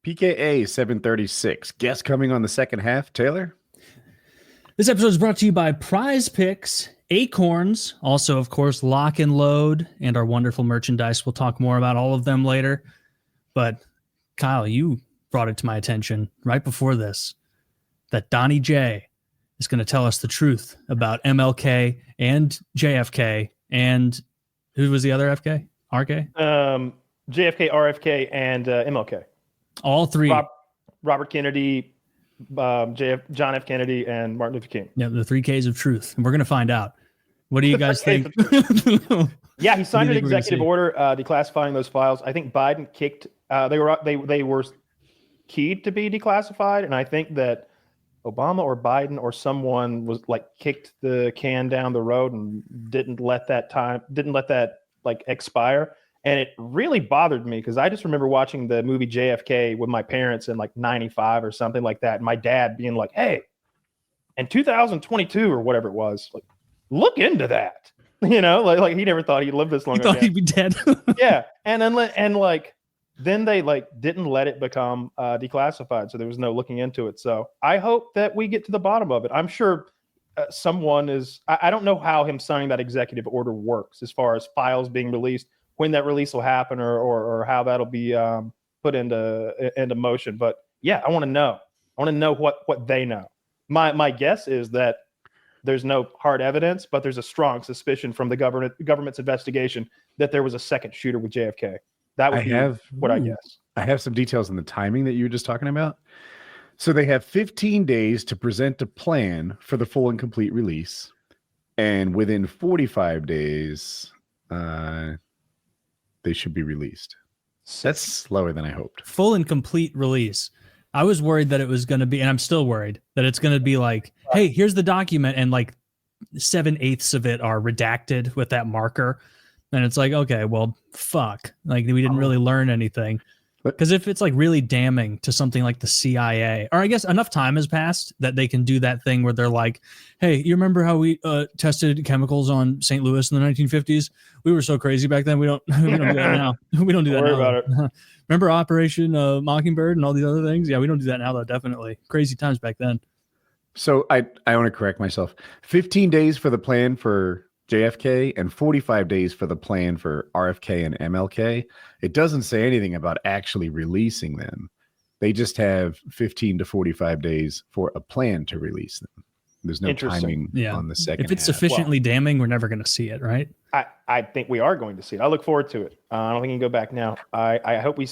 PKA 736. Guest coming on the second half, Taylor? This episode is brought to you by Prize Picks, Acorns, also, of course, Lock and Load, and our wonderful merchandise. We'll talk more about all of them later. But, Kyle, you brought it to my attention right before this that Donnie J is going to tell us the truth about MLK and JFK and who was the other FK? RK? JFK, RFK, and MLK. All three. Robert Kennedy, John F. Kennedy, and Martin Luther King. Yeah, the 3 Ks of truth. And we're going to find out. What do you guys think? Yeah, he signed an executive order declassifying those files. I think Biden kicked. They were keyed to be declassified, and I think that Obama or Biden or someone was kicked the can down the road and didn't let that expire. And it really bothered me because I just remember watching the movie JFK with my parents in 95 or something like that. And my dad being like, hey, in 2022 or whatever it was, look into that. You know, he never thought he'd live this long. He thought he'd be dead. Yeah. And then they didn't let it become declassified. So there was no looking into it. So I hope that we get to the bottom of it. I'm sure someone is, I don't know how him signing that executive order works as far as files being released, when that release will happen or how that'll be put into motion. But yeah, I want to know. I want to know what they know. My guess is that there's no hard evidence, but there's a strong suspicion from the government's investigation that there was a second shooter with JFK. That would be what I guess. I have some details on the timing that you were just talking about. So they have 15 days to present a plan for the full and complete release. And within 45 days, they should be released. That's slower than I hoped. Full and complete release. I was worried that it was going to be, and I'm still worried that it's going to be hey, here's the document, and 7/8 of it are redacted with that marker. And it's okay, well, fuck. We didn't really learn anything. Because if it's really damning to something like the CIA, or I guess enough time has passed that they can do that thing where they're hey, you remember how we tested chemicals on St. Louis in the 1950s? We were so crazy back then. We don't do that now. We don't do that now. About it. Remember Operation Mockingbird and all these other things? Yeah, we don't do that now, though, definitely. Crazy times back then. So I want to correct myself. 15 days for the plan for JFK and 45 days for the plan for RFK and MLK. It doesn't say anything about actually releasing them. They just have 15 to 45 days for a plan to release them. There's no timing on the second. If it's sufficiently damning, we're never going to see it, right? I think we are going to see it. I look forward to it. I don't think you can go back now. I hope we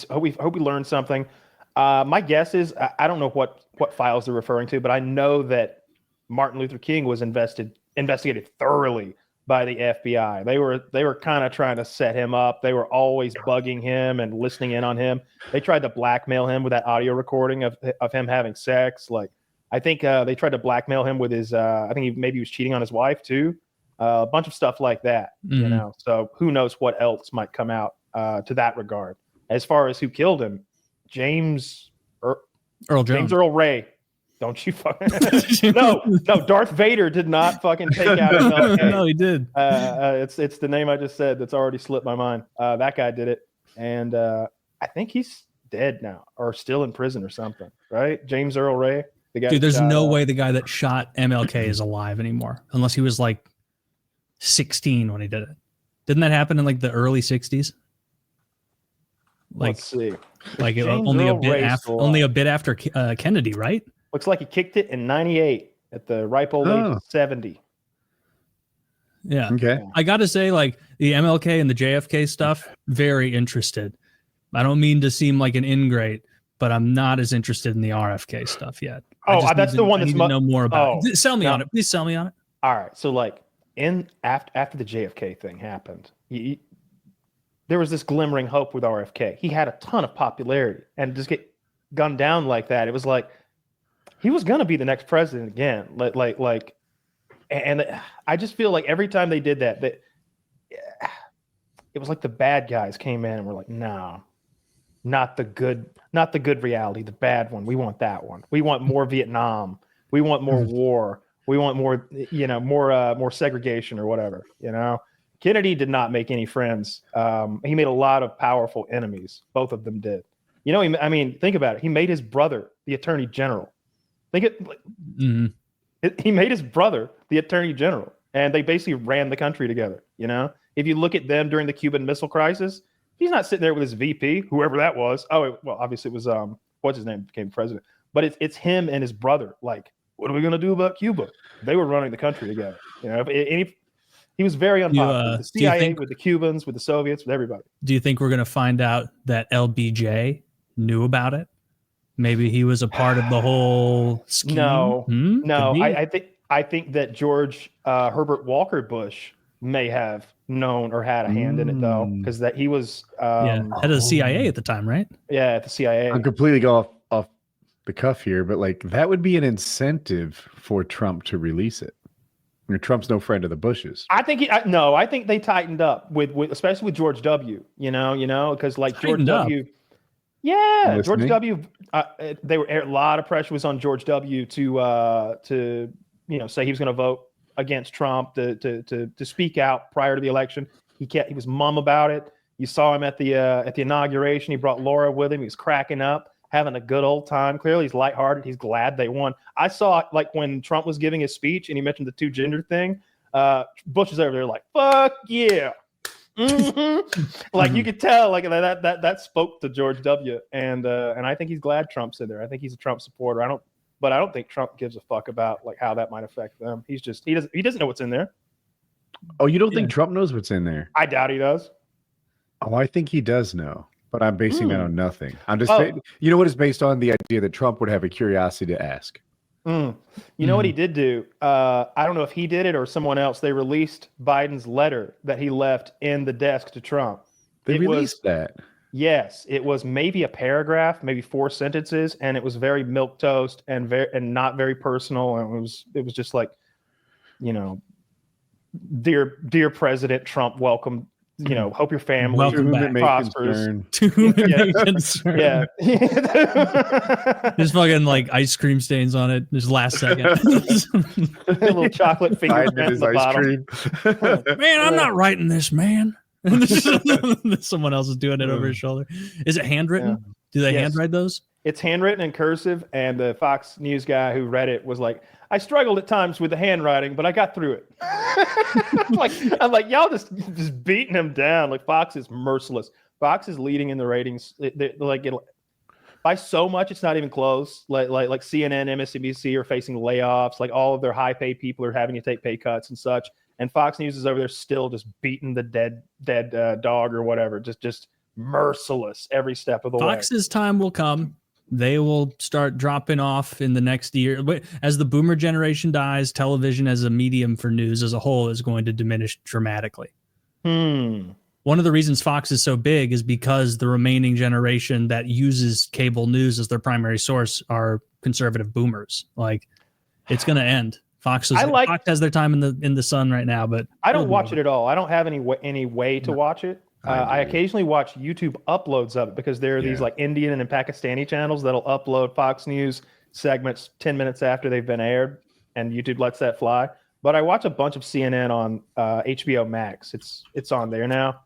learn something. My guess is I don't know what files they're referring to, but I know that Martin Luther King was investigated thoroughly by the FBI. They were kind of trying to set him up. They were always bugging him and listening in on him. They tried to blackmail him with that audio recording of him having sex. I think they tried to blackmail him with his. I think he was cheating on his wife too. A bunch of stuff like that. Mm-hmm. You know. So who knows what else might come out to that regard. As far as who killed him, James Earl Ray. Don't you fucking no, Darth Vader did not fucking take out MLK. No, he did. It's the name I just said that's already slipped my mind. That guy did it. And I think he's dead now or still in prison or something, right? James Earl Ray. The guy. Dude, there's no way the guy that shot MLK is alive anymore, unless he was 16 when he did it. Didn't that happen in the early 60s? Let's see. Only a bit after Kennedy, right? Looks like he kicked it in 98 at the ripe old age of 70. Yeah. Okay. I got to say, the MLK and the JFK stuff, very interested. I don't mean to seem like an ingrate, but I'm not as interested in the RFK stuff yet. That's the one that's to know more about. Sell me on it. Please sell me on it. All right. So after the JFK thing happened, there was this glimmering hope with RFK. He had a ton of popularity, and just get gunned down like that. It was he was going to be the next president again. And I just feel every time they did that it was the bad guys came in and were no, not the good reality, the bad one. We want that one. We want more Vietnam. We want more war. We want more, more segregation or whatever, Kennedy did not make any friends. He made a lot of powerful enemies. Both of them did. You know, I mean, think about it. He made his brother the attorney general. He made his brother the attorney general, and they basically ran the country together. You know, if you look at them during the Cuban Missile Crisis, he's not sitting there with his VP, whoever that was. Oh, well, obviously it was what's his name became president, but it's him and his brother. Like, what are we gonna do about Cuba? They were running the country together. You know, he was very unpopular. The CIA with the Cubans, with the Soviets, with everybody. Do you think we're gonna find out that LBJ knew about it? Maybe he was a part of the whole scheme. No. I think that George Herbert Walker Bush may have known or had a hand in it though, because that he was head of the CIA at the time, right? Yeah, at the CIA. I'm completely go off the cuff here, but like that would be an incentive for Trump to release it. I mean, Trump's no friend of the Bushes. I think I think they tightened up with especially with George W. You know, because like George W. Yeah, George W. They were a lot of pressure was on George W. to say he was going to vote against Trump, to speak out prior to the election. He was mum about it. You saw him at the inauguration. He brought Laura with him. He was cracking up, having a good old time. Clearly, he's lighthearted. He's glad they won. I saw like when Trump was giving his speech and he mentioned the two gender thing. Bush is over there like, "Fuck yeah." Like you could tell, like that spoke to George W. And I think he's glad Trump's in there. I think he's a Trump supporter. I don't think Trump gives a fuck about like how that might affect them. He doesn't know what's in there. Oh, you don't think Trump knows what's in there? I doubt he does. Oh, I think he does know, but I'm basing that on nothing. I'm just, you know what it's based on? The idea that Trump would have a curiosity to ask. You know what he did do? I don't know if he did it or someone else. They released Biden's letter that he left in the desk to Trump. They released that? Yes. It was maybe a paragraph, maybe 4 sentences, and it was very milquetoast and not very personal. And it was just like, dear President Trump, welcome. Hope your family prospers. Yeah. There's fucking like ice cream stains on it. There's last second. A little chocolate fingerprint in the bottom. Man, I'm not writing this, man. Someone else is doing it over his shoulder. Is it handwritten? Yeah. Do they handwrite those? It's handwritten in cursive, and the Fox News guy who read it was like, I struggled at times with the handwriting, but I got through it. I'm like, y'all just beating him down. Like Fox is merciless. Fox is leading in the ratings. By so much, it's not even close. Like CNN, MSNBC are facing layoffs. Like all of their high paid people are having to take pay cuts and such. And Fox News is over there still just beating the dead dog or whatever. Just merciless every step of the way. Fox's time will come. They will start dropping off in the next year. But as the boomer generation dies, television as a medium for news as a whole is going to diminish dramatically. One of the reasons Fox is so big is because the remaining generation that uses cable news as their primary source are conservative boomers. Like, it's going to end. Fox has their time in the sun right now, but I don't watch it at all. I don't have any way to watch it. I occasionally watch YouTube uploads of it because there are these like Indian and Pakistani channels that'll upload Fox News segments 10 minutes after they've been aired, and YouTube lets that fly. But I watch a bunch of CNN on HBO Max. It's on there now,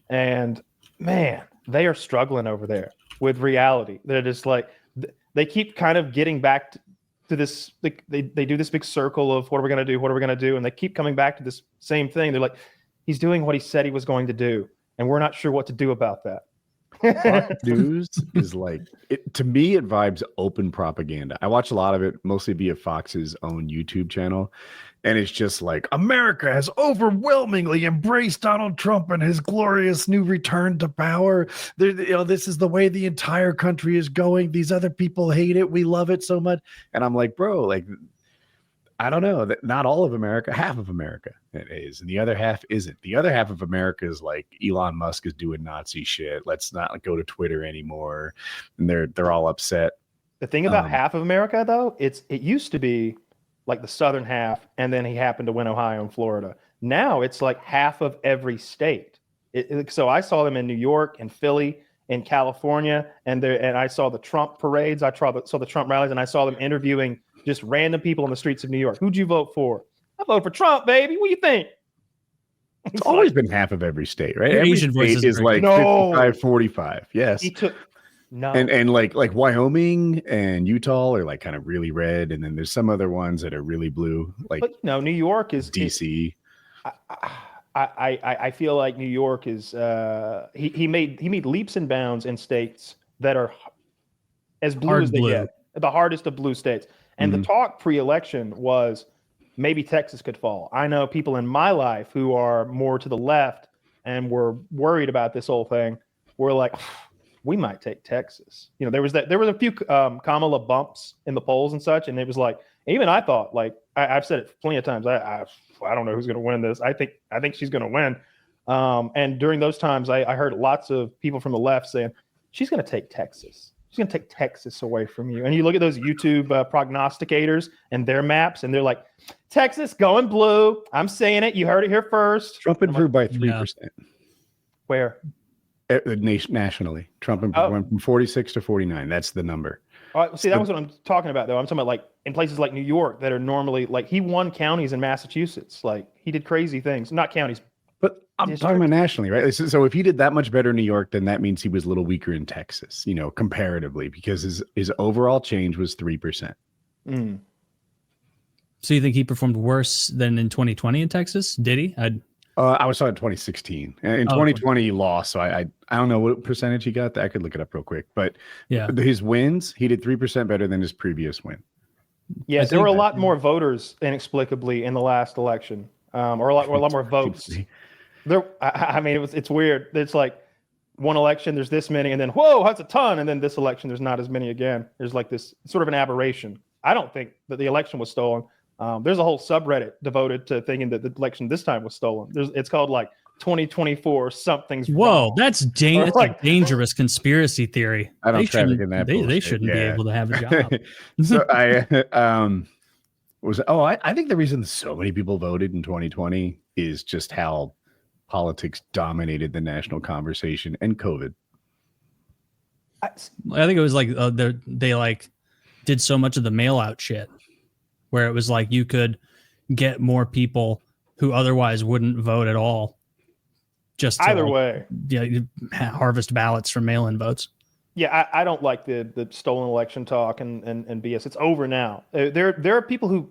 and man, they are struggling over there with reality. They're just like they keep kind of getting back to this. They do this big circle of what are we going to do? What are we going to do? And they keep coming back to this same thing. They're like, he's doing what he said he was going to do. And we're not sure what to do about that. Fox News is like, to me, it vibes open propaganda. I watch a lot of it, mostly via Fox's own YouTube channel. And it's just like, America has overwhelmingly embraced Donald Trump and his glorious new return to power. This is the way the entire country is going. These other people hate it. We love it so much. And I'm like, bro, like, I don't know, that not all of America, half of America it is, and the other half isn't. The other half of America is like Elon Musk is doing Nazi shit. Let's not go to Twitter anymore, and they're all upset. The thing about half of America, though, it used to be like the southern half, and then he happened to win Ohio and Florida. Now it's like half of every state. So I saw them in New York and Philly, in California, and I saw the Trump parades. I saw the Trump rallies, and I saw them interviewing just random people on the streets of New York. Who'd you vote for? I voted for Trump, baby. What do you think? It's always been half of every state, right? Every Asian state is like 55-45. Yes. No. And like Wyoming and Utah are like kind of really red, and then there's some other ones that are really blue, like But New York is DC. I feel like New York is he made leaps and bounds in states that are as blue as they get, the hardest of blue states. And the talk pre-election was maybe Texas could fall. I know people in my life who are more to the left and were worried about this whole thing. We're like, we might take Texas. There was a few Kamala bumps in the polls and such, and it was like, even I thought, like I've said it plenty of times, I don't know who's going to win this. I think she's going to win. And during those times, I heard lots of people from the left saying she's going to take Texas. She's going to take Texas away from you. And you look at those YouTube prognosticators and their maps, and they're like, Texas going blue. I'm saying it. You heard it here first. Trump improved by 3%. Where? Nationally, Trump went from 46 to 49. That's the number. See, that was what I'm talking about, though. I'm talking about like in places like New York that are normally like he won counties in Massachusetts. Like he did crazy things, not counties. But I'm talking about nationally, right? So if he did that much better in New York, then that means he was a little weaker in Texas, comparatively, because his overall change was 3%. So you think he performed worse than in 2020 in Texas? Did he? I was talking 2016. In 2020, he lost. So I don't know what percentage he got. I could look it up real quick. But his wins, he did 3% better than his previous win. Yes, there were a lot more voters inexplicably in the last election, or a lot more votes. I mean, it's weird. It's like one election, there's this many, and then whoa, that's a ton, and then this election, there's not as many again. There's like this sort of an aberration. I don't think that the election was stolen. There's a whole subreddit devoted to thinking that the election this time was stolen. It's called like 2024 something's wrong. That's a dangerous conspiracy theory. I don't traffic in that. They shouldn't be able to have a job. So I think the reason so many people voted in 2020 is just how politics dominated the national conversation and COVID. I think it was like they like did so much of the mail out shit where it was like you could get more people who otherwise wouldn't vote at all. Just either way, harvest ballots from mail-in votes. Yeah, I don't like the stolen election talk and BS. It's over now. There are people who,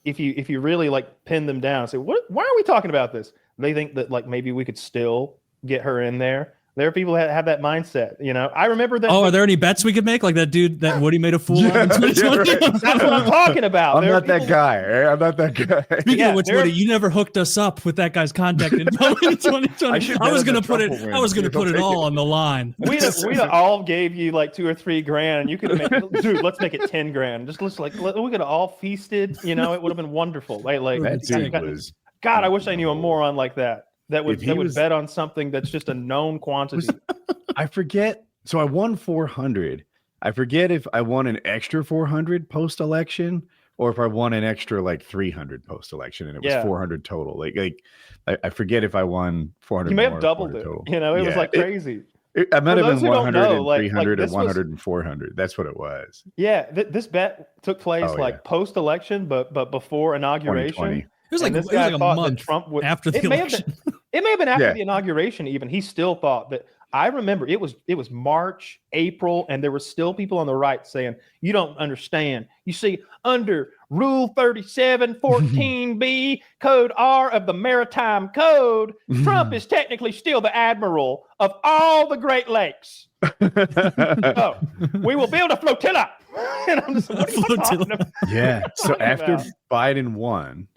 if you really like pin them down and say, why are we talking about this? They think that like maybe we could still get her in there. There are people that have that mindset, I remember that. Oh, are there any bets we could make? Like that dude that Woody made a fool of in 2020? Right. That's what I'm talking about. I'm not that guy. I'm not that guy. Speaking of which, Woody, you never hooked us up with that guy's contact info in 2020. I was going to put it all on the line. We'd all gave you like $2 or $3 grand, and you could have made, dude, let's make it 10 grand. Just we could have all feasted. It would have been wonderful. God, I wish I knew a moron like that. That would bet on something that's just a known quantity. I forget. So I won 400. I forget if I won an extra 400 post-election or if I won an extra like 300 post-election, and it was 400 total. Like I forget if I won 400. You may have doubled it. Total. It was like crazy. I might have been 100 and 300 and 100 and 400. That's what it was. Yeah, this bet took place post-election, but before inauguration. It was like a month Trump would, after the election. It may have been after the inauguration. Even he still thought that. I remember it was March, April, and there were still people on the right saying, "You don't understand. You see, under Rule 3714B, Code R of the Maritime Code, Trump is technically still the admiral of all the Great Lakes. So we will build a flotilla." And I'm just, what are you talking about? Yeah. So after Biden won,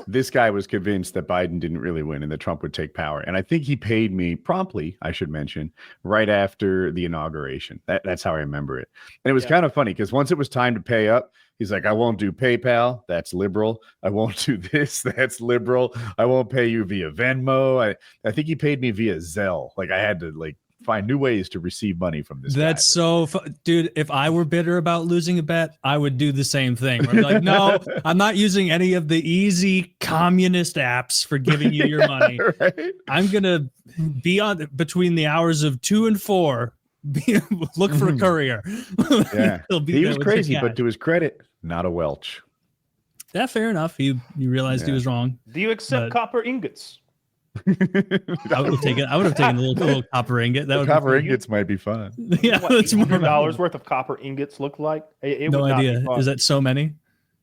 this guy was convinced that Biden didn't really win and that Trump would take power. And I think he paid me promptly, I should mention, right after the inauguration. That's how I remember it. And it was kind of funny because once it was time to pay up, he's like, I won't do PayPal. That's liberal. I won't do this. That's liberal. I won't pay you via Venmo. I think he paid me via Zelle. Like I had to find new ways to receive money from this. That's so dude, if I were bitter about losing a bet, I would do the same thing. I'd be like, no, I'm not using any of the easy communist apps for giving you your money. Right? I'm gonna be on between the hours of 2 and 4. Look for a courier. Yeah, he was crazy, but to his credit, not a Welch. Yeah, fair enough. He realized he was wrong. Do you accept copper ingots? I would have taken the little copper ingot. That The would copper be ingots might be fun. yeah, What that's more $800 worth of copper ingots look like? It no would not be idea. fun. Is that so many?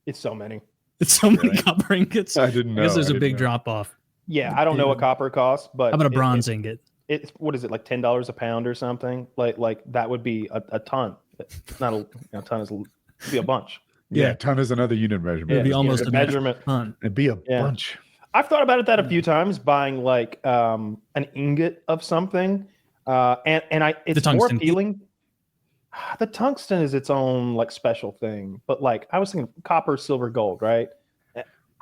It's so many. It's so many Really? copper ingots. I didn't know. I guess there's I a didn't big know. drop off. Yeah, I don't know what copper costs, but How about a bronze ingot? It's what is it, like $10 a pound or something? Like that would be a ton. It's not a ton, it'd be a bunch. Yeah, ton is another unit of measurement. It'd be Yeah, almost the a measurement. ton. It'd be a Yeah. bunch. I've thought about that a few times, buying like an ingot of something, and it's more tungsten. appealing. The tungsten is its own like special thing, but like I was thinking copper, silver, gold, right?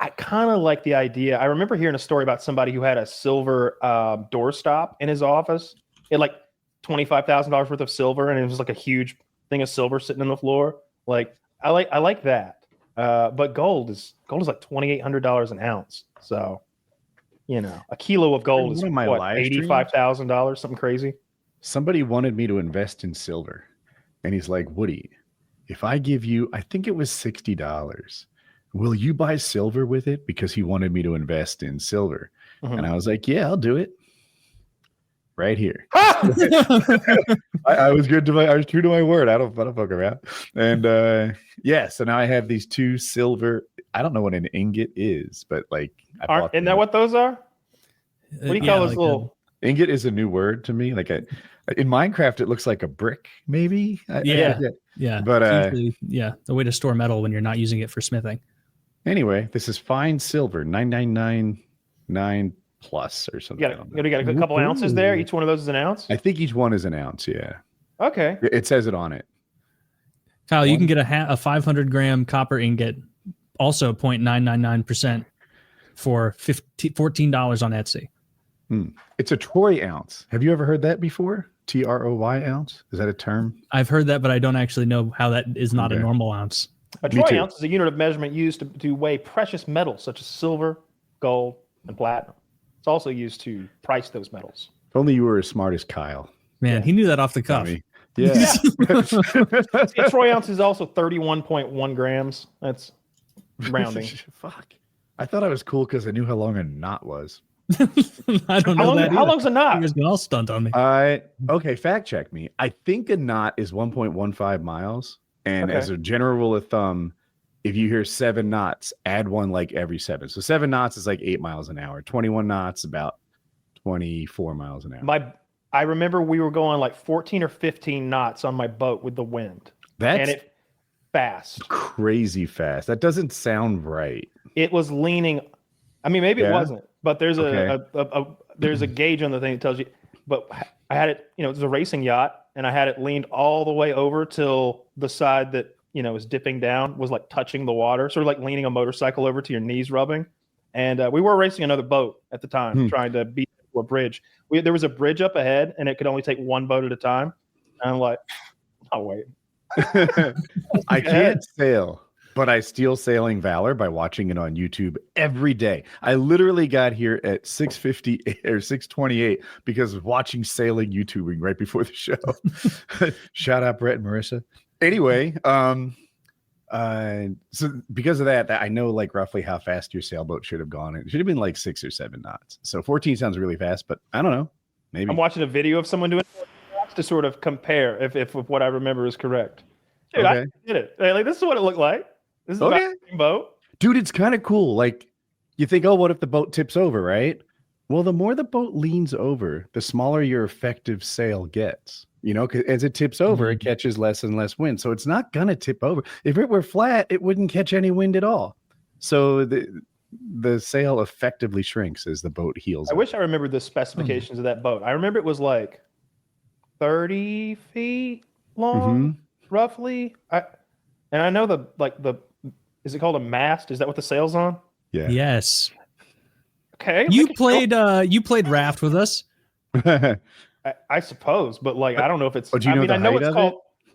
I kind of like the idea. I remember hearing a story about somebody who had a silver doorstop in his office. It had like $25,000 worth of silver, and it was like a huge thing of silver sitting on the floor. Like I like that. But gold is like $2,800 an ounce. So, a kilo of gold is One of my what, live streams? $85,000, something crazy. Somebody wanted me to invest in silver. And he's like, Woody, if I give you, I think it was $60, will you buy silver with it? Because he wanted me to invest in silver. Mhm. And I was like, yeah, I'll do it. Right here. I was I was true to my word. I don't fuck around. And so now I have these two silver. I don't know what an ingot is, but like Isn't that what those are? What do you call those little? Ingot is a new word to me. Like in Minecraft, it looks like a brick, maybe. Yeah. forget. Yeah. But, it's usually, the way to store metal when you're not using it for smithing. Anyway, this is fine silver, 9999 plus or something. You got a couple ounces there. Each one of those is an ounce. I think each one is an ounce. Yeah, Okay. it says it on it. Kyle, you can get a 500 gram copper ingot, also 0.999% for $14 on Etsy. It's a troy ounce. Have you ever heard that before? TROY ounce? Is that a term? I've heard that, but I don't actually know how that is not a Okay. normal ounce. A Me troy too. ounce is a unit of measurement used to weigh precious metals such as silver, gold, and platinum. It's also used to price those metals. If only you were as smart as Kyle. Man, Yeah. he knew that off the cuff. Tommy. Yeah. A troy ounce is also 31.1 grams. That's rounding. Fuck. I thought I was cool because I knew how long a knot was. I don't know that. How long's a You knot? guys can all stunt on me. Okay, fact check me. I think a knot is 1.15 miles. And Okay. as a general rule of thumb, if you hear 7 knots, add one like every 7. So 7 knots is like 8 miles an hour. 21 knots, about 24 miles an hour. I remember we were going like 14 or 15 knots on my boat with the wind. That's And it fast. crazy fast. That doesn't sound right. It was leaning. I mean, maybe it Yeah? wasn't, but there's Okay. there's a gauge on the thing that tells you. But I had it, it was a racing yacht, and I had it leaned all the way over till the side that is dipping down was like touching the water, sort of like leaning a motorcycle over to your knees rubbing. And we were racing another boat at the time, trying to beat a bridge. There was a bridge up ahead, and it could only take one boat at a time. And I'm like, oh wait, I can't sail, but I steal sailing valor by watching it on YouTube every day. I literally got here at 6:50 or 6:28 because of watching sailing YouTubing right before the show. Shout out Brett and Marissa. Anyway, so because of that, I know like roughly how fast your sailboat should have gone. It should have been like 6 or 7 knots. So 14 sounds really fast, but I don't know. Maybe. I'm watching a video of someone doing it to sort of compare if what I remember is correct. Dude, I Okay. did it. Like, this is what it looked like. This is about Okay. the same boat. Dude, it's kind of cool. Like you think, oh, what if the boat tips over, right? Well, the more the boat leans over, the smaller your effective sail gets. 'Cause as it tips over, it catches less and less wind. So it's not gonna tip over. If it were flat, it wouldn't catch any wind at all. So the sail effectively shrinks as the boat heels. I up. wish I remembered the specifications of that boat. I remember it was like 30 feet long, roughly. And I know is it called a mast? Is that what the sail's on? Yeah. Yes. Okay. You played Raft with us. I suppose, but like I don't know if it's. Oh, do you know the I know height it's of called. it?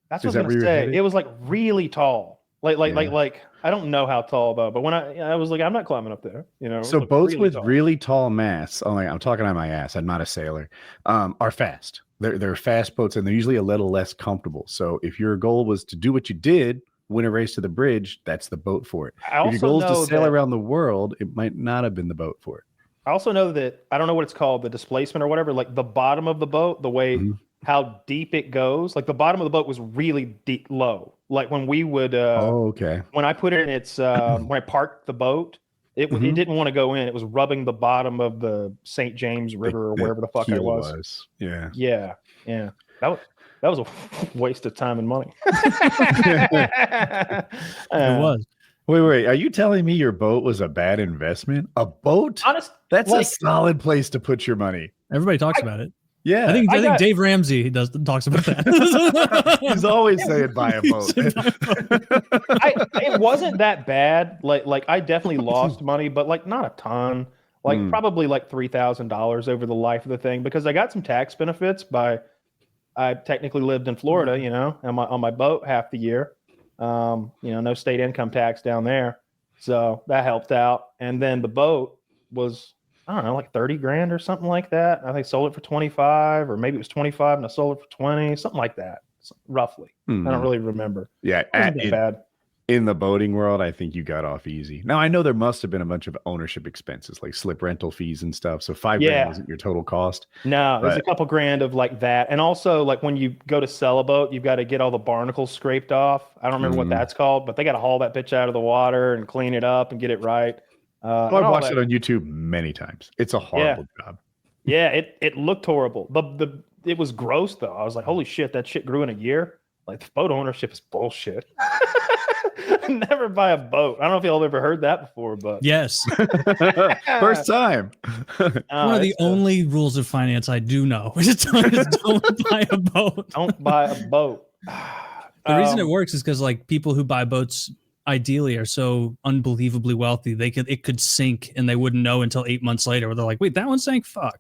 That's Is what I that was where gonna you're say. headed? It was like really tall. Like Yeah. I don't know how tall though, but when I was like, I'm not climbing up there. It So was boats really with tall. really tall masts, I'm talking on my ass, I'm not a sailor, are fast. They're fast boats, and they're usually a little less comfortable. So if your goal was to do what you did, win a race to the bridge, that's the boat for it. I If your also goal is to know sail that- around the world, it might not have been the boat for it. I also know that I don't know what it's called, the displacement or whatever. Like the bottom of the boat, the way how deep it goes. Like the bottom of the boat was really deep, low. Like when we would, Okay. when I put it in its, when I parked the boat, it didn't want to go in. It was rubbing the bottom of the St. James River or wherever the fuck it was. Yeah. Yeah. That was a waste of time and money. It was. Wait. Are you telling me your boat was a bad investment? A boat? That's a solid place to put your money. Everybody talks about it. Yeah. I think Dave Ramsey talks about that. He's always saying buy a boat. It wasn't that bad. Like I definitely lost money, but like not a ton. Like probably like $3,000 over the life of the thing, because I got some tax benefits I technically lived in Florida, you know, on my boat half the year. You know, no state income tax down there. So that helped out. And then the boat was, I don't know, like 30 grand or something like that. I think sold it for 25, or maybe it was 25 and I sold it for 20, something like that, roughly. I don't really remember. Yeah. It wasn't that bad. In the boating world, I think you got off easy. Now, I know there must have been a bunch of ownership expenses, like slip rental fees and stuff. So $5 grand isn't your total cost. No, there's a couple grand of like that. And also, like when you go to sell a boat, you've got to get all the barnacles scraped off. I don't remember what that's called, but they got to haul that bitch out of the water and clean it up and get it right. I've watched it on YouTube many times. It's a horrible job. Yeah, it looked horrible. It was gross though. I was like, holy shit, that shit grew in a year. Like boat ownership is bullshit. Never buy a boat. I don't know if y'all ever heard that before, but yes. First time. One of the only rules of finance I do know is don't buy a boat. Don't buy a boat. The reason it works is because like people who buy boats ideally are so unbelievably wealthy, it could sink and they wouldn't know until 8 months later, where they're like, wait, that one sank? Fuck.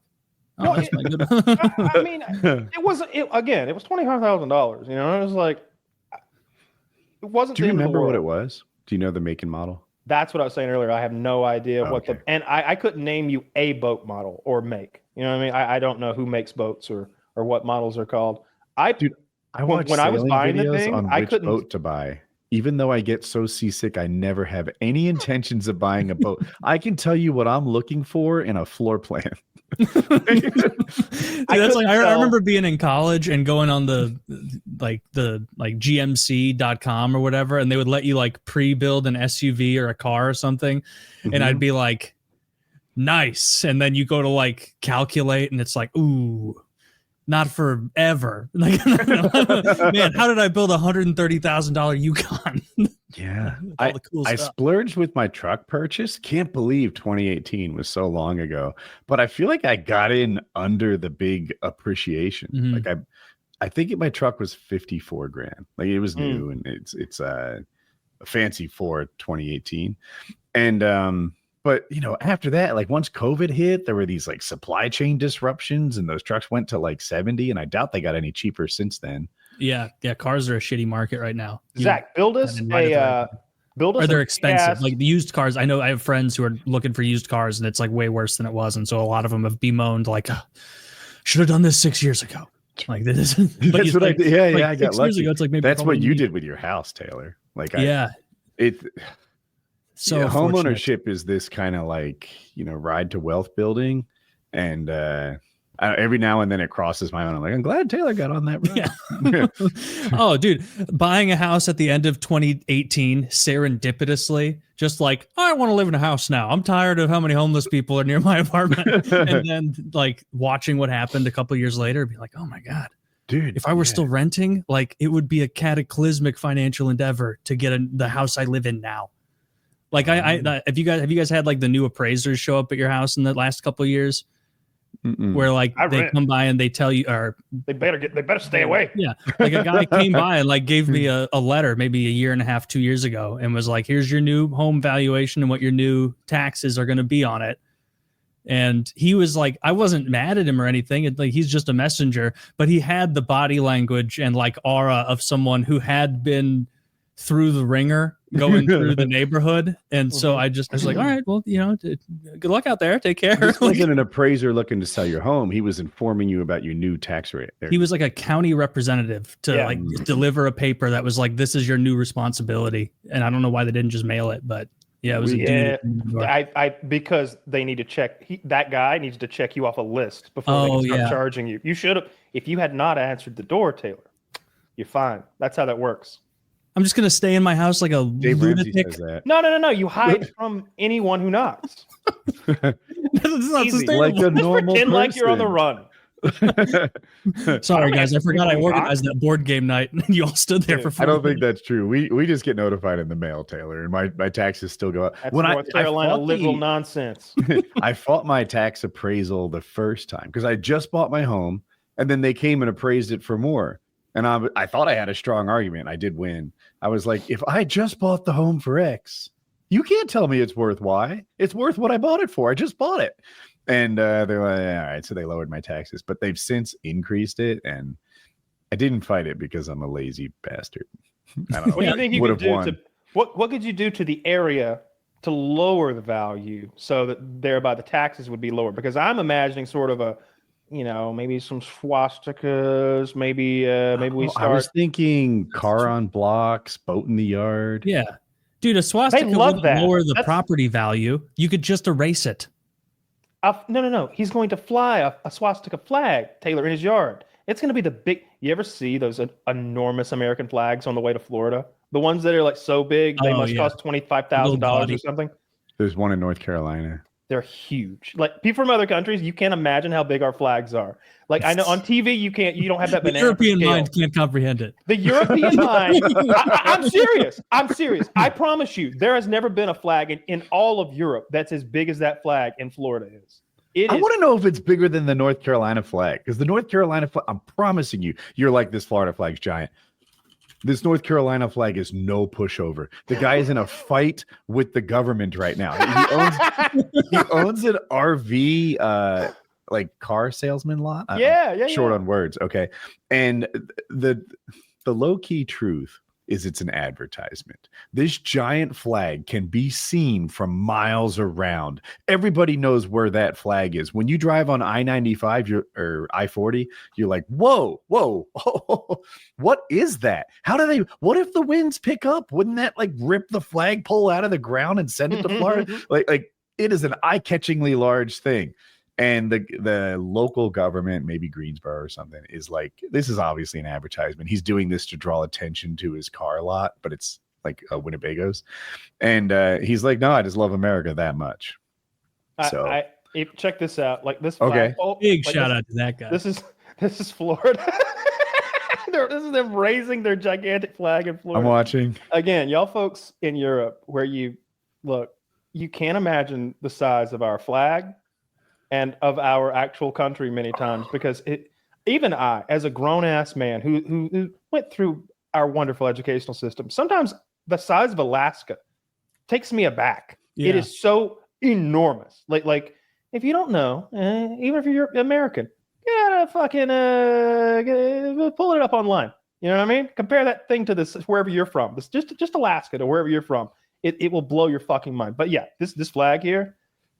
Oh, no, I mean, it was $25,000. You know, it was like, it wasn't. Do you remember what it was? Do you know the make and model? That's what I was saying earlier. I have no idea and I couldn't name you a boat model or make. You know what I mean? I don't know who makes boats or what models are called. I watched when I was buying the thing, on which boat to buy. Even though I get so seasick, I never have any intentions of buying a boat. I can tell you what I'm looking for in a floor plan. I remember being in college and going on the GMC.com or whatever, and they would let you like pre-build an SUV or a car or something, and I'd be like, nice, and then you go to like calculate and it's like, ooh, not forever. Like, man, how did I build a $130,000 Yukon? Yeah, I splurged with my truck purchase. Can't believe 2018 was so long ago, but I feel like I got in under the big appreciation. Like I think my truck was 54 grand. Like it was new, and it's a fancy Ford 2018, and but you know, after that, like once COVID hit, there were these like supply chain disruptions, and those trucks went to like 70, and I doubt they got any cheaper since then. Yeah, cars are a shitty market right now. Zach, build us or they're expensive. Like the used cars, I know I have friends who are looking for used cars, and it's like way worse than it was, and so a lot of them have bemoaned like, should have done this 6 years ago. Like this. That's what I did. Yeah, I got lucky. Ago, it's like maybe that's what you did with your house, Taylor. Like so home ownership is this kind of like, you know, ride to wealth building, and every now and then it crosses my mind. I'm like, I'm glad Taylor got on that ride. Yeah. Oh, dude, buying a house at the end of 2018 serendipitously, just like, I want to live in a house now. I'm tired of how many homeless people are near my apartment. And then like watching what happened a couple of years later, be like, oh my God. Dude, if I were still renting, like it would be a cataclysmic financial endeavor to get the house I live in now. Like have you guys had like the new appraisers show up at your house in the last couple of years? Where like they come by and they tell you, or they better stay away. Yeah, like a guy came by and like gave me a letter maybe a year and a half, 2 years ago, and was like, here's your new home valuation and what your new taxes are going to be on it. And he was like, I wasn't mad at him or anything. Like he's just a messenger, but he had the body language and like aura of someone who had been through the ringer going through the neighborhood. And so I was like, all right, well, you know, good luck out there. Take care. This wasn't an appraiser looking to sell your home. He was informing you about your new tax rate. He was like a county representative to like deliver a paper that was like, this is your new responsibility. And I don't know why they didn't just mail it, but Yeah, it was a Yeah, dude. I because they need to check. That guy needs to check you off a list before they Oh, can start yeah. charging you. You should have, if you had not answered the door, Taylor. You're fine. That's how that works. I'm just gonna stay in my house like a Dave Ramsey lunatic. says that. No. You hide from anyone who knocks. That's not Easy. sustainable. Like a Just normal pretend like you're on the person. run. Sorry, guys. I answer forgot I people who knock. organized that board game night. You all stood there Yeah, for 4 I don't think minutes. that's true. We just get notified in the mail, Taylor, and my taxes still go up. That's When North Carolina fought liberal nonsense. I fought my tax appraisal the first time because I just bought my home, and then they came and appraised it for more. And I thought I had a strong argument. I did win. I was like, if I just bought the home for X, you can't tell me it's worth Y. It's worth what I bought it for. I just bought it. And they're like, all right. So they lowered my taxes, but they've since increased it. And I didn't fight it because I'm a lazy bastard. I don't know. What do you think you would could have do won. to what could you do to the area to lower the value so that thereby the taxes would be lower? Because I'm imagining sort of a, maybe some swastikas, maybe we I start. was thinking car on blocks, boat in the yard. Yeah, dude, a swastika love wouldn't that. lower the That's- property value. You could just erase it. No. He's going to fly a swastika flag, Taylor, in his yard. It's going to be the big. You ever see those enormous American flags on the way to Florida? The ones that are like so big they must cost $25,000 gaudy. or something. There's one in North Carolina. They're huge. Like people from other countries, you can't imagine how big our flags are. Like I know on TV, you don't have that The banana European scale. mind can't comprehend it. The European mind. I'm serious. I promise you, there has never been a flag in all of Europe that's as big as that flag in Florida is. I want to know if it's bigger than the North Carolina flag, because the North Carolina flag, I'm promising you, you're like, this Florida flag's giant. This North Carolina flag is no pushover. The guy is in a fight with the government right now. He owns an RV, like car salesman lot. Yeah. Short on words. Okay. And the low key truth is it's an advertisement. This giant flag can be seen from miles around. Everybody knows where that flag is. When you drive on I-95 or I-40, you're like, whoa, what is that? What if the winds pick up? Wouldn't that like rip the flagpole out of the ground and send it to Florida? like it is an eye-catchingly large thing. And the local government, maybe Greensboro or something, is like, this is obviously an advertisement. He's doing this to draw attention to his car lot, but it's like Winnebago's. And he's like, no, I just love America that much. Check this out. Like this. Okay. Flagpole, Big like shout out to that guy. This is Florida. This is them raising their gigantic flag in Florida. I'm watching. Again, y'all folks in Europe, where you can't imagine the size of our flag and of our actual country many times, because even I, as a grown-ass man who went through our wonderful educational system, sometimes the size of Alaska takes me aback. Yeah. It is so enormous. Like if you don't know, even if you're American, you gotta fucking pull it up online. You know what I mean? Compare that thing to this wherever you're from. This just Alaska to wherever you're from. It will blow your fucking mind. But yeah, this flag here,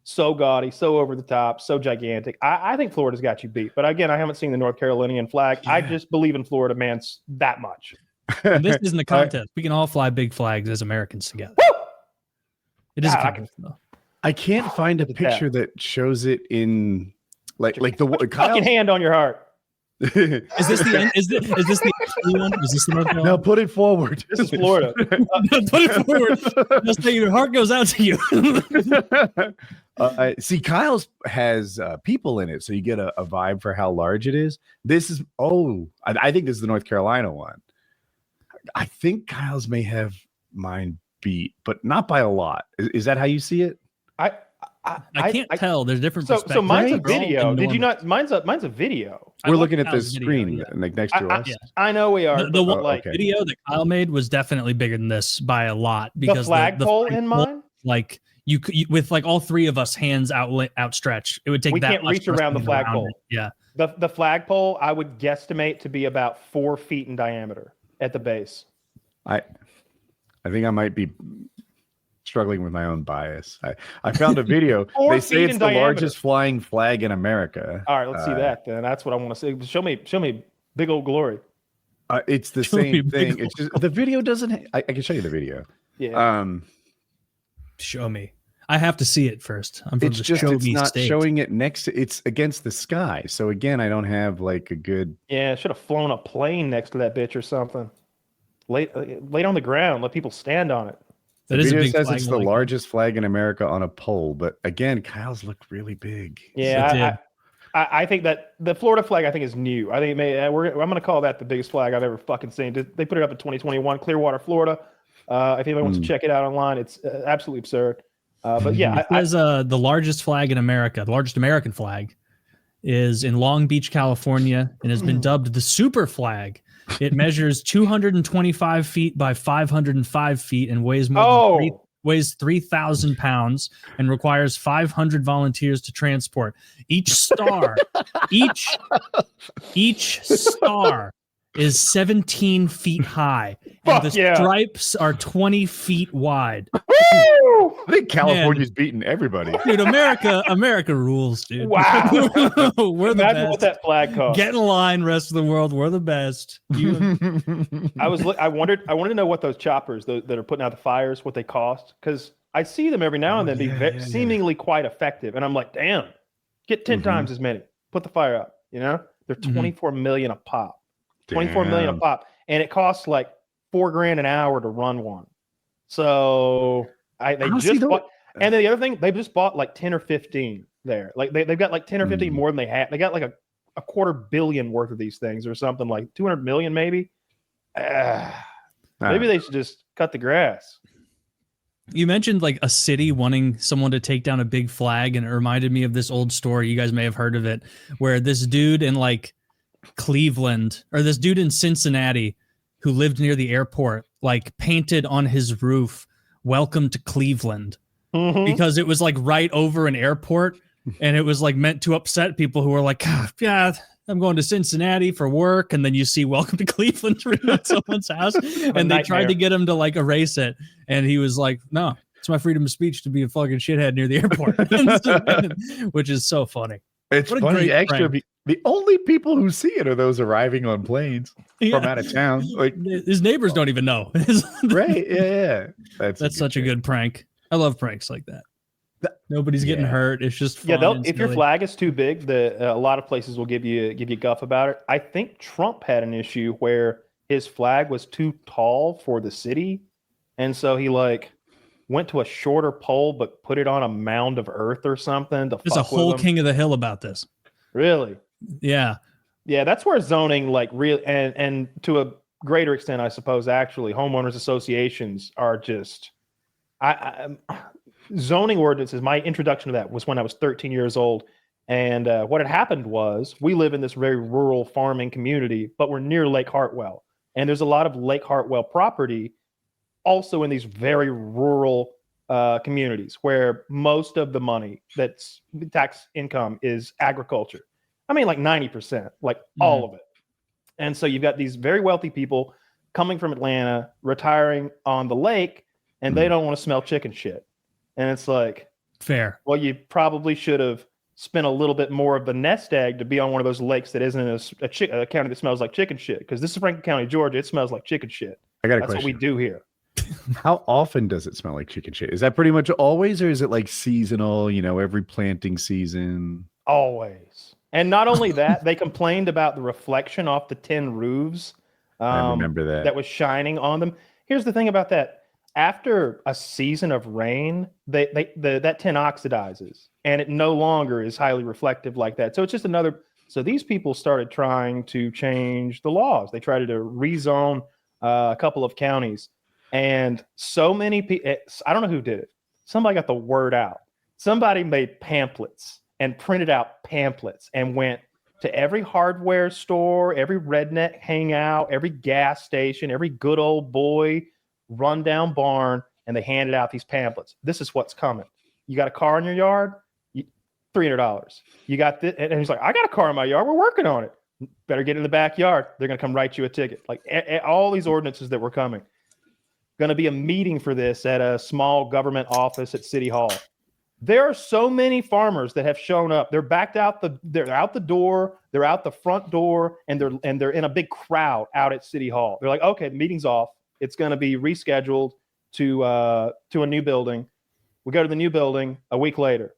so gaudy, so over the top, so gigantic. I think Florida's got you beat. But again, I haven't seen the North Carolinian flag. Yeah. I just believe in Florida man that much. And this isn't a contest. We can all fly big flags as Americans together. Woo! It is a contest, though. I can't find a picture that shows it in like the fucking hand on your heart. Is this the end? Is this the one? Is this the North Carolina? Now put it forward. This is Florida. Put it forward. Just say your heart goes out to you. See, Kyle's has people in it, so you get a vibe for how large it is. This is I think this is the North Carolina one. I think Kyle's may have mine beat, but not by a lot. Is that how you see it? I can't tell. There's different perspectives. So mine's a They're all video. Did you enormous. not? Mine's a video. We're looking at Kyle's the video, screen, yeah. like next to us. I know we are. The one okay. video that Kyle made was definitely bigger than this by a lot, because The flagpole in mine. Like you with like all three of us hands outstretched, it would take We that can't much reach for us around to the get around flagpole. it. Yeah. The flagpole I would guesstimate to be about 4 feet in diameter at the base. I think I might be struggling with my own bias. I found a video. 4 They say feet it's in the diameter. largest flying flag in America. All right, let's see that then. That's what I want to see. Show me big old glory. It's the Show me same big thing. It's just the video doesn't. I can show you the video. Yeah. Show me. I have to see it first. I'm from It's the just show it's me not state. showing it next to it's against the sky. So again, I don't have like a good Yeah, should have flown a plane next to that bitch or something. Lay it on the ground. Let people stand on it. That the is a video big says flag. it's I the like that. largest flag in America on a pole, but again, Kyle's looked really big. Yeah, I think that the Florida flag I think is new. I think it may, I'm going to call that the biggest flag I've ever fucking seen. They put it up in 2021, Clearwater, Florida. If anybody wants to check it out online, it's absolutely absurd. But yeah, It says the largest flag in America, the largest American flag, is in Long Beach, California, and has been dubbed the Super Flag. It measures 225 feet by 505 feet and weighs more than weighs 3,000 pounds and requires 500 volunteers to transport. Each star, each star is 17 feet high, and the stripes are 20 feet wide. I think California's beating everybody. Dude, America rules, dude. Wow. We're the Imagine best. what that flag costs. Get in line, rest of the world. We're the best. I wanted to know what those choppers that are putting out the fires, what they cost, because I see them every now and then seemingly quite effective, and I'm like, damn, get 10 times as many. Put the fire out. You know, they're 24 million a pop. 24 million a pop, and it costs like $4,000 an hour to run one. So they just bought, and then the other thing, they just bought like 10 or 15 there. Like they've got like 10 or 15 more than they had. They got like a $250 million worth of these things or something, like 200 million maybe. Maybe they should just cut the grass. You mentioned like a city wanting someone to take down a big flag, and it reminded me of this old story. You guys may have heard of it, where this dude in like Cleveland, or this dude in Cincinnati who lived near the airport, like painted on his roof, "Welcome to Cleveland," because it was like right over an airport, and it was like meant to upset people who were like, yeah, I'm going to Cincinnati for work, and then you see "Welcome to Cleveland" written on someone's house, and they tried to get him to like erase it, and he was like, no, it's my freedom of speech to be a fucking shithead near the airport. Which is so funny. It's funny, actually. The only people who see it are those arriving on planes from out of town. Like his neighbors don't even know. Right? Yeah. That's such a good prank. I love pranks like that. Nobody's getting hurt. It's just fun. If your flag is too big, a lot of places will give you guff about it. I think Trump had an issue where his flag was too tall for the city, and so he like went to a shorter pole but put it on a mound of earth or something. There's a whole King of the Hill about this. Really? Yeah. Yeah, that's where zoning, like, real and to a greater extent, I suppose, actually, homeowners associations are just. Zoning ordinances. My introduction to that was when I was 13 years old, and what had happened was we live in this very rural farming community, but we're near Lake Hartwell, and there's a lot of Lake Hartwell property also in these very rural communities where most of the money that's tax income is agriculture. I mean, like 90%, like all of it. And so you've got these very wealthy people coming from Atlanta, retiring on the lake, and they don't want to smell chicken shit. And it's like, fair. Well, you probably should have spent a little bit more of the nest egg to be on one of those lakes that isn't a county that smells like chicken shit. Because this is Franklin County, Georgia. It smells like chicken shit. I got a That's question. what we do here. How often does it smell like chicken shit? Is that pretty much always, or is it like seasonal, every planting season? Always. And not only that, they complained about the reflection off the tin roofs. I remember that. That was shining on them. Here's the thing about that. After a season of rain, that tin oxidizes, and it no longer is highly reflective like that. So it's just another. So these people started trying to change the laws. They tried to rezone a couple of counties, and so many people. I don't know who did it. Somebody got the word out. Somebody made pamphlets and printed out pamphlets and went to every hardware store, every redneck hangout, every gas station, every good old boy rundown barn, and they handed out these pamphlets. This is what's coming. You got a car in your yard? $300. You got this, and he's like, I got a car in my yard. We're working on it. Better get in the backyard. They're going to come write you a ticket. Like all these ordinances that were coming. Going to be a meeting for this at a small government office at City Hall. There are so many farmers that have shown up. They're backed out they're out the door, they're out the front door, and they're in a big crowd out at City Hall. They're like, okay, the meeting's off. It's going to be rescheduled to a new building. We go to the new building a week later.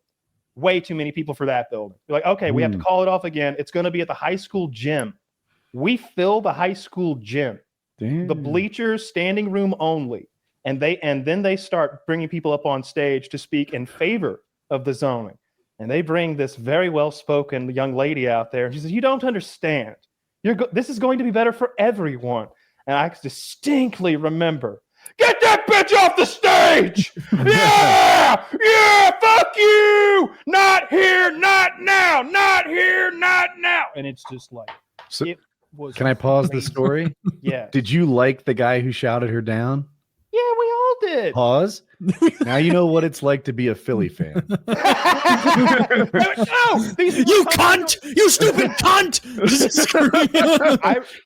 Way too many people for that building. You're like, okay, we have to call it off again. It's going to be at the high school gym. We fill the high school gym, the bleachers, standing room only. And then they start bringing people up on stage to speak in favor of the zoning. And they bring this very well-spoken young lady out there. And she says, you don't understand. This is going to be better for everyone. And I distinctly remember, get that bitch off the stage! Yeah, fuck you! Not here, not now, not here, not now. And it's just like, so, can I pause the story? Yeah. Did you like the guy who shouted her down? Yeah, we all did. Pause. Now you know what it's like to be a Philly fan. No, you cunt! You stupid cunt!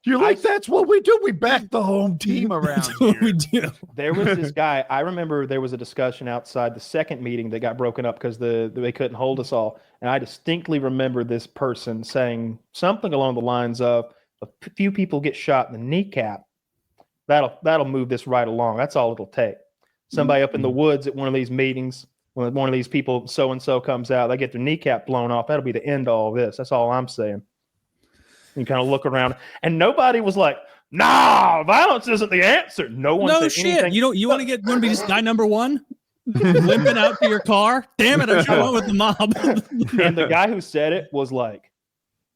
You're like, that's what we do. We back the home team around here. We do. There was this guy. I remember there was a discussion outside the second meeting that got broken up because they couldn't hold us all. And I distinctly remember this person saying something along the lines of, a few people get shot in the kneecap. That'll move this right along. That's all it'll take. Somebody up in the woods at one of these meetings, when one of these people so-and-so comes out, they get their kneecap blown off. That'll be the end of all this. That's all I'm saying. You kind of look around, and nobody was like, nah, violence isn't the answer. No one said shit. anything. You want to be just guy number one? Limping out to your car? Damn it, I just went with the mob. And the guy who said it was like,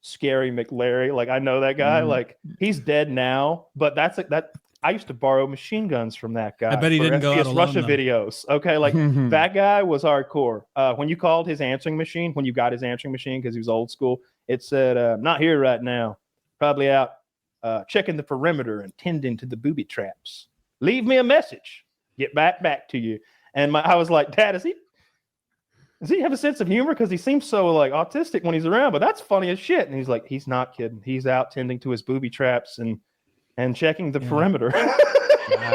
Scary McLarry. Like, I know that guy. Like, he's dead now, but I used to borrow machine guns from that guy. I bet he didn't go out alone, Russia though. videos. Okay, like that guy was hardcore. When you called his answering machine, when you got his answering machine because he was old school, it said, "Not here right now. Probably out checking the perimeter and tending to the booby traps. Leave me a message. Get back to you." And I was like, "Dad, does he have a sense of humor? Because he seems so like autistic when he's around, but that's funny as shit." And he's like, "He's not kidding. He's out tending to his booby traps and checking the perimeter."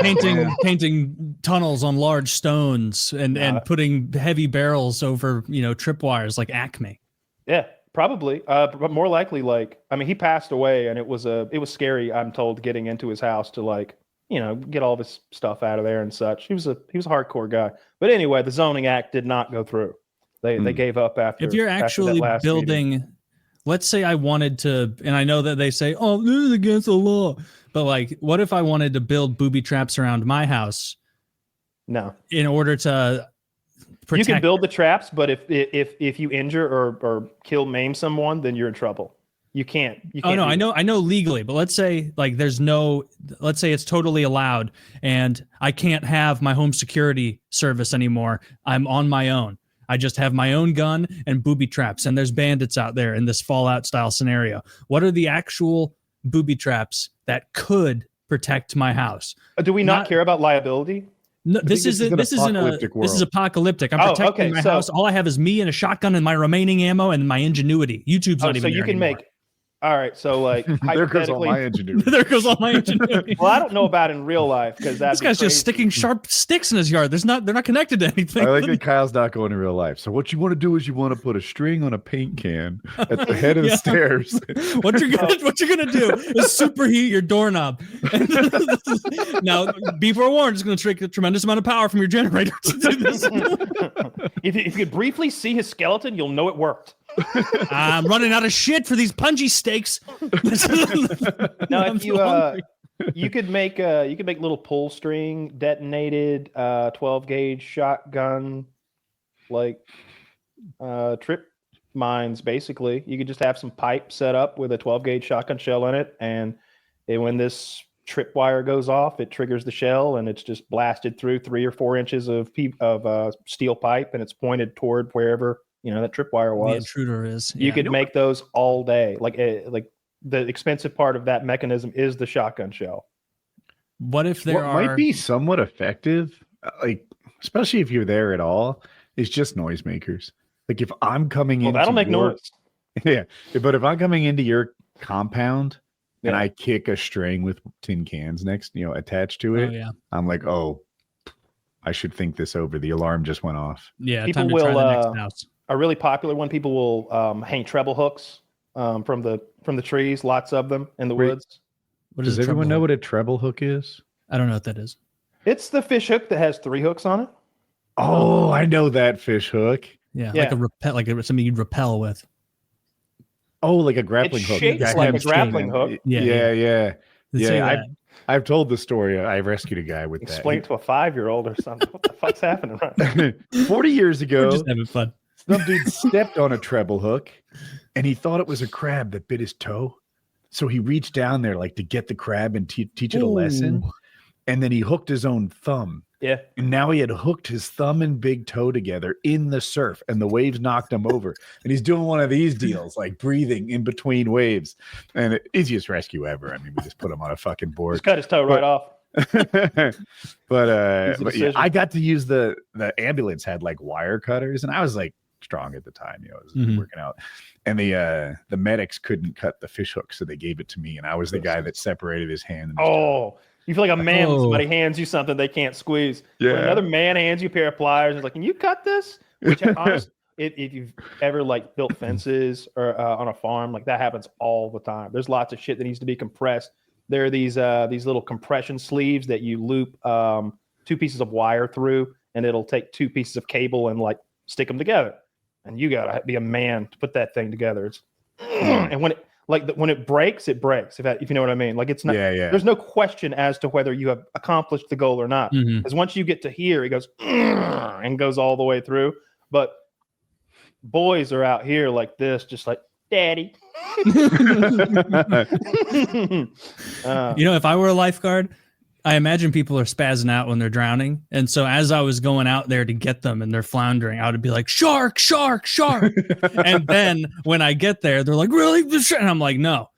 painting tunnels on large stones and putting heavy barrels over tripwires like Acme. Yeah, probably. But more likely, he passed away, and it was scary. I'm told, getting into his house to get all of his stuff out of there and such. He was a hardcore guy. But anyway, the zoning act did not go through. They gave up after. If you're actually building meeting. Let's say I wanted to, and I know that they say, oh, this is against the law. But what if I wanted to build booby traps around my house? No. In order to protect. You can build the traps, but if you injure or maim someone, then you're in trouble. You can't. Oh no, I know legally, but let's say let's say it's totally allowed, and I can't have my home security service anymore. I'm on my own. I just have my own gun and booby traps, and there's bandits out there in this Fallout style scenario. What are the actual booby traps that could protect my house? Do we not care about liability? No, this is apocalyptic. I'm protecting my house. All I have is me and a shotgun and my remaining ammo and my ingenuity. YouTube's not even there anymore. All right, so there goes all my ingenuity. There goes all my ingenuity. Well, I don't know about in real life because this guy's just sticking sharp sticks in his yard. They're not connected to anything. I like that Kyle's not going in real life. So what you want to do is you want to put a string on a paint can at the head of the stairs. What you're gonna do is superheat your doorknob. Now, be forewarned, it's gonna take a tremendous amount of power from your generator to do this. If you could briefly see his skeleton, you'll know it worked. I'm running out of shit for these punji steaks. Now, if you could make little pull string detonated 12 gauge shotgun trip mines. Basically, you could just have some pipe set up with a 12 gauge shotgun shell in it, and when this trip wire goes off, it triggers the shell, and it's just blasted through 3 or 4 inches of steel pipe, and it's pointed toward wherever that tripwire was. The intruder is. You could make those all day. Like the expensive part of that mechanism is the shotgun shell. What if might be somewhat effective, especially if you're there at all, is just noisemakers. Like if I'm coming in, that'll make noise. Yeah, but if I'm coming into your compound and I kick a string with tin cans attached to it, I'm like, oh, I should think this over. The alarm just went off. Yeah, people time to try the next house. A really popular one. People will hang treble hooks from the trees. Lots of them in the woods. Does everyone know what a treble hook is? I don't know what that is. It's the fish hook that has 3 hooks on it. Oh, I know that fish hook. Yeah, Yeah. like a repel, like something you'd repel with. Oh, like a grappling It's hook. shaped I like had a grappling seen- hook. Yeah. Let's say that. I've told the story. I rescued a guy with Explain it to a 5-year-old or something. What the fuck's happening right now? that. 40 years We're ago, just having fun. some dude stepped on a treble hook and he thought it was a crab that bit his toe. So he reached down there like to get the crab and teach it a lesson. Ooh. And then he hooked his own thumb. Yeah. And now he had hooked his thumb and big toe together in the surf and the waves knocked him over. And he's doing one of these deals, like breathing in between waves. And easiest rescue ever. I mean, we just put him on a fucking board. Just cut his toe right off. but yeah, decision. I got to use the ambulance had like wire cutters and I was like strong at the time, I was working out. And the medics couldn't cut the fish hook, so they gave it to me. And I was the guy that separated his hand. And his toe. You feel like a man when somebody hands you something they can't squeeze. Yeah. When another man hands you a pair of pliers and is like, can you cut this? Which honestly, if you've ever like built fences or on a farm, like that happens all the time. There's lots of shit that needs to be compressed. There are these little compression sleeves that you loop 2 pieces of wire through, and it'll take 2 pieces of cable and like stick them together. And you gotta be a man to put that thing together. It's and when it breaks, it breaks. If you know what I mean, like it's not. Yeah. There's no question as to whether you have accomplished the goal or not. Because once you get to here, it goes and goes all the way through. But boys are out here like this, just like daddy. If I were a lifeguard, I imagine people are spazzing out when they're drowning. And so as I was going out there to get them and they're floundering, I would be like, shark, shark, shark. And then when I get there, they're like, really? And I'm like, no.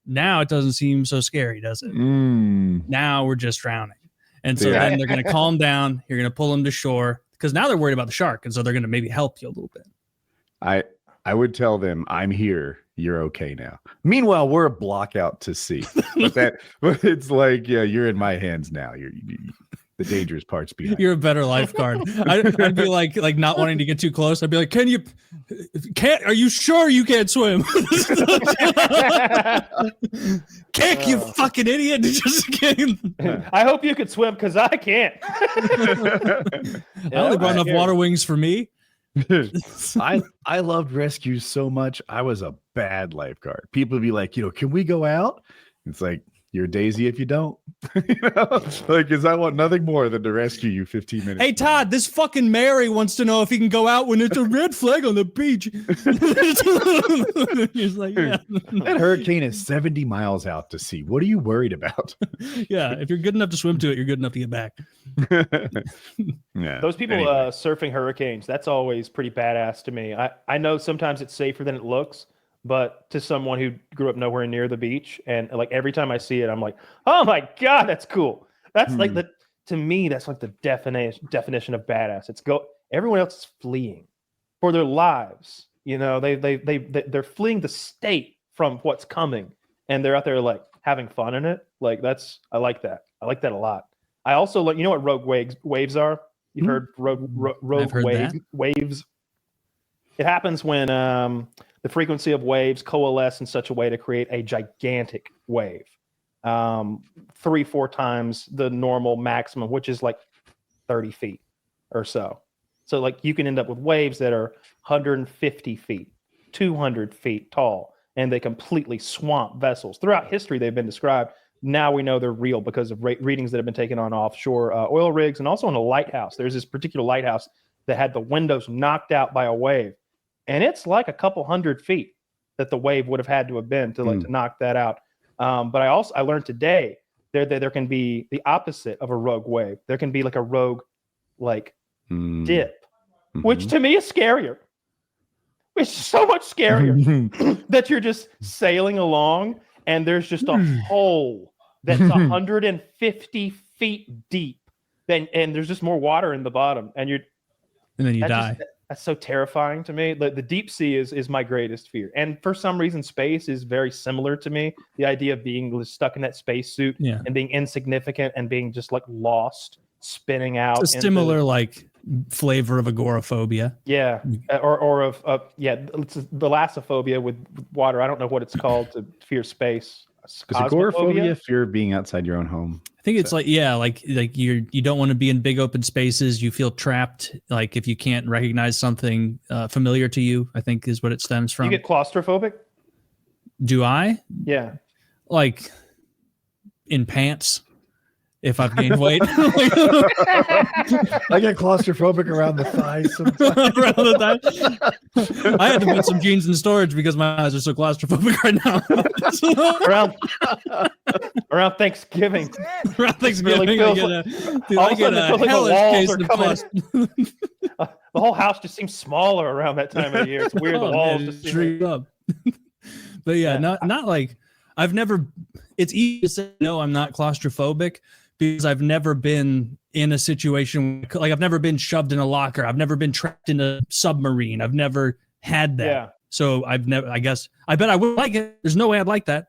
Now it doesn't seem so scary, does it? Now we're just drowning. And so then they're going to calm down. You're going to pull them to shore because now they're worried about the shark. And so they're going to maybe help you a little bit. I would tell them, I'm here. You're okay now. Meanwhile, we're a block out to sea. But it's like, yeah, you're in my hands now. The dangerous part's behind. You're a better lifeguard. I'd be like not wanting to get too close. I'd be like, are you sure you can't swim? Can't you fucking idiot? Just kidding. I hope you could swim because I can't. I only brought enough water wings for me. I loved rescues so much. I was a bad lifeguard. People would be like, can we go out? It's like, you're a daisy if you don't. Because I want nothing more than to rescue you 15 minutes. Hey, Todd, this fucking Mary wants to know if he can go out when it's a red flag on the beach. He's like, yeah. That hurricane is 70 miles out to sea. What are you worried about? Yeah, if you're good enough to swim to it, you're good enough to get back. Yeah. Those people surfing hurricanes, that's always pretty badass to me. I know sometimes it's safer than it looks. But to someone who grew up nowhere near the beach, and like every time I see it, I'm like, oh my God, that's cool. That's like to me, that's like the definition of badass. Everyone else is fleeing for their lives. They're fleeing the state from what's coming, and they're out there like having fun in it. Like I like that. I like that a lot. I also like, what rogue waves are? You've heard rogue waves. It happens when the frequency of waves coalesce in such a way to create a gigantic wave, 3-4 times the normal maximum, which is like 30 feet or so. So like you can end up with waves that are 150 feet, 200 feet tall, and they completely swamp vessels. Throughout history, they've been described. Now we know they're real because of readings that have been taken on offshore oil rigs and also in a lighthouse. There's this particular lighthouse that had the windows knocked out by a wave. And it's like a couple 100 feet that the wave would have had to have been to knock that out. But I learned today there can be the opposite of a rogue wave. There can be like a rogue dip, which to me is scarier. It's so much scarier that you're just sailing along and there's just a hole that's 150 feet deep. And there's just more water in the bottom, and then you die. That's so terrifying to me. The deep sea is my greatest fear. And for some reason, space is very similar to me. The idea of being stuck in that spacesuit and being insignificant and being just like lost, spinning out. It's a similar flavor of agoraphobia. Yeah. Or of it's the thalassophobia with water. I don't know what it's called to fear space. Is agoraphobia fear of being outside your own home? I think it's like you don't want to be in big open spaces. You feel trapped. Like if you can't recognize something familiar to you, I think is what it stems from. You get claustrophobic? Do I? Yeah. Like in pants. If I've gained weight, I get claustrophobic around the thighs sometimes. I had to put some jeans in storage because my eyes are so claustrophobic right now. around Thanksgiving. Around Thanksgiving, really I get a hellish case of the whole house just seems smaller around that time of the year. It's weird. The walls just shrink up. But yeah, not like I've never. It's easy to say no, I'm not claustrophobic. Because I've never been in a situation like I've never been shoved in a locker. I've never been trapped in a submarine. I've never had that. Yeah. So I bet I would like it. There's no way I'd like that.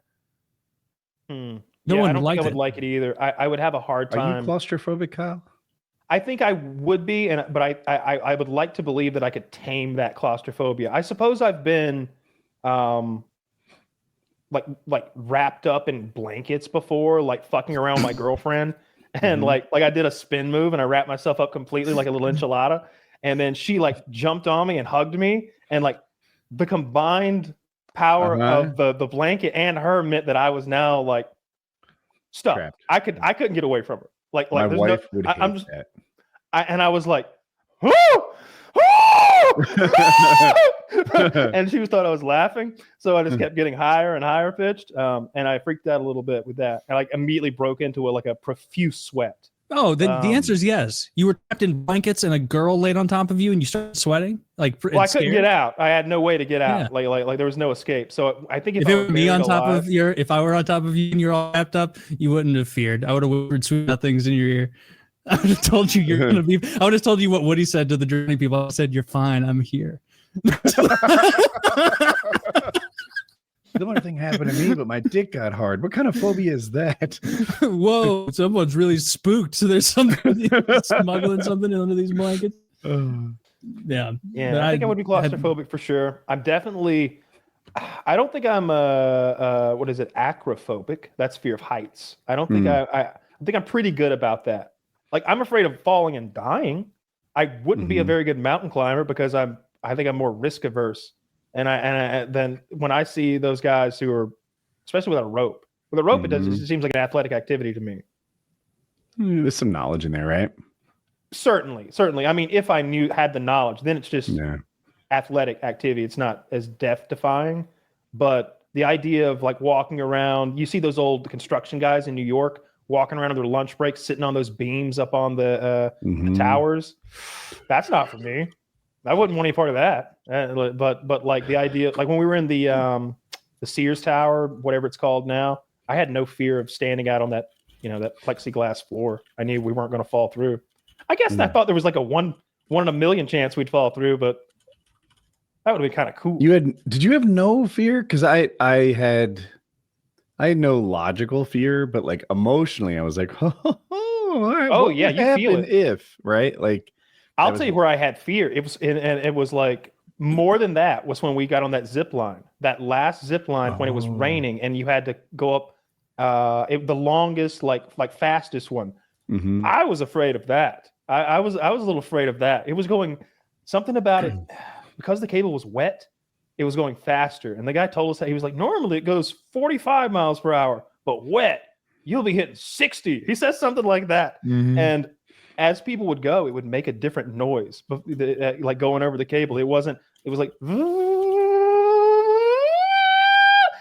No one I don't think I would it. like it either. I would have a hard time. Are you claustrophobic, Kyle? I think I would be, but I would like to believe that I could tame that claustrophobia. I suppose I've been like wrapped up in blankets before, like fucking around with my girlfriend, and like I did a spin move and I wrapped myself up completely like a little enchilada, and then she like jumped on me and hugged me, and like the combined power of the blanket and her meant that I was now like stuck. Trapped. I couldn't get away from her. Like my wife would hate that. I was like, whoo! And she thought I was laughing, so I just kept getting higher and higher pitched, and I freaked out a little bit with that. I like immediately broke into a profuse sweat. Oh, the answer is yes. You were trapped in blankets and a girl laid on top of you, and you started sweating. Like, well, I couldn't get out. I had no way to get out. Yeah. Like there was no escape. So I think if it were me on top of if I were on top of you and you're all wrapped up, you wouldn't have feared. I would have whispered sweet nothings in your ear. I would have told you you're gonna be. I would have told you what Woody said to the journey people. I said, "You're fine. I'm here." Similar thing happened to me, but my dick got hard. What kind of phobia is that? Whoa! Someone's really spooked. So there's something smuggling something under these blankets. Yeah. I think I would be claustrophobic for sure. I'm definitely. I don't think I'm what is it? Acrophobic. That's fear of heights. I don't think I think I'm pretty good about that. Like I'm afraid of falling and dying. I wouldn't be a very good mountain climber because I think I'm more risk averse. And then when I see those guys who are, especially with a rope, it seems like an athletic activity to me. There's some knowledge in there, right? Certainly. I mean, if I had the knowledge, then it's just athletic activity. It's not as death defying, but the idea of like walking around, you see those old construction guys in New York walking around on their lunch breaks, sitting on those beams up on the towers. That's not for me. I wouldn't want any part of that. But like the idea, like when we were in the Sears Tower, whatever it's called now, I had no fear of standing out on that, that plexiglass floor. I knew we weren't going to fall through. I guess I thought there was like a one in a million chance we'd fall through, but that would be kind of cool. Did you have no fear? Because I had no logical fear, but like emotionally, I was like, you feel it. If right, like I'll tell you where I had fear. It was, and it was like more than that was when we got on that zip line, that last zip line when it was raining, and you had to go up the longest, like fastest one. I was afraid of that. I was a little afraid of that. It was going something about it because the cable was wet. It was going faster. And the guy told us that he was like, normally it goes 45 miles per hour, but wet, you'll be hitting 60. He says something like that. And as people would go, it would make a different noise, but like going over the cable. It was like, and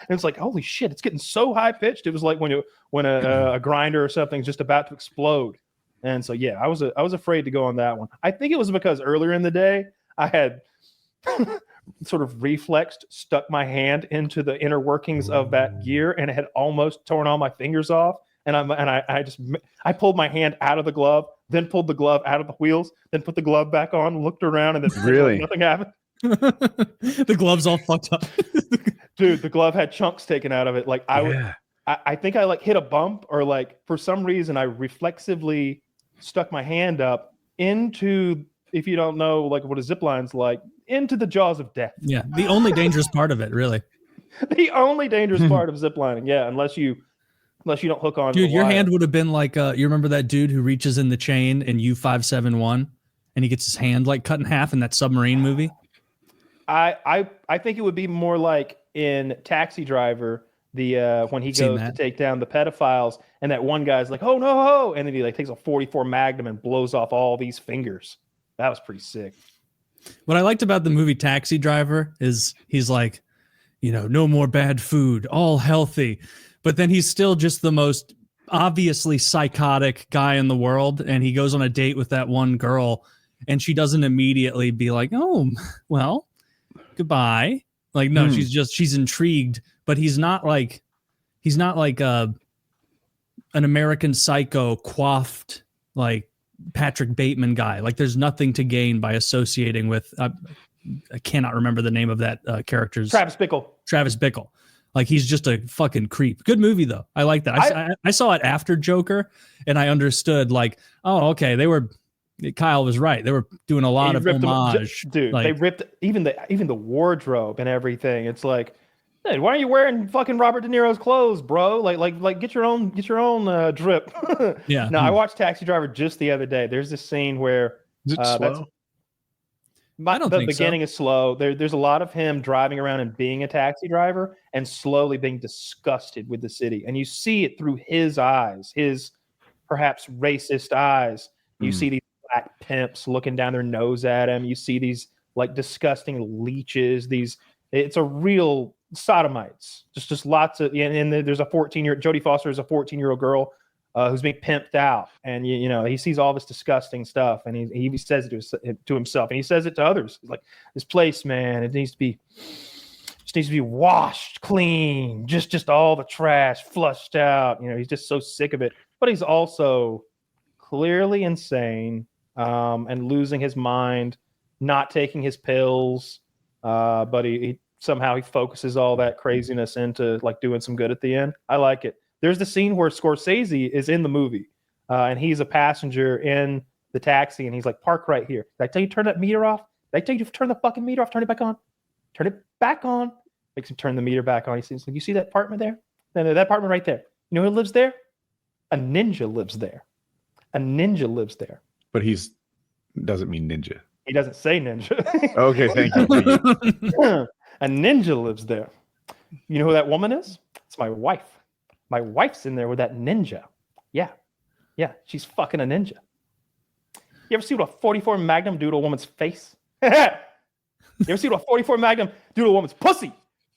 it's like, holy shit, it's getting so high pitched. It was like when a grinder or something's just about to explode. And so, yeah, I was afraid to go on that one. I think it was because earlier in the day I had sort of reflexed, stuck my hand into the inner workings of that gear, and it had almost torn all my fingers off. And I pulled my hand out of the glove, then pulled the glove out of the wheels, then put the glove back on, looked around, and then really nothing happened. The glove's all fucked up. Dude, the glove had chunks taken out of it. Like I think I like hit a bump, or like for some reason I reflexively stuck my hand up into, if you don't know like what a zip line's like, into the jaws of death. Yeah, the only dangerous part of it, really. The only dangerous part of ziplining, yeah, unless you don't hook on. Dude, the your wire. hand would have been like you remember that dude who reaches in the chain in U-571 and he gets his hand like cut in half in that submarine movie? I think it would be more like in Taxi Driver, the when he goes to take down the pedophiles, and that one guy's like, "Oh no!" and then he like takes a 44 Magnum and blows off all these fingers. That was pretty sick. What I liked about the movie Taxi Driver is he's like, no more bad food, all healthy. But then he's still just the most obviously psychotic guy in the world. And he goes on a date with that one girl and she doesn't immediately be like, oh, well, goodbye. Like, no, she's intrigued, but he's not like an American Psycho coiffed, like Patrick Bateman guy. Like there's nothing to gain by associating with, I cannot remember the name of that character's Travis Bickle. Like he's just a fucking creep. Good movie though. I like that. I saw it after Joker and I understood like, oh, okay. Kyle was right. They were doing a lot of homage. Dude, they ripped even the wardrobe and everything. It's like, hey, why are you wearing fucking Robert De Niro's clothes, bro? Like get your own drip. Yeah. No, I watched Taxi Driver just the other day. There's this scene where Is it slow? The beginning is slow. There's a lot of him driving around and being a taxi driver and slowly being disgusted with the city. And you see it through his eyes, his perhaps racist eyes. You see these black pimps looking down their nose at him. You see these like disgusting leeches. It's a real sodomites. Just lots of, and there's a 14-year, Jodie Foster is a 14-year-old girl who's being pimped out, and he sees all this disgusting stuff, and he says it to himself, and he says it to others. He's like, this place, man, it needs to be washed clean, just all the trash flushed out. He's just so sick of it, but he's also clearly insane and losing his mind, not taking his pills, but he somehow focuses all that craziness into like doing some good at the end. I like it. There's the scene where Scorsese is in the movie, and he's a passenger in the taxi, and he's like, park right here. Did I tell you to turn that meter off? Did I tell you to turn the fucking meter off? Turn it back on. Turn it back on. Makes him turn the meter back on. He says, you see that apartment there? That apartment right there. You know who lives there? A ninja lives there. A ninja lives there. But doesn't mean ninja. He doesn't say ninja. Okay, thank you. A ninja lives there. You know who that woman is? It's my wife. My wife's in there with that ninja. Yeah, she's fucking a ninja. You ever see what a 44 Magnum do to a woman's face? You ever see what a 44 Magnum do to a woman's pussy?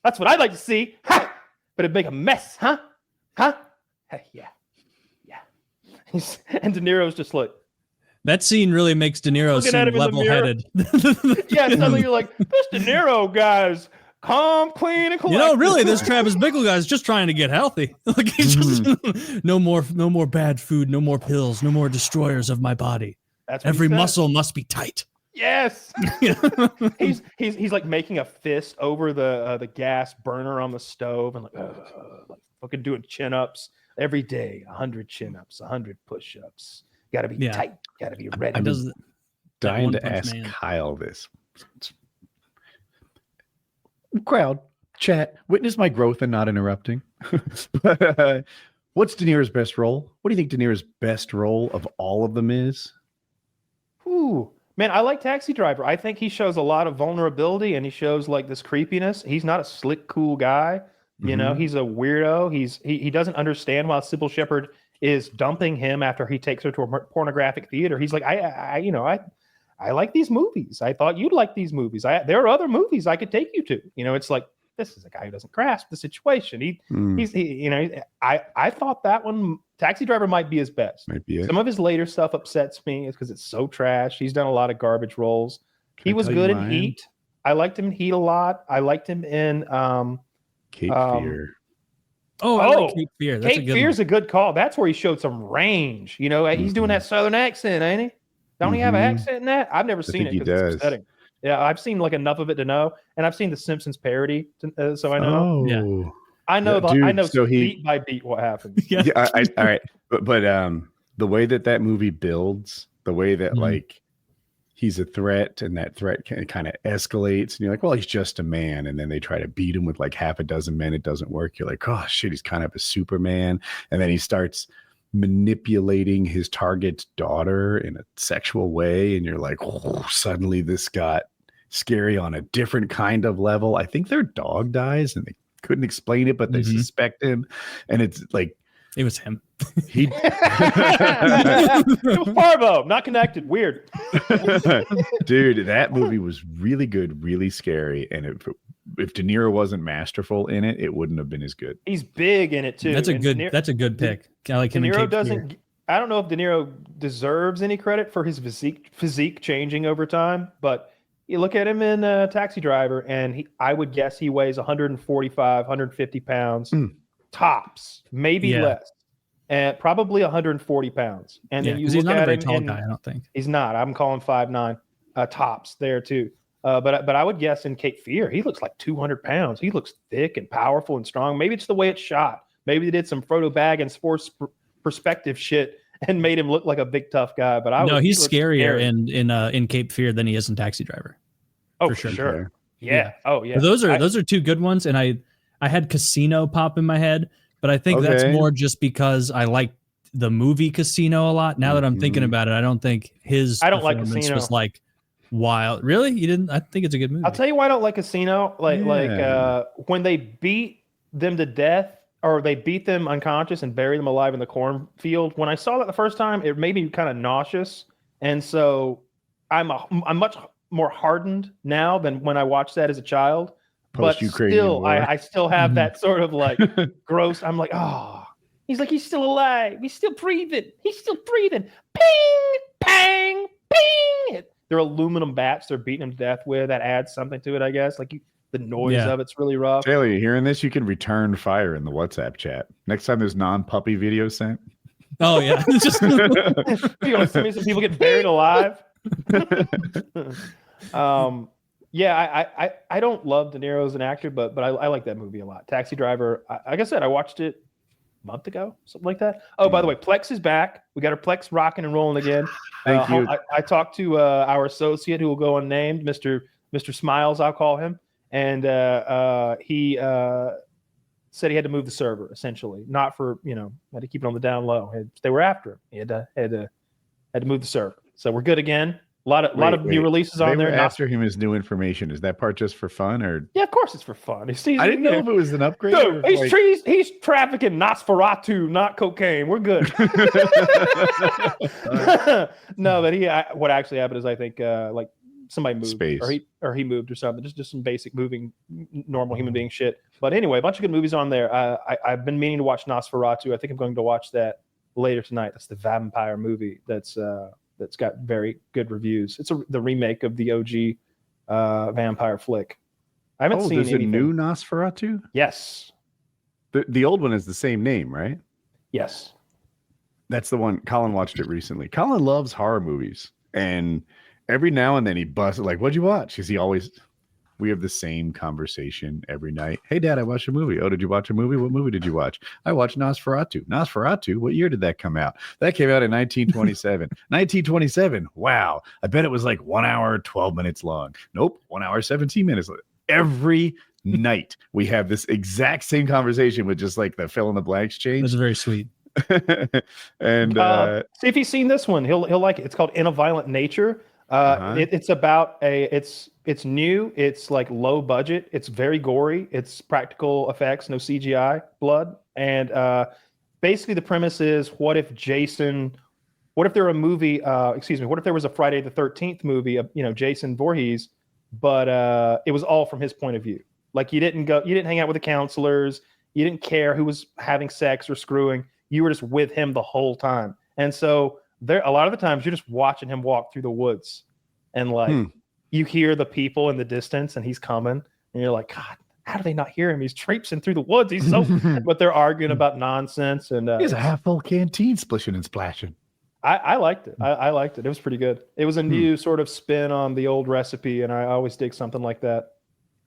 That's what I'd like to see. Ha! But it'd make a mess, huh? Heck yeah. And De Niro's just like, that scene really makes De Niro seem level-headed. Yeah, suddenly you're like, this De Niro guy's calm, clean, and collected. Really, this Travis Bickle guy's just trying to get healthy. Like he's just no more bad food, no more pills, no more destroyers of my body. Every muscle must be tight. Yes. he's like making a fist over the gas burner on the stove and like fucking doing chin-ups every day. 100 chin-ups, 100 push-ups. Got to be tight. Got to be ready. I'm dying to ask Kyle this. Crowd, chat, witness my growth and not interrupting. But, what's De Niro's best role? What do you think De Niro's best role of all of them is? Ooh, man, I like Taxi Driver. I think he shows a lot of vulnerability and he shows like this creepiness. He's not a slick, cool guy. He's a weirdo. He doesn't understand why Sybil Shepherd is dumping him after he takes her to a pornographic theater. He's like, I like these movies. I thought you'd like these movies. There are other movies I could take you to. It's like, this is a guy who doesn't grasp the situation. I thought that one, Taxi Driver, might be his best. Might be it. Some of his later stuff upsets me because it's so trash. He's done a lot of garbage roles. He was good in Heat. I liked him in Heat a lot. I liked him in Cape Fear. I like Cape Fear. That's Cape Fear's a good call. That's where he showed some range. He's doing that Southern accent, ain't he? Don't he have an accent in that? I've never seen it because it's upsetting. Yeah, I've seen like enough of it to know, and I've seen the Simpsons parody, so I know. Yeah. I know. Dude, I know so beat by beat what happens. Yeah. All right, but the way that movie builds, the way that like he's a threat, and that threat kind of escalates, and you're like, well, he's just a man. And then they try to beat him with like half a dozen men. It doesn't work. You're like, oh shit, he's kind of a Superman. And then he starts manipulating his target's daughter in a sexual way. And you're like, oh, suddenly this got scary on a different kind of level. I think their dog dies and they couldn't explain it, but they suspect him. And it's like, it was him. It was Parvo, not connected. Weird. Dude, that movie was really good, really scary. And if De Niro wasn't masterful in it, it wouldn't have been as good. He's big in it too. That's a good pick. I like him. De Niro doesn't. I don't know if De Niro deserves any credit for his physique changing over time, but you look at him in Taxi Driver, and I would guess he weighs 145, 150 pounds tops, maybe less, and probably 140 pounds. And then he's not a very tall guy. I don't think he's not. I'm calling 5'9" tops there too. But I would guess in Cape Fear, he looks like 200 pounds. He looks thick and powerful and strong. Maybe it's the way it's shot. Maybe they did some Frodo Baggins sports perspective shit and made him look like a big tough guy. But he's scarier in Cape Fear than he is in Taxi Driver. Oh, for sure. Yeah. Oh, yeah. But those are two good ones, and I had Casino pop in my head, but I think that's more just because I like the movie Casino a lot. Now that I'm thinking about it, I don't think his I don't like Casino. Was like wild. Really? You didn't? I think it's a good movie. I'll tell you why I don't like Casino. Like when they beat them to death, or they beat them unconscious and bury them alive in the cornfield. When I saw that the first time, it made me kind of nauseous, and so I'm much more hardened now than when I watched that as a child. But still, I still have that sort of like gross. I'm like, oh, he's still alive. He's still breathing. He's still breathing. Ping, pang, ping. They're aluminum bats they're beating him to death with. That adds something to it, I guess. Like the noise of it's really rough. Taylor, you hearing this? You can return fire in the WhatsApp chat. Next time there's non-puppy videos sent. Oh, yeah. Just you know, some people get buried alive. I don't love De Niro as an actor, but I like that movie a lot. Taxi Driver. Like I said, I watched it a month ago, something like that. Oh, by the way, Plex is back. We got our Plex rocking and rolling again. Thank you. I talked to our associate who will go unnamed, Mr. Smiles, I'll call him, and he said he had to move the server, essentially, not for had to keep it on the down low. They were after him. He had to move the server. So we're good again. A lot of new releases on there. After him is new information. Is that part just for fun, or? Yeah, of course it's for fun. I didn't know if it was an upgrade. Dude, he's trafficking Nosferatu, not cocaine. We're good. No, but what actually happened is I think like somebody moved, Space. or he moved or something. Just some basic moving, normal human being shit. But anyway, a bunch of good movies on there. I've been meaning to watch Nosferatu. I think I'm going to watch that later tonight. That's the vampire movie. That's got very good reviews. It's the remake of the OG vampire flick. I haven't seen anything. There's a new Nosferatu? Yes. The old one is the same name, right? Yes. That's the one. Colin watched it recently. Colin loves horror movies. And every now and then he busts like, what'd you watch? Because we have the same conversation every night. Hey, Dad, I watched a movie. Oh, did you watch a movie? What movie did you watch? I watched Nosferatu. Nosferatu? What year did that come out? That came out in 1927. 1927. Wow. I bet it was like 1 hour, 12 minutes long. Nope. 1 hour, 17 minutes. Every night we have this exact same conversation with just like the fill in the blanks change. That's very sweet. And see if he's seen this one. He'll like it. It's called In a Violent Nature. It's about it's new. It's like low budget. It's very gory. It's practical effects, no CGI blood. And basically the premise is, what if there were a movie, what if there was a Friday the 13th movie, Jason Voorhees, but it was all from his point of view. Like you didn't hang out with the counselors. You didn't care who was having sex or screwing. You were just with him the whole time. And so a lot of the times you're just watching him walk through the woods, and like you hear the people in the distance, and he's coming, and you're like, God, how do they not hear him? He's traipsing through the woods. He's so, but they're arguing about nonsense, and he's a half full canteen splishing and splashing. I liked it. I liked it. It was pretty good. It was a new sort of spin on the old recipe, and I always dig something like that.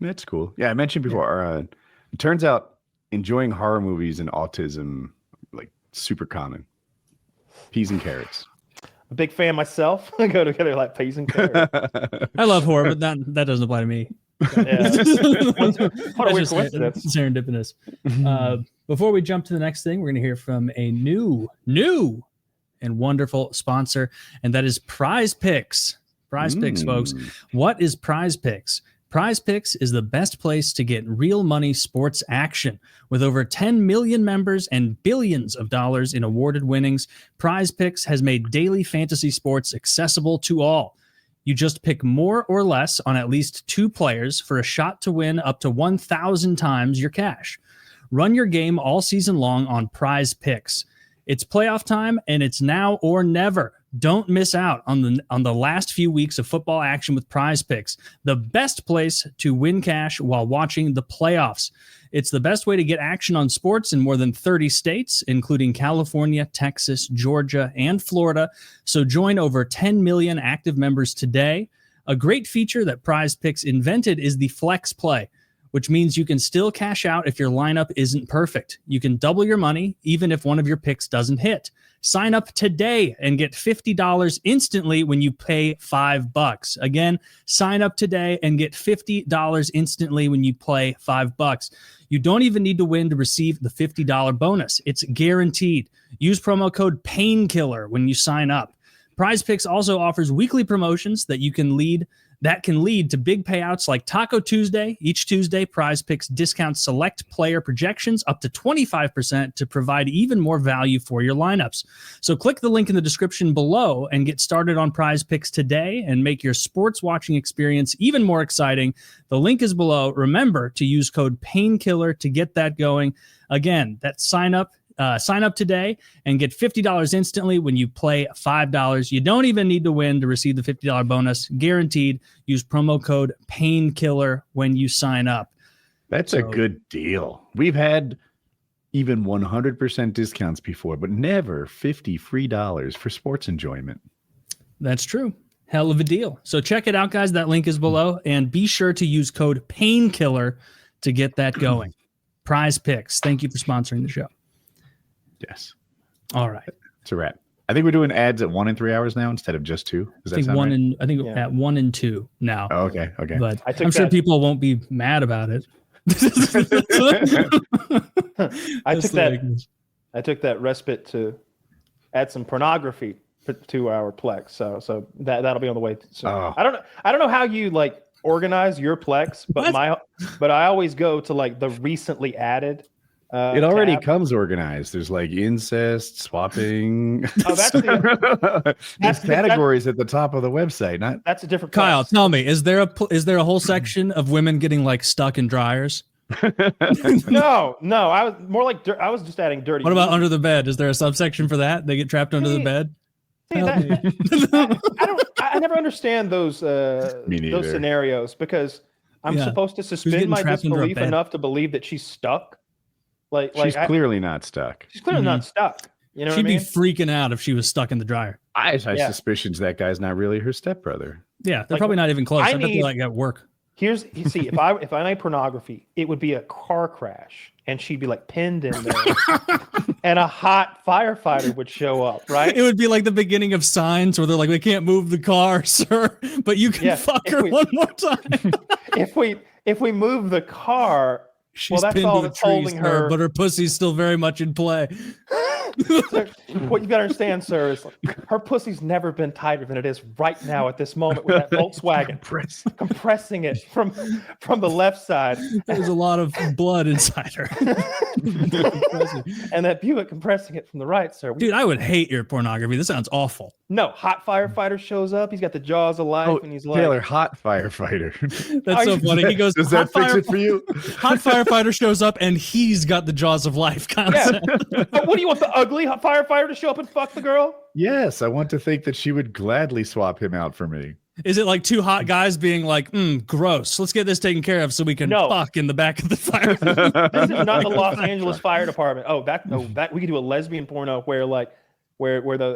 That's cool. Yeah, I mentioned before. It turns out enjoying horror movies and autism like super common. Peas and carrots. a big fan myself. I go together like peas and carrots. I love horror, but that doesn't apply to me. Yeah. What a weird coincidence. Serendipitous. Before we jump to the next thing, we're going to hear from a new and wonderful sponsor, and that is Prize Picks. Prize Picks, folks. What is Prize Picks? Prize Picks is the best place to get real money sports action. With over 10 million members and billions of dollars in awarded winnings, Prize Picks has made daily fantasy sports accessible to all. You just pick more or less on at least 2 players for a shot to win up to 1,000 times your cash. Run your game all season long on Prize Picks. It's playoff time, and it's now or never. Don't miss out on the last few weeks of football action with Prize Picks, the best place to win cash while watching the playoffs. It's the best way to get action on sports in more than 30 states, including California, Texas, Georgia, and Florida. So join over 10 million active members today. A great feature that Prize Picks invented is the flex play, which means you can still cash out if your lineup isn't perfect. You can double your money even if one of your picks doesn't hit. Sign up today and get $50 instantly when you pay $5. Again, sign up today and get $50 instantly when you play $5. You don't even need to win to receive the $50 bonus. It's guaranteed. Use promo code PAINKILLER when you sign up. Prize Picks also offers weekly promotions that can lead to big payouts like Taco Tuesday. Each Tuesday, Prize Picks discounts select player projections up to 25% to provide even more value for your lineups. So click the link in the description below and get started on Prize Picks today and make your sports watching experience even more exciting. The link is below. Remember to use code PAINKILLER to get that going. Again, that's sign up today and get $50 instantly when you play $5. You don't even need to win to receive the $50 bonus. Guaranteed. Use promo code PAINKILLER when you sign up. That's a good deal. We've had even 100% discounts before, but never $50 free for sports enjoyment. That's true. Hell of a deal. So check it out, guys. That link is below, and be sure to use code PAINKILLER to get that going. Prize Picks. Thank you for sponsoring the show. Yes. All right. It's a wrap. I think we're doing ads at 1 and 3 hours now instead of just 2. Does that sound right? At 1 and 2 now. Oh, okay. But I'm sure people won't be mad about it. I took that respite to add some pornography to our Plex. So that'll be on the way soon. I don't know how you like organize your Plex, but I always go to like the recently added. It already comes organized. There's like incest, swapping. Oh, there's categories at the top of the website. That's a different. Kyle, tell me, is there a whole section of women getting like stuck in dryers? No. I was more like I was just adding dirty. What about under the bed? Is there a subsection for that? They get trapped under the bed. I never understand those scenarios because I'm supposed to suspend my disbelief enough to believe that she's stuck. She's clearly not stuck. She's clearly not stuck. You know She'd what I mean? be freaking out if she was stuck in the dryer. I have suspicions that guy's not really her stepbrother. Yeah, they're probably not even close. I bet they like at work. If I made pornography, it would be a car crash, and she'd be like pinned in there, and a hot firefighter would show up. Right? It would be like the beginning of Signs, where they're like, "We can't move the car, sir, but you can fuck her one more time." if we move the car. She's pinned to a tree, sir, but her pussy's still very much in play. Sir, what you got to understand, sir, is her pussy's never been tighter than it is right now at this moment with that Volkswagen compressing it from the left side. There's a lot of blood inside her. And that Buick compressing it from the right, sir. Dude, I would hate your pornography. This sounds awful. No, hot firefighter shows up. He's got the jaws of life, and he's like, Taylor, hot firefighter. That's so funny. He goes, does that fix it for you? Hot firefighter shows up, and he's got the jaws of life concept. Yeah. What do you want, the ugly firefighter to show up and fuck the girl? Yes, I want to think that she would gladly swap him out for me. Is it like two hot guys being like, gross, let's get this taken care of so we can fuck in the back of the fire? This is not the Los Angeles Fire Department. That we could do a lesbian porno where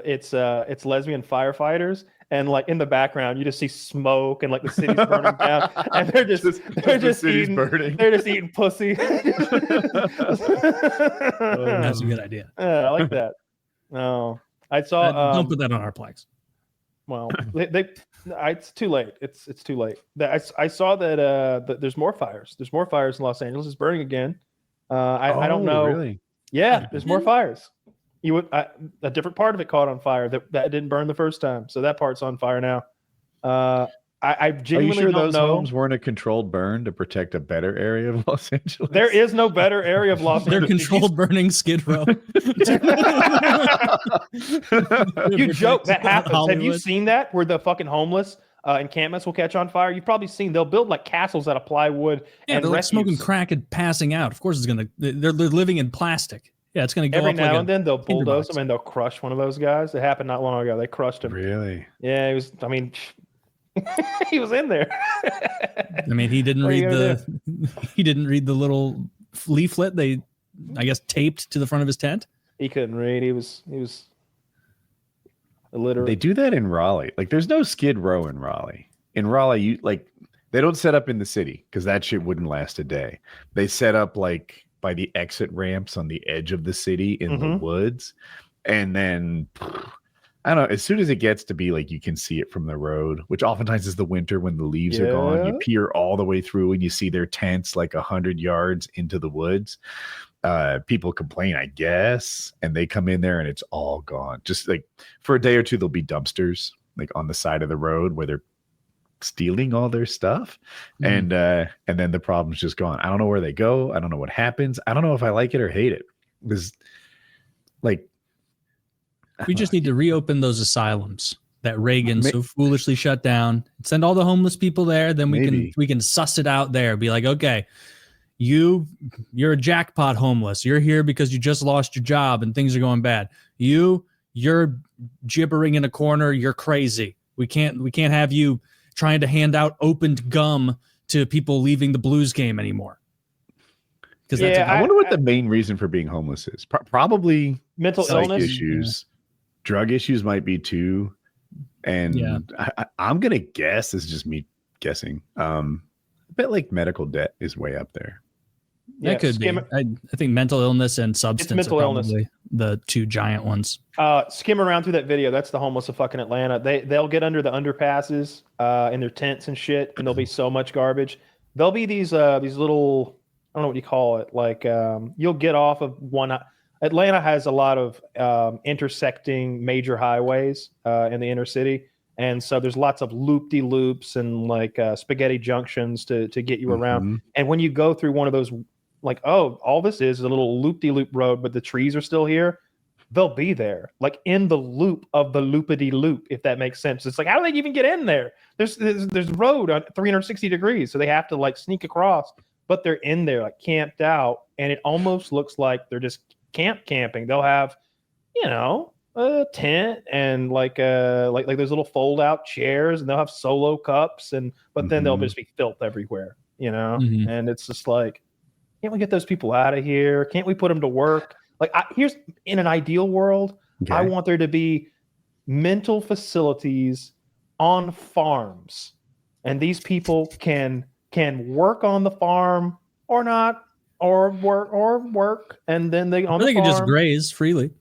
it's lesbian firefighters, and like in the background you just see smoke and like the city's burning down, and they're just eating pussy. That's a good idea. I like that. No, I saw. Don't put that on our Plex. Well, it's too late. It's too late. I saw that there's more fires. There's more fires in Los Angeles. It's burning again. I don't know. Really? Yeah, there's more fires. A different part of it caught on fire that didn't burn the first time. So that part's on fire now. I genuinely Are you sure don't those know. homes weren't a controlled burn to protect a better area of Los Angeles? There is no better area of Los They're Angeles. controlled burning Skid Row. You joke that happens. Have you Hollywood. seen that where the fucking homeless encampments will catch on fire? You've probably seen they'll build like castles out of plywood Yeah, and they're like refuse. smoking crack and passing out. Of course, it's gonna. They're living in plastic. Yeah, it's gonna go Every up now like and then they'll bulldoze tinderbox. them and they'll crush one of those guys. It happened not long ago. They crushed him. Really? Yeah, he was. I mean, he was in there. I mean, he didn't What are you read gonna he didn't read the little leaflet they, I guess, taped to the front of his tent. He couldn't read. He was illiterate. They do that in Raleigh. Like, there's no Skid Row in Raleigh. In Raleigh, they don't set up in the city because that shit wouldn't last a day. They set up like by the exit ramps on the edge of the city in the woods, and then I don't know. As soon as it gets to be like you can see it from the road, which oftentimes is the winter when the leaves are gone, you peer all the way through and you see their tents like 100 yards into the woods. People complain, I guess, and they come in there and it's all gone. Just like for a day or two, there'll be dumpsters like on the side of the road where they're stealing all their stuff, and then the problem's just gone. I don't know where they go. I don't know what happens. I don't know if I like it or hate it. Because like We just need to reopen those asylums that Reagan so foolishly shut down. Send all the homeless people there, then we can suss it out there. Be like, okay, you're a jackpot homeless. You're here because you just lost your job and things are going bad. You're gibbering in a corner. You're crazy. We can't have you trying to hand out opened gum to people leaving the Blues game anymore. Because I wonder what the main reason for being homeless is. Probably mental illness issues. Drug issues might be too. And I'm gonna guess, this is just me guessing. I bet like medical debt is way up there. That could be. I think mental illness and substance are probably the two giant ones. Skim around through that video. That's the homeless of fucking Atlanta. They'll get under the underpasses in their tents and shit, and there'll be so much garbage. There'll be these little, I don't know what you call it. Like you'll get off of one. Atlanta has a lot of intersecting major highways in the inner city, and so there's lots of loop-de-loops and like spaghetti junctions to get you around. And when you go through one of those, like, oh, all this is a little loop-de-loop road, but the trees are still here. They'll be there, like in the loop of the loopity-loop, if that makes sense. It's like, how do they even get in there? There's road on 360 degrees, so they have to like sneak across, but they're in there like camped out, and it almost looks like they're just camping. They'll have, a tent and like those little fold-out chairs, and they'll have solo cups, but then there'll just be filth everywhere, and it's just like, can't we get those people out of here? Can't we put them to work? Like, here's in an ideal world, I want there to be mental facilities on farms, and these people can work on the farm or not, or work, and then they on the farm. They can just graze freely.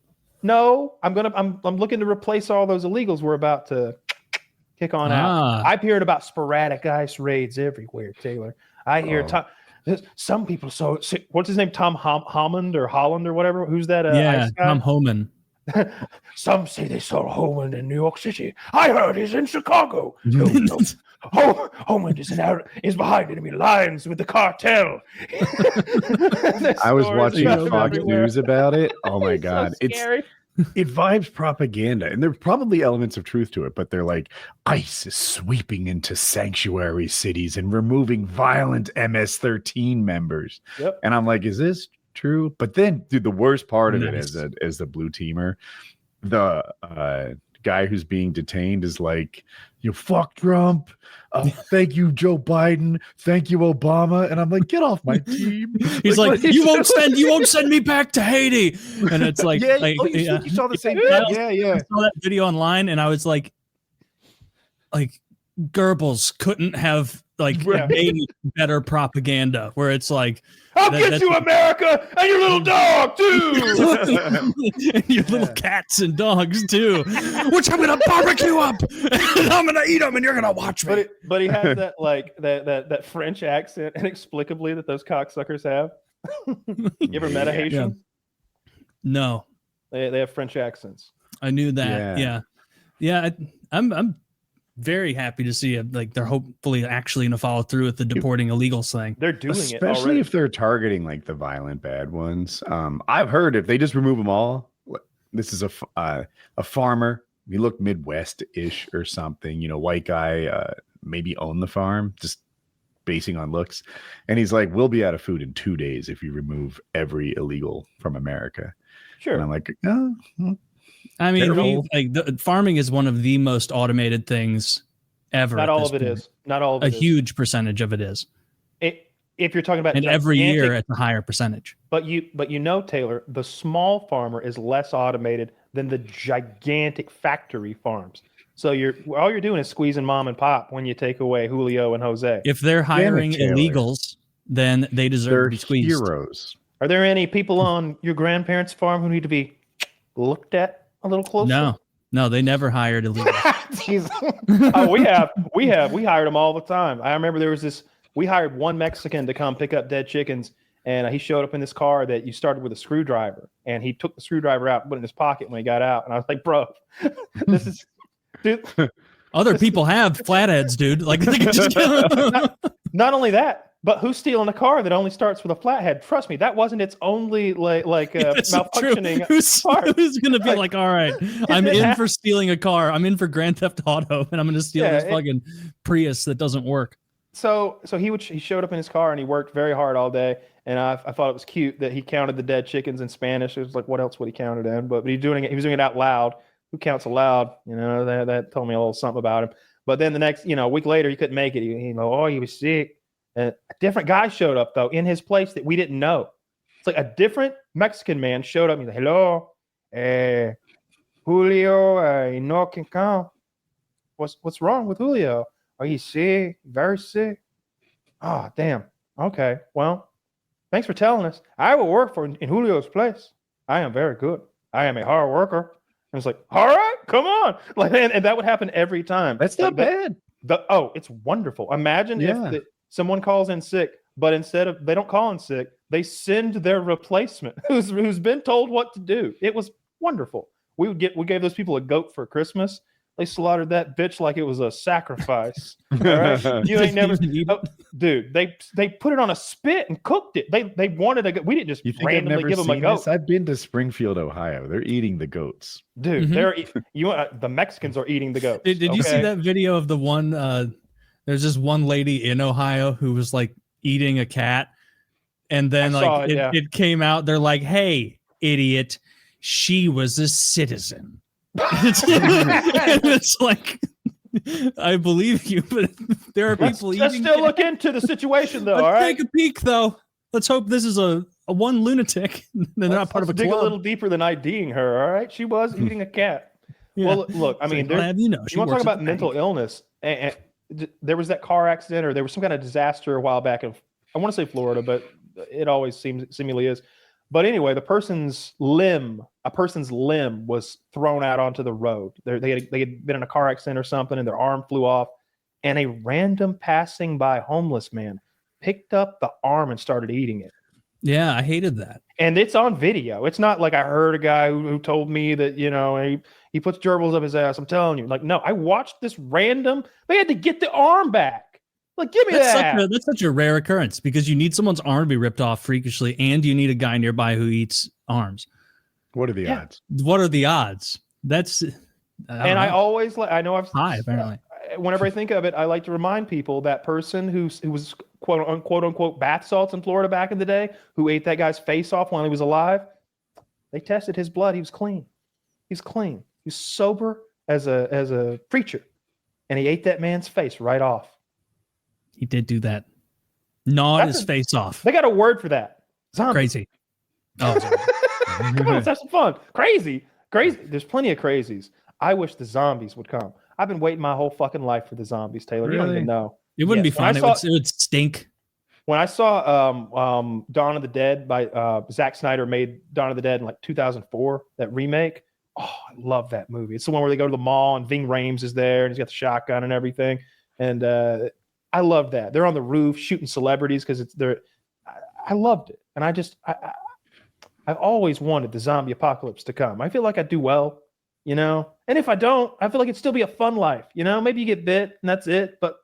No, I'm looking to replace all those illegals we're about to kick on out. I've heard about sporadic ICE raids everywhere, Taylor. I hear some people. So what's his name? Tom Holland or whatever. Who's that? ICE guy? Tom Homan. Some say they saw Homan in New York City. I heard he's in Chicago. No. Homan is behind enemy lines with the cartel. I was watching Fox News about it. Oh my God. So scary. It vibes propaganda, and there are probably elements of truth to it, but they're like, ICE is sweeping into sanctuary cities and removing violent MS-13 members. Yep. And I'm like, is this true? But then, dude, the worst part of it as the blue teamer, the guy who's being detained is like, you fuck Trump. Thank you, Joe Biden. Thank you, Obama. And I'm like, get off my team. He's like, you won't send me back to Haiti. And it's like, you saw the same thing. Yeah. I saw that video online, and I was like, Goebbels couldn't have like made better propaganda where it's like, I'll get you, America, and your little dog too, and your little cats and dogs too, which I'm gonna barbecue up, and I'm gonna eat them, and you're gonna watch me. But he has that like that French accent inexplicably that those cocksuckers have. You ever met a Haitian? No, they have French accents. I knew that. Yeah. I'm very happy to see it. Like they're hopefully actually going to follow through with the deporting illegals thing. They're doing it, especially if they're targeting like the violent bad ones. I've heard if they just remove them all, this is a farmer. He looked Midwest-ish or something. You know, white guy, maybe own the farm, just basing on looks. And he's like, "We'll be out of food in 2 days if you remove every illegal from America." Sure. And I'm like, oh. I mean, farming is one of the most automated things ever. Not all of it is. Not all of it is. A huge percentage of it is. If you're talking about, and every year it's a higher percentage. But you know, Taylor, the small farmer is less automated than the gigantic factory farms. So all you're doing is squeezing mom and pop when you take away Julio and Jose. If they're hiring illegals, then they deserve to be squeezed. Heroes. Are there any people on your grandparents' farm who need to be looked at a little closer? No, they never hired illegals. We hired them all the time. I remember there was this. We hired one Mexican to come pick up dead chickens, and he showed up in this car that you started with a screwdriver, and he took the screwdriver out and put it in his pocket when he got out, and I was like, "Bro, this is." Dude, other people have flatheads, dude. Like, not only that, but who's stealing a car that only starts with a flathead? Trust me, that wasn't its only malfunctioning. Who's going to be like, all right, I'm in for stealing a car. I'm in for Grand Theft Auto, and I'm going to steal this fucking Prius that doesn't work. So he showed up in his car and he worked very hard all day. And I thought it was cute that he counted the dead chickens in Spanish. It was like, what else would he count it in? But he was doing it out loud. Who counts aloud? You know, that told me a little something about him. But then the next, a week later, he couldn't make it. He was sick. And a different guy showed up though in his place that we didn't know. It's like a different Mexican man showed up. He's like, "Hello, Julio, no can come. What's wrong with Julio? Are you sick? Very sick? Oh, damn. Okay. Well, thanks for telling us. I will work in Julio's place. I am very good. I am a hard worker." And it's like, all right, come on. Like, and that would happen every time. That's not bad. It's wonderful. Imagine if someone calls in sick, but instead of they don't call in sick, they send their replacement who's been told what to do. It was wonderful. We gave those people a goat for Christmas. They slaughtered that bitch like it was a sacrifice. All right? You ain't never, dude. They put it on a spit and cooked it. They wanted a goat. We didn't just randomly give them a goat. This? I've been to Springfield, Ohio. They're eating the goats, dude. The Mexicans are eating the goats. Did you see that video of the one? There's this one lady in Ohio who was like eating a cat, and then it came out. They're like, "Hey, idiot, she was a citizen." It's like, I believe you, but there are people let's still look into the situation though. Let's take a peek though. Let's hope this is a one lunatic. They're not part of a club. Dig a little deeper than IDing her. All right, she was eating a cat. Yeah. Well, look, I mean, you want to talk about mental illness? And there was that car accident, or there was some kind of disaster a while back. I want to say Florida, but it always seemingly is. But anyway, a person's limb was thrown out onto the road. They had been in a car accident or something, and their arm flew off. And a random passing by homeless man picked up the arm and started eating it. Yeah, I hated that. And it's on video. It's not like I heard a guy who told me that, he puts gerbils up his ass. I'm telling you. Like, no, I watched this random. They had to get the arm back. Like, give me that. That's such a rare occurrence because you need someone's arm to be ripped off freakishly, and you need a guy nearby who eats arms. What are the odds? What are the odds? That's, I always I know I've high apparently. Whenever I think of it, I like to remind people that person who was quote unquote bath salts in Florida back in the day, who ate that guy's face off while he was alive. They tested his blood. He was clean. He's clean. He's sober as a preacher, and he ate that man's face right off. He did do that. Gnawed his face off. They got a word for that. Zombie. Crazy. Oh, come on, let's have some fun. Crazy. There's plenty of crazies. I wish the zombies would come. I've been waiting my whole fucking life for the zombies, Taylor. You don't Really? even know. It wouldn't be fun. It would stink. When I saw Dawn of the Dead by Zack Snyder made Dawn of the Dead in like 2004, that remake. Oh, I love that movie. It's the one where they go to the mall and Ving Rhames is there and he's got the shotgun and everything. And I love that. They're on the roof shooting celebrities because I loved it. And I've always wanted the zombie apocalypse to come. I feel like I do well, you know? And if I don't, I feel like it'd still be a fun life, you know? Maybe you get bit and that's it, but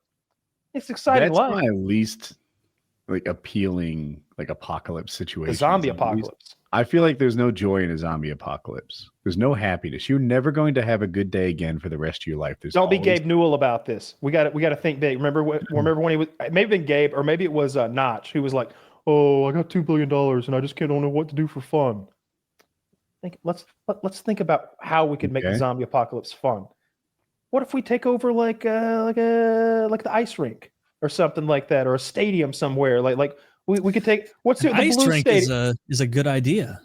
it's exciting That's life. my least like appealing like apocalypse situation. The zombie apocalypse. I feel like there's no joy in a zombie apocalypse. There's no happiness. You're never going to have a good day again for the rest of your life. Don't be Gabe Newell about this. We got to think big. Remember when he was maybe been Gabe or maybe it was Notch who was like, "Oh, I got $2 billion and I just don't know what to do for fun." Let's think about how we could make the zombie apocalypse fun. What if we take over like the ice rink or something like that, or a stadium somewhere? Like we could take the ice blue rink stadium is a good idea.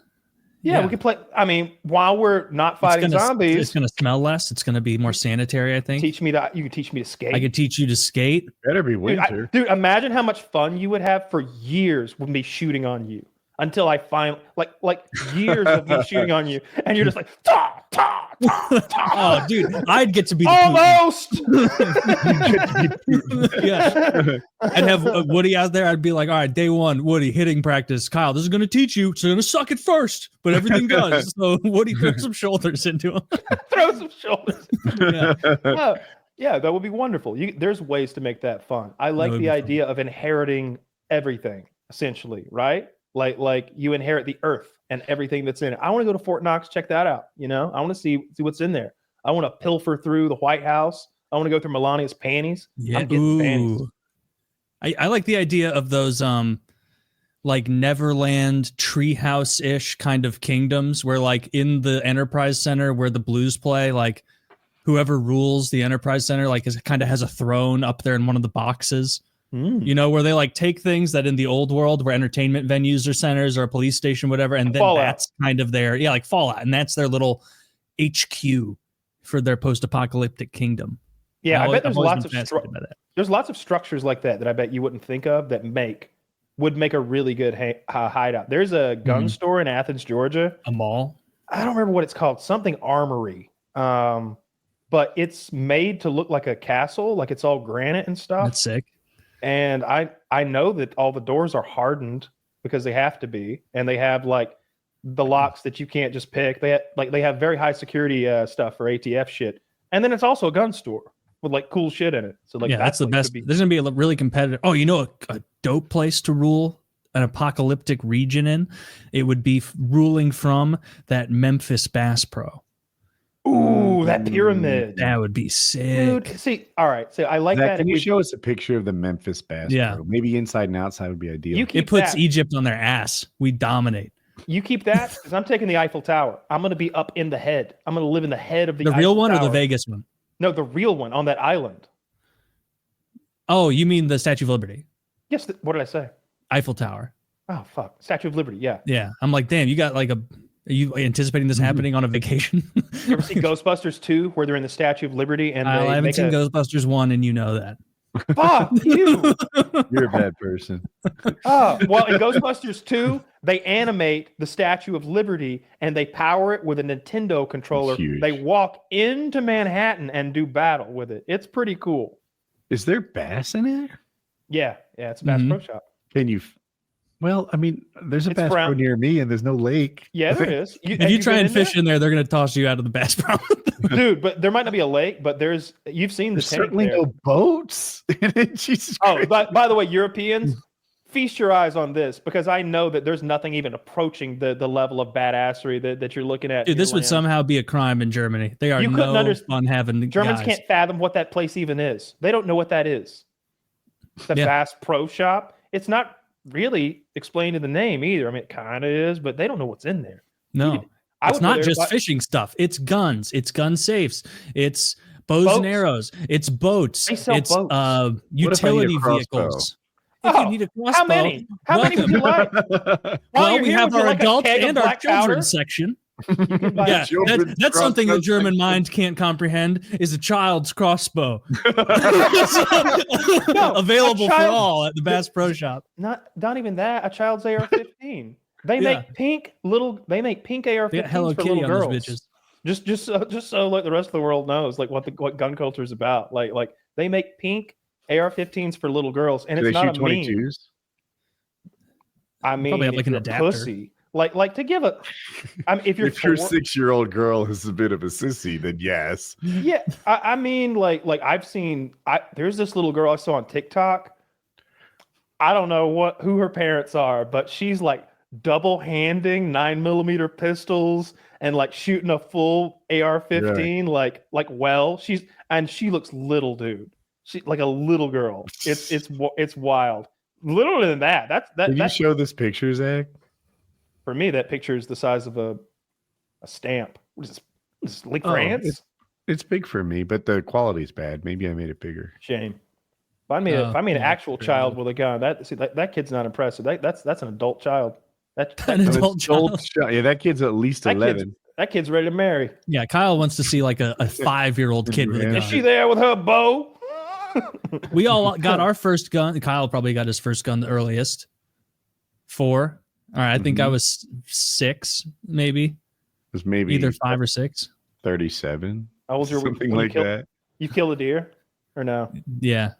Yeah, we could play. I mean, while we're not fighting zombies, it's going to smell less. It's going to be more sanitary, I think. You can teach me to skate. I could teach you to skate. Better be winter. Dude, imagine how much fun you would have for years with me shooting on you until I find like years of me shooting on you, and you're just like, ta, ta, ta, ta. Oh, dude, I'd get to be almost. Yeah, I'd have Woody out there. I'd be like, all right, day one, Woody, hitting practice. Kyle, this is going to teach you. It's going to suck at first, but everything does. So Woody, throw some shoulders into him. Throw some shoulders. Yeah. Yeah, that would be wonderful. There's ways to make that fun. I like the idea of inheriting everything, essentially, right? Like you inherit the earth and everything that's in it. I want to go to Fort Knox, check that out. You know, I want to see what's in there. I want to pilfer through the White House. I want to go through Melania's panties. Yeah, I'm getting panties. I like the idea of those like Neverland treehouse-ish kind of kingdoms where like in the Enterprise Center where the Blues play, like whoever rules the Enterprise Center like kind of has a throne up there in one of the boxes. You know, where they like take things that in the old world where entertainment venues or centers or a police station, whatever, and then Fallout. That's kind of their like Fallout, and that's their little HQ for their post-apocalyptic kingdom. Yeah, I bet there's lots of structures like that I bet you wouldn't think of that would make a really good hideout. There's a gun store in Athens, Georgia. A mall? I don't remember what it's called. Something Armory. But it's made to look like a castle, like it's all granite and stuff. That's sick. And I know that all the doors are hardened because they have to be, and they have like the locks that you can't just pick. They have very high security stuff for ATF shit, and then it's also a gun store with like cool shit in it. So like that's the best. There's gonna be a really competitive. Oh, you know a dope place to rule an apocalyptic region in? It would be ruling from that Memphis Bass Pro. Ooh, that pyramid. That would be sick. Dude, see, all right. So I like that. Can you show us a picture of the Memphis Bass? Yeah. Pro? Maybe inside and outside would be ideal. It puts Egypt on their ass. We dominate. You keep that because I'm taking the Eiffel Tower. I'm going to be up in the head. I'm going to live in the head of the real one Tower. Or the Vegas one? No, the real one on that island. Oh, you mean the Statue of Liberty? Yes. What did I say? Eiffel Tower. Oh, fuck. Statue of Liberty. Yeah. Yeah. I'm like, damn, you got like are you anticipating this happening on a vacation? You ever see Ghostbusters 2 where they're in the Statue of Liberty? And I haven't seen Ghostbusters 1 and you know that. Fuck you. You're a bad person. Oh, well, in Ghostbusters 2, they animate the Statue of Liberty and they power it with a Nintendo controller. They walk into Manhattan and do battle with it. It's pretty cool. Is there bass in it? Yeah, it's a Bass Pro Shop. Can you... Well, I mean, there's a Bass Pro near me and there's no lake. Yeah, there is. If you try and fish in there, they're going to toss you out of the Bass Pro. Dude, but there might not be a lake, but you've seen the tank certainly there. No boats in it. Jesus Christ. Oh, by the way, Europeans, feast your eyes on this because I know that there's nothing even approaching the level of badassery that you're looking at. Dude, this would somehow be a crime in Germany. They are fun having Germans guys. Can't fathom what that place even is. They don't know what that is. The Bass Pro Shop. It's not really explained in the name either. I mean, it kind of is, but they don't know what's in there. No, it's not just fishing stuff. It's guns. It's gun safes. It's bows and arrows. It's boats. They sell it's boats. utility vehicles. If you need a crossbow, how many? How many would you like? Well, we have our adult and our children's section. You can buy Yeah, Children's that's something the crossbow German section. mind can't comprehend is a child's crossbow. No, Available a for child- all at the Bass Pro Shop. not even that. A child's AR-15. They Yeah. make pink They got Hello AR-15s for Kitty little on girls. those bitches. Just so like the rest of the world knows like what gun culture is about. Like they make pink AR-15s for little girls, and Do it's they not shoot a meme. 22s? I mean, Probably have, like, if an you're a adapter. pussy, like to give a. I mean, if you're If your 4, 6-year-old girl is a bit of a sissy, then yes. yeah, I mean, like I've seen. There's this little girl I saw on TikTok. I don't know who her parents are, but she's like double-handing 9mm pistols and like shooting a full AR-15. She looks little, dude. She like a little girl. It's wild. Littler than that. Can you That's show this picture, Zach? for me. That picture is the size of a stamp. What is this like Oh, France? It's big for me, but the quality's bad. Maybe I made it bigger. Shame. If I made an actual child with a gun, that kid's not impressive. That's an adult child. An adult child. Yeah, that kid's at least 11. That kid's ready to marry. Yeah, Kyle wants to see like a 5-year-old kid with a Yeah. gun. Is she there with her bow? We all got our first gun. Kyle probably got his first gun the earliest. 4. All right, I think I was 6, maybe. It was maybe Either 5 or 6. 37. How old's your Something when like that. You kill a deer or no? Yeah.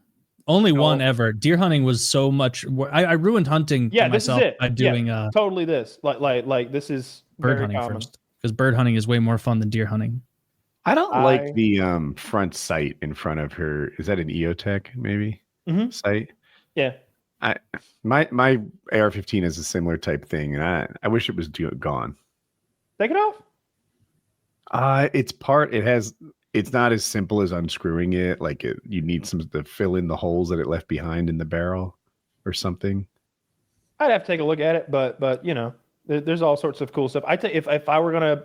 Only No. one ever. Deer hunting was so much. I ruined hunting Yeah, for this is myself it. by doing Totally this. Like this is bird very hunting common. first. Because bird hunting is way more fun than deer hunting. I don't like the front sight in front of her. Is that an EOTech maybe Mhm. sight? Yeah. My AR-15 is a similar type thing, and I wish it was gone. Take it off. It's not as simple as unscrewing it. Like you need some to fill in the holes that it left behind in the barrel or something. I'd have to take a look at it, but you know, there's all sorts of cool stuff. If I were gonna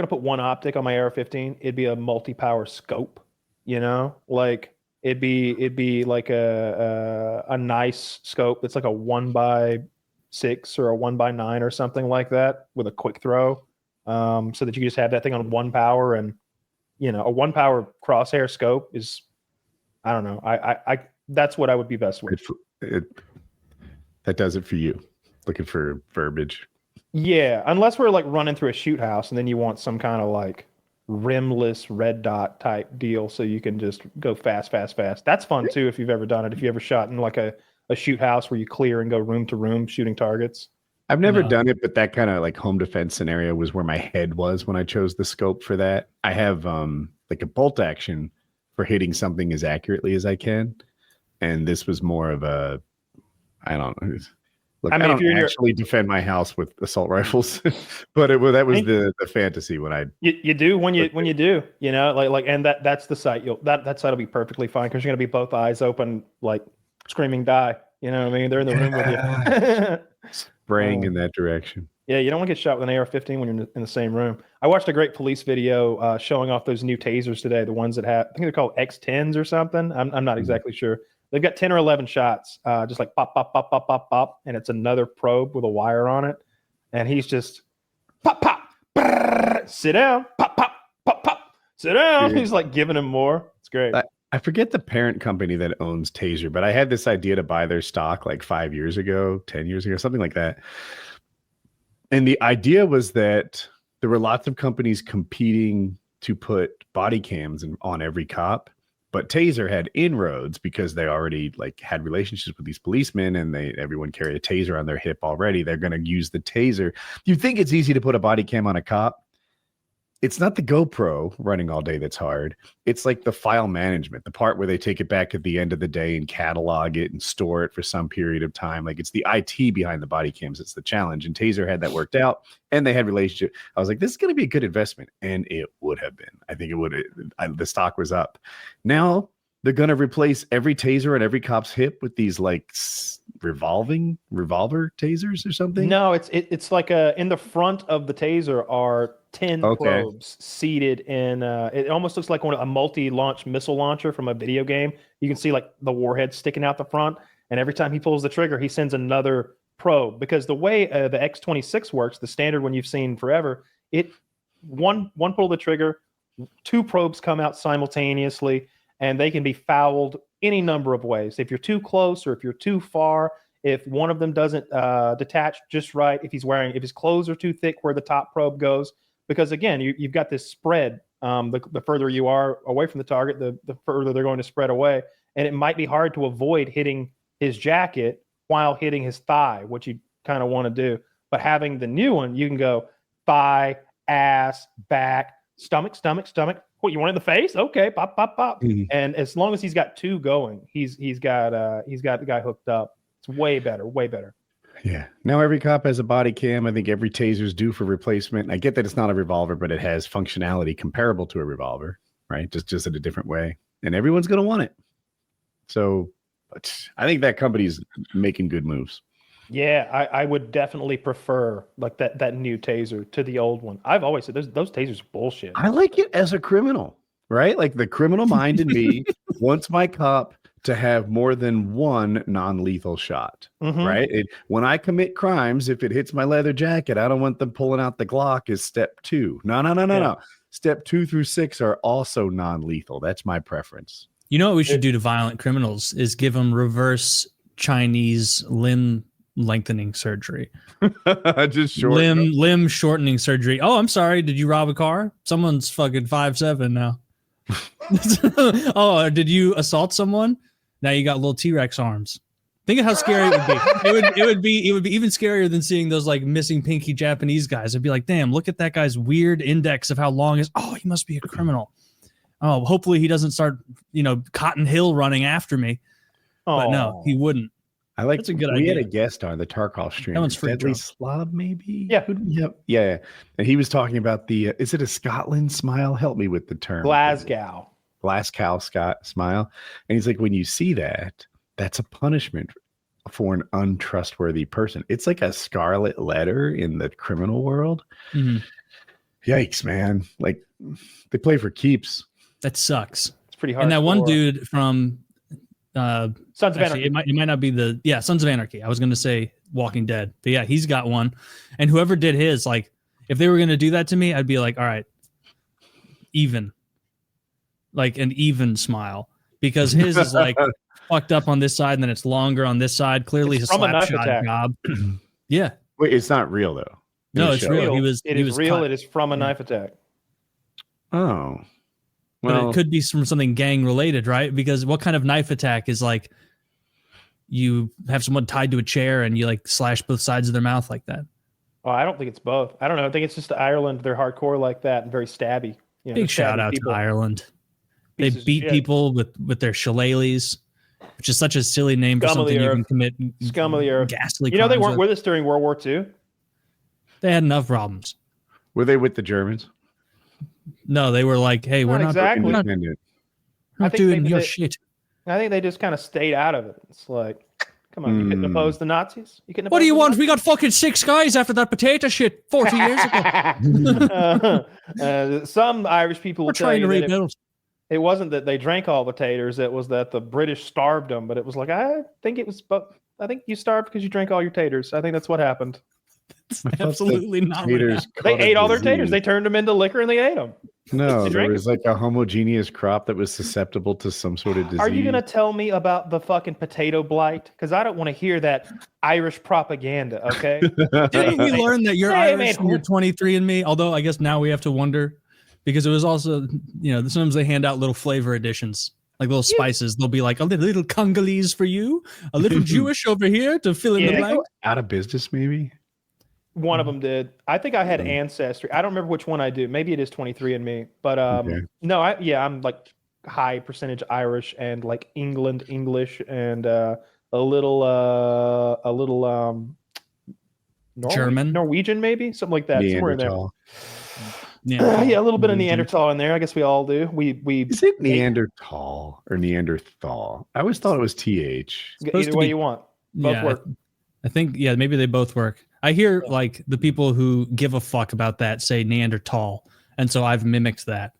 put one optic on my AR-15, it'd be a multi-power scope. You know, like it'd be like a nice scope that's like a 1x6 or a 1x9 or something like that with a quick throw, so that you can just have that thing on 1 power. And you know, a 1 power crosshair scope is, I don't know, I that's what I would be best with. That does it for you. Looking for verbiage. Yeah, unless we're like running through a shoot house and then you want some kind of like rimless red dot type deal so you can just go fast. That's fun too if you've ever done it. If you ever shot in like a shoot house where you clear and go room to room shooting targets. I've never No. done it, but that kind of like home defense scenario was where my head was when I chose the scope for that. I have like a bolt action for hitting something as accurately as I can. And this was more of a, I don't know. Look, I I mean, if don't you're actually defend my house with assault rifles, but that was the fantasy when I. You do when you do, you know, like and that's the site that site will be perfectly fine because you're gonna be both eyes open, like screaming die. You know what I mean? They're in the room with you. Spraying in that direction. Yeah, you don't want to get shot with an AR-15 when you're in the same room. I watched a great police video showing off those new tasers today. The ones that have, I think they're called X10s or something. I'm not exactly sure. They've got 10 or 11 shots, just like pop, pop, pop, pop, pop, pop, and it's another probe with a wire on it. And he's just pop, pop, brrr, sit down, pop, pop, pop, pop, sit down. Yeah. He's like giving him more. It's great. I forget the parent company that owns Taser, but I had this idea to buy their stock like 5 years ago, 10 years ago, something like that. And the idea was that there were lots of companies competing to put body cams on every cop, but Taser had inroads because they already like had relationships with these policemen, and everyone carried a Taser on their hip already. They're going to use the Taser. You think it's easy to put a body cam on a cop? It's not the GoPro running all day that's hard. It's like the file management, the part where they take it back at the end of the day and catalog it and store it for some period of time. Like it's the IT behind the body cams. It's the challenge. And Taser had that worked out, and they had relationship. I was like, this is going to be a good investment. And it would have been. I think it would. The stock was up. Now they're going to replace every Taser on every cop's hip with these like revolver tasers or something. No, it's like in the front of the Taser are 10 probes seated in it almost looks like a multi-launch missile launcher from a video game. You can see like the warhead sticking out the front, and every time he pulls the trigger, he sends another probe, because the way the X-26 works, the standard one you've seen forever, one pull of the trigger, 2 probes come out simultaneously, and they can be fouled any number of ways. If you're too close or if you're too far, if one of them doesn't detach just right, if his clothes are too thick where the top probe goes, because again, you've got this spread. The further you are away from the target, the further they're going to spread away, and it might be hard to avoid hitting his jacket while hitting his thigh, which you kind of want to do. But having the new one, you can go thigh, ass, back, stomach. What, you want it in the face? Okay, pop. Mhm. And as long as he's got 2 going, he's got the guy hooked up. It's way better. Yeah. Now every cop has a body cam. I think every taser's due for replacement. I get that it's not a revolver, but it has functionality comparable to a revolver, right? Just in a different way. And everyone's going to want it. So I think that company's making good moves. Yeah, I would definitely prefer like that new taser to the old one. I've always said those tasers are bullshit. I like it as a criminal, right? Like the criminal mind in me wants my cop to have more than one non-lethal shot, right? When I commit crimes, if it hits my leather jacket, I don't want them pulling out the Glock as step 2. No. Step 2 through 6 are also non-lethal. That's my preference. You know what we should do to violent criminals is give them reverse Chinese limb lengthening surgery. Just short limb shortening surgery. Oh, I'm sorry. Did you rob a car? Someone's fucking 5'7" now. Oh, did you assault someone? Now you got little T-Rex arms. Think of how scary it would be. It would be even scarier than seeing those like missing pinky Japanese guys. It'd be like, damn, look at that guy's weird index of how long his. Oh, he must be a criminal. Oh, hopefully he doesn't start, Cotton Hill running after me. But no, he wouldn't. I like. That's a good we idea. had a guest on the Tarkov stream. That one's free. Deadly Slob, maybe. Yeah. Yeah. And he was talking about the. Is it a Scotland smile? Help me with the term. Glasgow Scott smile. And he's like, when you see that, that's a punishment for an untrustworthy person. It's like a scarlet letter in the criminal world. Mm-hmm. Yikes, man! Like they play for keeps. That sucks. It's pretty hard. And that one dude from Sons of Anarchy. It might not be Sons of Anarchy. I was going to say Walking Dead, but yeah, he's got one. And whoever did his, like, if they were going to do that to me, I'd be like, all right, even, like an even smile, because his is like fucked up on this side and then it's longer on this side. Clearly, It's his from a knife slap shot attack. job. Yeah, Wait, it's not real though. no, it's real. He was real. cut. It is from a knife attack. Oh, But well, it could be from something gang related, right? Because what kind of knife attack is like you have someone tied to a chair and you like slash both sides of their mouth like that? Oh, I don't think it's both. I don't know. I think it's just Ireland. They're hardcore like that and very stabby. Big shout out to Ireland. They Pieces of beat shit. people with their shillelaghs, which is such a silly name for Scum of the something you earth. can commit Scum of the earth. ghastly They crimes weren't with. with us during World War II. They had enough problems. were they with the Germans? No, they were like, hey, we're not Independent. I think doing maybe your they- shit. I think they just kind of stayed out of it. It's like, come on, you couldn't oppose the Nazis. You couldn't. What do you oppose want? the We got fucking 6 guys after that potato shit 40 years ago. Some Irish people We're will tell trying to you that rebuild. it wasn't that they drank all the taters; it was that the British starved them. But it was like, I think it was, but I think you starved because you drank all your taters. I think that's what happened. Absolutely not. what Taters happened. They caught a ate all their disease. taters. They turned them into liquor and they ate them. No, They there drank was like a homogeneous crop that was susceptible to some sort of disease. Are you going to tell me about the fucking potato blight? Because I don't want to hear that Irish propaganda, okay? Didn't we learn that you're Hey, Irish man. and you're 23andMe? Although I guess now we have to wonder because it was also, sometimes they hand out little flavor additions, like little spices. They'll be like a little Congolese for you, a little Jewish over here to fill in Yeah. the Did they blank. go out of business, maybe? One of them did. I think I had Ancestry. I don't remember which one I do. Maybe it is 23andMe. But Okay. no, I'm like high percentage Irish and like English and a little German? Norwegian, maybe something like that. Somewhere in there. Neanderthal. Yeah, a little bit of Neanderthal in there. I guess we all do. We Is it Neanderthal or Neanderthal? I always thought it was TH. supposed either to way be- you want. Both Yeah, work. I think maybe they both work. I hear like the people who give a fuck about that say Neanderthal, and so I've mimicked that.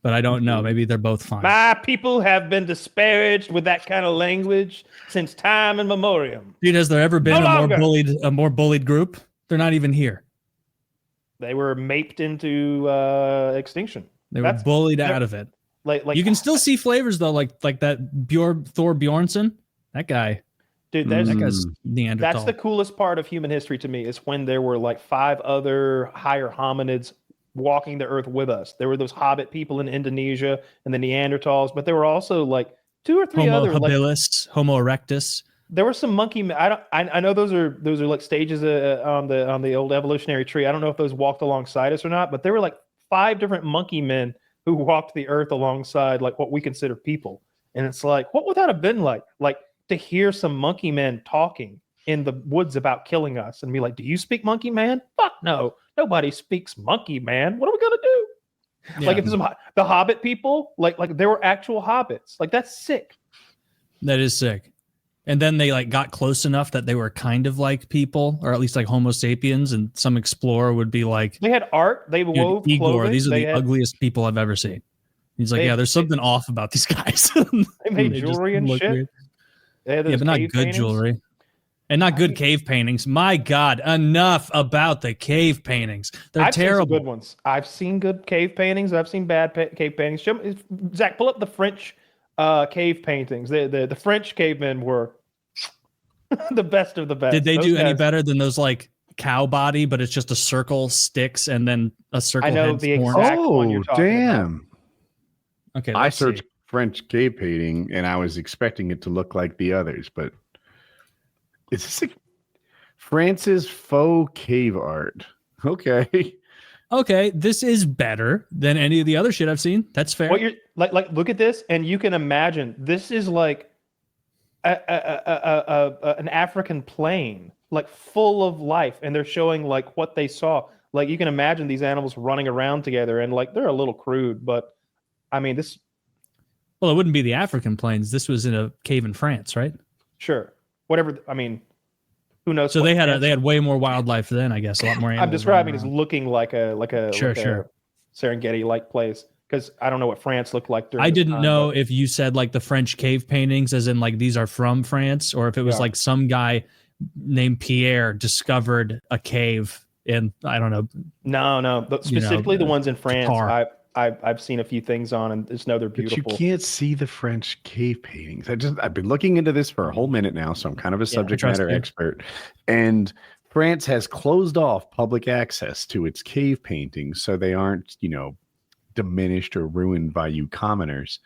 but I don't know. Maybe they're both fine. My people have been disparaged with that kind of language since time immemorial. Dude, has there ever been a more bullied group? They're not even here. They were maped into extinction. They were bullied out of it. Like you can still see flavors though, like that Thor Bjornsson. That guy. Dude, that guy's Neanderthal. That's the coolest part of human history to me, is when there were like 5 other higher hominids walking the earth with us. There were those hobbit people in Indonesia and the Neanderthals, but there were also like 2 or 3 Homo other habilis, Homo erectus. There were some monkey. I know those are like stages on the old evolutionary tree. I don't know if those walked alongside us or not, but there were like 5 different monkey men who walked the earth alongside like what we consider people. And it's like, what would that have been like? Like to hear some monkey men talking in the woods about killing us and be like, do you speak monkey man? Fuck no. Nobody speaks monkey man. What are we going to do? Yeah. Like if the Hobbit people, like there were actual hobbits. Like that's sick. That is sick. And then they like got close enough that they were kind of like people, or at least like Homo sapiens. And some explorer would be like, they had art. They wove Igor, clothing. these are the ugliest people I've ever seen. He's like, there's something off about these guys. They made jewelry and shit. Yeah, but not good jewelry. And not good cave paintings. My God, enough about the cave paintings. They're terrible. Seen some good ones. I've seen good cave paintings. I've seen bad cave paintings. Zach, pull up the French cave paintings. The French cavemen were the best of the best. Did they do any better than those like cow body, but it's just a circle, sticks, and then a circle? I know the exact one you're talking damn. about. Okay, I searched French cave painting and I was expecting it to look like the others, but is this France's faux cave art? Okay. Okay, this is better than any of the other shit I've seen. That's fair. What you're like look at this, and you can imagine this is like an African plain, like full of life, and they're showing like what they saw. Like you can imagine these animals running around together, and like they're a little crude, but I mean this. Well, it wouldn't be the African plains. This was in a cave in France, right? Sure. Whatever. I mean, who knows? So they had way more wildlife then, I guess. A lot more animals. I'm describing as looking like a sure. Serengeti-like place, because I don't know what France looked like during. I didn't know if you said like the French cave paintings, as in like these are from France, or if it was like some guy named Pierre discovered a cave in, I don't know. No. Specifically the ones in France. Qatar. I've seen a few things on, and just know they're beautiful. But you can't see the French cave paintings. I've been looking into this for a whole minute now, so I'm kind of a subject matter expert. And France has closed off public access to its cave paintings, so they aren't, diminished or ruined by you commoners.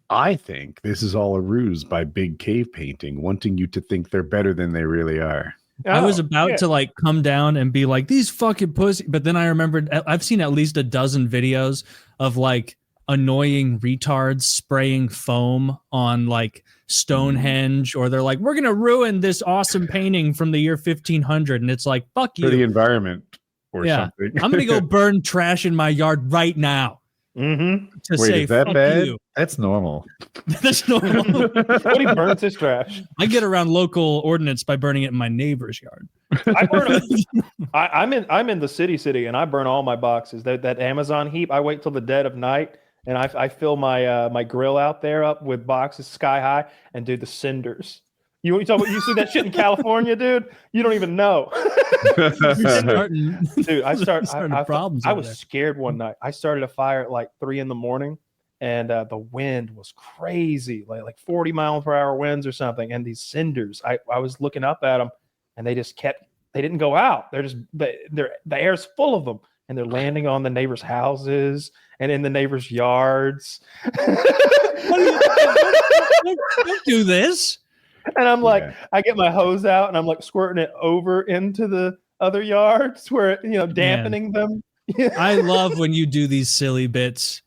I think this is all a ruse by Big Cave Painting, wanting you to think they're better than they really are. I was about to like come down and be like, these fucking pussy. But then I remembered I've seen at least a dozen videos of like annoying retards spraying foam on like Stonehenge, or they're like, we're going to ruin this awesome painting from the year 1500. And it's like, fuck you. For the environment or something. I'm going to go burn trash in my yard right now. Mm-hmm. Wait, is that bad? That's normal. That's normal. What he burns his trash. I get around local ordinance by burning it in my neighbor's yard. I'm in the city, and I burn all my boxes. That Amazon heap. I wait till the dead of night, and I fill my my grill out there up with boxes sky high, and do the cinders. You see that shit in California, dude? You don't even know. Dude, I was scared one night. I started a fire at like 3 a.m, and the wind was crazy, like 40 mile per hour winds or something. And these cinders, I was looking up at them, and they didn't go out. The air's full of them, and they're landing on the neighbors' houses and in the neighbors' yards. Don't do this. And I'm like, I get my hose out and I'm like squirting it over into the other yards where, dampening them. I love when you do these silly bits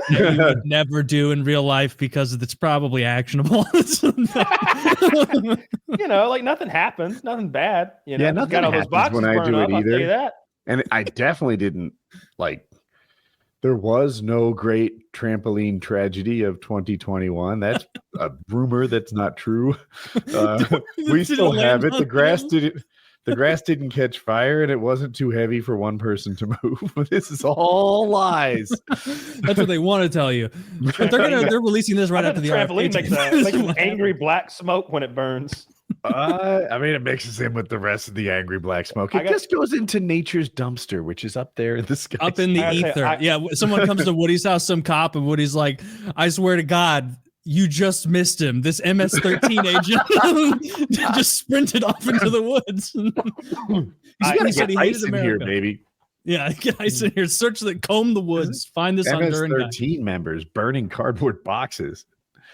that you would never do in real life because it's probably actionable. Like nothing happened, nothing bad. Nothing got all those boxes when I do up, it I'll tell you either. that. And I definitely didn't like. There was no great trampoline tragedy of 2021. That's a rumor that's not true. We still have it. The grass didn't. The grass didn't catch fire and it wasn't too heavy for one person to move. This is all lies. That's what they want to tell you. But they're releasing this right after the trampoline RFK. makes an angry black smoke when it burns. I mean, it mixes in with the rest of the angry black smoke. It just goes into nature's dumpster, which is up there in the sky. Up in the ether. Yeah, someone comes to Woody's house, some cop, and Woody's like, I swear to God, you just missed him. This MS-13 agent just sprinted off into the woods. He said he hated America. Here, baby. Yeah, get ice in here. Search comb the woods. Find this MS-13 members burning cardboard boxes.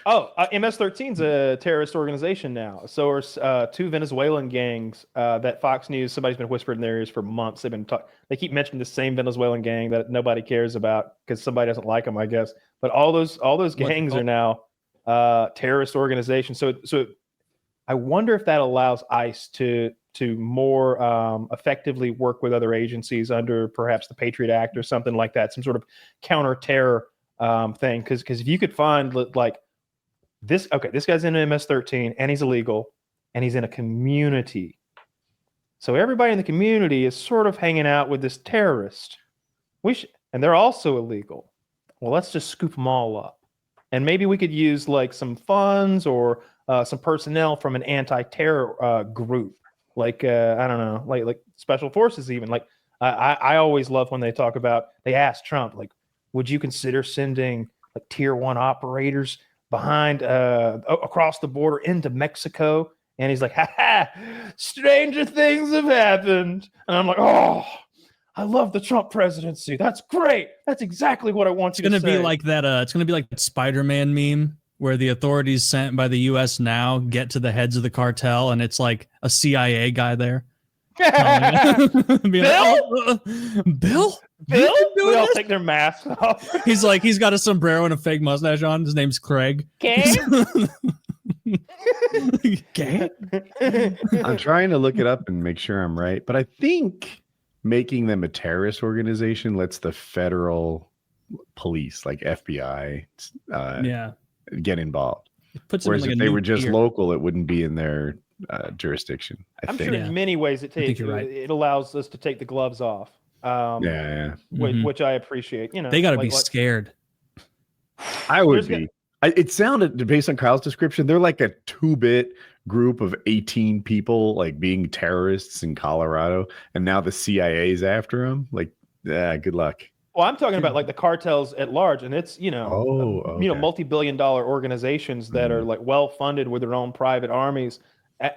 Oh, MS-13's a terrorist organization now. So are two Venezuelan gangs that Fox News, somebody's been whispering in their ears for months. They keep mentioning the same Venezuelan gang that nobody cares about because somebody doesn't like them, I guess. But all those gangs are now terrorist organizations. So I wonder if that allows ICE to more effectively work with other agencies under perhaps the Patriot Act or something like that, some sort of counter-terror thing. Because if you could find like this guy's in MS-13 and he's illegal and he's in a community. So everybody in the community is sort of hanging out with this terrorist. And they're also illegal. Well, let's just scoop them all up. And maybe we could use like some funds or some personnel from an anti-terror group, like I don't know, like special forces even. Like I always love when they ask Trump, like, would you consider sending like tier 1 operators behind across the border into Mexico? And he's like, stranger things have happened. And I'm like, oh, I love the Trump presidency. That's great. That's exactly what I want you to say. It's going to be like that. It's going to be like that Spider-Man meme where the authorities sent by the U.S. now get to the heads of the cartel, and it's like a CIA guy there. Bill? Bill? They all take their masks off. He's got a sombrero and a fake mustache on. His name's Craig. Okay. I'm trying to look it up and make sure I'm right, but I think making them a terrorist organization lets the federal police, like FBI, get involved. Whereas if they were just local, it wouldn't be in their jurisdiction. I think. Sure in many ways it allows us to take the gloves off. Which I appreciate. You know, they got to be scared. I would be. It sounded, based on Kyle's description, they're like a 2-bit group of 18 people, like being terrorists in Colorado, and now the CIA is after them. Like, good luck. Well, I'm talking about like the cartels at large, and it's multi-billion-dollar organizations that are like well funded with their own private armies.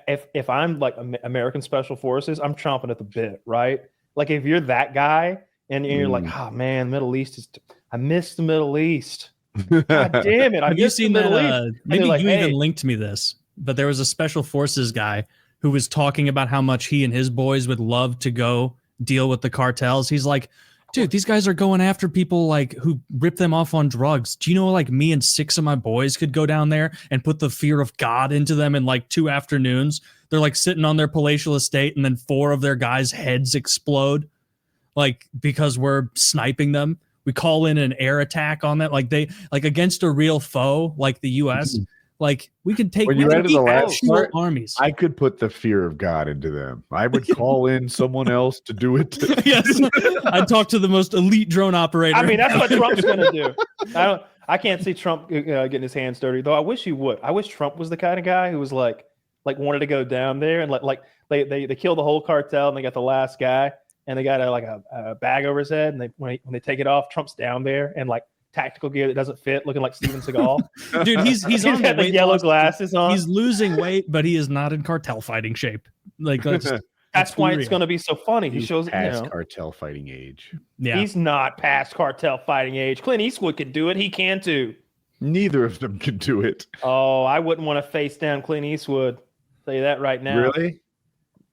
If I'm like American Special Forces, I'm chomping at the bit, right? Like if you're that guy and you're like, oh man, Middle East I miss the Middle East. God damn it! Have you seen that? Maybe you even linked me this, but there was a Special Forces guy who was talking about how much he and his boys would love to go deal with the cartels. He's like, dude, these guys are going after people like who rip them off on drugs. Do you know, like me and 6 of my boys could go down there and put the fear of God into them in like 2 afternoons. They're like sitting on their palatial estate, and then 4 of their guys' heads explode, like because we're sniping them. We call in an air attack on that, like against a real foe, like the U.S. Like we can take actual armies. I could put the fear of God into them. I would call in someone else to do it. Yes, I'd talk to the most elite drone operator. I mean, that's what Trump's going to do. I can't see Trump getting his hands dirty, though. I wish he would. I wish Trump was the kind of guy who was like wanted to go down there and like they kill the whole cartel and they got the last guy. And they got a bag over his head, and when they take it off, Trump's down there and like tactical gear that doesn't fit, looking like Steven Seagal. Dude, he's on got the yellow glasses on. He's losing weight, but he is not in cartel fighting shape. Like that's why it's going to be so funny. He shows past cartel fighting age. Yeah, he's not past cartel fighting age. Clint Eastwood could do it. He can too. Neither of them can do it. Oh, I wouldn't want to face down Clint Eastwood. I'll tell you that right now. Really?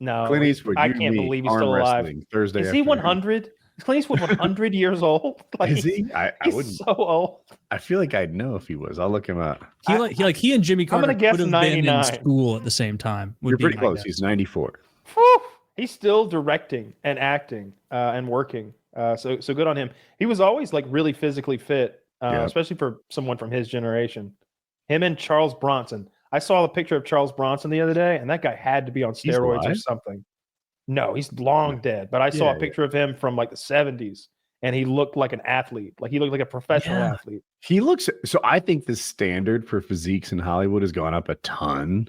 No, Clint Eastwood. I can't believe he's still alive. Thursday. Is he 100? Is Clint Eastwood 100 years old? Like, is he? I wouldn't. So old. I feel like I'd know if he was. I'll look him up. He and Jimmy Carter would have 99. Been in school at the same time. You're pretty close. He's 94. Whew. He's still directing and acting and working. So good on him. He was always like really physically fit, especially for someone from his generation. Him and Charles Bronson. I saw the picture of Charles Bronson the other day, and that guy had to be on steroids or something. No, he's long dead. But I saw Yeah, a picture of him from like the 70s, and he looked like an athlete. Like he looked like a professional Yeah. athlete. He looks so. I think the standard for physiques in Hollywood has gone up a ton,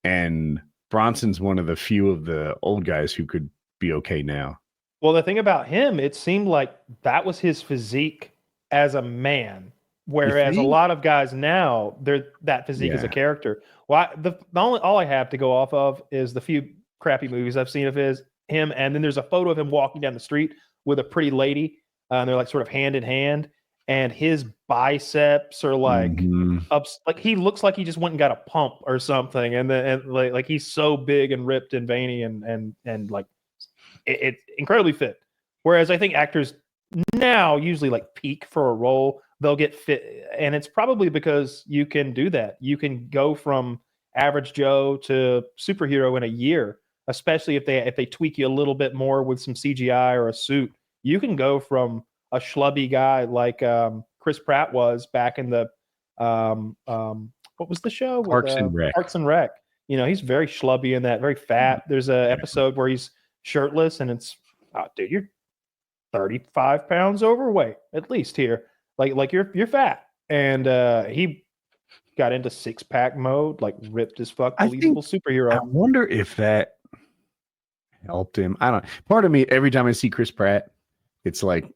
and Bronson's one of the few of the old guys who could be okay now. Well, the thing about him, it seemed like that was his physique as a man, whereas a think? lot of guys now, that physique is a Yeah. character. Well, all I have to go off of is the few crappy movies I've seen of him, and then there's a photo of him walking down the street with a pretty lady, and they're like sort of hand in hand, and his biceps are like Mhm. like he looks like he just went and got a pump or something, and then like he's so big and ripped and veiny and like it's incredibly fit. Whereas I think actors now usually like peak for a role, they'll get fit, and it's probably because you can do that. You can go from average Joe to superhero in a year, especially if they tweak you a little bit more with some CGI or a suit. You can go from a schlubby guy like Chris Pratt was back in the what was the show? Parks and Rec. Parks and Rec. You know, he's very schlubby in that, very fat. There's a episode where he's shirtless, and it's, oh, dude, you're 35 pounds overweight at least here. Like you're fat, and he got into 6-pack mode, like ripped as fuck, I believable superhero. I wonder if that helped him. I don't. Part of me, every time I see Chris Pratt, it's like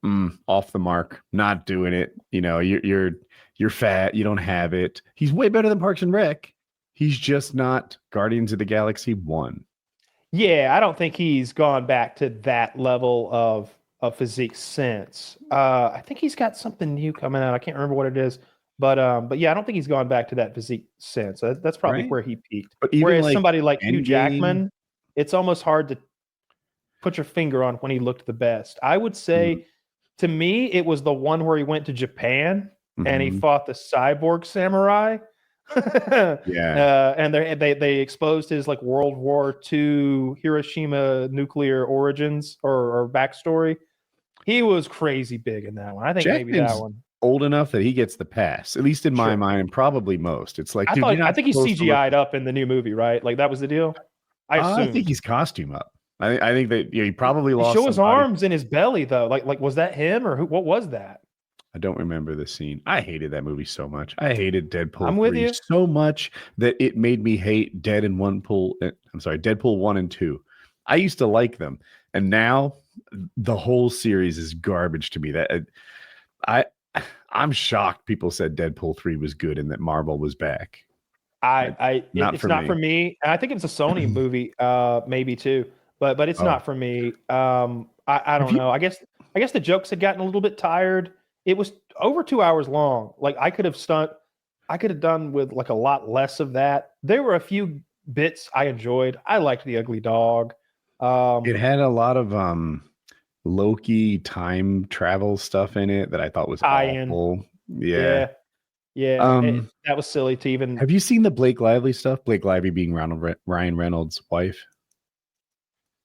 off the mark, not doing it. You know, you're fat, you don't have it. He's way better than Parks and Rec. He's just not Guardians of the Galaxy 1. Yeah, I don't think he's gone back to that level of physique since. I think he's got something new coming out. I can't remember what it is, but yeah, I don't think he's gone back to that physique since. That's probably Right. where he peaked. But even Whereas like somebody like Hugh Endgame- Jackman, it's almost hard to put your finger on when he looked the best. I would say, to me, it was the one where he went to Japan and he Mhm. fought the cyborg samurai. Yeah. And they exposed his like World War II Hiroshima nuclear origins or backstory. He was crazy big in that one. I think maybe that Jackman's one. old enough that he gets the pass, at least in my Sure. mind, and probably most. It's like, I dude, thought you're not I think he's supposed to look- CGI'd up in the new movie, right? Like that was the deal. I I assume. think he's costume up. I think that he probably He lost. show his somebody. arms in his belly though. Like was that him or who? What was that? I don't remember the scene. I hated that movie so much. I hated Deadpool I'm with 3 you. so much that it made me hate Deadpool 1 and 2. I used to like them, and now the whole series is garbage to me. I'm shocked people said Deadpool 3 was good and that Marvel was back. It's not for me. And I think it's a Sony movie, maybe too, but it's not for me. I don't know. I guess the jokes had gotten a little bit tired. It was over 2 hours long. Like I could have done with like a lot less of that. There were a few bits I enjoyed. I liked the ugly dog. It had a lot of Loki time travel stuff in it that I thought was Tie-in. awful. Yeah. That was silly to even. Have you seen the Blake Lively stuff? Blake Lively being Ryan Reynolds' wife.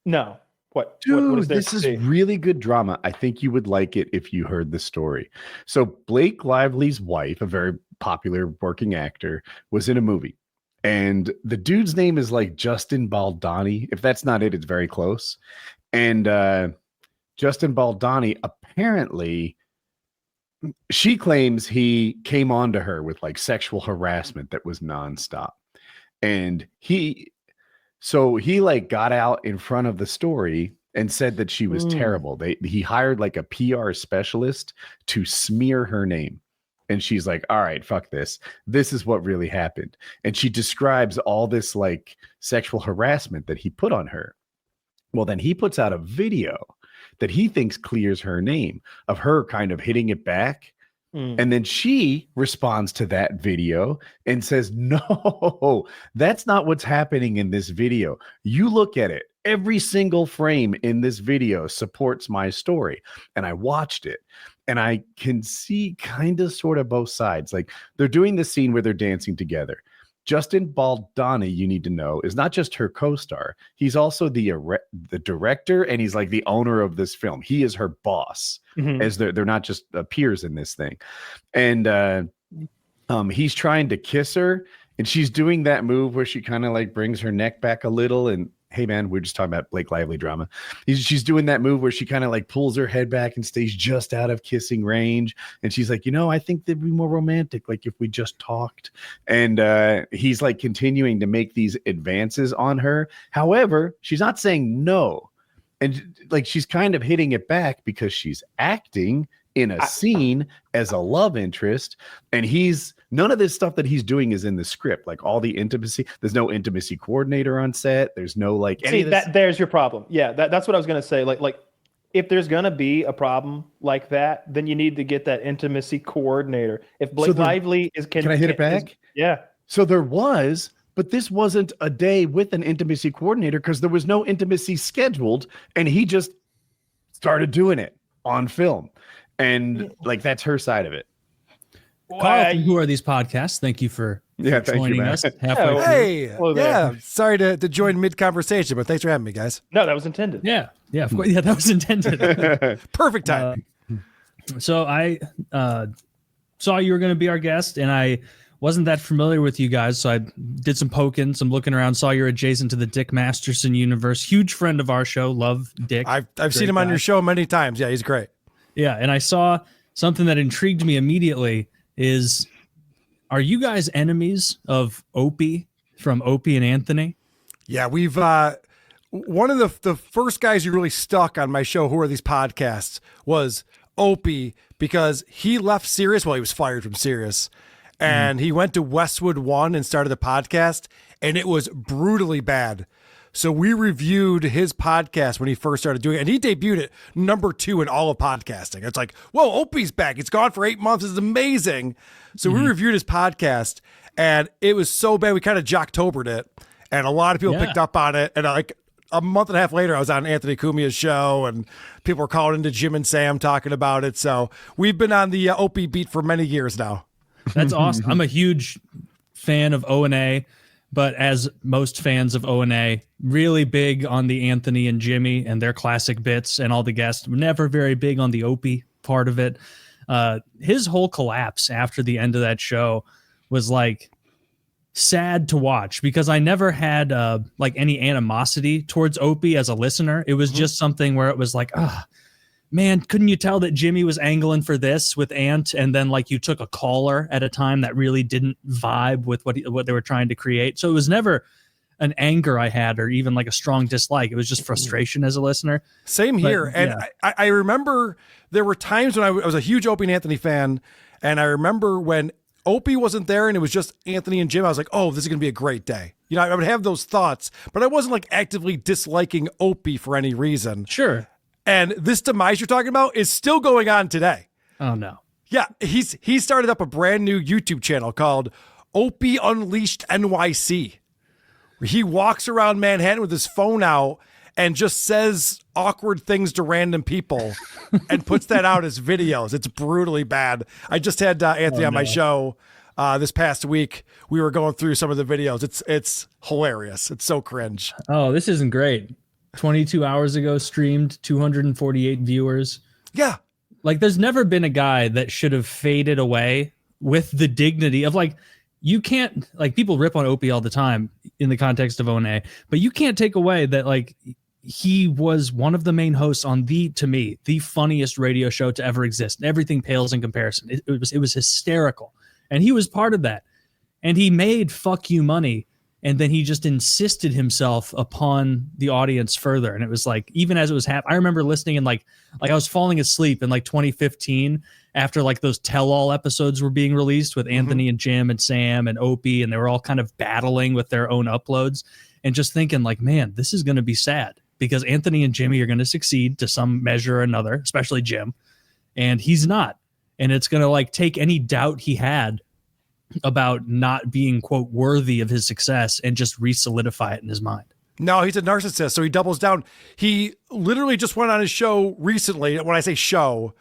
No. What? Dude, what is there this to is see? really good drama. I think you would like it if you heard the story. So Blake Lively's wife, a very popular working actor, was in a movie. And the dude's name is like Justin Baldoni. If that's not it, it's very close. And Justin Baldoni, apparently, she claims he came on to her with like sexual harassment that was nonstop. And he like got out in front of the story and said that she was terrible. He hired like a PR specialist to smear her name. And she's like, all right, fuck this. This is what really happened. And she describes all this like sexual harassment that he put on her. Well, then he puts out a video that he thinks clears her name of her kind of hitting it back. And then she responds to that video and says, no, that's not what's happening in this video. You look at it. Every single frame in this video supports my story. And I watched it and I can see kind of sort of both sides. Like they're doing this scene where they're dancing together. Justin Baldoni, you need to know, is not just her co-star. He's also the director, and he's like the owner of this film. He is her boss, as they're not just peers in this thing. And he's trying to kiss her, and she's doing that move where she kind of like brings her neck back a little, and hey man, we're just talking about Blake Lively drama. She's doing that move where she kind of like pulls her head back and stays just out of kissing range. And she's like, I think that'd be more romantic, like if we just talked. And he's like continuing to make these advances on her. However, she's not saying no. And like she's kind of hitting it back because she's acting in a scene as a love interest, and none of this stuff that he's doing is in the script. Like all the intimacy, there's no intimacy coordinator on set. There's no like any there's your problem. Yeah, that's what I was gonna say. Like if there's gonna be a problem like that, then you need to get that intimacy coordinator. If Blake Lively is can I hit it back? Yeah. So there was, but this wasn't a day with an intimacy coordinator because there was no intimacy scheduled, and he just started doing it on film. And like that's her side of it. Karl, who are these podcasts? Thank you for joining us halfway. Hey, sorry to join mid conversation, but thanks for having me, guys. No, that was intended. Yeah, of course. Yeah, that was intended. Perfect time. So I saw you were going to be our guest, and I wasn't that familiar with you guys, so I did some poking, some looking around. Saw you're adjacent to the Dick Masterson universe. Huge friend of our show. Love Dick. I've seen him on your show many times. Yeah, he's great. Yeah, and I saw something that intrigued me immediately is, are you guys enemies of Opie from Opie and Anthony? Yeah, we've one of the first guys who really stuck on my show, Who Are These Podcasts, was Opie, because he left Sirius. Well, he was fired from Sirius, and he went to Westwood One and started the podcast, and it was brutally bad. So we reviewed his podcast when he first started doing it, and he debuted it number 2 in all of podcasting. It's like, whoa, Opie's back. It's gone for 8 months. It's amazing. So we reviewed his podcast, and it was so bad we kind of jocktobered it, and a lot of people picked up on it. And like a month and a half later, I was on Anthony Cumia's show, and people were calling into Jim and Sam talking about it. So we've been on the Opie beat for many years now. That's awesome. I'm a huge fan of O&A. But as most fans of O&A, really big on the Anthony and Jimmy and their classic bits and all the guests. Never very big on the Opie part of it. His whole collapse after the end of that show was like sad to watch, because I never had like any animosity towards Opie as a listener. It was just something where it was like, man, couldn't you tell that Jimmy was angling for this with Ant, and then like you took a caller at a time that really didn't vibe with what they were trying to create? So it was never an anger I had or even like a strong dislike. It was just frustration as a listener. Same here. And I remember there were times when I was a huge Opie and Anthony fan, and I remember when Opie wasn't there and it was just Anthony and Jim, I was like, oh, this is going to be a great day. You know, I would have those thoughts, but I wasn't like actively disliking Opie for any reason. Sure. And this demise you're talking about is still going on today. Oh, no. Yeah, he started up a brand new YouTube channel called Opie Unleashed NYC. He walks around Manhattan with his phone out and just says awkward things to random people and puts that out as videos. It's brutally bad. I just had Anthony on my show this past week. We were going through some of the videos. It's hilarious. It's so cringe. Oh, this isn't great. 22 hours ago streamed, 248 viewers. Yeah. Like there's never been a guy that should have faded away with the dignity of like, you can't, like, people rip on Opie all the time in the context of O&A, but you can't take away that like he was one of the main hosts on to me, the funniest radio show to ever exist. Everything pales in comparison. It was hysterical. And he was part of that. And he made fuck you money. And then he just insisted himself upon the audience further. And it was like, even as it was happening, I remember listening and like I was falling asleep in like 2015 after like those tell-all episodes were being released with Anthony and Jim and Sam and Opie, and they were all kind of battling with their own uploads, and just thinking like, man, this is going to be sad because Anthony and Jimmy are going to succeed to some measure or another, especially Jim, and he's not. And it's going to like take any doubt he had about not being, quote, worthy of his success and just re-solidify it in his mind. No, he's a narcissist, so he doubles down. He literally just went on his show recently. When I say show,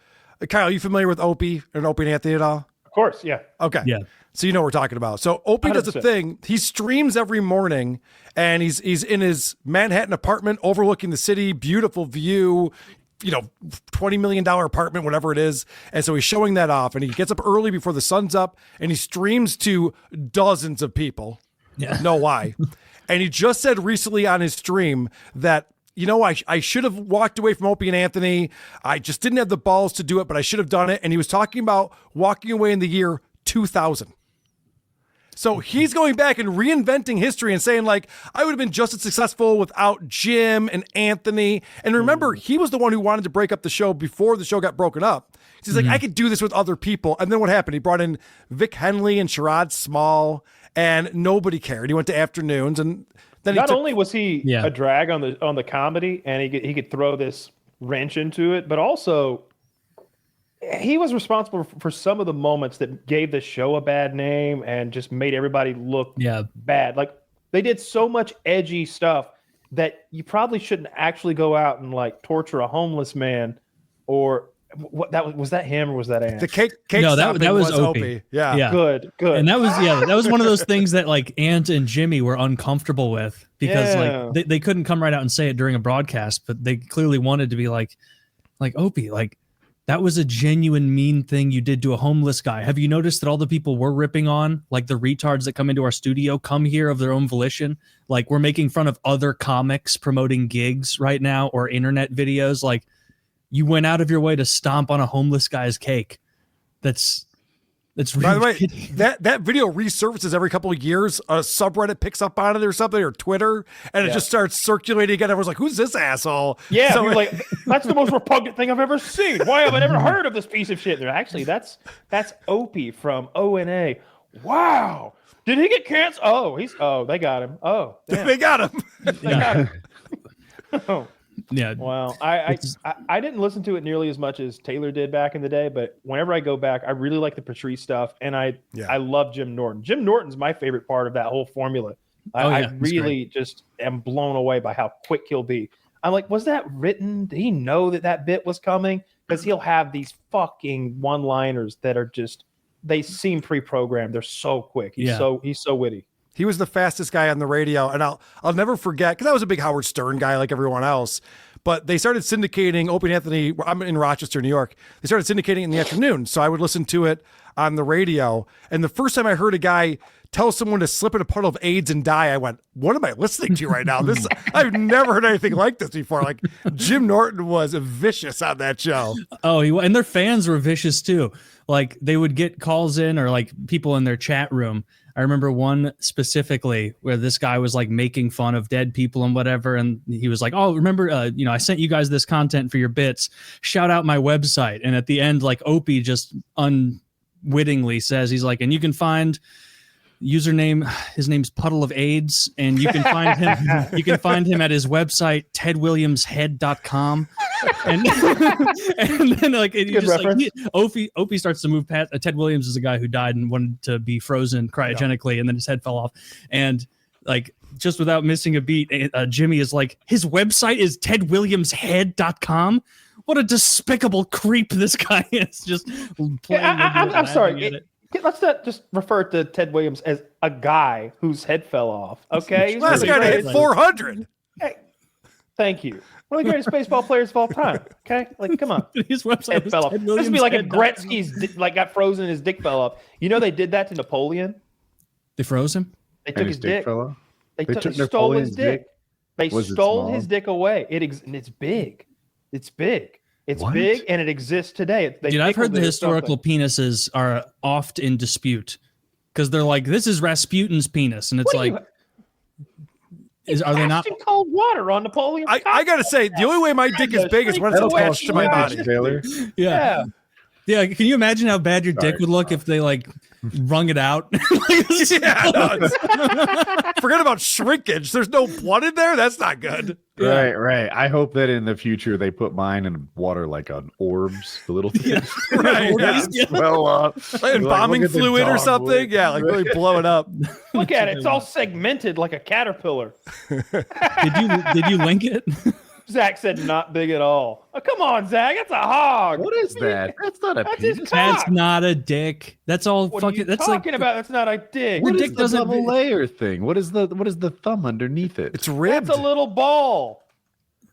Kyle, are you familiar with Opie and Anthony at all? Of course, yeah. Okay. Yeah. So you know what we're talking about. So Opie 100%. Does a thing. He streams every morning, and he's in his Manhattan apartment overlooking the city, beautiful view, you know, $20 million apartment, whatever it is. And so he's showing that off, and he gets up early before the sun's up, and he streams to dozens of people. Yeah. Know why. And he just said recently on his stream that, I should have walked away from Opie and Anthony. I just didn't have the balls to do it, but I should have done it. And he was talking about walking away in the year 2000. So he's going back and reinventing history and saying, like, I would have been just as successful without Jim and Anthony. And remember, he was the one who wanted to break up the show before the show got broken up. He's like, I could do this with other people. And then what happened? He brought in Vic Henley and Sherrod Small, and nobody cared. He went to afternoons, and then not only was he a drag on the comedy, and he could throw this wrench into it, but also he was responsible for some of the moments that gave the show a bad name and just made everybody look bad. Like, they did so much edgy stuff that you probably shouldn't actually go out and like torture a homeless man. Or was that him or was that Ant? The cake no, that was Opie. Yeah. Good. And that was one of those things that like Ant and Jimmy were uncomfortable with because like they couldn't come right out and say it during a broadcast, but they clearly wanted to be like Opie, like, that was a genuine mean thing you did to a homeless guy. Have you noticed that all the people we're ripping on, like the retards that come into our studio, come here of their own volition? Like, we're making fun of other comics promoting gigs right now or internet videos. Like, you went out of your way to stomp on a homeless guy's cake. That's really. By the way, that video resurfaces every couple of years. A subreddit picks up on it or something, or Twitter, and it just starts circulating again. Everyone's like, "Who's this asshole?" Yeah, so, like, that's the most repugnant thing I've ever seen. Why have I never heard of this piece of shit? They're actually that's Opie from ONA. Wow, did he get canceled? They got him. Oh, damn. They got him. They got him. Oh. Yeah. Wow. I didn't listen to it nearly as much as Taylor did back in the day, but whenever I go back, I really like the Patrice stuff, and I love Jim Norton. Jim Norton's my favorite part of that whole formula. I really just am blown away by how quick he'll be. I'm like, was that written? Did he know that bit was coming? Because he'll have these fucking one-liners that are just, they seem pre-programmed. They're so quick. He's so witty. He was the fastest guy on the radio, and I'll never forget, because I was a big Howard Stern guy like everyone else, but they started syndicating Opie and Anthony. I'm in Rochester, New York. They started syndicating in the afternoon, so I would listen to it on the radio, and the first time I heard a guy tell someone to slip in a puddle of AIDS and die, I went, what am I listening to right now? I've never heard anything like this before. Like, Jim Norton was vicious on that show. Oh, and their fans were vicious too. Like, they would get calls in, or like people in their chat room. I remember one specifically where this guy was like making fun of dead people and whatever. And he was like, oh, remember, I sent you guys this content for your bits. Shout out my website. And at the end, like, Opie just unwittingly says, he's like, and you can find username, his name's Puddle of AIDS, and you can find him at his website, tedwilliamshead.com. And then like, and you just like, Opie starts to move past. Ted Williams is a guy who died and wanted to be frozen cryogenically, and then his head fell off. And like, just without missing a beat, Jimmy is like, his website is tedwilliamshead.com. What a despicable creep this guy is. Just playing. I'm sorry. Let's not just refer to Ted Williams as a guy whose head fell off. Okay, last guy to hit 400. Hey, thank you. One of the greatest baseball players of all time. Okay, like, come on. His website fell off. This would be like if Gretzky's like got frozen, his dick fell off. You know they did that to Napoleon. They froze him. They took his dick. Fell off? They stole his dick. They stole his dick away. It's big. It's big. It's big, and it exists today. Dude, I've heard the historical penises are oft in dispute because they're like, this is Rasputin's penis, and it's like, are they not cold water on Napoleon? I gotta say, the only way my dick is big is when it's attached to my body. Taylor. Yeah. Can you imagine how bad your dick would look if they like wrung it out? Forget about shrinkage. There's no blood in there. That's not good. Right. I hope that in the future they put mine in water like on orbs, the little things. Well up. Embalming fluid or something. Yeah, like really blow it up. Look at it. It's all segmented like a caterpillar. Did you link it? Zach said not big at all. Oh, come on, Zach. That's a hog. What is that? That's not a penis. That's not a dick. That's all what fucking. That's talking about. That's not a dick. What is the double layer thing? What is the thumb underneath it? It's ribbed. That's a little ball.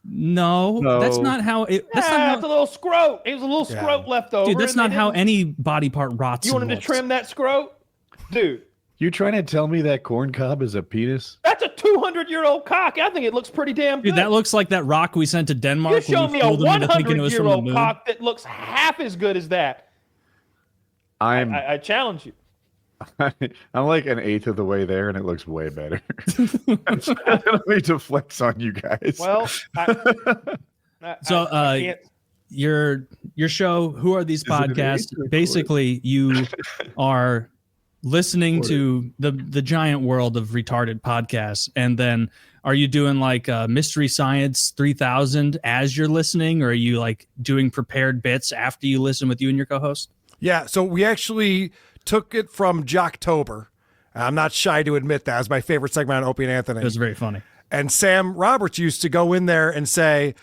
No, that's not how it. That's not how, it's a little scrote. It was a little scrote left over. Dude, that's not how any body part rots. You wanted to trim that scrote, dude. You trying to tell me that corn cob is a penis? That's a 200-year-old cock. I think it looks pretty damn good. Dude, that looks like that rock we sent to Denmark. You show me a 100-year-old cock. cock that looks half as good as that. I challenge you. I'm like an eighth of the way there, and it looks way better. I don't need to flex on you guys. Well, your show, Who Are These Podcasts? Basically, you are listening to the giant world of retarded podcasts, and then are you doing like Mystery Science 3000 as you're listening, or are you like doing prepared bits after you listen with you and your co-host? Yeah, so we actually took it from Jocktober. I'm not shy to admit that. It was my favorite segment on Opie and Anthony. It was very funny. And Sam Roberts used to go in there and say,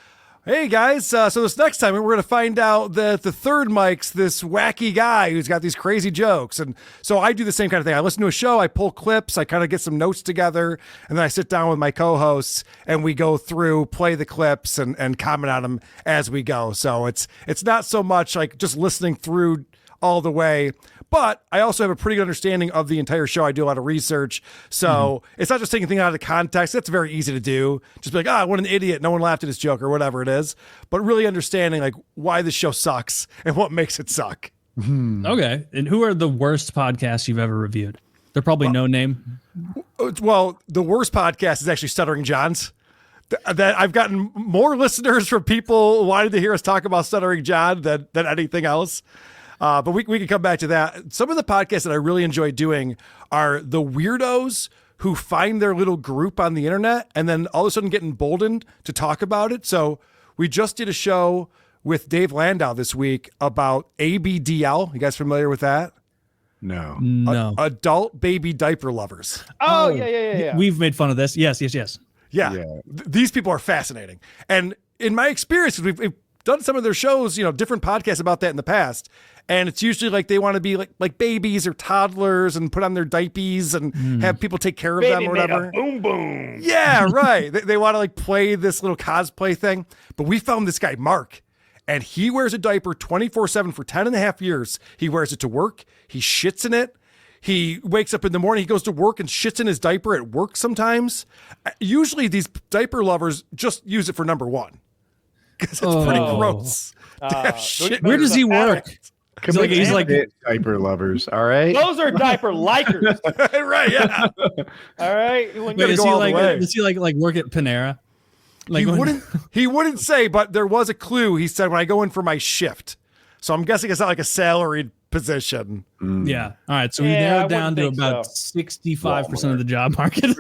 hey guys, so this next time we're going to find out that the third mic's this wacky guy who's got these crazy jokes. And so I do the same kind of thing. I listen to a show, I pull clips, I kind of get some notes together, and then I sit down with my co-hosts and we go through, play the clips and comment on them as we go. So it's not so much like just listening through all the way, but I also have a pretty good understanding of the entire show. I do a lot of research. So it's not just taking things out of context. That's very easy to do. Just be like, what an idiot. No one laughed at his joke or whatever it is. But really understanding like why the show sucks and what makes it suck. Okay. And who are the worst podcasts you've ever reviewed? They're probably no name. Well, the worst podcast is actually Stuttering John's. That I've gotten more listeners from people wanting to hear us talk about Stuttering John than anything else. But we can come back to that. Some of the podcasts that I really enjoy doing are the weirdos who find their little group on the internet and then all of a sudden get emboldened to talk about it. So we just did a show with Dave Landau this week about ABDL. You guys familiar with that? No. Adult baby diaper lovers. Oh, yeah. We've made fun of this. Yes. Yeah. These people are fascinating. And in my experience, we've done some of their shows, different podcasts about that in the past. And it's usually like they want to be like babies or toddlers and put on their diapers and have people take care of them or whatever. Boom, boom. Yeah, right. They want to like play this little cosplay thing. But we found this guy, Mark, and he wears a diaper 24/7 for 10 and a half years. He wears it to work. He shits in it. He wakes up in the morning, he goes to work and shits in his diaper at work sometimes. Usually these diaper lovers just use it for number one. Because it's pretty gross. Where does he work? He's like diaper lovers. All right. Those are diaper likers. Right. Yeah. All right. Wait, does he like work at Panera? Like he wouldn't say, but there was a clue. He said, when I go in for my shift. So I'm guessing it's not like a salaried position. Yeah. All right. So we narrowed down to about 65% of the job market.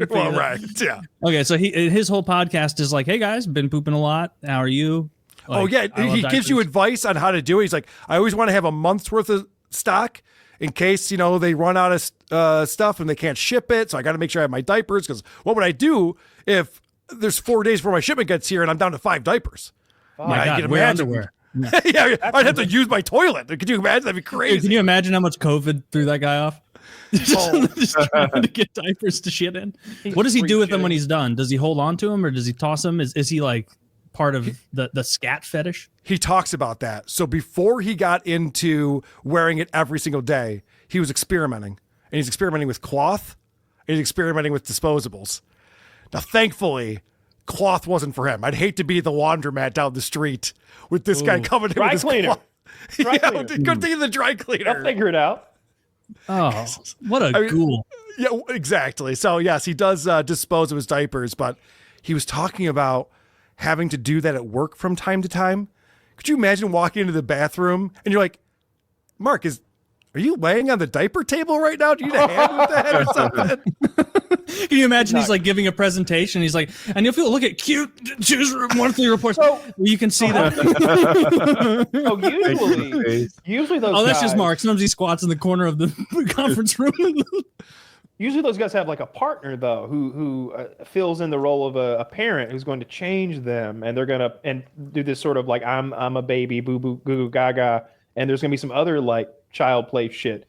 Well, right. Yeah. Okay. So his whole podcast is like, hey guys, been pooping a lot. How are you? Like, he gives you advice on how to do it. He's like, I always want to have a month's worth of stock in case, they run out of stuff and they can't ship it. So I got to make sure I have my diapers, because what would I do if there's 4 days before my shipment gets here and I'm down to 5 diapers? Oh my God, wear underwear. Yeah, I'd have to use my toilet. Could you imagine? That'd be crazy. Dude, can you imagine how much COVID threw that guy off? Just trying to get diapers to shit in. What does he do with them when he's done? Does he hold on to them or does he toss them? Is he like part of the scat fetish? He talks about that. So before he got into wearing it every single day, he was experimenting. And he's experimenting with cloth. And he's experimenting with disposables. Now, thankfully, cloth wasn't for him. I'd hate to be the laundromat down the street with this guy coming in dry with cleaner. Dry cleaner. Good thing of the dry cleaner. I'll figure it out. Oh, what a ghoul. Yeah, exactly. So, yes, he does dispose of his diapers, but he was talking about having to do that at work from time to time. Could you imagine walking into the bathroom and you're like, Mark, are you laying on the diaper table right now? Do you need a hand with that or something? Can you imagine he's like giving a presentation? He's like, and if you look at cute choose monthly reports, you can see that. Usually those. Oh, that's just Mark. Sometimes he squats in the corner of the conference room. Usually those guys have like a partner though, who fills in the role of a parent who's going to change them, and they're gonna do this sort of like I'm a baby, boo boo goo goo gaga, and there's gonna be some other like child play shit.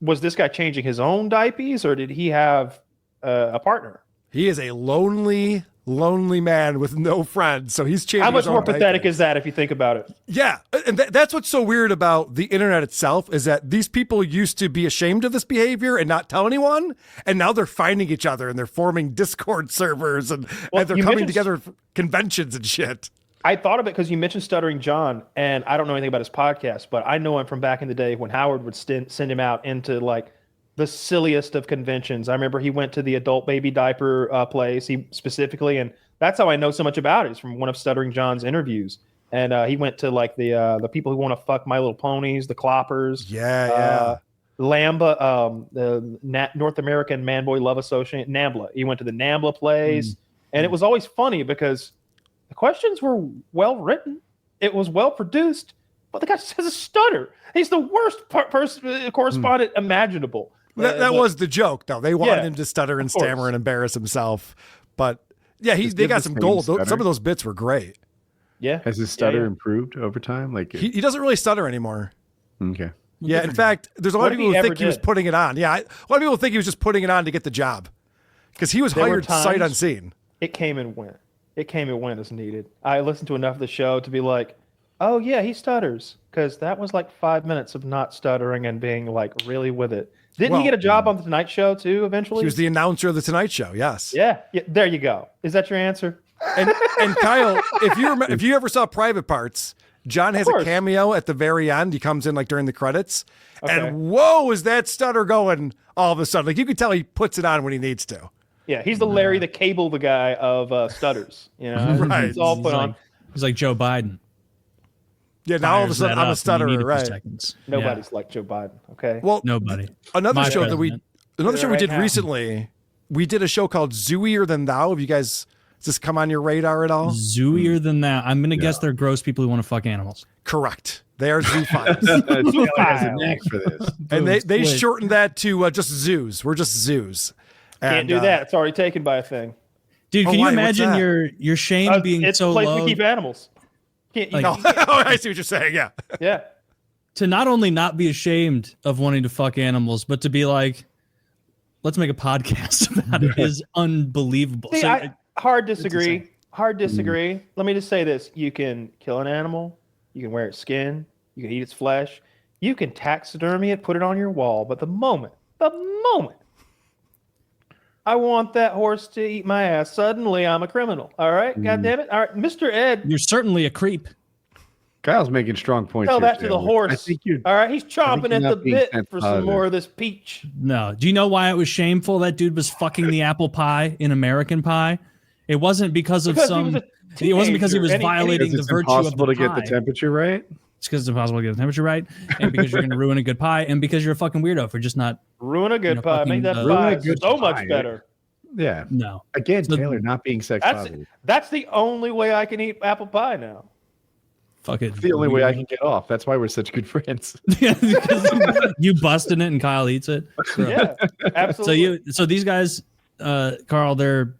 Was this guy changing his own diapers, or did he have a partner? He is a lonely lonely man with no friends. So he's changing. How much his own more pathetic diapers. is that if you think about it? Yeah, and that's what's so weird about the internet itself is that these people used to be ashamed of this behavior and not tell anyone, and now they're finding each other and they're forming Discord servers and they're coming together for conventions and shit. I thought of it because you mentioned Stuttering John, and I don't know anything about his podcast, but I know him from back in the day when Howard would send him out into like the silliest of conventions. I remember he went to the adult baby diaper place, he specifically, and that's how I know so much about it, is from one of Stuttering John's interviews. And he went to like the people who want to fuck My Little Ponies, the Cloppers, Lamba, the North American Man Boy Love Association, NAMBLA. He went to the NAMBLA plays, and it was always funny because the questions were well written. It was well produced, but the guy just has a stutter. He's the worst correspondent imaginable. That was the joke, though. They wanted him to stutter and stammer and embarrass himself. But yeah, they got some gold. Some of those bits were great. Yeah. Has his stutter improved over time? Like he doesn't really stutter anymore. Okay. Yeah, in fact, there's a lot of people who think he was putting it on. Yeah, a lot of people think he was just putting it on to get the job because he was hired sight unseen. It came and went. It came and went as needed. I listened to enough of the show to be like, oh, yeah, he stutters. Because that was like 5 minutes of not stuttering and being like really with it. Didn't he get a job on the Tonight Show too eventually? He was the announcer of the Tonight Show, yes. Yeah, there you go. Is that your answer? And Kyle, if you ever saw Private Parts, John has a cameo at the very end. He comes in like during the credits. Okay. And whoa, is that stutter going all of a sudden? Like you can tell he puts it on when he needs to. Yeah, he's the Larry the Cable, the guy of stutters. You know, right. It's all put on. He's like Joe Biden. Yeah, now all of a sudden I'm a stutterer, right? Nobody's like Joe Biden. Okay. Well, nobody. Another show we did recently. We did a show called Zooier Than Thou. Have you guys? Does this come on your radar at all? Zooier Than Thou. I'm gonna guess they're gross people who want to fuck animals. Correct. They are zoophiles. Has a knack for this. And they shortened that to just zoos. We're just zoos. Can't do that. It's already taken by a thing. Dude, can you imagine your shame being so low? It's a place we keep animals. I see what you're saying. Yeah. Yeah. To not only not be ashamed of wanting to fuck animals, but to be like, let's make a podcast about it is unbelievable. See, hard disagree. Let me just say this. You can kill an animal. You can wear its skin. You can eat its flesh. You can taxidermy it, put it on your wall. But the moment I want that horse to eat my ass, suddenly I'm a criminal. All right? God damn it. All right, Mr. Ed. You're certainly a creep. Kyle's making strong points. Tell that to the horse. I think all right, he's chomping at the bit for some more of this peach. No. Do you know why it was shameful that dude was fucking the apple pie in American Pie? It wasn't because of it wasn't because he was violating the virtue of the pie. It's impossible to get the temperature right. It's because it's impossible to get the temperature right, and because you're going to ruin a good pie, and because you're a fucking weirdo for just not ruin a good pie. Make that pie so much better. Yeah. No. Again, Taylor not being sex positive. That's the only way I can eat apple pie now. Fuck it. It's the only way I can get off. That's why we're such good friends. You busting it and Kyle eats it. Yeah, absolutely. So these guys, Karl, they're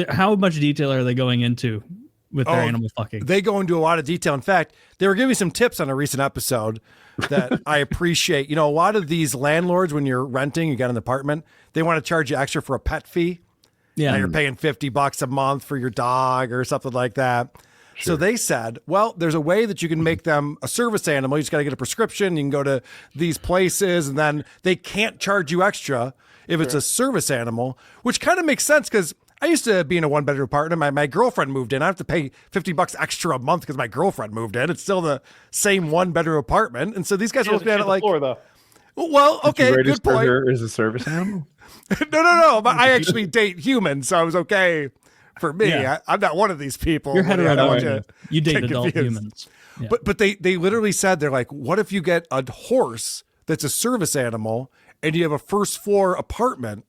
how much detail are they going into with their animal fucking? They go into a lot of detail. In fact, they were giving some tips on a recent episode that I appreciate. You know, a lot of these landlords, when you're renting, you got an apartment, they want to charge you extra for a pet fee. Yeah. Now you're paying $50 a month for your dog or something like that. Sure. So they said, well, there's a way that you can make them a service animal. You just got to get a prescription. You can go to these places and then they can't charge you extra if it's a service animal, which kind of makes sense because I used to be in a one-bedroom apartment. My girlfriend moved in. I have to pay $50 extra a month because my girlfriend moved in. It's still the same one-bedroom apartment. And so these guys are looking at it like, well, okay, good point. Her is a service animal? No. But I actually date humans, so it was okay for me. Yeah. I'm not one of these people. You're heteronormative. You date adult humans. Yeah. But they literally said, they're like, what if you get a horse that's a service animal and you have a first floor apartment?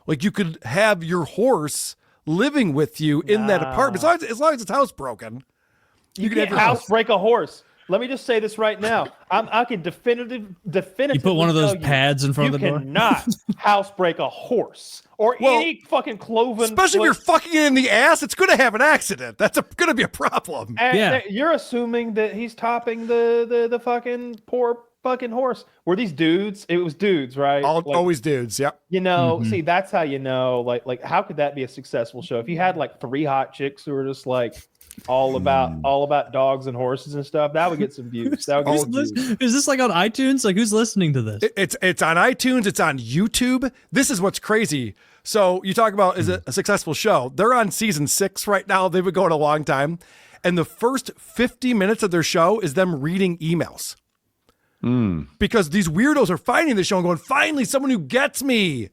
Like you could have your horse living with you in that apartment. As long as it's housebroken. You can housebreak a horse. Let me just say this right now. I can definitively. You put one of those pads in front of the door. You cannot housebreak a horse or any fucking cloven. Especially if you're fucking it in the ass, it's going to have an accident. That's going to be a problem. And you're assuming that he's topping the fucking poor fucking horse? Were these dudes? It was dudes, right? Always dudes. Yep. You know, see, that's how you know. Like, how could that be a successful show if you had like 3 hot chicks who were just like all about dogs and horses and stuff? That would get some views. That would get some views. Is this like on iTunes? Like, who's listening to this? It's on iTunes. It's on YouTube. This is what's crazy. So you talk about, is it a successful show? They're on season 6 right now. They've been going a long time. And the first 50 minutes of their show is them reading emails. Because these weirdos are finding the show and going, finally, someone who gets me.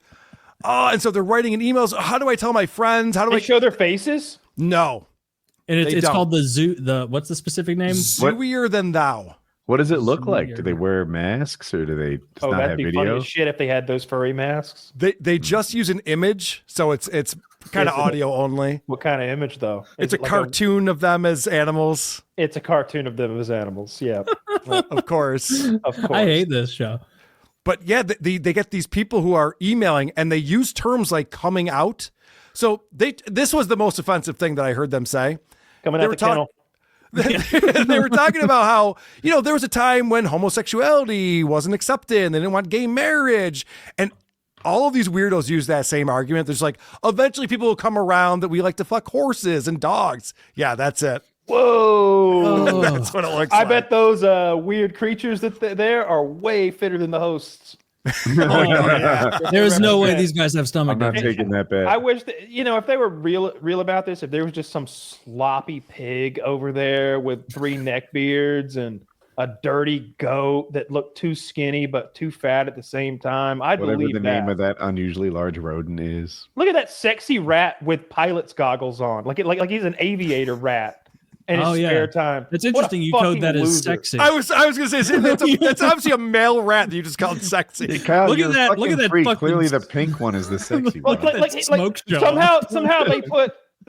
Oh, and so they're writing in emails. How do I tell my friends? How do They I show their faces? No. And it's called the zoo. What's the specific name? Zooier than thou. What does it look like? Do they wear masks or do they just not that'd have be video? funny as shit if they had those furry masks. They just use an image, so it's kind of audio only. What kind of image though? It's a cartoon of them as animals. It's a cartoon of them as animals. Yeah, of course. Of course. I hate this show. But yeah, they get these people who are emailing and they use terms like coming out. So this was the most offensive thing that I heard them say. Coming out the kennel. They were talking about how, there was a time when homosexuality wasn't accepted and they didn't want gay marriage. And all of these weirdos use that same argument. There's like, eventually people will come around that we like to fuck horses and dogs. Yeah, that's it. Whoa. That's what it looks I like. bet those weird creatures that there are way fitter than the hosts. There's no way these guys have stomach. I'm not taking that bet. I wish that, if they were real about this, if there was just some sloppy pig over there with 3 neck beards and a dirty goat that looked too skinny but too fat at the same time, I'd Whatever believe the that. name of that unusually large rodent is. Look at that sexy rat with pilot's goggles on, like he's an aviator rat. In his spare time. It's interesting you code that as sexy. I was gonna say that's obviously a male rat that you just called sexy. Kyle, Look at that! Look at that! Freak. Clearly, the pink one is the sexy one.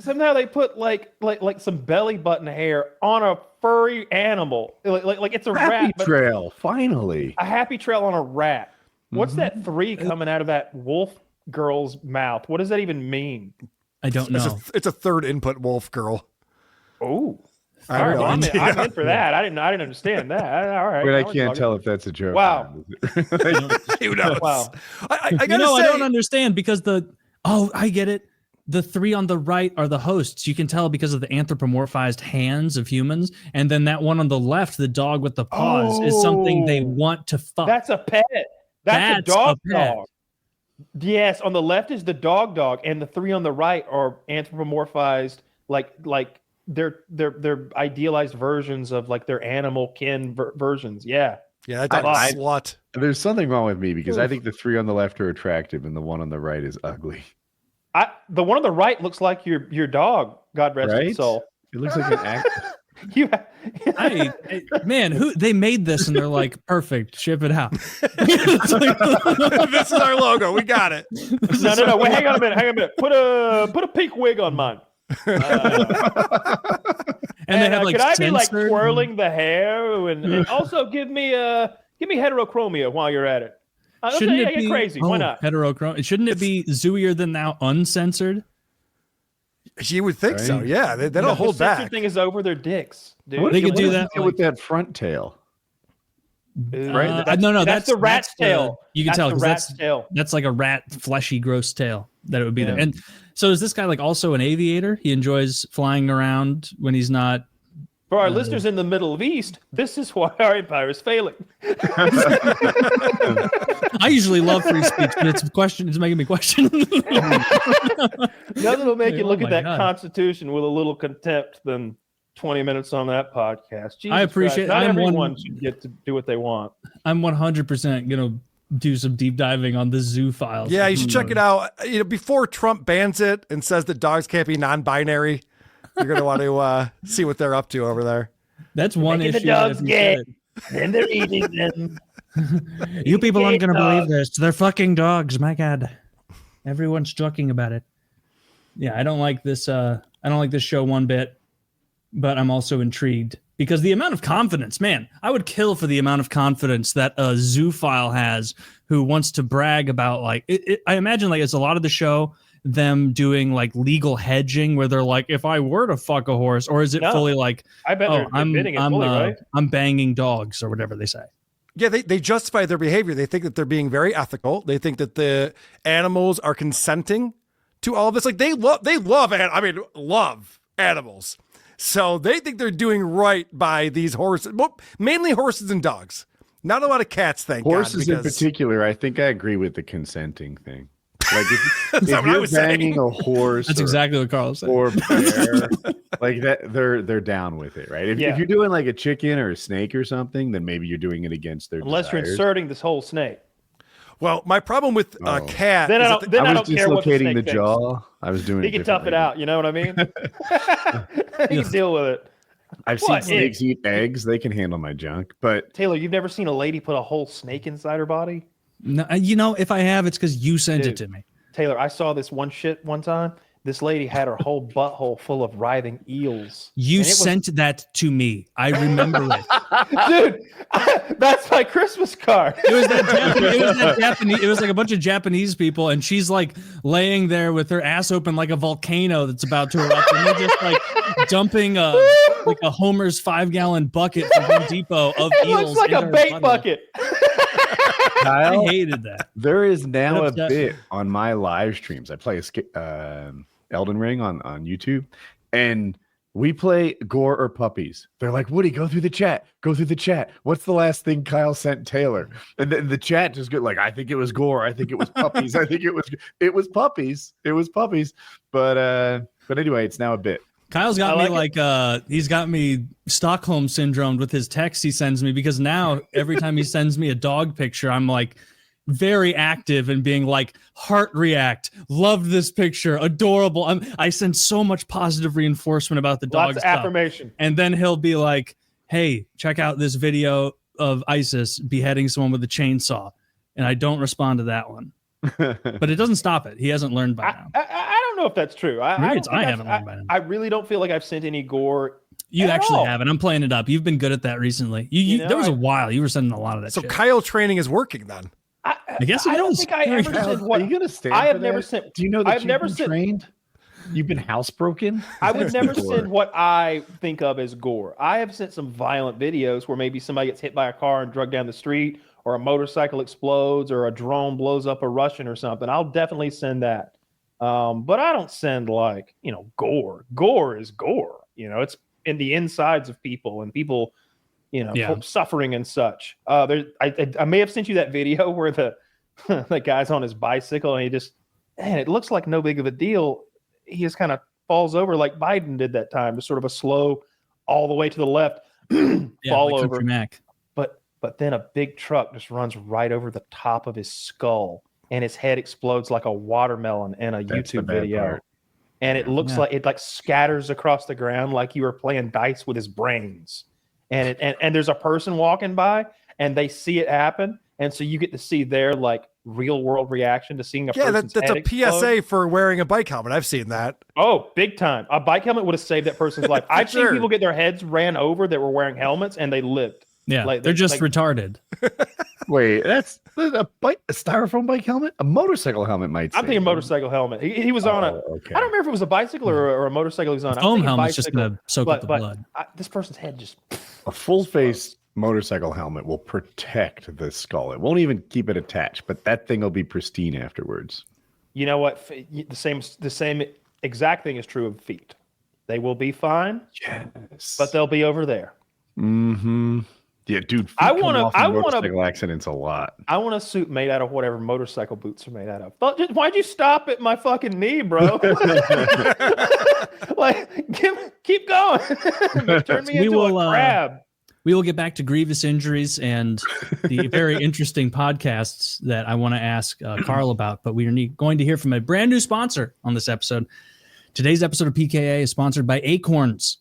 Somehow they put like some belly button hair on a furry animal. Like it's a happy rat. trail. Finally, a happy trail on a rat. What's that 3 coming out of that wolf girl's mouth? What does that even mean? I don't know. It's a third input wolf girl. Oh, I'm in for that. I didn't understand that. All right. But I can't tell if that's a joke. Wow. Who knows? Wow. I gotta say, I don't understand because I get it. The 3 on the right are the hosts. You can tell because of the anthropomorphized hands of humans. And then that one on the left, the dog with the paws, is something they want to fuck. That's a pet. That's a dog. Yes, on the left is the dog, and the 3 on the right are anthropomorphized, like they're idealized versions of like their animal kin versions. Yeah. Yeah, that's a slut. There's something wrong with me because I think the 3 on the left are attractive and the one on the right is ugly. The one on the right looks like your dog. God rest his soul. It looks like an actor. Man, they made this and they're like, perfect, ship it out. This is our logo. We got it. No. Wait, hang on a minute. Put a pink wig on mine. And they have could I be like twirling the hair and also give me heterochromia while you're at it? Shouldn't it be crazy? Why not? Heterochromia. Shouldn't it be zooier than thou uncensored? You would think so. Yeah, they don't hold back. The thing is over their dicks, dude. They could do that with that front tail. Right? That's the rat's tail. You can tell because that's like a rat, fleshy, gross tail that it would be there. And so is this guy like also an aviator? He enjoys flying around when he's not. For our listeners in the Middle East, this is why our empire is failing. I usually love free speech, but it's making me question. Nothing will make you look at that Constitution with a little contempt than 20 minutes on that podcast. Jesus I appreciate Christ. Not everyone should get to do what they want. I'm 100% going to do some deep diving on the zoo files. Yeah, you should check it out. Before Trump bans it and says that dogs can't be non-binary, you're going to want to see what they're up to over there. That's one issue. The dogs gay, and they're eating them. You people aren't going to believe this. They're fucking dogs. My God. Everyone's joking about it. Yeah, I don't like this. I don't like this show one bit, but I'm also intrigued because the amount of confidence, man, I would kill for the amount of confidence that a zoophile has who wants to brag about like, I imagine like it's a lot of the show, them doing like legal hedging where they're like, if I were to fuck a horse, or is it fully like, I bet they're bidding it fully, right? I'm banging dogs or whatever they say. Yeah, they justify their behavior. They think that they're being very ethical. They think that the animals are consenting to all of this. Like they love animals. So they think they're doing right by these horses, well, mainly horses and dogs. Not a lot of cats, thank Horses God. in particular, I think I agree with the consenting thing. Like if what I you're was banging saying. a horse, That's exactly what Carl said. or bear, like that, they're down with it, right? If you're doing like a chicken or a snake or something, then maybe you're doing it against their Unless you're desires. inserting this whole snake. Well, my problem with a cat Then is I that don't, then I don't care what the dislocating snake the thinks. jaw. I was doing He it can tough it differently. out. You know what I mean? He can deal with it. I've seen What? snakes eat eggs. They can handle my junk. But Taylor, you've never seen a lady put a whole snake inside her body? No, if I have, it's because you sent it to me. Taylor, I saw this one time. This lady had her whole butthole full of writhing eels. You sent that to me. I remember it. Dude, that's my Christmas card. It was that Japanese. It was like a bunch of Japanese people, and she's like laying there with her ass open like a volcano that's about to erupt, and they're just like dumping like a Homer's 5-gallon bucket from Home Depot of It eels. looks like a into her bait butthole. bucket. I hated that. there is now a Upset. bit on my live streams. I play Elden Ring on YouTube, and we play gore or puppies. They're like, Woody, go through the chat. Go through the chat. What's the last thing Kyle sent Taylor? And then the chat just go like, I think it was gore. I think it was puppies. I think it was puppies. It was puppies. But anyway, it's now a bit. Kyle's got me like he's got me Stockholm syndrome with his texts he sends me, because now every time he sends me a dog picture, I'm like very active and being like, heart react, love this picture, adorable. I send so much positive reinforcement about the dog Lots of stuff. affirmation. And then he'll be like, hey, check out this video of ISIS beheading someone with a chainsaw. And I don't respond to that one. But it doesn't stop it. He hasn't learned by now. I don't know if that's true. Maybe I it's I haven't learned by now. I really don't feel like I've sent any gore. You at actually all. haven't. I'm playing it up. You've been good at that recently. You know, there was a while you were sending a lot of that So shit. Kyle training is working then. I guess it I don't is. think I ever sent what Are you gonna stand? I have for never that? sent. Do you know that I've you've never been sent. trained? You've been housebroken? I would never Gore. send what I think of as gore. I have sent some violent videos where maybe somebody gets hit by a car and drugged down the street, or a motorcycle explodes, or a drone blows up a Russian or something. I'll definitely send that. But I don't send like, gore. Gore is gore. It's in the insides of people and people, suffering and such. I may have sent you that video where the guy's on his bicycle and it looks like no big of a deal. He just kind of falls over like Biden did that time, just sort of a slow, all the way to the left, fall like over. Country Mac. But then a big truck just runs right over the top of his skull, and his head explodes like a watermelon in a That's the YouTube bad video. part. And it looks like it scatters across the ground like you were playing dice with his brains. And there's a person walking by, and they see it happen, and so you get to see their like real world reaction to seeing a person's that's head a explode. PSA for wearing a bike helmet. I've seen that. Oh, big time! A bike helmet would have saved that person's life. I've sure. seen people get their heads ran over that were wearing helmets, and they lived. Yeah, Like, they're just like- retarded. Wait, that's a styrofoam bike helmet? A motorcycle helmet might I'm save thinking him. motorcycle helmet. He was on a. Okay. I don't remember if it was a bicycle or a motorcycle he was on. I'm Foam thinking helmet's just bicycle, gonna soak up the blood. This person's head just. A full face motorcycle helmet will protect the skull. It won't even keep it attached, but that thing will be pristine afterwards. You know what? The same exact thing is true of feet. They will be fine, Yes. but they'll be over there. Mm-hmm. Yeah, dude. I wanna- motorcycle accidents a lot. I want a suit made out of whatever motorcycle boots are made out of. But why'd you stop at my fucking knee, bro? Like, keep going. Turn me We into will, a crab. We will get back to grievous injuries and the very interesting podcasts that I want to ask Karl about, but we are going to hear from a brand new sponsor on this episode. Today's episode of PKA is sponsored by Acorns.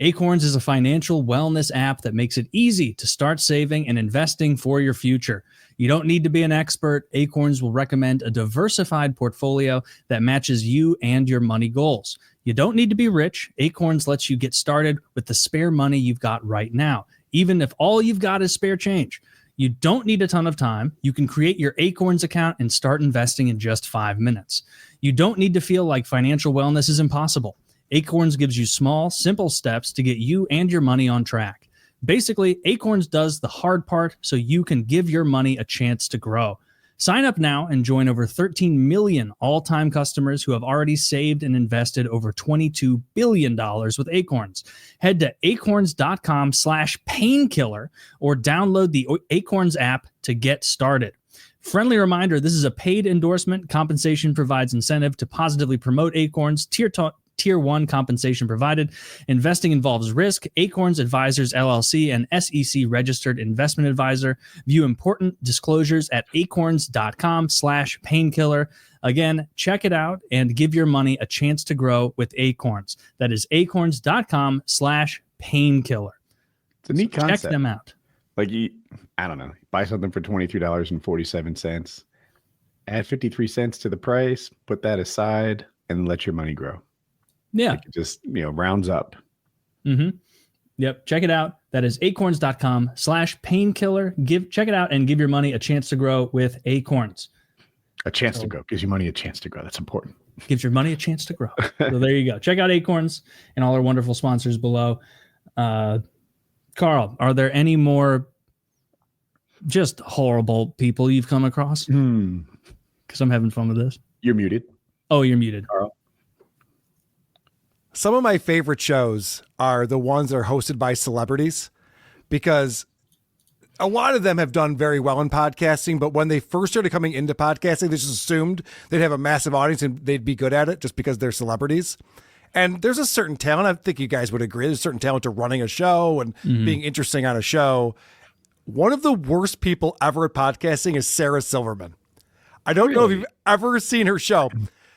Acorns is a financial wellness app that makes it easy to start saving and investing for your future. You don't need to be an expert. Acorns will recommend a diversified portfolio that matches you and your money goals. You don't need to be rich. Acorns lets you get started with the spare money you've got right now, even if all you've got is spare change. You don't need a ton of time. You can create your Acorns account and start investing in just 5 minutes. You don't need to feel like financial wellness is impossible. Acorns gives you small, simple steps to get you and your money on track. Basically, Acorns does the hard part so you can give your money a chance to grow. Sign up now and join over 13 million all-time customers who have already saved and invested over $22 billion with Acorns. Head to acorns.com/painkiller or download the Acorns app to get started. Friendly reminder, this is a paid endorsement. Compensation provides incentive to positively promote Acorns. Tier 1 compensation provided. Investing involves risk. Acorns Advisors LLC, an SEC registered investment advisor. View important disclosures at acorns.com/painkiller. Again, check it out and give your money a chance to grow with Acorns. That is acorns.com/painkiller. It's a neat concept. Check them out. Like, I don't know, buy something for $23.47, add 53 cents to the price, put that aside, and let your money grow. Yeah. Like it just, rounds up. Mm-hmm. Yep. Check it out. That is acorns.com/painkiller. Check it out and give your money a chance to grow with Acorns. A chance to grow. Gives your money a chance to grow. That's important. Gives your money a chance to grow. So there you go. Check out Acorns and all our wonderful sponsors below. Karl, are there any more just horrible people you've come across? Because I'm having fun with this. You're muted. Oh, you're muted. Karl. Some of my favorite shows are the ones that are hosted by celebrities, because a lot of them have done very well in podcasting, but when they first started coming into podcasting, they just assumed they'd have a massive audience and they'd be good at it just because they're celebrities. And there's a certain talent, I think you guys would agree, there's a certain talent to running a show and being interesting on a show. One of the worst people ever at podcasting is Sarah Silverman. I don't know if you've ever seen her show.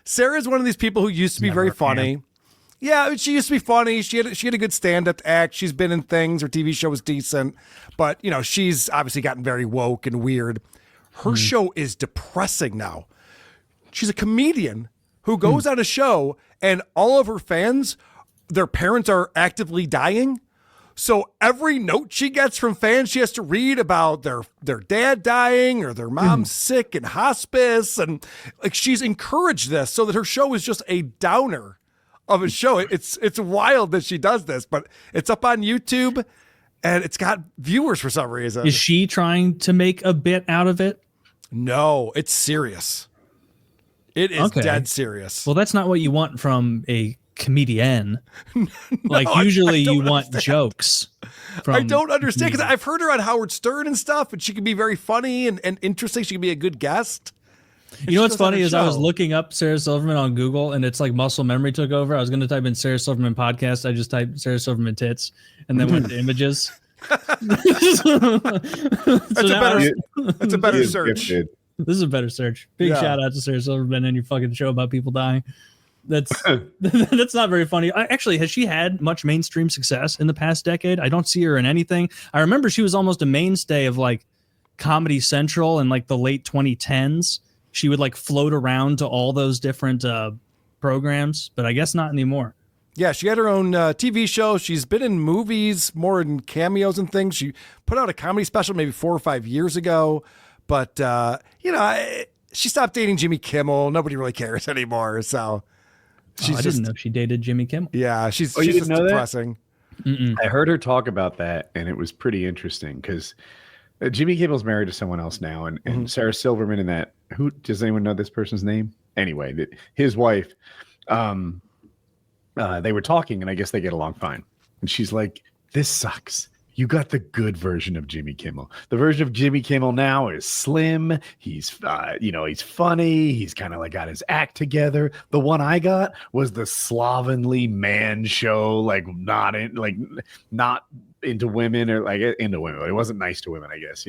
Sarah is one of these people who used to be very funny. Yeah, she used to be funny. She had a good stand-up act. She's been in things. Her TV show was decent. But, she's obviously gotten very woke and weird. Her show is depressing now. She's a comedian who goes on a show and all of her fans, their parents are actively dying. So every note she gets from fans, she has to read about their dad dying or their mom sick in hospice. And like, she's encouraged this so that her show is just a downer of a show. It's wild that she does this, but it's up on YouTube and it's got viewers for some reason. Is she trying to make a bit out of it? No, it's serious. It is dead serious. Well, that's not what you want from a comedian. Usually you want jokes. I don't understand, because I've heard her on Howard Stern and stuff, and she can be very funny and interesting. She can be a good guest. You know what's funny is I was looking up Sarah Silverman on Google, and it's like muscle memory took over. I was going to type in Sarah Silverman podcast. I just typed Sarah Silverman tits and then went to images. That's a better search. This is a better search. Big shout out to Sarah Silverman and your fucking show about people dying. That's not very funny. Actually, has she had much mainstream success in the past decade? I don't see her in anything. I remember she was almost a mainstay of like Comedy Central in like the late 2010s. She would like float around to all those different programs, but I guess not anymore. Yeah, she had her own TV show. She's been in movies, more in cameos and things. She put out a comedy special maybe 4 or 5 years ago. But, she stopped dating Jimmy Kimmel. Nobody really cares anymore. So I didn't know she dated Jimmy Kimmel. Yeah, she's just depressing. I heard her talk about that, and it was pretty interesting because Jimmy Kimmel's married to someone else now, and Sarah Silverman and that. Who does anyone know this person's name? Anyway, his wife. They were talking, and I guess they get along fine. And she's like, "This sucks. You got the good version of Jimmy Kimmel. The version of Jimmy Kimmel now is slim. He's, he's funny. He's kind of like got his act together. The one I got was the slovenly man show, like not into women or like into women. But it wasn't nice to women, I guess,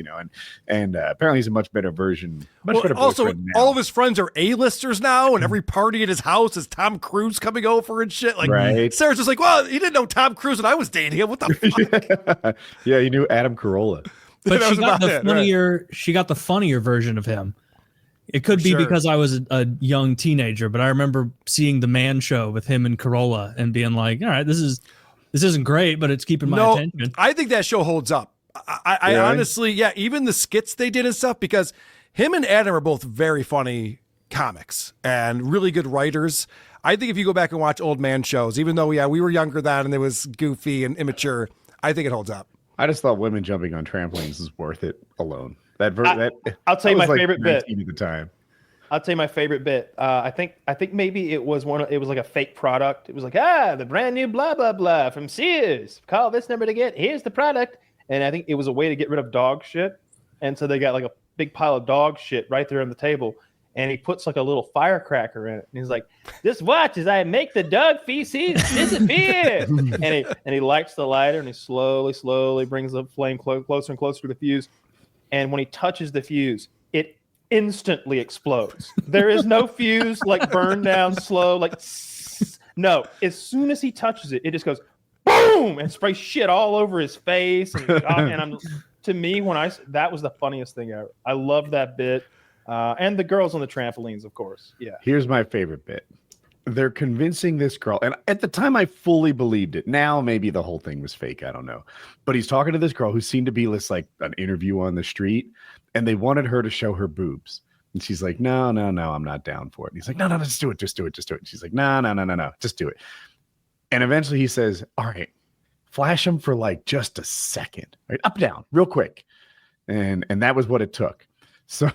and apparently he's a much better version. Also, all of his friends are A-listers now, and every party at his house is Tom Cruise coming over and shit. Like, right. Sarah's just like, well, he didn't know Tom Cruise when I was dating him. What the fuck? Yeah, he knew Adam Carolla. But she got the funnier. Right. She got the funnier version of him. It could be because I was a young teenager, but I remember seeing the Man Show with him and Carolla and being like, all right, this isn't great, but it's keeping my attention. I think that show holds up. I honestly, even the skits they did and stuff, because him and Adam are both very funny comics and really good writers. I think if you go back and watch old Man shows, even though, we were younger then and it was goofy and immature, I think it holds up. I just thought women jumping on trampolines is worth it alone. I'll tell you my favorite bit at the time. I'll tell you my favorite bit. I think maybe it was like a fake product. It was like, the brand new blah blah blah from Sears. Call this number to get. Here's the product. And I think it was a way to get rid of dog shit. And so they got like a big pile of dog shit right there on the table. And he puts like a little firecracker in it. And he's like, "Just watch as I make the dog feces disappear." and he lights the lighter and he slowly brings the flame closer and closer to the fuse. And when he touches the fuse, it instantly explodes. There is no fuse like burn down slow, like no. As soon as he touches it, it just goes boom and sprays shit all over his face. And to me, that was the funniest thing ever. I love that bit. And the girls on the trampolines, of course. Yeah. Here's my favorite bit. They're convincing this girl, and at the time I fully believed it. Now maybe the whole thing was fake. I don't know. But he's talking to this girl who seemed to be this like an interview on the street, and they wanted her to show her boobs. And she's like, no, I'm not down for it. And he's like, no, just do it. And she's like, no, just do it. And eventually he says, all right, flash them for like just a second, right? Up, down, real quick. And that was what it took. So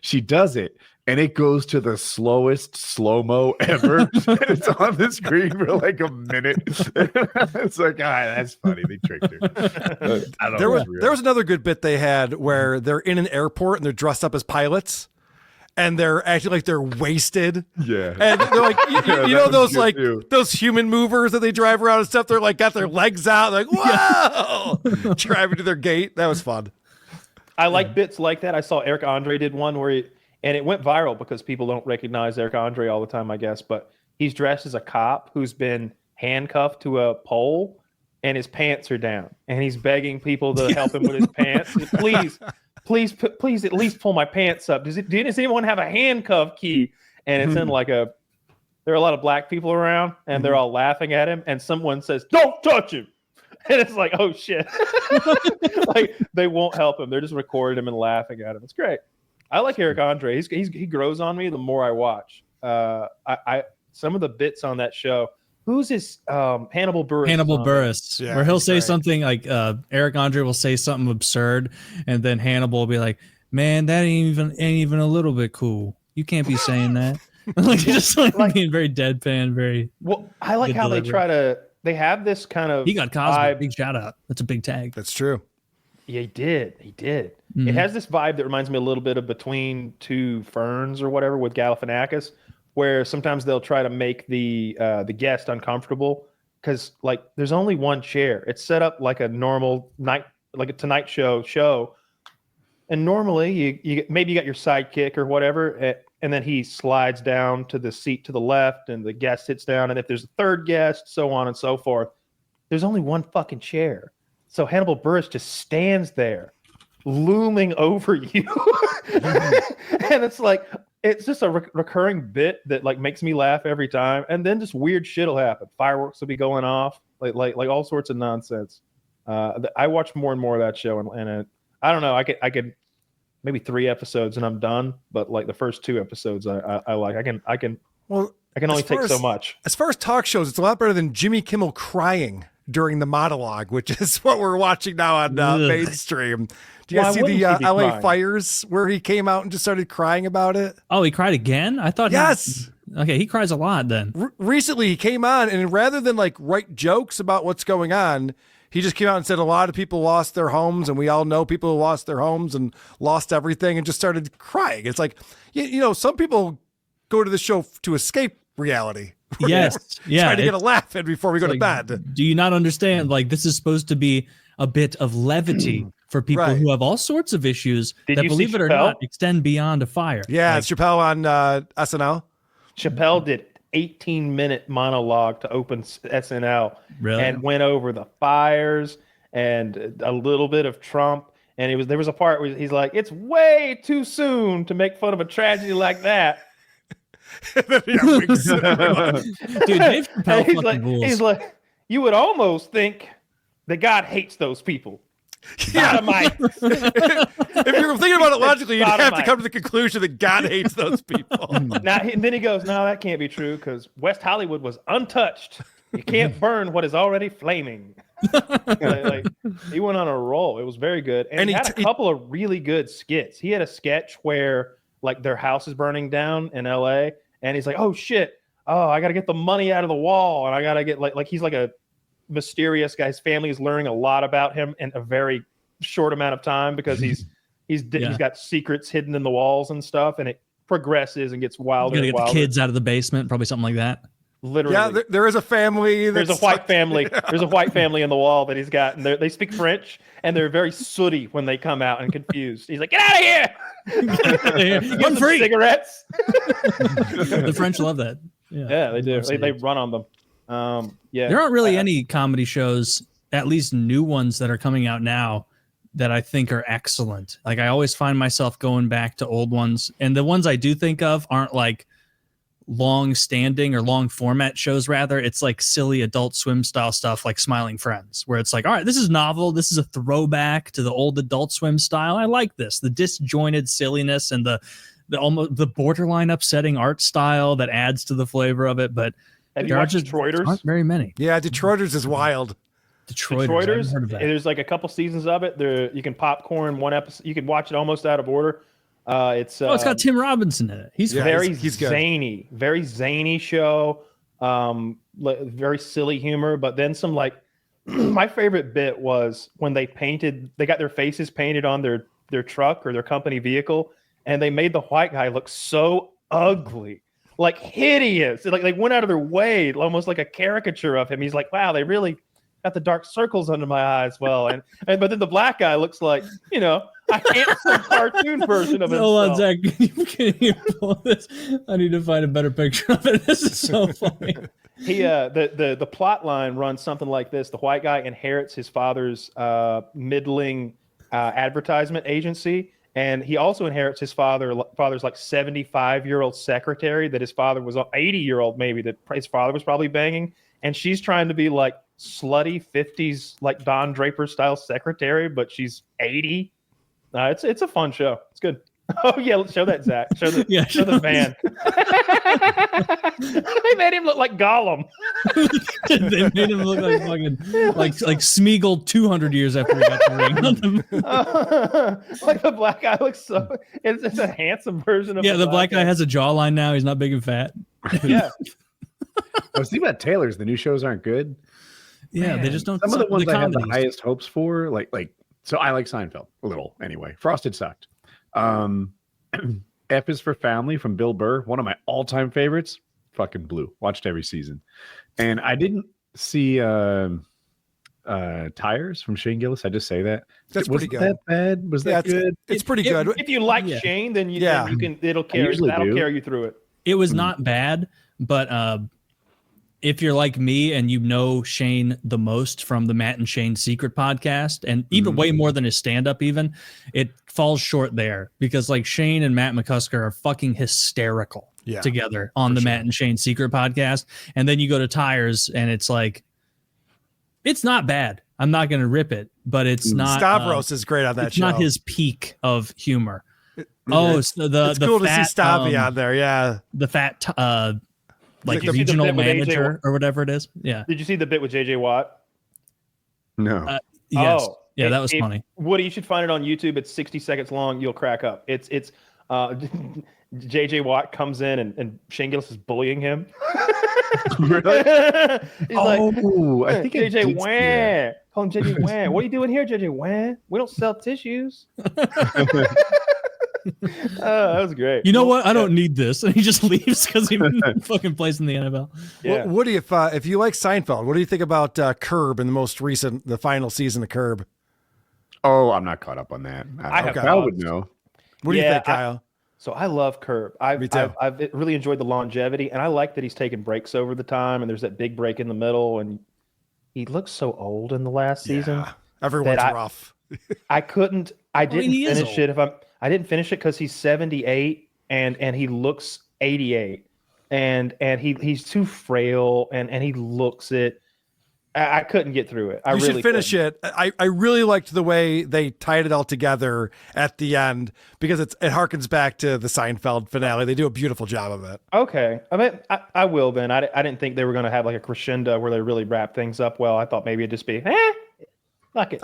she does it, and it goes to the slowest slow-mo ever. And it's on the screen for like a minute. It's like, that's funny. They tricked her. There was another good bit they had where they're in an airport and they're dressed up as pilots. And they're acting like they're wasted. Yeah. And they're like, you know, those like those human movers that they drive around and stuff. They're like got their legs out. They're like, whoa, driving to their gate. That was fun. I like bits like that. I saw Eric Andre did one where and it went viral because people don't recognize Eric Andre all the time, I guess. But he's dressed as a cop who's been handcuffed to a pole and his pants are down. And he's begging people to help him with his pants. Please, at least pull my pants up. Does anyone have a handcuff key? And it's in like there are a lot of black people around and they're all laughing at him. And someone says, "Don't touch him." And it's like, oh shit. Like they won't help him. They're just recording him and laughing at him. It's great. I like Eric Andre. He grows on me the more I watch. Some of the bits on that show. Who's his Hannibal Buress? Hannibal Buress, yeah, where he'll say something like Eric Andre will say something absurd, and then Hannibal will be like, "Man, that ain't even a little bit cool. You can't be saying that." Like just like being very deadpan, very. Well, I like how delivery. They have this kind of. He got Cosby. Big shout out. That's a big tag. That's true. Yeah, he did. Mm-hmm. It has this vibe that reminds me a little bit of Between Two Ferns or whatever with Galifianakis, where sometimes they'll try to make the guest uncomfortable because like there's only one chair. It's set up like a normal night, like a Tonight Show, and normally you maybe you got your sidekick or whatever, and then he slides down to the seat to the left, and the guest sits down, and if there's a third guest, so on and so forth. There's only one fucking chair, so Hannibal Buress just stands there, looming over you, and it's like. It's just a recurring bit that like makes me laugh every time, and then just weird shit will happen. Fireworks will be going off, like all sorts of nonsense. I watch more and more of that show, and I don't know. I could maybe 3 episodes and I'm done, but like the first 2 episodes, I like. I can only take so much. As far as talk shows, it's a lot better than Jimmy Kimmel crying during the monologue, which is what we're watching now on mainstream. Do you guys see the LA fires where he came out and just started crying about it? Oh, he cried again? I thought yes. Okay, he cries a lot then. Recently, he came on and rather than like write jokes about what's going on, he just came out and said a lot of people lost their homes, and we all know people who lost their homes and lost everything, and just started crying. It's like, you know, some people go to the show to escape reality. Yes, yeah. Try to get a laugh in before we go to bed. Do you not understand? Like, this is supposed to be a bit of levity for people who have all sorts of issues that, believe it or not, extend beyond a fire. Yeah, like, Chappelle on SNL. Chappelle did 18-minute monologue to open SNL and went over the fires and a little bit of Trump. And there was a part where he's like, "It's way too soon to make fun of a tragedy like that." Dude, Dave Chappelle he's like, "You would almost think that God hates those people." Yeah. If you're thinking about it logically, you'd have to come to the conclusion that God hates those people. And then he goes, "No, that can't be true because West Hollywood was untouched." You can't burn what is already flaming. like he went on a roll. It was very good, and he had a couple of really good skits. He had a sketch where like their house is burning down in L.A. and he's like, "Oh shit! Oh, I got to get the money out of the wall, and I got to get like he's like a mysterious guy. His family is learning a lot about him in a very short amount of time because he's got secrets hidden in the walls and stuff, and it progresses and gets wilder. Gonna and get wilder. the kids out of the basement, probably something like that. Literally, yeah. There is a family. There's a white family. There's a white family in the wall that he's got, and they speak French, and they're very sooty when they come out and confused. He's like, "Get out of here! I'm free." Cigarettes. The French love that. Yeah, they do. They run on them. Yeah, there aren't really any comedy shows, at least new ones that are coming out now, that I think are excellent. Like I always find myself going back to old ones, and the ones I do think of aren't like long standing or long format shows. Rather, it's like silly Adult Swim style stuff like Smiling Friends, where it's like, all right, this is novel. This is a throwback to the old Adult Swim style. I like this. The disjointed silliness and the almost the borderline upsetting art style that adds to the flavor of it. But have you watched Detroiters? Aren't very many. Yeah, Detroiters is wild. Detroiters. There's like a couple seasons of it. There you can popcorn one episode. You can watch it almost out of order. It's got Tim Robinson in it. He's zany, very zany show. Very silly humor, but then some like my favorite bit was when they got their faces painted on their truck or their company vehicle, and they made the white guy look so ugly, like hideous. Like they went out of their way, almost like a caricature of him. He's like, wow, they really got the dark circles under my eyes. Well, and but then the black guy looks like, a handsome cartoon version of himself. Hold on, Zach. Can you pull this? I need to find a better picture of it. This is so funny. The plot line runs something like this: the white guy inherits his father's middling advertisement agency, and he also inherits his father's like 75-year-old secretary that his father was 80-year-old maybe that his father was probably banging, and she's trying to be like slutty 50s like Don Draper style secretary, but she's 80. It's a fun show. It's good. Oh yeah, let's show that, Zach. Show the van. They made him look like Gollum. They made him look like fucking like Smeagol 200 years after he got the ring on him. Like the black guy looks so. It's a handsome version of. Yeah, the black guy has a jawline now. He's not big and fat. Yeah. I was thinking about Taylor's. The new shows aren't good. Yeah, they just don't. Some of the ones I have the highest hopes for, like. So I like Seinfeld a little anyway. Frosted sucked. F is for Family from Bill Burr, one of my all-time favorites. Fucking blew. Watched every season. And I didn't see Tires from Shane Gillis. I just say that. That's pretty good. That bad? Was that good? It's pretty good. If you like Shane, then you can. It'll carry you through it. It was not bad, but if you're like me and you know Shane the most from the Matt and Shane Secret podcast, and even way more than his stand-up even, it falls short there because like Shane and Matt McCusker are fucking hysterical together on the Matt and Shane Secret podcast. And then you go to Tires and it's like, it's not bad. I'm not going to rip it, but it's not. Stavros is great on that show. It's not his peak of humor. So it's cool to see Stavi on there. Yeah. The fat, like regional manager or whatever it is. Yeah. Did you see the bit with JJ Watt? No. Yes. Yeah, that was funny. Woody, you should find it on YouTube. It's 60 seconds long. You'll crack up. It's JJ Watt comes in and Shane Gillis is bullying him. Really? He's like, I think JJ Wan. Call him JJ Wan. What are you doing here, JJ Wan? We don't sell tissues. That was great. You know what? I don't need this, and he just leaves because he fucking plays in the NFL. Yeah. Woody, if you like Seinfeld, what do you think about Curb in the final season of Curb? Oh, I'm not caught up on that. Kyle would know. What do you think, Kyle? So I love Curb. Me too. I've really enjoyed the longevity, and I like that he's taking breaks over the time, and there's that big break in the middle, and he looks so old in the last season. Everyone's rough. I didn't finish it. I didn't finish it because he's 78 and he looks 88, and he's too frail and he looks it. I couldn't get through it. You should finish it. I really liked the way they tied it all together at the end because it harkens back to the Seinfeld finale. They do a beautiful job of it. Okay. I mean, I will then. I didn't think they were going to have like a crescendo where they really wrap things up well. I thought maybe it'd just be, fuck it.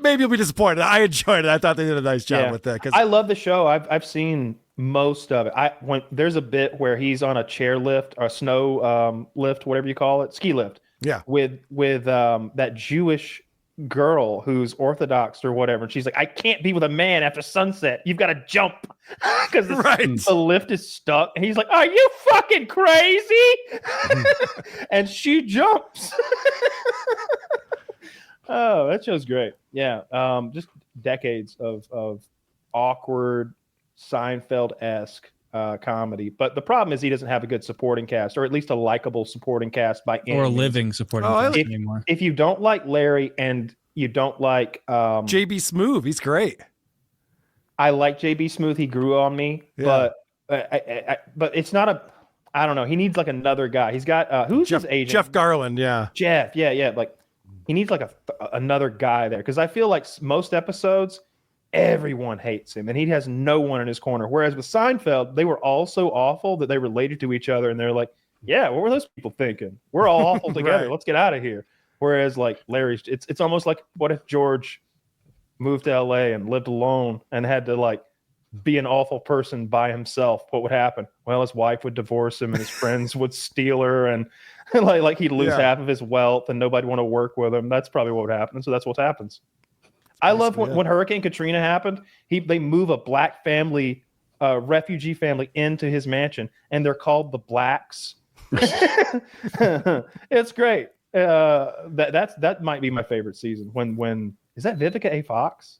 Maybe you'll be disappointed. I enjoyed it. I thought they did a nice job with that. I love the show. I've seen most of it. When there's a bit where he's on a chair lift or snow lift, whatever you call it, ski lift. Yeah. With that Jewish girl who's Orthodox or whatever. And she's like, I can't be with a man after sunset. You've got to jump because the lift is stuck. And he's like, are you fucking crazy? And she jumps. Oh, that show's great. Yeah. Just decades of awkward Seinfeld-esque comedy, but the problem is he doesn't have a good supporting cast, or at least a likable supporting cast by any or a means. living supporting cast anymore. If you don't like Larry and you don't like JB Smoove, he's great. I like JB Smoove. He grew on me, but it's not a. I don't know. He needs like another guy. He's got who's his agent? Jeff Garland. Yeah. Jeff. Yeah. Like he needs like another guy there because I feel like most episodes. Everyone hates him, and he has no one in his corner. Whereas with Seinfeld, they were all so awful that they related to each other, and they're like, "Yeah, what were those people thinking? We're all awful together. Right. Let's get out of here." Whereas like Larry's, it's almost like what if George moved to LA and lived alone and had to like be an awful person by himself? What would happen? Well, his wife would divorce him, and his friends would steal her, and like he'd lose half of his wealth, and nobody would want to work with him. That's probably what would happen. So that's what happens. I love when Hurricane Katrina happened. They move a black family, refugee family into his mansion, and they're called the Blacks. It's great. That might be my favorite season. When is that Vivica A. Fox?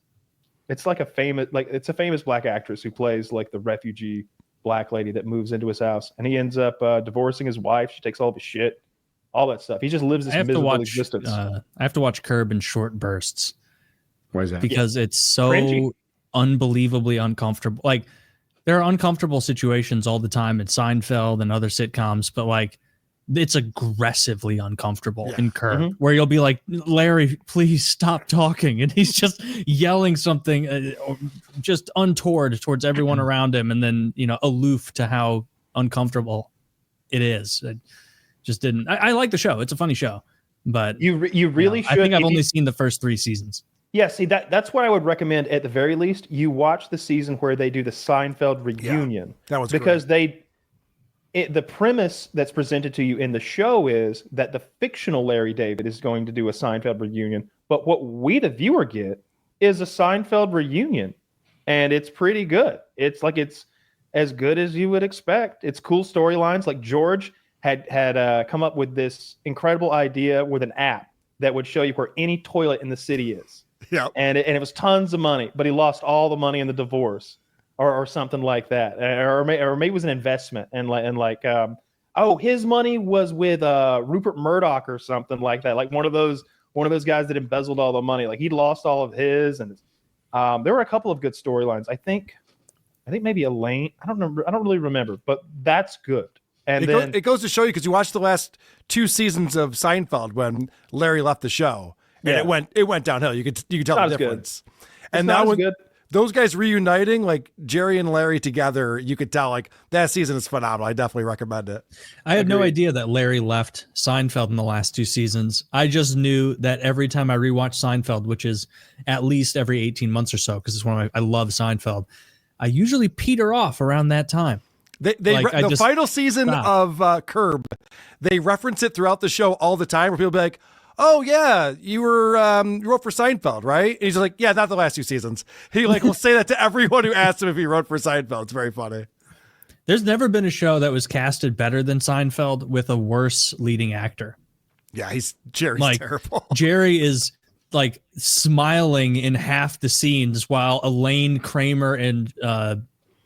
It's like a famous black actress who plays like the refugee black lady that moves into his house, and he ends up divorcing his wife. She takes all of his shit, all that stuff. He just lives this miserable existence. I have to watch Curb in short bursts. Why is that? Because it's so cringy. Unbelievably uncomfortable. Like there are uncomfortable situations all the time in Seinfeld and other sitcoms, but like it's aggressively uncomfortable in Curb, where you'll be like, Larry, please stop talking. And he's just yelling something just untoward towards everyone around him. And then, aloof to how uncomfortable it is. It just didn't. I like the show. It's a funny show, but you really should. I think I've only seen the first 3 seasons. Yeah, see, that's what I would recommend at the very least. You watch the season where they do the Seinfeld reunion. Yeah, that was because great. the premise that's presented to you in the show is that the fictional Larry David is going to do a Seinfeld reunion, but what we, the viewer, get is a Seinfeld reunion, and it's pretty good. It's as good as you would expect. It's cool storylines. Like George had come up with this incredible idea with an app that would show you where any toilet in the city is. Yeah, and it was tons of money, but he lost all the money in the divorce, or something like that, or maybe it was an investment, and his money was with Rupert Murdoch or something like that, like one of those guys that embezzled all the money. Like he'd lost all of his, and there were a couple of good storylines. I think maybe Elaine. I don't really remember, but that's good. And it goes to show you because you watched the last 2 seasons of Seinfeld when Larry left the show. And it went downhill. You could tell the difference. And now when those guys reuniting, like Jerry and Larry together, you could tell like that season is phenomenal. I definitely recommend it. I had no idea that Larry left Seinfeld in the last 2 seasons. I just knew that every time I rewatch Seinfeld, which is at least every 18 months or so, because it's I love Seinfeld, I usually peter off around that time. The final season of Curb, they reference it throughout the show all the time, where people be like, "Oh yeah, you wrote for Seinfeld, right?" And he's like, "Yeah, not the last 2 seasons." He will say that to everyone who asks him if he wrote for Seinfeld. It's very funny. There's never been a show that was casted better than Seinfeld with a worse leading actor. Yeah, Jerry's terrible. Jerry is like smiling in half the scenes while Elaine, Kramer, and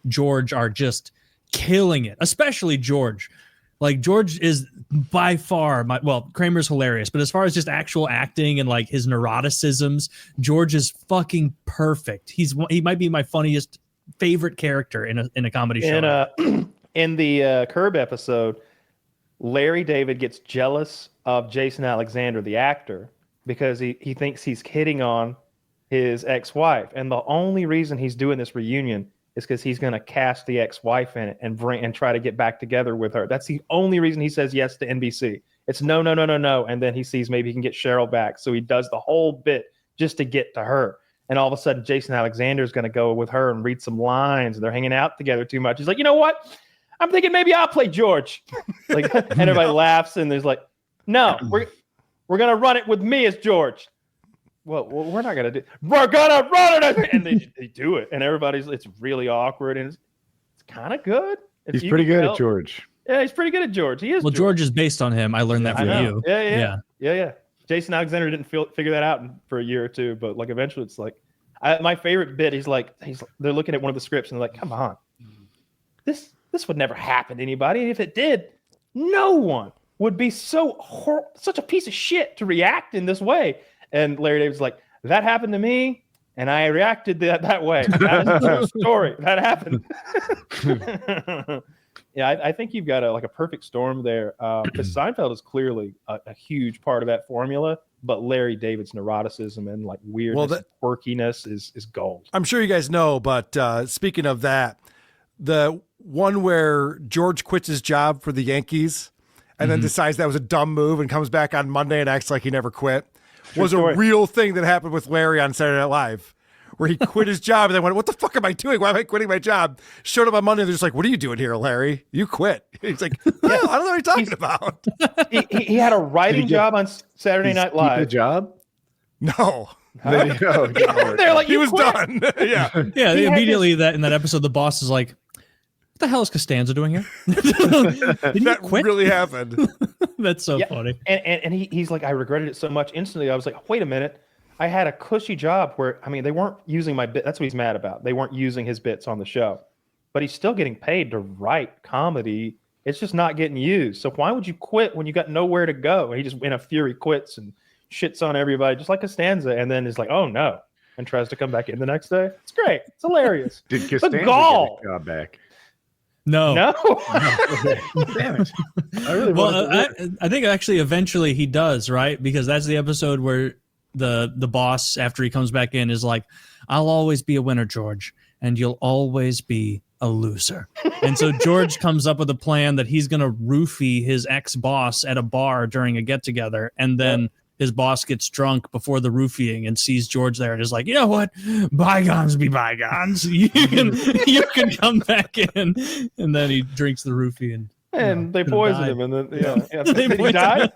George are just killing it, especially George. Like George is by far Kramer's hilarious, but as far as just actual acting and like his neuroticisms, George is fucking perfect. He might be my funniest favorite character in a comedy show. In the Curb episode, Larry David gets jealous of Jason Alexander, the actor, because he thinks he's hitting on his ex-wife. And the only reason he's doing this reunion is because he's going to cast the ex-wife in it and try to get back together with her. That's the only reason he says yes to NBC. It's no. And then he sees maybe he can get Cheryl back. So he does the whole bit just to get to her. And all of a sudden, Jason Alexander is going to go with her and read some lines. And they're hanging out together too much. He's like, you know what? I'm thinking maybe I'll play George. Like, and everybody laughs. And there's like, no, we're going to run it with me as George. Well, we're not going to do it. We're going to run it. And they do it. And it's really awkward. And it's kind of good. He's pretty good at George. Yeah, he's pretty good at George. He is. Well, George is based on him. I learned that from you. Yeah. Jason Alexander didn't figure that out for a year or two, but like eventually it's like my favorite bit. They're looking at one of the scripts and they're like, come on, this would never happen to anybody. And if it did, no one would be such a piece of shit to react in this way. And Larry David's like, that happened to me. And I reacted that way. That is a true story. That happened. Yeah, I think you've got a perfect storm there. Because Seinfeld is clearly a huge part of that formula, but Larry David's neuroticism and like weirdness and quirkiness is gold. I'm sure you guys know, but speaking of that, the one where George quits his job for the Yankees and then decides that was a dumb move and comes back on Monday and acts like he never quit was a real thing that happened with Larry on Saturday Night Live. Where he quit his job and then went, what the fuck am I doing? Why am I quitting my job? Showed up on Monday. They're just like, what are you doing here, Larry? You quit. He's like, I don't know what you're talking about. He had a writing job on Saturday Night Live. Keep a job? No. They're like, he was done. Yeah. Yeah. Immediately in that episode, the boss is like, what the hell is Costanza doing here? Didn't that quit? really happened. That's so funny. And he's like, I regretted it so much instantly. I was like, wait a minute. I had a cushy job where, they weren't using my bit. That's what he's mad about. They weren't using his bits on the show, but he's still getting paid to write comedy. It's just not getting used. So why would you quit when you got nowhere to go? And he just in a fury quits and shits on everybody, just like Costanza. And then is like, oh no, and tries to come back in the next day. It's great. It's hilarious. Did Costanza get a job back? No. Damn it. I think actually eventually he does, right? Because that's the episode where the boss, after he comes back in, is like, I'll always be a winner, George, and you'll always be a loser. And so George comes up with a plan that he's going to roofie his ex-boss at a bar during a get-together, and then his boss gets drunk before the roofing and sees George there and is like, you know what? Bygones be bygones. You can come back in. And then he drinks the roofie and they poison him, and then did he die?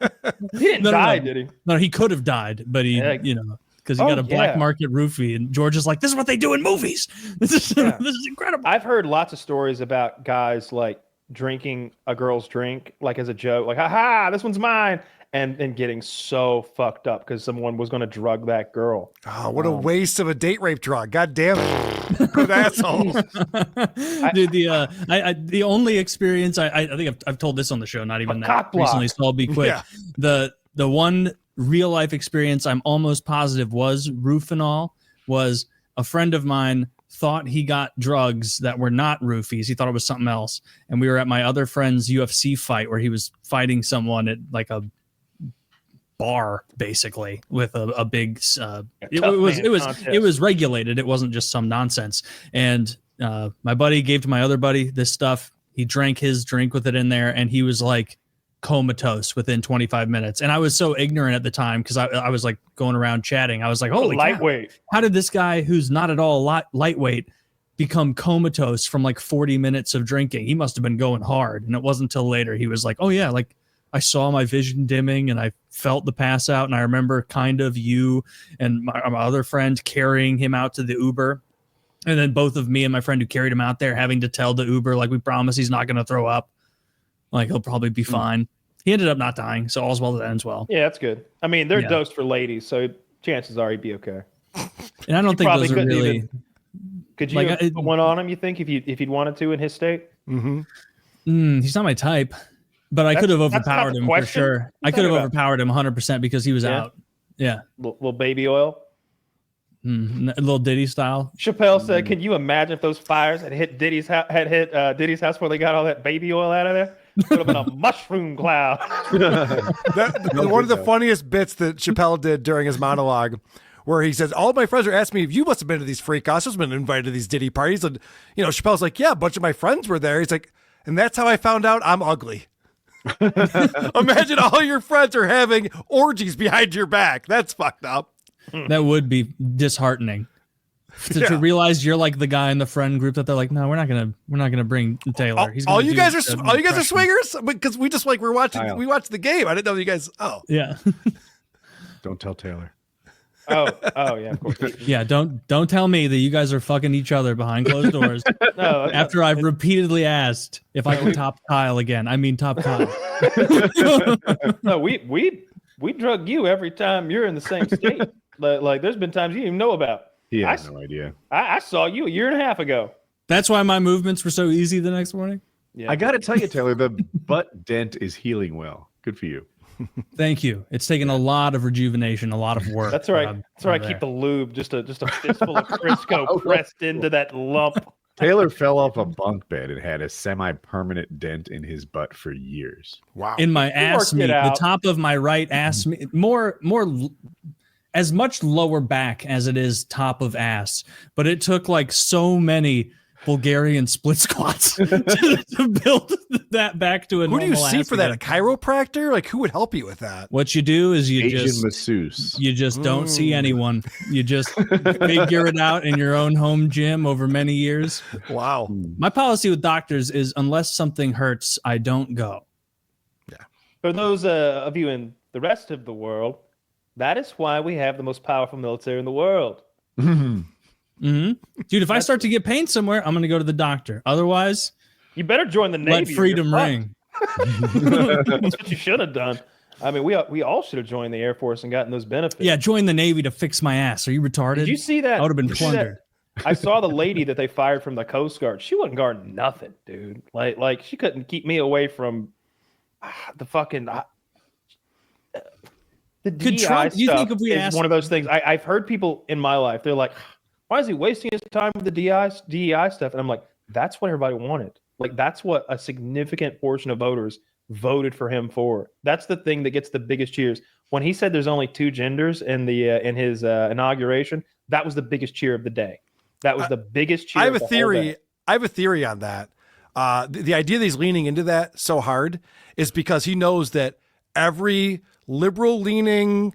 He didn't die, did he? No, he could have died, but he, because he got a black market roofie, and George is like, "This is what they do in movies. This is incredible." I've heard lots of stories about guys like drinking a girl's drink, like as a joke, like "Ha, this one's mine," and getting so fucked up because someone was going to drug that girl. Oh, what a waste of a date rape drug! God damn it. Good asshole. Dude, the only experience I think I've told this on the show, not even that recently, so I'll be quick. Yeah. The one real life experience I'm almost positive was Rufinol was a friend of mine thought he got drugs that were not roofies. He thought it was something else. And we were at my other friend's UFC fight where he was fighting someone at like a bar, basically, with a big it was regulated. It wasn't just some nonsense. And my buddy gave to my other buddy this stuff. He drank his drink with it in there, and he was like comatose within 25 minutes. And I was so ignorant at the time because I was like going around chatting. I was like, holy lightweight cow. How did this guy who's not at all lightweight become comatose from like 40 minutes of drinking? He must have been going hard. And it wasn't until later he was like, oh yeah, like I saw my vision dimming and I felt the pass out. And I remember kind of you and my other friend carrying him out to the Uber. And then both of me and my friend who carried him out there having to tell the Uber, like, we promise he's not going to throw up. Like, he'll probably be fine. He ended up not dying, so all's well that ends well. Yeah, that's good. I mean, they're dosed for ladies, so chances are he'd be okay. And I don't think those are really... Could you put one on him, you think, if you'd wanted to in his state? Mm-hmm. He's not my type, but I could have overpowered him for sure. I could have overpowered him 100% because he was out. Yeah. Little baby oil? A little Diddy style. Chappelle said, "Can you imagine if those fires had hit Diddy's house before they got all that baby oil out of there?" Would have been a mushroom cloud. One of the funniest bits that Chappelle did during his monologue, where he says, all of my friends are asking me if you must have been to these freak offs, must have been invited to these Diddy parties. And, Chappelle's like, yeah, a bunch of my friends were there. He's like, and that's how I found out I'm ugly. Imagine all your friends are having orgies behind your back. That's fucked up. That would be disheartening. To realize you're like the guy in the friend group that they're like, no, we're not gonna bring Taylor. He's all you guys are swingers, because we just we watched the game. I didn't know you guys. Oh yeah. Don't tell Taylor. Oh yeah, of course. Yeah, don't tell me that you guys are fucking each other behind closed doors. No, after I've repeatedly asked if I could top Kyle again. I mean top Kyle. No, we drug you every time you're in the same state. Like there's been times you didn't even know about. He has no idea. I saw you a year and a half ago. That's why my movements were so easy the next morning. Yeah. I got to tell you, Taylor, the butt dent is healing well. Good for you. Thank you. It's taken a lot of rejuvenation, a lot of work. That's right. That's why I keep the lube, just a fistful of Crisco pressed into that lump. Taylor fell off a bunk bed and had a semi-permanent dent in his butt for years. Wow. In my ass meat, the top of my right ass meat, more as much lower back as it is top of ass, but it took like so many Bulgarian split squats to build that back to a normal. Who do you see for that? again. A chiropractor? Like, who would help you with that? What you do is you Asian just masseuse. You just don't see anyone. You just figure it out in your own home gym over many years. Wow. My policy with doctors is unless something hurts, I don't go. Yeah. For those of you in the rest of the world, that is why we have the most powerful military in the world. Mm-hmm. Dude, if I start to get pain somewhere, I'm going to go to the doctor. Otherwise, you better join the Navy. Let freedom ring. That's what you should have done. I mean, we all should have joined the Air Force and gotten those benefits. Yeah, join the Navy to fix my ass. Are you retarded? Did you see that? I would have been plundered. I saw the lady that they fired from the Coast Guard. She wasn't guarding nothing, dude. Like she couldn't keep me away from the fucking. The DEI Trump, you think if we is asked, one of those things. I've heard people in my life, they're like, why is he wasting his time with the DEI stuff? And I'm like, that's what everybody wanted. Like, that's what a significant portion of voters voted for him for. That's the thing that gets the biggest cheers. When he said there's only two genders in his inauguration, that was the biggest cheer of the day. That was the biggest cheer. I have a theory. I have a theory on that. The idea that he's leaning into that so hard is because he knows that every liberal-leaning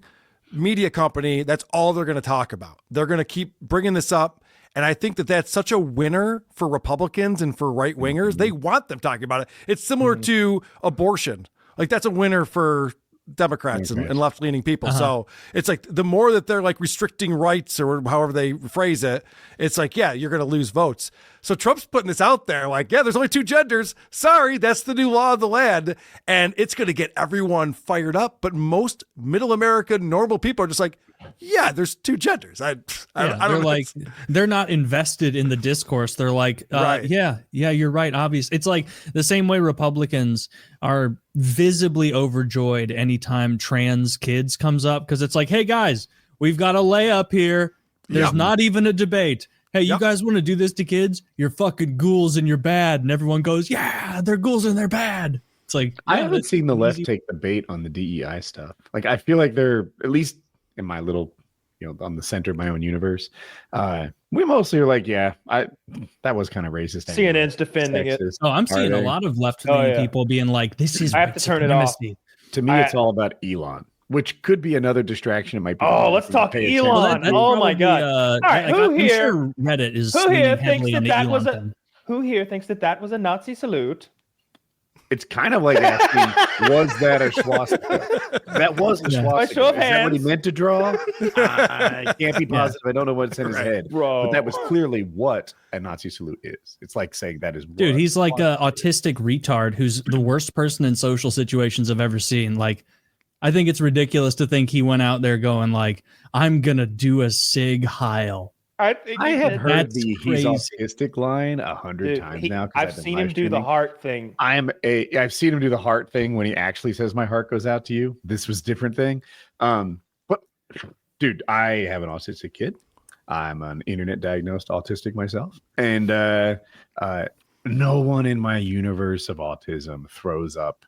media company, that's all they're going to talk about. They're going to keep bringing this up. And I think that that's such a winner for Republicans and for right-wingers. They want them talking about it. It's similar to abortion. Like, that's a winner for Democrats and left-leaning people. So it's like the more that they're like restricting rights or however they phrase it, it's like, yeah, you're going to lose votes. So Trump's putting this out there like, yeah, there's only two genders. Sorry, that's the new law of the land. And it's going to get everyone fired up. But most middle America normal people are just like, yeah, there's two genders. I don't they're know. like, they're not invested in the discourse. They're like, Right. yeah, you're right. Obvious. It's like the same way Republicans are visibly overjoyed anytime trans kids comes up. Cause it's like, hey guys, we've got a layup here. There's not even a debate. Hey, you guys want to do this to kids? You're fucking ghouls and you're bad. And everyone goes, yeah, they're ghouls and they're bad. It's like, I haven't seen the left take the bait on the DEI stuff. Like, I feel like they're, at least in my little, on the center of my own universe, we mostly are like, yeah, that was kind of racist. CNN's defending it. Oh, I'm seeing a lot of left-leaning people being like, this is I have to turn it off. To me, it's all about Elon, which could be another distraction. It might be. Oh, let's talk Elon. Well, my God. All right, who here? Sure Reddit is who here thinks that that was a Nazi salute? It's kind of like asking, was that a swastika? That was a swastika. Show of Is that hands. what he meant to draw? I can't be positive. I don't know what's in his head. Bro. But that was clearly what a Nazi salute is. It's like saying that is what. Dude, he's like an autistic retard who's the worst person in social situations I've ever seen. Like, I think it's ridiculous to think he went out there going like, I'm going to do a Sig Heil. I have heard That's he's crazy. autistic line 100 times now. I've seen him do the heart thing. I've seen him do the heart thing when he actually says my heart goes out to you. This was a different thing. But dude, I have an autistic kid. I'm an internet diagnosed autistic myself. And no one in my universe of autism throws up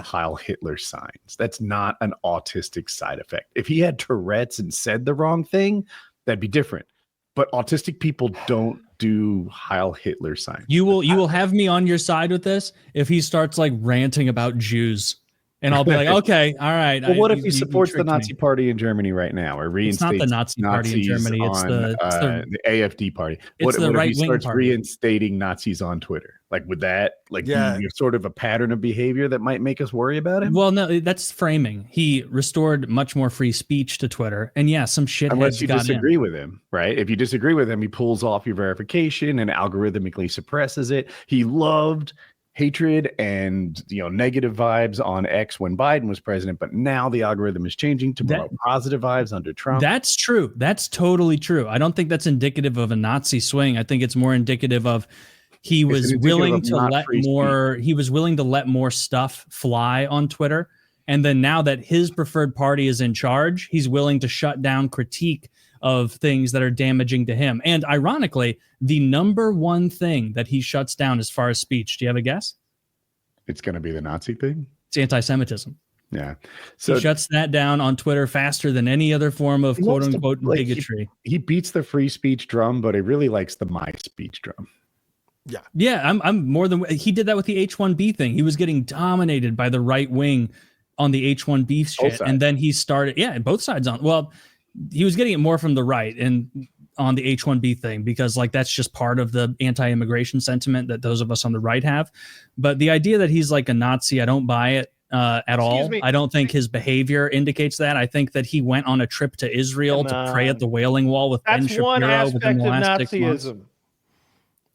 Heil Hitler signs. That's not an autistic side effect. If he had Tourette's and said the wrong thing, that'd be different. But autistic people don't do Heil Hitler signs. You will have me on your side with this if he starts like ranting about Jews. And I'll be like, okay, all right. Well, what if he supports the Nazi party in Germany right now, or reinstates? It's not the Nazi party in Germany. It's the AfD party. It's the right if he wing starts party. Reinstating Nazis on Twitter? Like, would that be sort of a pattern of behavior that might make us worry about him? Well, no, that's framing. He restored much more free speech to Twitter, and yeah, some shitheads unless you got disagree with him, right? If you disagree with him, he pulls off your verification and algorithmically suppresses it. He loved hatred and negative vibes on X when Biden was president, but now the algorithm is changing to promote positive vibes under Trump. That's true. That's totally true. I don't think that's indicative of a Nazi swing. I think it's more indicative of he was willing to let more. He was willing to let more stuff fly on Twitter, and then now that his preferred party is in charge, he's willing to shut down critique of things that are damaging to him. And ironically, the number one thing that he shuts down as far as speech, do you have a guess? It's going to be the Nazi thing. It's anti-Semitism. Yeah. So he shuts that down on Twitter faster than any other form of quote unquote bigotry. He beats the free speech drum, but he really likes the my speech drum. Yeah. Yeah. I'm more than he did that with the H1B thing. He was getting dominated by the right wing on the H1B shit. And then he started, both sides on. Well, he was getting it more from the right and on the H1B thing, because like that's just part of the anti-immigration sentiment that those of us on the right have. But the idea that he's like a Nazi, I don't buy it at all. I don't think his behavior indicates that. I think that he went on a trip to Israel to pray at the Wailing Wall with Ben Shapiro. That's one aspect of Nazism.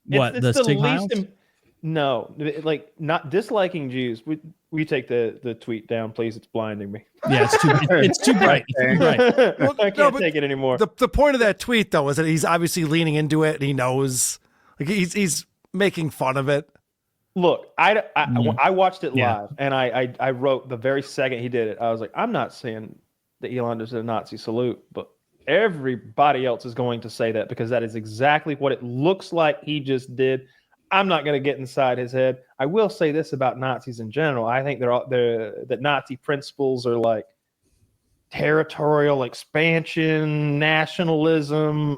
What, it's the least? No, like not disliking Jews. We take the tweet down, please. It's blinding me. Yeah, it's too bright. It's too bright. Well, I can't take it anymore. The point of that tweet, though, is that he's obviously leaning into it, and he knows, like he's making fun of it. Look, I watched it live, and I wrote the very second he did it. I was like, I'm not saying that Elon does a Nazi salute, but everybody else is going to say that because that is exactly what it looks like he just did. I'm not going to get inside his head. I will say this about Nazis in general. I think that Nazi principles are like territorial expansion, nationalism,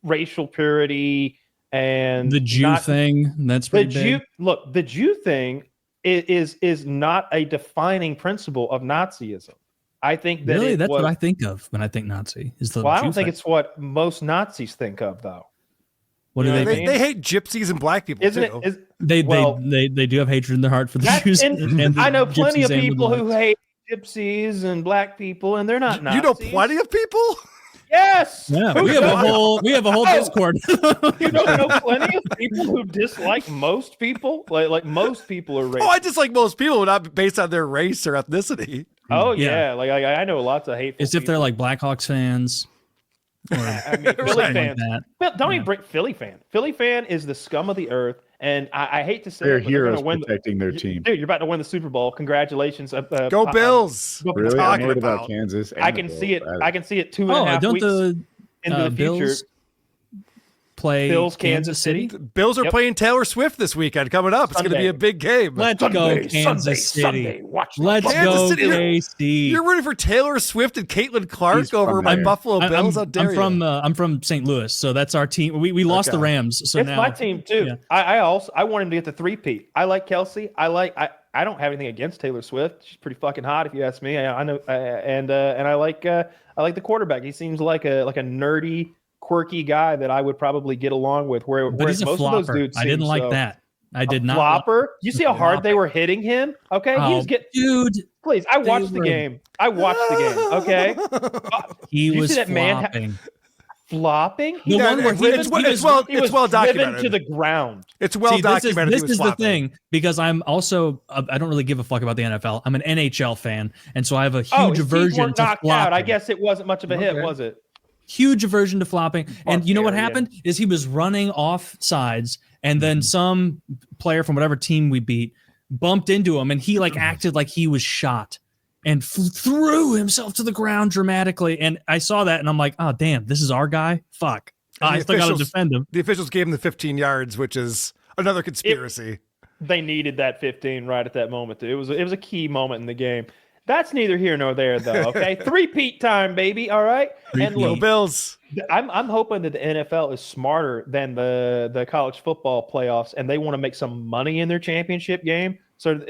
racial purity, and the Jew thing. That's pretty big. Look, the Jew thing is not a defining principle of Nazism. I think that that's what I think of when I think Nazi. Is the I don't think it's what most Nazis think of, though. What do they hate gypsies and black people, too. They do have hatred in their heart for the Jews. And I know plenty of people who hate gypsies and black people, and they're not Nazis. You know plenty of people? Yes. Yeah, we have a whole Discord. You don't know plenty of people who dislike most people? Like most people are racist. Oh, I dislike most people, but not based on their race or ethnicity. Oh, yeah. Like I know lots of hateful As if they're like Blackhawks fans. Or, I mean, Philly fans. Like don't even bring Philly fan. Philly fan is the scum of the earth, and I hate to say they're it, but heroes they're win protecting their team. Dude, you're about to win the Super Bowl. Congratulations! Go Bills! Really, I'm worried about Kansas. I can see it. I can see it 2.5 weeks into the Bills future. Play Bills, Kansas City. The Bills are playing Taylor Swift this weekend coming up. It's going to be a big game. Let's go Kansas City. Sunday. Let's go KC. You're rooting for Taylor Swift and Caitlin Clark over my Buffalo Bills. How dare you? I'm from St. Louis, so that's our team. We lost the Rams, so it's now my team too. Yeah. I want him to get the three-peat. I like Kelsey. I don't have anything against Taylor Swift. She's pretty fucking hot, if you ask me. I know, and I like the quarterback. He seems like a nerdy, quirky guy that I would probably get along with. But he's a most flopper. of those dudes I didn't like that. I did not. Flopper? You see how hard they were hitting him? Okay, dude. Please, I watched the game. Okay, he was flopping. Flopping? The one where it's well documented to the ground. It's well documented. This is the thing, because I'm also I don't really give a fuck about the NFL. I'm an NHL fan, and so I have a huge aversion to flopping. Out. I guess it wasn't much of a hit, was it? Huge aversion to flopping. And you know what happened is he was running off sides, and then some player from whatever team we beat bumped into him, and he like acted like he was shot and threw himself to the ground dramatically. And I saw that, and I'm like, oh damn, this is our guy. Fuck. I still got to defend him. The officials gave him the 15 yards, which is another conspiracy. They needed that 15 right at that moment. It was a key moment in the game. That's neither here nor there, though. Okay, three-peat time, baby. All right, and Go Bills. I'm hoping that the NFL is smarter than the college football playoffs, and they want to make some money in their championship game. So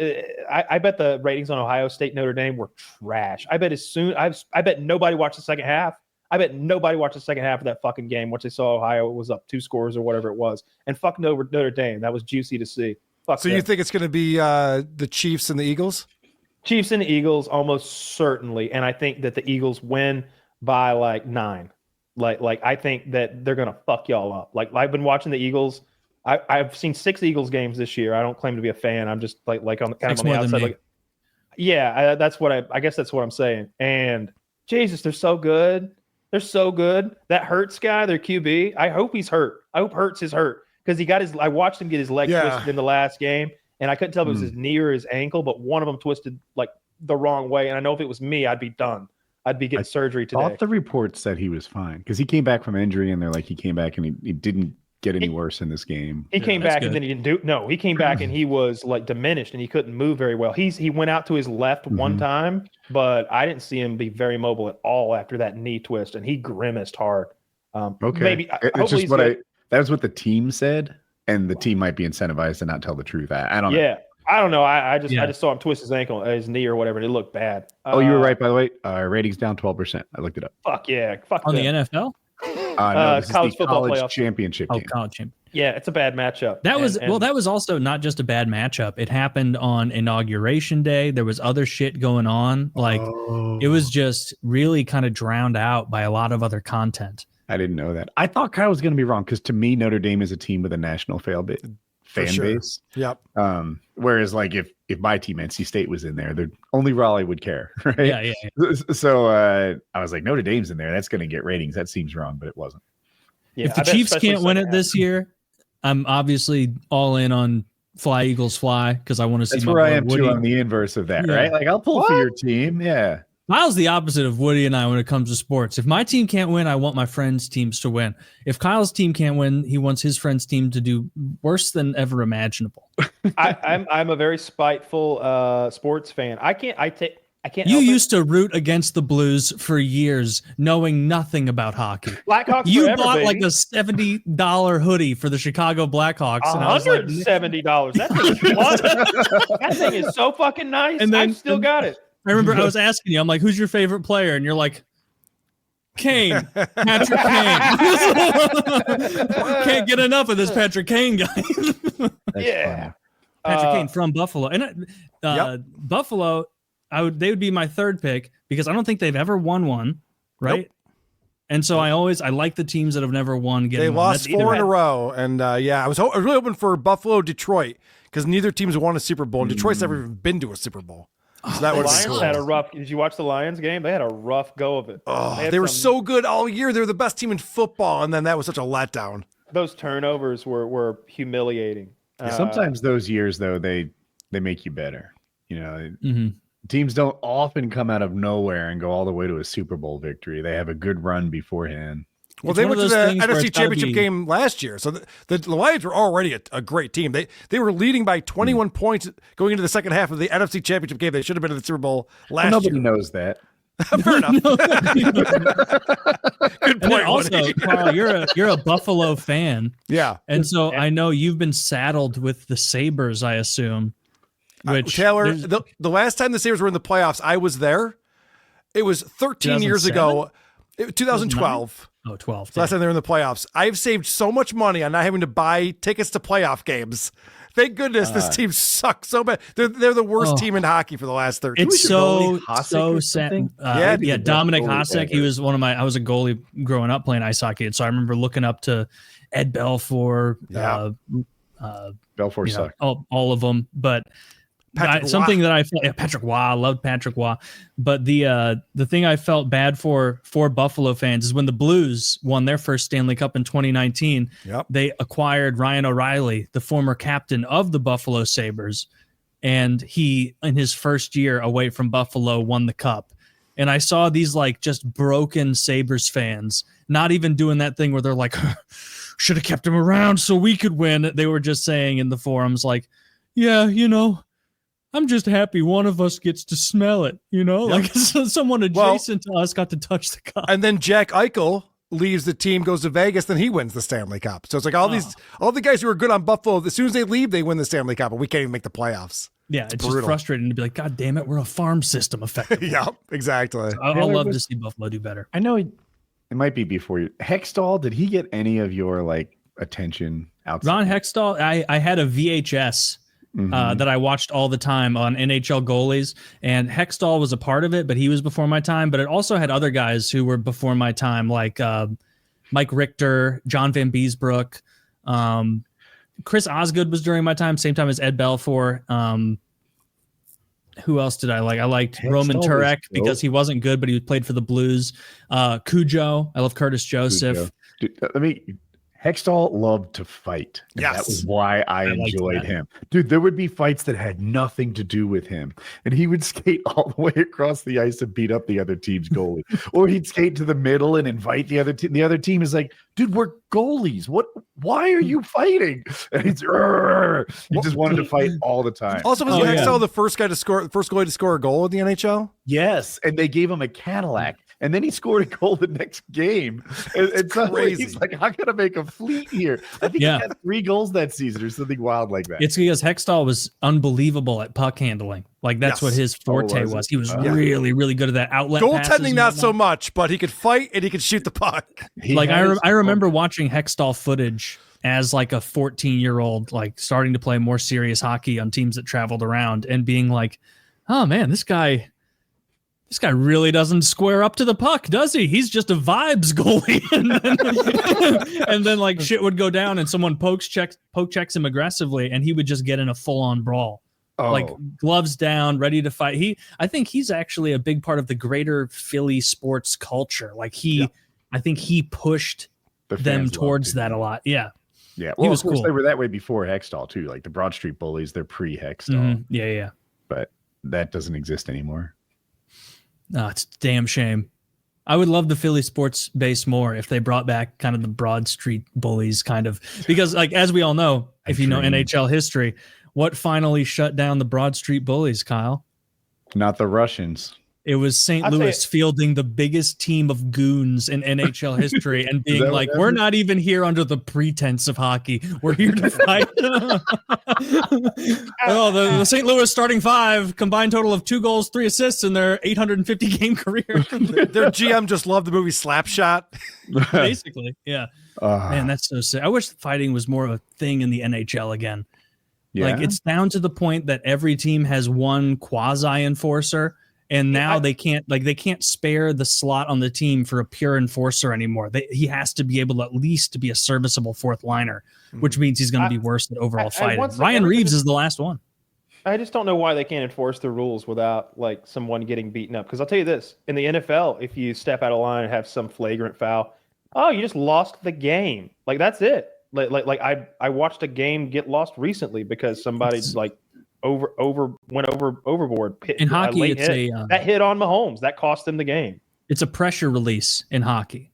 I bet the ratings on Ohio State Notre Dame were trash. I bet nobody watched the second half. I bet nobody watched the second half of that fucking game once they saw Ohio was up 2 scores or whatever it was. And fuck Notre Dame. That was juicy to see. Fuck So them. you think it's going to be the Chiefs and the Eagles? Chiefs and Eagles almost certainly, and I think that the Eagles win by like 9. Like I think that they're gonna fuck y'all up. Like I've been watching the Eagles. I've seen 6 Eagles games this year. I don't claim to be a fan. I'm just like on the kind of on the outside. Like, yeah, that's what I guess that's what I'm saying. And Jesus, they're so good. They're so good. That Hurts guy, their QB. I hope he's hurt. I hope Hurts is hurt because he got his. I watched him get his leg twisted in the last game. And I couldn't tell if it was his knee or his ankle, but one of them twisted like the wrong way. And I know if it was me, I'd be done. I'd be getting surgery today. I thought the report said he was fine because he came back from injury, and they're like he came back and he didn't get any worse in this game. He came back and then he didn't do. No, he came back and he was like diminished and he couldn't move very well. He went out to his left one time, but I didn't see him be very mobile at all after that knee twist, and he grimaced hard. Okay, maybe it's just what that's what the team said. And the team might be incentivized to not tell the truth. I don't know. Yeah, I don't know. I just saw him twist his ankle, his knee or whatever, and it looked bad. Oh, you were right, by the way. Ratings down 12%. I looked it up. Fuck yeah. Fuck on them. the NFL? No, this college is the football college playoff. championship game. College championship. Yeah, it's a bad matchup. That was also not just a bad matchup. It happened on Inauguration Day. There was other shit going on. Like it was just really kind of drowned out by a lot of other content. I didn't know that. I thought Kyle was going to be wrong because to me, Notre Dame is a team with a national fan base. Yep. Whereas, like, if my team, NC State, was in there, only Raleigh would care, right? Yeah. So I was like, Notre Dame's in there. That's going to get ratings. That seems wrong, but it wasn't. Yeah, if the Chiefs can't win it this year, I'm obviously all in on Fly Eagles Fly because I want to see. That's my where I boy am Woody. too. On the inverse of that, right? Like I'll pull for your team. Yeah. Kyle's the opposite of Woody and I when it comes to sports. If my team can't win, I want my friends' teams to win. If Kyle's team can't win, he wants his friend's team to do worse than ever imaginable. I'm a very spiteful sports fan. I can't. You used to root against the Blues for years, knowing nothing about hockey. Blackhawks. You forever, bought baby. like a $70 hoodie for the Chicago Blackhawks. And I was like, $170. That thing is so fucking nice. And then- I've still got it. I remember I was asking you, I'm like, who's your favorite player? And you're like, Kane, Patrick Kane. Can't get enough of this Patrick Kane guy. Yeah. Patrick Kane from Buffalo. And Buffalo, they would be my third pick because I don't think they've ever won one, right? Nope. And so I like the teams that have never won. They lost 4 in a row. And I was really hoping for Buffalo, Detroit, because neither team's won a Super Bowl. And Detroit's never even been to a Super Bowl. So that The would Lions had a rough. Did you watch the Lions game? They had a rough go of it. Oh, they were so good all year. They were the best team in football, and then that was such a letdown. Those turnovers were humiliating. Sometimes those years, though, they make you better. You know, teams don't often come out of nowhere and go all the way to a Super Bowl victory. They have a good run beforehand. Well, they went to the NFC Championship game last year, so the Lions were already a great team. They were leading by 21 points going into the second half of the NFC Championship game. They should have been in the Super Bowl last year. Nobody knows that. Fair enough. Good point. Also, Carl, you're a Buffalo fan. Yeah. And so I know you've been saddled with the Sabres, I assume. Which Taylor, the last time the Sabres were in the playoffs, I was there. It was 13 years ago. 2012. Oh, 12. So last time they were in the playoffs. I've saved so much money on not having to buy tickets to playoff games. Thank goodness this team sucks so bad. They're the worst team in hockey for the last 13 years. It's so sad. Yeah, Dominic Hasek. He was I was a goalie growing up playing ice hockey. And so I remember looking up to Ed Belfour. Belfour sucked. All of them. But something that I felt, Patrick Waugh, I loved Patrick Waugh. But the thing I felt bad for Buffalo fans is when the Blues won their first Stanley Cup in 2019, they acquired Ryan O'Reilly, the former captain of the Buffalo Sabres. And he, in his first year away from Buffalo, won the cup. And I saw these like just broken Sabres fans not even doing that thing where they're like, should have kept him around so we could win. They were just saying in the forums like, yeah, I'm just happy one of us gets to smell it, like someone adjacent to us got to touch the cup. And then Jack Eichel leaves the team, goes to Vegas, then he wins the Stanley Cup. So it's like all the guys who are good on Buffalo, as soon as they leave, they win theStanley Cup, and we can't even make the playoffs. Yeah, it's just frustrating to be like, God damn it, we're a farm system effectively. Yeah, exactly. I'll love to see Buffalo do better. I know it might be before you. Hextall, did he get any of your attention outside? Ron Hextall, I had a VHS that I watched all the time on NHL goalies, and Hextall was a part of it, but he was before my time. But it also had other guys who were before my time, like Mike Richter, John Van Beesbrook, Chris Osgood was during my time, same time as Ed Belfour. Who else did I like? I liked Hextall Roman Turek because dope. he wasn't good, but he played for the Blues. Cujo, I love Curtis Joseph. Dude, Hextall loved to fight. Yes. That was why I enjoyed him. Dude, there would be fights that had nothing to do with him. And he would skate all the way across the ice and beat up the other team's goalie. Or he'd skate to the middle and invite the other team. The other team is like, dude, we're goalies. Why are you fighting? And he's he just wanted to fight all the time. Also, was Hextall the first goalie to score a goal in the NHL? Yes. And they gave him a Cadillac. And then he scored a goal the next game. It's crazy. He's like, I'm going to make a fleet here. I think he had 3 goals that season or something wild like that. It's because Hextall was unbelievable at puck handling. Like, that's what his forte was. He was really, really good at that outlet. Goaltending, not so much, but he could fight and he could shoot the puck. I remember watching Hextall footage as like a 14-year-old, like starting to play more serious hockey on teams that traveled around and being like, oh man, this guy really doesn't square up to the puck, does he? He's just a vibes goalie. and then like shit would go down and someone poke checks him aggressively and he would just get in a full-on brawl. Like gloves down, ready to fight. I think he's actually a big part of the greater Philly sports culture. Like I think he pushed them towards that a lot. Yeah. Yeah. Well, of course cool. They were that way before Hextall too. Like the Broad Street Bullies, they're pre-Hextall. Mm-hmm. Yeah. But that doesn't exist anymore. No, it's a damn shame. I would love the Philly sports base more if they brought back kind of the Broad Street Bullies kind of, because like, as we all know, if you know NHL history, what finally shut down the Broad Street Bullies, Kyle? Not the Russians. It was St. Louis fielding the biggest team of goons in NHL history and being like, we're not even here under the pretense of hockey. We're here to fight. The St. Louis starting 5 combined total of 2 goals, 3 assists in their 850 game career. Their GM just loved the movie Slapshot. Basically, yeah. Man, that's so sick. I wish fighting was more of a thing in the NHL again. Yeah. Like it's down to the point that every team has one quasi enforcer. And now they can't spare the slot on the team for a pure enforcer anymore. He has to be able to at least to be a serviceable 4th liner, which means he's going to be worse at overall fighting. Ryan Reeves is the last one. I just don't know why they can't enforce the rules without like someone getting beaten up. Because I'll tell you this: in the NFL, if you step out of line and have some flagrant foul, you just lost the game. Like that's it. Like I watched a game get lost recently because somebody's like. Went overboard. In hockey, it's that hit on Mahomes that cost them the game. It's a pressure release in hockey.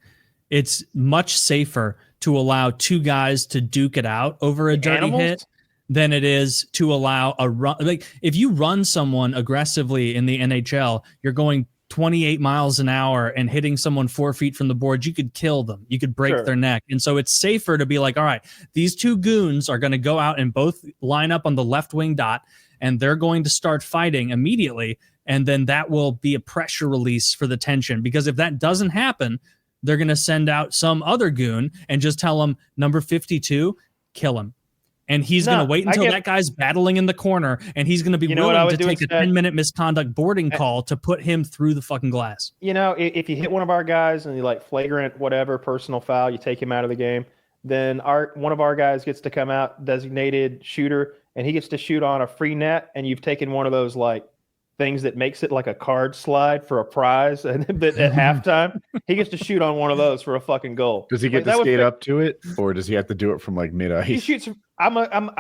It's much safer to allow 2 guys to duke it out over a dirty hit than it is to allow a run. Like if you run someone aggressively in the NHL, you're going 28 miles an hour and hitting someone 4 feet from the board, you could kill them. You could break their neck. And so it's safer to be like, all right, these 2 goons are going to go out and both line up on the left wing dot, and they're going to start fighting immediately. And then that will be a pressure release for the tension. Because if that doesn't happen, they're going to send out some other goon and just tell him, number 52, kill him. And he's going to wait until that guy's battling in the corner, and he's going to be willing to take a 10-minute misconduct boarding call to put him through the fucking glass. You know, if you hit one of our guys and you like flagrant whatever personal foul, you take him out of the game, then one of our guys gets to come out, designated shooter, and he gets to shoot on a free net, and you've taken one of those like things that makes it like a card slide for a prize, and but at halftime he gets to shoot on one of those for a fucking goal. Does he get to skate up to it, or does he have to do it from like mid ice? He shoots. I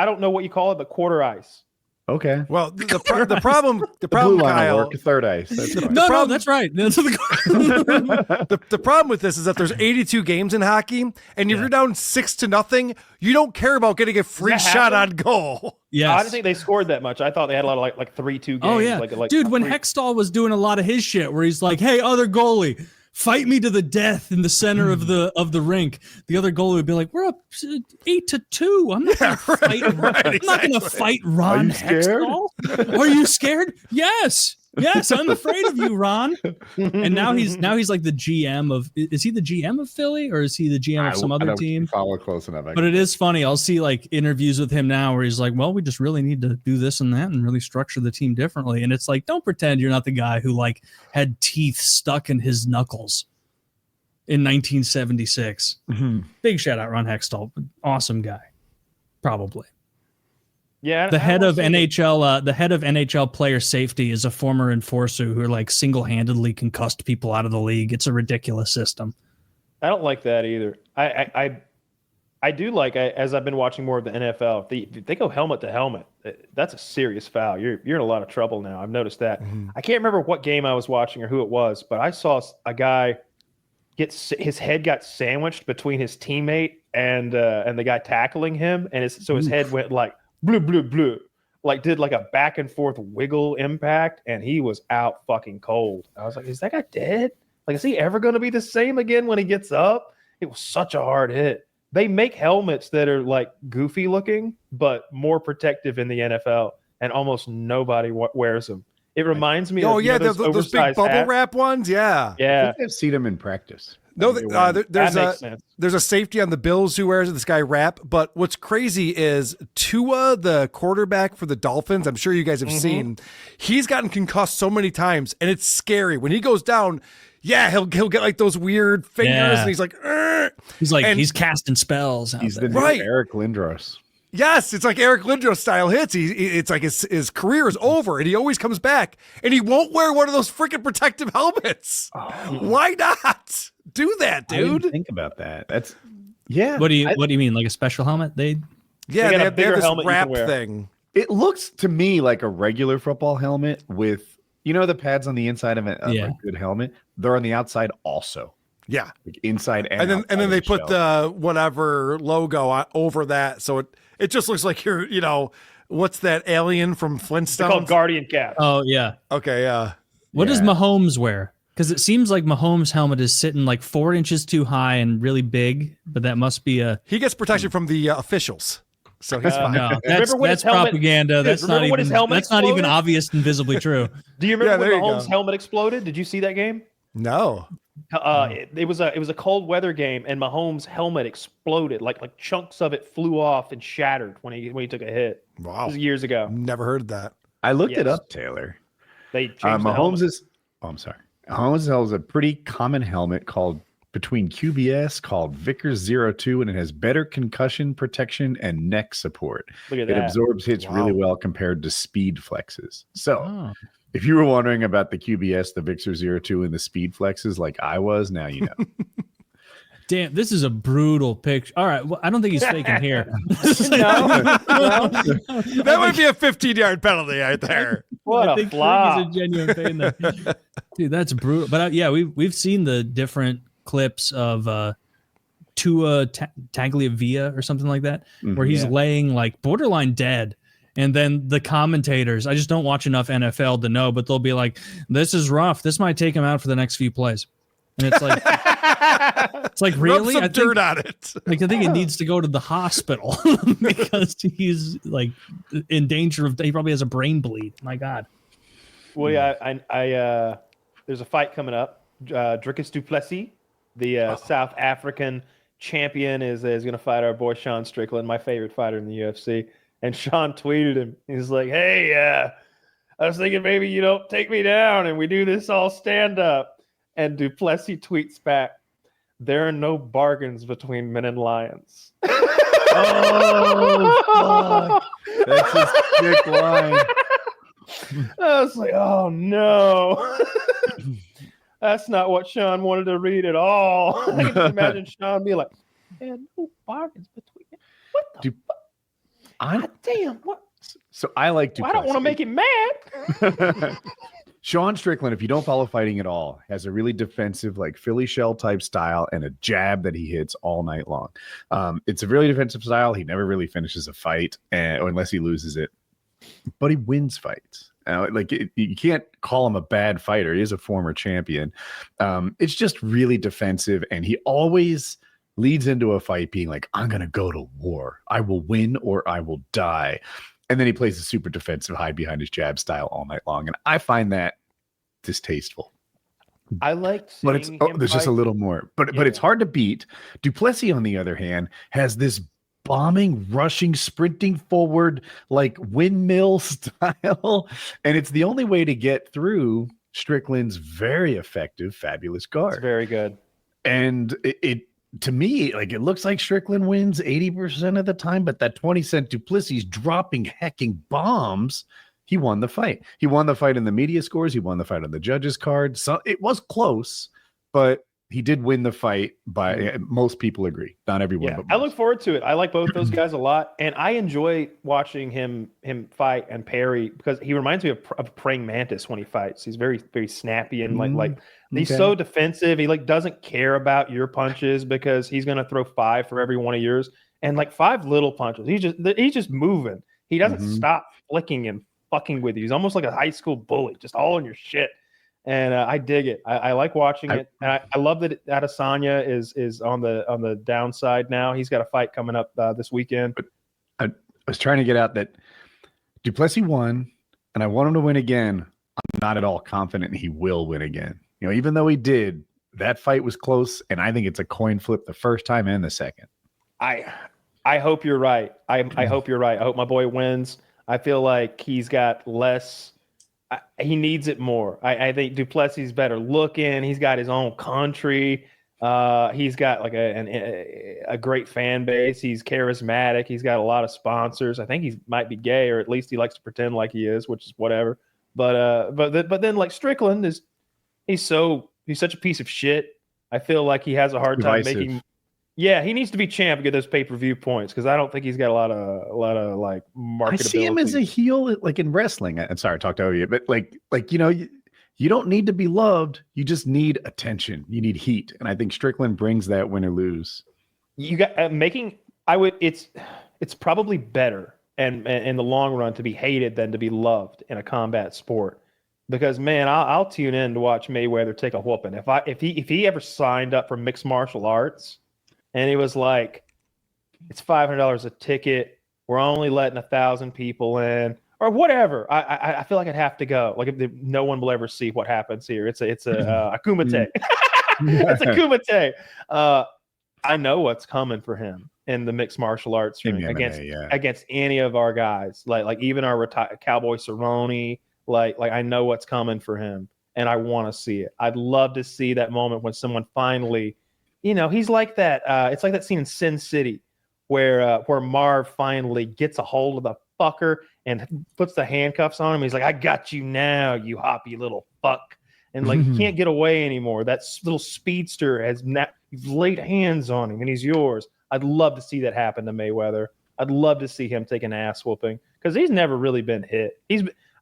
don't know what you call it, but quarter ice. Okay. Well, the problem, The blue line will Kyle, work. Third ice. That's fine. No, that's right. the problem with this is that there's 82 games in hockey, and if you're down 6-0, you don't care about getting a free that shot happen? on goal. Yes. I didn't think they scored that much. I thought they had a lot of like 3-2 games. Oh yeah, like dude. When three- Hextall was doing a lot of his shit, where he's like, "Hey, other goalie, fight me to the death in the center of the rink," the other goalie would be like, "We're up 8-2. I'm not gonna fight. I'm not gonna fight Ron Are you scared? Hextall. Are you scared? Yes, I'm afraid of you, Ron." And now he's like the GM of. Is he the GM of Philly or is he the GM of some I other don't team? follow close enough. But it is funny. I'll see like interviews with him now where he's like, well, we just really need to do this and that and really structure the team differently. And it's like, don't pretend you're not the guy who like had teeth stuck in his knuckles in 1976. Big shout out Ron Hextall. Awesome guy. Probably. yeah, The I head don't of see it. NHL player safety is a former enforcer who like single-handedly concussed people out of the league. It's a ridiculous system. I don't like that either. I do like as I've been watching more of the NFL. They go helmet to helmet. That's a serious foul. You're in a lot of trouble now. I've noticed that. I can't remember what game I was watching or who it was, but I saw a guy his head got sandwiched between his teammate and the guy tackling him, and his head went like blue blue blue, like did like a back and forth wiggle impact, and he was out fucking cold. I was like, is that guy dead? Like, is he ever going to be the same again when he gets up? It was such a hard hit. They make helmets that are like goofy looking, but more protective in the NFL, and almost nobody wears them. It reminds me of those big bubble hats. wrap ones. Yeah. Yeah, I've seen him in practice. No, that makes sense. there's a safety on the Bills who wears it, this guy Rapp. But what's crazy is Tua, the quarterback for the Dolphins, I'm sure you guys have seen, he's gotten concussed so many times, and it's scary. When he goes down, he'll get like those weird fingers, and he's like, "Argh." He's casting spells. He's the there. new Eric Lindros. Yes, it's like Eric Lindros style hits. It's like his career is over, and he always comes back, and he won't wear one of those freaking protective helmets. Why not do that, I didn't dude? think about that. That's What do you mean? Like a special helmet? Yeah, They got they a have bigger this helmet you can wrap wear. thing. It looks to me like a regular football helmet with, the pads on the inside of a good helmet. They're on the outside also. Yeah, Like inside and and then outside they of put shell. the whatever logo over that, so it just looks like you're what's that alien from They're called Flintstones? Guardian caps. Oh yeah. Okay, yeah. What does Yeah. Mahomes wear? Because it seems like Mahomes' helmet is sitting like 4 inches too high and really big, but that must be a He gets protection from the officials, so he's fine. no. Remember when That's his helmet- propaganda. Dude, That's not remember when even his helmet that's not even exploded? obvious and visibly true. Do you remember there when you Mahomes' go. helmet exploded? Did you see that game? No. It was a cold weather game, and Mahomes' helmet exploded. Like chunks of it flew off and shattered when he took a hit. Wow. This was years ago. Never heard of that. I looked it Yes. up, Taylor. They changed the Mahomes helmet. is. Oh, I'm sorry. Mahomes has a pretty common helmet called between QBS called Vickers 02, and it has better concussion protection and neck support. Look at It that. absorbs hits Wow. really well compared to speed flexes. So, Oh. if you were wondering about the QBS, the Vickers 02, and the speed flexes like I was, now you know. Damn, this is a brutal picture. All right, well, I don't think he's faking here. That might be a 15-yard penalty right there. What I a think flop. Krieg is a genuine fan there. Dude, that's brutal. But we've seen the different clips of Tua Tagliavia or something like that, where he's laying like borderline dead. And then the commentators, I just don't watch enough NFL to know, but they'll be like, "This is rough. This might take him out for the next few plays." And it's like, Rub really? some dirt on it. I think he needs to go to the hospital because he's like in danger of. He probably has a brain bleed. My God. Well, yeah, I there's a fight coming up. Dricus du Plessis, the South African champion, is going to fight our boy Sean Strickland, my favorite fighter in the UFC. And Sean tweeted him. He's like, "Hey, I was thinking maybe you don't take me down and we do this all stand up." And du Plessis tweets back, "There are no bargains between men and lions." Oh, fuck. That's a sick line. I was like, "Oh no." That's not what Sean wanted to read at all. I can just imagine Sean being like, "There are no bargains between men." What the Dude, I'm God damn, what? So I like Well, I don't want to make him mad. Sean Strickland, if you don't follow fighting at all, has a really defensive, like Philly shell type style and a jab that he hits all night long. It's a really defensive style. He never really finishes a fight, or unless he loses it, but he wins fights. You can't call him a bad fighter. He is a former champion. It's just really defensive, and he always leads into a fight being like, I'm going to go to war. I will win or I will die. And then he plays a super defensive hide behind his jab style all night long. And I find that distasteful. I like but it's there's just a little more. But it's hard to beat. Duplessis, on the other hand, has this bombing, rushing, sprinting forward, like windmill style. And it's the only way to get through Strickland's very effective, fabulous guard. It's very good. And it to me, like, it looks like Strickland wins 80% of the time, but that 20-cent Duplessis dropping hecking bombs, he won the fight. He won the fight in the media scores. He won the fight on the judges' card. So it was close, but he did win the fight by most people agree. Not everyone. Yeah, but I look forward to it. I like both those guys a lot, and I enjoy watching him fight and parry because he reminds me of a praying mantis when he fights. He's very, very snappy and like he's so defensive. He like doesn't care about your punches because he's gonna throw 5 for every one of yours, and like 5 little punches. He's just moving. He doesn't stop flicking and fucking with you. He's almost like a high school bully, just all in your shit. And I dig it. I like watching it. And I love that Adesanya is on the downside now. He's got a fight coming up this weekend. But I was trying to get out that Duplessis won, and I want him to win again. I'm not at all confident he will win again. You know, even though he did, that fight was close, and I think it's a coin flip the first time and the second. I hope you're right. I hope you're right. I hope my boy wins. I feel like he's got less. He needs it more. I think Duplessis is better looking. He's got his own country. He's got like a great fan base. He's charismatic. He's got a lot of sponsors. I think he might be gay, or at least he likes to pretend like he is, which is whatever. But then like Strickland he's such a piece of shit. I feel like he has a hard time making. Yeah, he needs to be champ to get those pay-per-view points because I don't think he's got a lot of like marketability. I see him as a heel, like in wrestling. I'm sorry, I talked over you, but like you know, you don't need to be loved. You just need attention. You need heat, and I think Strickland brings that win or lose. You got It's probably better and in the long run to be hated than to be loved in a combat sport. Because man, I'll tune in to watch Mayweather take a whooping. If he ever signed up for mixed martial arts. And he was like, it's $500 a ticket. We're only letting 1,000 people in, or whatever. I feel like I'd have to go. Like no one will ever see what happens here. It's a kumite. It's a kumite. I know what's coming for him in the mixed martial arts ring against any of our guys. Like even our Cowboy Cerrone. Like I know what's coming for him, and I want to see it. I'd love to see that moment when someone finally. You know, he's like that. It's like that scene in Sin City where Marv finally gets a hold of the fucker and puts the handcuffs on him. He's like, I got you now, you hoppy little fuck. And like, you can't get away anymore. That little speedster you've laid hands on him and he's yours. I'd love to see that happen to Mayweather. I'd love to see him take an ass whooping because he's never really been hit.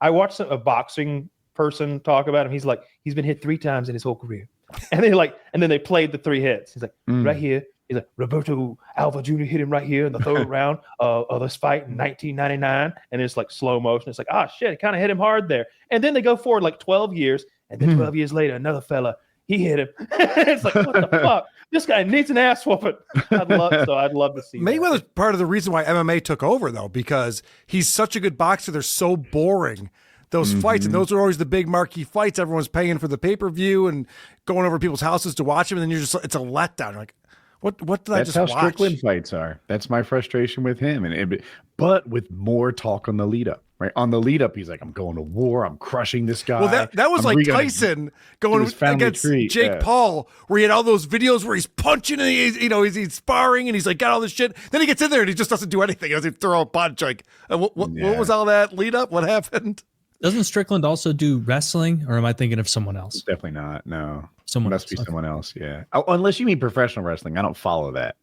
I watched a boxing person talk about him. He's like, he's been hit 3 times in his whole career. And then they played the 3 hits. He's like, right here. He's like, Roberto Alva Jr. hit him right here in the 3rd round of this fight in 1999. And it's like slow motion. It's like, shit, it kind of hit him hard there. And then they go forward like 12 years. And then 12 years later, another fella, he hit him. It's like, what the fuck? This guy needs an ass whooping. I'd love to see Mayweather's part of the reason why MMA took over, though, because he's such a good boxer. They're so boring. Those fights, and those are always the big marquee fights. Everyone's paying for the pay-per-view and going over to people's houses to watch them, and then it's a letdown. You're like, what did I just watch? That's how Strickland fights are. That's my frustration with him. But with more talk on the lead up, right? On the lead up, he's like, I'm going to war. I'm crushing this guy. Well, that was like Tyson going against Jake Paul, where he had all those videos where he's punching and he's sparring and he's like got all this shit. Then he gets in there and he just doesn't do anything. He doesn't throw a punch. Like, what was all that lead up? What happened? Doesn't Strickland also do wrestling, or am I thinking of someone else? Definitely not. No, must be someone else. Yeah, unless you mean professional wrestling. I don't follow that.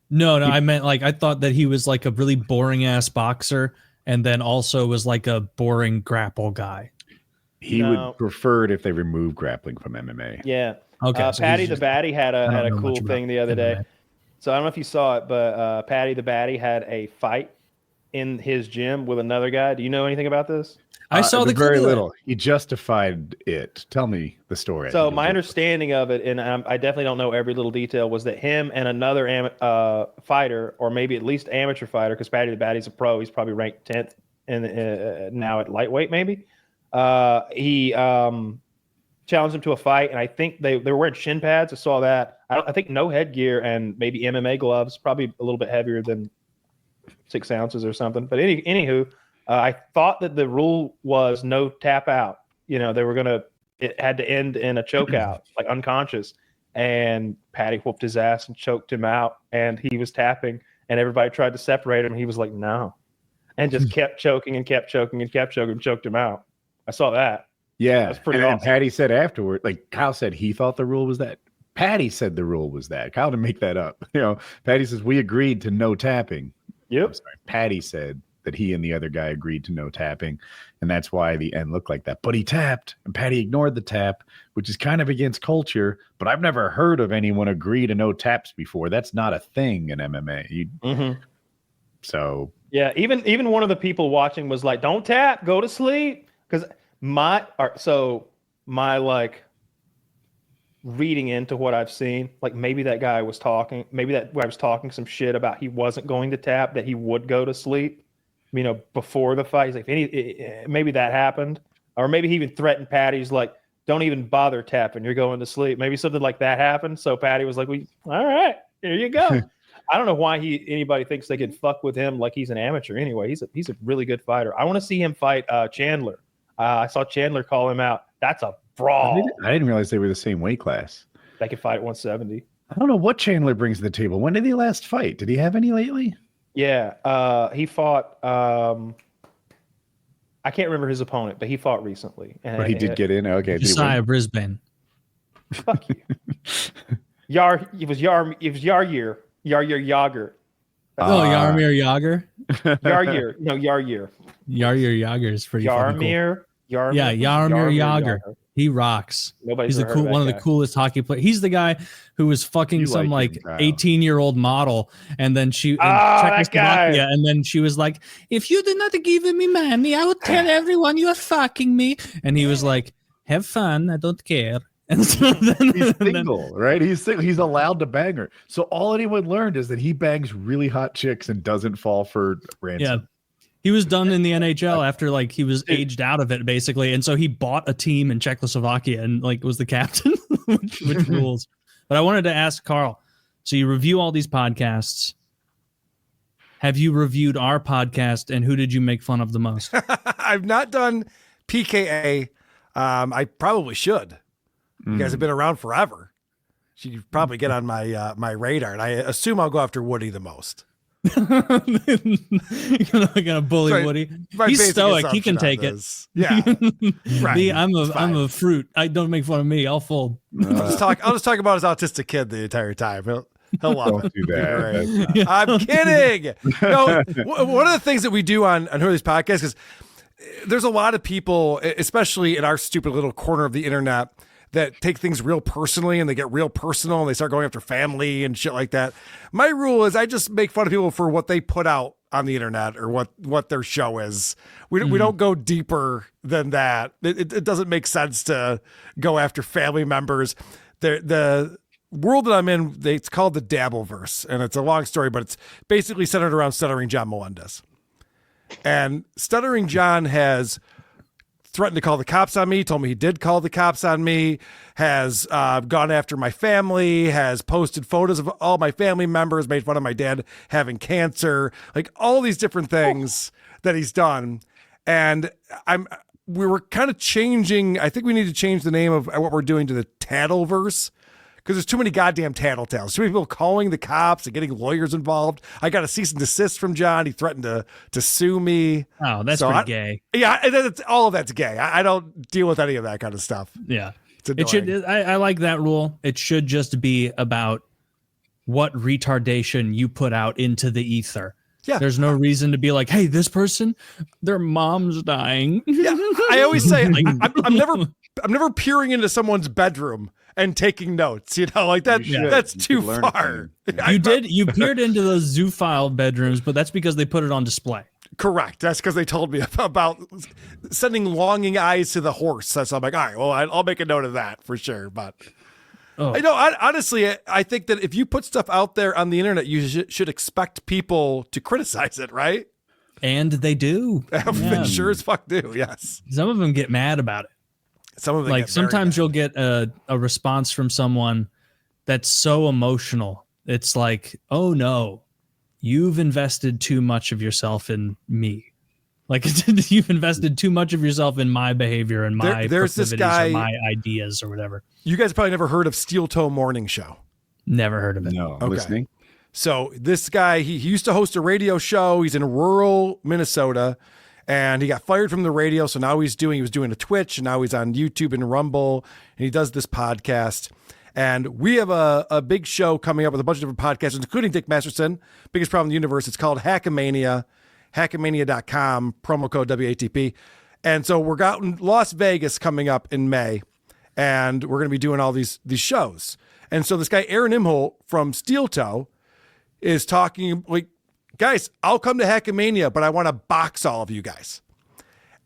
No, I meant like I thought that he was like a really boring ass boxer, and then also was like a boring grapple guy. He would prefer it if they remove grappling from MMA. Yeah. Okay. So Paddy the Baddy had a cool thing the other day. MMA. So I don't know if you saw it, but Paddy the Baddy had a fight in his gym with another guy. Do you know anything about this? I saw the very clip. little. He justified it. Tell me the story. So my understanding of it, and I definitely don't know every little detail, was that him and another fighter, or maybe at least amateur fighter, because Paddy the Baddy's a pro. He's probably ranked 10th now at lightweight, maybe. He challenged him to a fight, and I think they were wearing shin pads. I saw that. I think no headgear and maybe MMA gloves, probably a little bit heavier than 6 ounces or something. But anywho, I thought that the rule was no tap out. You know, it had to end in a choke out, like unconscious. And Paddy whooped his ass and choked him out, and he was tapping, and everybody tried to separate him. And he was like, no, and just kept choking and kept choking and kept choking and choked him out. I saw that. Yeah. That's pretty and awesome. Paddy said afterward, like Kyle said, he thought the rule was that. Paddy said the rule was that. Kyle didn't make that up. You know, Paddy says, we agreed to no tapping. Yep. Paddy said that he and the other guy agreed to no tapping, and that's why the end looked like that. But he tapped, and Paddy ignored the tap, which is kind of against culture. But I've never heard of anyone agree to no taps before. That's not a thing in MMA. So yeah, even one of the people watching was like, "Don't tap, go to sleep." Because my like reading into what I've seen, like maybe that guy was talking, maybe that guy was talking some shit about he wasn't going to tap, that he would go to sleep, you know, before the fight. He's like, maybe that happened, or maybe he even threatened Paddy's like, don't even bother tapping, you're going to sleep. Maybe something like that happened. So Paddy was like, all right, here you go. I don't know why anybody thinks they could fuck with him like he's an amateur. Anyway, he's a really good fighter. I want to see him fight Chandler. I saw Chandler call him out. That's a brawl. I didn't realize they were the same weight class. They could fight at 170. I don't know what Chandler brings to the table. When did he last fight? Did he have any lately? Yeah, he fought. I can't remember his opponent, but he fought recently. But he did get in. Okay, Josiah Brisbane. Fuck you. It was Yair Yager. Jaromir Jagr. Yair. No, Yair. Jaromir Jagr is pretty fucking cool. Jaromir. Yeah, Jaromir Jagr. He rocks. Nobody's He's one of the coolest hockey players. He's the guy who was fucking some like 18-year-old model, and then Czechoslovakia, and then she was like, "If you did not give me money, I would tell everyone you are fucking me." And he was like, "Have fun, I don't care." And so he's single, right? He's single. He's allowed to bang her. So all anyone learned is that he bangs really hot chicks and doesn't fall for ransom. Yeah. He was done in the NHL after like he was aged out of it basically, and so he bought a team in Czechoslovakia and like was the captain, which rules. But I wanted to ask Karl. So you review all these podcasts. Have you reviewed our podcast, and who did you make fun of the most? I've not done PKA. I probably should. You guys have been around forever. So you probably get on my my radar, and I assume I'll go after Woody the most. gonna bully Woody. He's stoic. He can take it. Yeah, right. I'm a fruit. I don't make fun of me. I'll fold. I'll just talk about his autistic kid the entire time. He'll love it. Do that. I'm kidding. No, one of the things that we do on WhoAreThesePodcast Podcasts, because there's a lot of people, especially in our stupid little corner of the internet, that take things real personally, and they get real personal, and they start going after family and shit like that. My rule is I just make fun of people for what they put out on the internet or what their show is. We don't go deeper than that. It doesn't make sense to go after family members. The world that I'm in, it's called the Dabbleverse, and it's a long story, but it's basically centered around Stuttering John Melendez. And Stuttering John has threatened to call the cops on me, told me he did call the cops on me, has gone after my family, has posted photos of all my family members, made fun of my dad having cancer, like all these different things that he's done. And we were kind of changing, I think we need to change the name of what we're doing to the Tattleverse, because there's too many goddamn tattletales. Too many people calling the cops and getting lawyers involved. I got a cease and desist from John. He threatened to sue me. Oh, that's pretty gay. Yeah, all of that's gay. I don't deal with any of that kind of stuff. Yeah. It should. I like that rule. It should just be about what retardation you put out into the ether. Yeah. There's no reason to be like, hey, this person, their mom's dying. Yeah. I always say I'm never peering into someone's bedroom and taking notes. Like that. That's too far. You peered into those zoophile bedrooms, but that's because they put it on display. Correct. That's because they told me about sending longing eyes to the horse. That's I'm like, all right, well, I'll make a note of that for sure. But I know, honestly, I think that if you put stuff out there on the internet, you should expect people to criticize it, right? And they do. They sure as fuck do. Yes. Some of them get mad about it. Some of them like sometimes you'll get a response from someone that's so emotional. It's like, oh no, you've invested too much of yourself in me. Like you've invested too much of yourself in my behavior and my there's this guy, or my ideas or whatever. You guys probably never heard of Steel Toe Morning Show. Never heard of it. No, okay. Listening. So this guy, he used to host a radio show. He's in rural Minnesota, and he got fired from the radio. So now he was doing a Twitch, and now he's on YouTube and Rumble, and he does this podcast. And we have a big show coming up with a bunch of different podcasts, including Dick Masterson, biggest problem in the universe. It's called Hackamania, hackamania.com, promo code WATP. And so we're out in Las Vegas coming up in May, and we're going to be doing all these shows. And so this guy, Aaron Imholt from Steel Toe, is talking like, guys, I'll come to Hackamania, but I want to box all of you guys.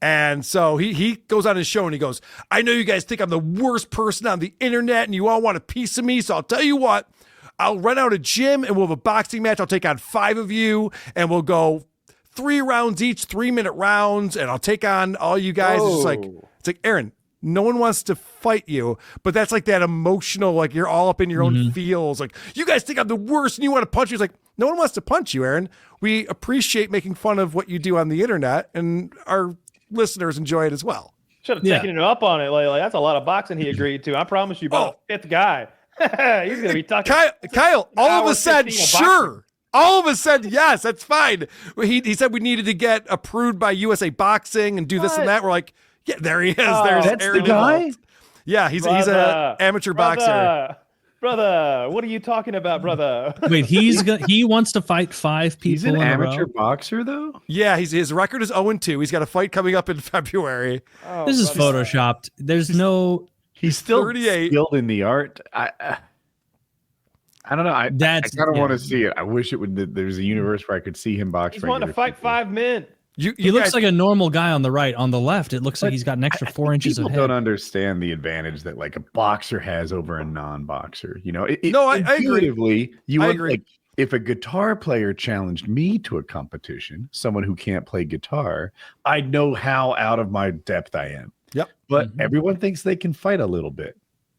And so he goes on his show and he goes, I know you guys think I'm the worst person on the internet and you all want a piece of me. So I'll tell you what, I'll rent out a gym and we'll have a boxing match. I'll take on 5 of you and we'll go 3 rounds each, 3-minute rounds. And I'll take on all you guys. It's like, Aaron, no one wants to fight you, but that's like that emotional, like you're all up in your own feels. Like, you guys think I'm the worst and you want to punch me. It's like, no one wants to punch you, Aaron. We appreciate making fun of what you do on the internet, and our listeners enjoy it as well. Should have taken him up on it. Like that's a lot of boxing he agreed to. I promise you, about the 5th guy. He's going to be talking. Kyle all of us said, sure. All of us said, yes, that's fine. He said we needed to get approved by USA Boxing and do this and that. We're like, yeah, there he is. There's that's Aaron the guy? Involved. Yeah, he's an amateur boxer. Brother, what are you talking about, brother? Wait, he wants to fight 5 people. He's an in amateur a row? boxer, though. Yeah, his record is 0-2. He's got a fight coming up in February. This is photoshopped. There's no. He's still 38. skilled in the art. I don't know. I kind of want to see it. I wish it would. There's a universe where I could see him box. He's wanting to fight 5 men. He looks like a normal guy on the right. On the left, it looks like he's got an extra 4 inches of head. People don't understand the advantage that like a boxer has over a non-boxer. You know, I agree. You would like if a guitar player challenged me to a competition, someone who can't play guitar, I'd know how out of my depth I am. Yep. But everyone thinks they can fight a little bit.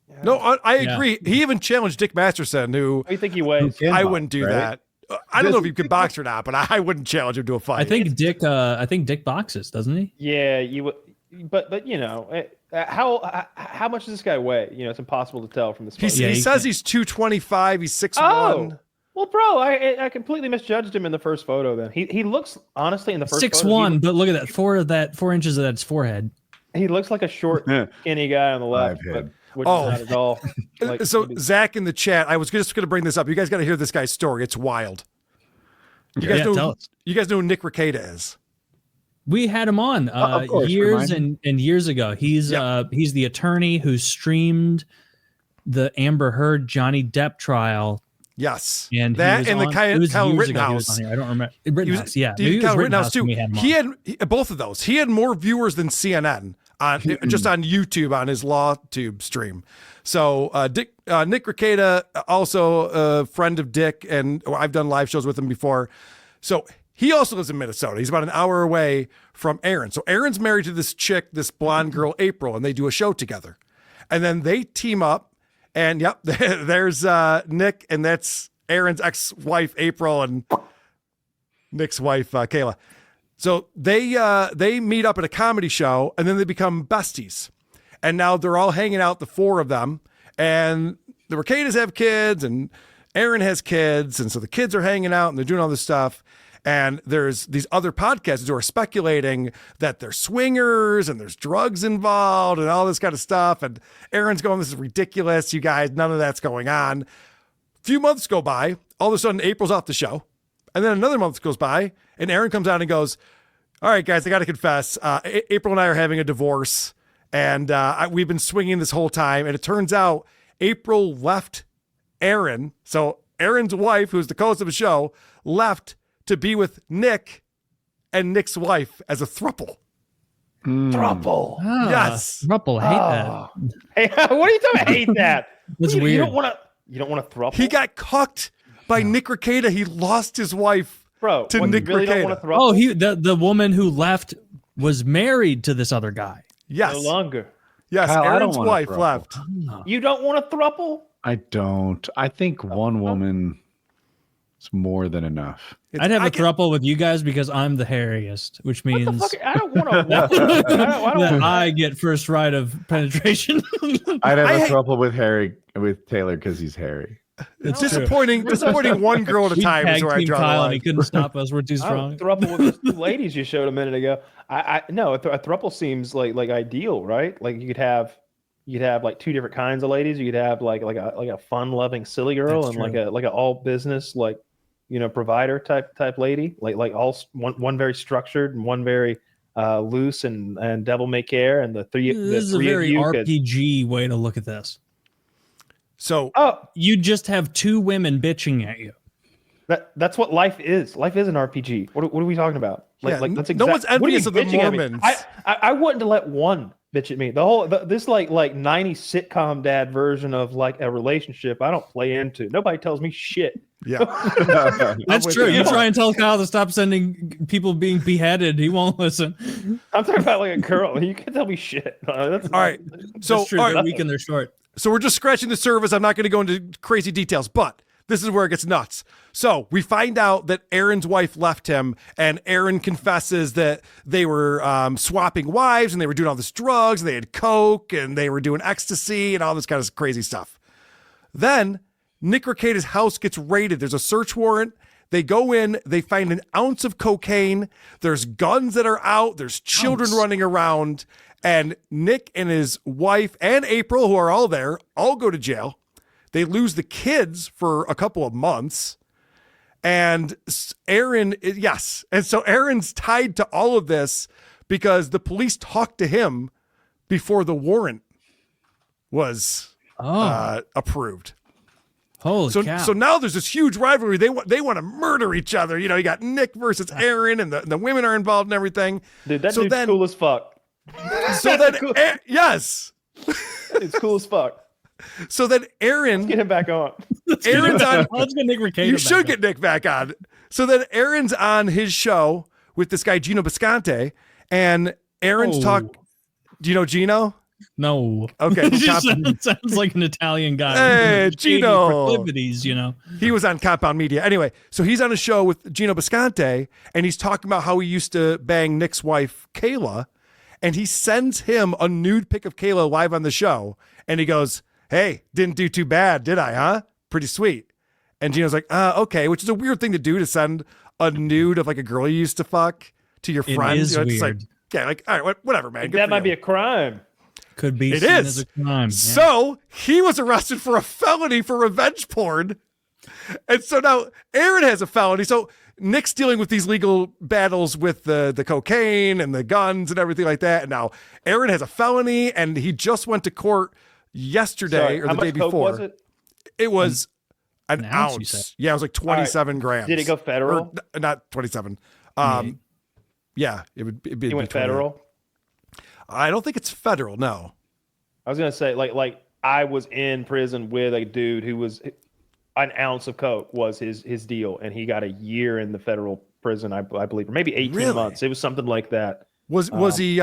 Yeah. No, I agree. He even challenged Dick Masterson, who What do you think he weighs? I wouldn't do that. I don't know if he could box or not, but I wouldn't challenge him to a fight. I think Dick boxes, doesn't he? Yeah, you would. But you know, how much does this guy weigh? You know, it's impossible to tell from this. He says he's 225. He's 6'1". Oh, well, bro, I completely misjudged him in the first photo. Then he looks honestly in the first 6'1", but look at that 4 inches of that's forehead. He looks like a short, skinny guy on the left, which is not at all. Like, so Zach in the chat, I was just going to bring this up. You guys got to hear this guy's story. It's wild. You guys know who Nick Rekita is? We had him on years and years ago. He's the attorney who streamed the Amber Heard Johnny Depp trial. Yes, and that and the Kyle Rittenhouse. I don't remember Rittenhouse. Kyle Rittenhouse too. He had both of those. He had more viewers than CNN on just on YouTube on his LawTube stream. So Nick Rekita, also a friend of Dick, and I've done live shows with him before. So he also lives in Minnesota. He's about an hour away from Aaron. So Aaron's married to this chick, this blonde girl, April, and they do a show together. And then they team up. And yep, there's Nick, and that's Aaron's ex-wife, April, and Nick's wife, Kayla. So they meet up at a comedy show, and then they become besties. And now they're all hanging out, the 4 of them. And the Rekitas have kids, and Aaron has kids. And so the kids are hanging out, and they're doing all this stuff. And there's these other podcasters who are speculating that they're swingers and there's drugs involved and all this kind of stuff. And Aaron's going, this is ridiculous, you guys. None of that's going on. A few months go by. All of a sudden, April's off the show. And then another month goes by, and Aaron comes out and goes, all right, guys, I got to confess. April and I are having a divorce, and we've been swinging this whole time. And it turns out April left Aaron. So Aaron's wife, who's the co-host of the show, left to be with Nick and Nick's wife as a throuple. Throuple. Yes. Throuple. Hate that. Hey, what are you talking about? Hate that. That's You weird. don't want to throuple? He got cucked by Nick Rekita. He lost his wife Bro, to what, Nick you really don't Rekita. want to throuple? Oh, the woman who left was married to this other guy. Yes. No longer. Yes. Kyle, I don't Aaron's want a wife throuple. left. You don't want a throuple? I don't. I think one woman is more than enough. I'd have a throuple with you guys because I'm the hairiest, which What the means fuck? I don't want to. that I get first right of penetration. I'd have I a hate- trouble with Taylor because he's hairy. It's Disappointing one girl at a We time is tag where I team draw the Kyle, and line. he couldn't stop us. We're too strong. Throuple with the two ladies you showed a minute ago. I no, a throuple seems like ideal, right? Like you could have like two different kinds of ladies. You could have like a fun loving silly girl That's and true. like a all business provider type lady. Like all one very structured and one very loose and devil may care. And the three This is a of very you could- RPG way to look at this. So You just have two women bitching at you. That's what life is. Life is an RPG. What are we talking about? Yeah, That's no one's what are envious you of the bitching at me? Mormons. I wouldn't let one bitch at me. This 90s sitcom dad version of like a relationship I don't play into. Nobody tells me shit. yeah. That's with true. you. You try and tell Kyle to stop sending people being beheaded. He won't listen. I'm talking about like a girl. You can tell me shit. That's All right. So That's true. all They're right, weak and they're short. So we're just scratching the surface. I'm not going to go into crazy details, but this is where it gets nuts. So we find out that Aaron's wife left him, and Aaron confesses that they were swapping wives, and they were doing all this drugs, and they had coke, and they were doing ecstasy, and all this kind of crazy stuff. Then Nick Rekita's house gets raided. There's a search warrant. They go in, they find an ounce of cocaine. There's guns that are out. There's children running around. And Nick and his wife and April, who are all there, all go to jail. They lose the kids for a couple of months. And Aaron, yes. And so Aaron's tied to all of this because the police talked to him before the warrant was approved. Holy cow. So now there's this huge rivalry. They want to murder each other. You know, you got Nick versus Aaron, and the women are involved and everything. Dude, that So dude's then- cool as fuck. So then, yes. It's cool as fuck. So then Aaron, Get him back on. Aaron's on. Let's get Nick Rekita You back should up. get Nick back on. So then Aaron's on his show with this guy Gino Bisconte, and Aaron's talk. Do you know Gino? No. Okay, It well, just sounds like an Italian guy. Hey, with shady Gino. proclivities, you know. He was on Compound Media. Anyway, so he's on a show with Gino Bisconte, and he's talking about how he used to bang Nick's wife, Kayla, and he sends him a nude pic of Kayla live on the show, and he goes, hey, didn't do too bad, did I, huh? Pretty sweet. And Gino's like, okay, which is a weird thing to do, to send a nude of like a girl you used to fuck to your It friend. is It's weird. like, yeah, like, all right, whatever, man. Good That for might you. be a crime. Could be It seen is. as a crime. Yeah. So he was arrested for a felony for revenge porn. And so now Aaron has a felony. So Nick's dealing with these legal battles with the cocaine and the guns and everything like that. And now Aaron has a felony, and he just went to court yesterday Sorry, or how the day much coke before. was it? It was an ounce, you ounce. said? Yeah, it was like 27 grams. Did it go federal? Or, not 27. Yeah, it'd be He went 28. federal. I don't think it's federal. No. I was gonna say like I was in prison with a dude who was an ounce of coke was his deal, and he got a year in the federal prison, I believe, or maybe 18 Really? months. It was something like that. Was he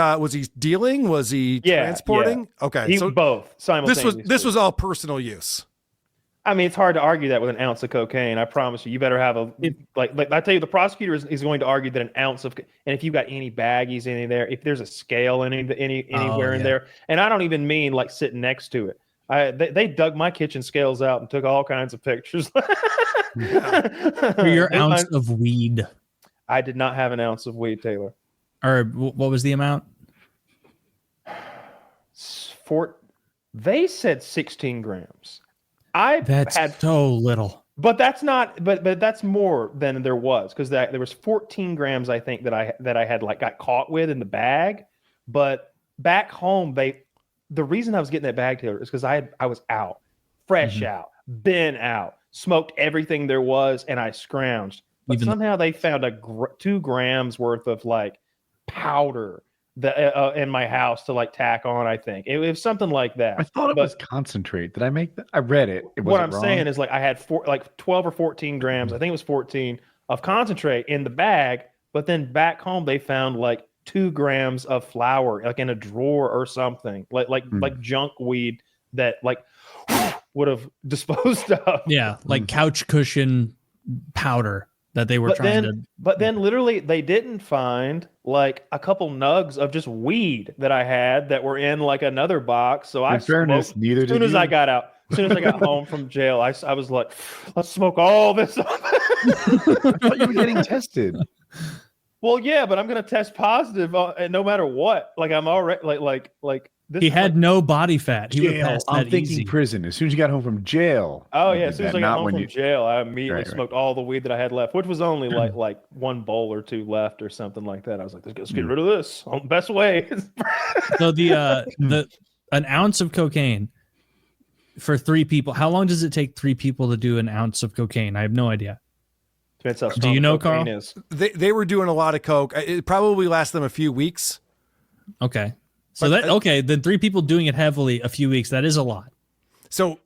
dealing? Was he Yeah, transporting? Okay, He so both this simultaneously. was all personal use. I mean, it's hard to argue that with an ounce of cocaine. I promise you. You better have a like I tell you, the prosecutor is going to argue that an ounce of, and if you've got any baggies in there, if there's a scale anywhere in there, and I don't even mean like sitting next to it. They dug my kitchen scales out and took all kinds of pictures. For your ounce of weed. I did not have an ounce of weed, Taylor. Or what was the amount? They said 16 grams. I That's had so little. But that's not. But that's more than there was, because there was 14 grams, I think, that I had like got caught with in the bag. But back home, the reason I was getting that bag, Taylor, is because I was out, fresh out, been out, smoked everything there was, and I scrounged. But somehow they found 2 grams worth of like powder that in my house to like tack on. I think it was something like that. I thought it was concentrate. Did I make that? I read it. What I'm saying is, like, I had 12 or 14 grams. I think it was 14 of concentrate in the bag. But then back home, they found like 2 grams of flour, like in a drawer or something, like junk weed that like would have disposed of. Yeah, like couch cushion powder that they were trying to. But then literally they didn't find like a couple nugs of just weed that I had that were in like another box. So in fairness, neither did you. As soon as I got out, as soon as I got home from jail, I was like, let's smoke all this up. I thought you were getting tested. Well, yeah, but I'm gonna test positive no matter what. Like I'm already like this. He had no body fat. He would pass that I'm thinking easy. Prison. As soon as you got home from jail. Oh yeah, as soon as I got home from jail, I immediately smoked all the weed that I had left, which was only like 1 bowl or 2 left or something like that. I was like, let's get rid of this. Best way. So an ounce of cocaine for 3 people. How long does it take 3 people to do an ounce of cocaine? I have no idea. Depends how Do you know, Carl? is. They were doing a lot of coke. It probably lasts them a few weeks. Okay. So then 3 people doing it heavily a few weeks, that is a lot. So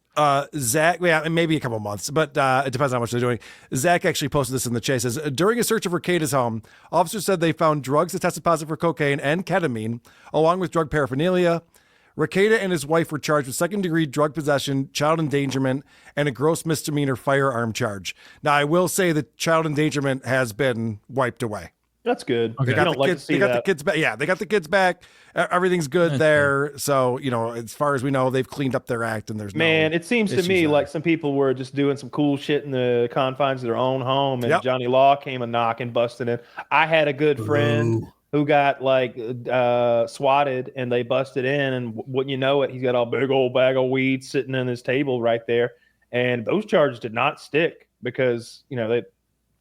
Zach, maybe a couple months, but it depends on how much they're doing. Zach actually posted this in the chase. Says, during a search of Rekita's home, officers said they found drugs that tested positive for cocaine and ketamine, along with drug paraphernalia. Rekita and his wife were charged with 2nd-degree drug possession, child endangerment, and a gross misdemeanor firearm charge. Now, I will say that child endangerment has been wiped away. That's good. Okay. They got the kids back. Yeah, they got the kids back. Everything's good there. Good. So, as far as we know, they've cleaned up their act, and there's it seems to me like some people were just doing some cool shit in the confines of their own home, and Johnny Law came a knocking, busting in. I had a good friend who got like swatted, and they busted in, and wouldn't you know it, he's got a big old bag of weed sitting on his table right there, and those charges did not stick because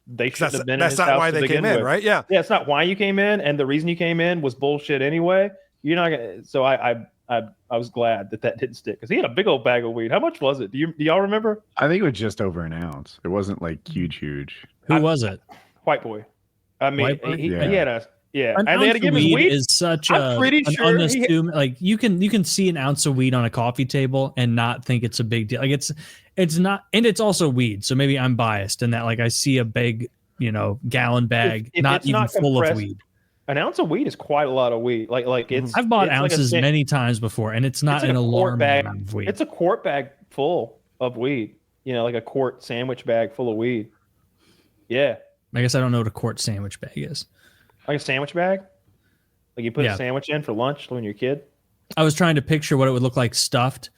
they shouldn't have been in his house. That's not why they came in, right? Yeah, it's not why you came in, and the reason you came in was bullshit anyway. You're not gonna. So I was glad that didn't stick, because he had a big old bag of weed. How much was it? Do y'all remember? I think it was just over an ounce. It wasn't like huge. Who was it? White boy. I mean, he had a. Yeah, an and they had to give him weed. Is such I'm pretty an sure unassuming, like you can see an ounce of weed on a coffee table and not think it's a big deal. Like it's not, and it's also weed. So maybe I'm biased in that, like, I see a big gallon bag, if not even full of weed. An ounce of weed is quite a lot of weed. Like it's. I've bought ounces many times before, and it's not an alarming amount of weed. It's a quart bag full of weed. Like a quart sandwich bag full of weed. Yeah. I guess I don't know what a quart sandwich bag is. Like a sandwich bag? Like you put a sandwich in for lunch when you're a kid? I was trying to picture what it would look like stuffed,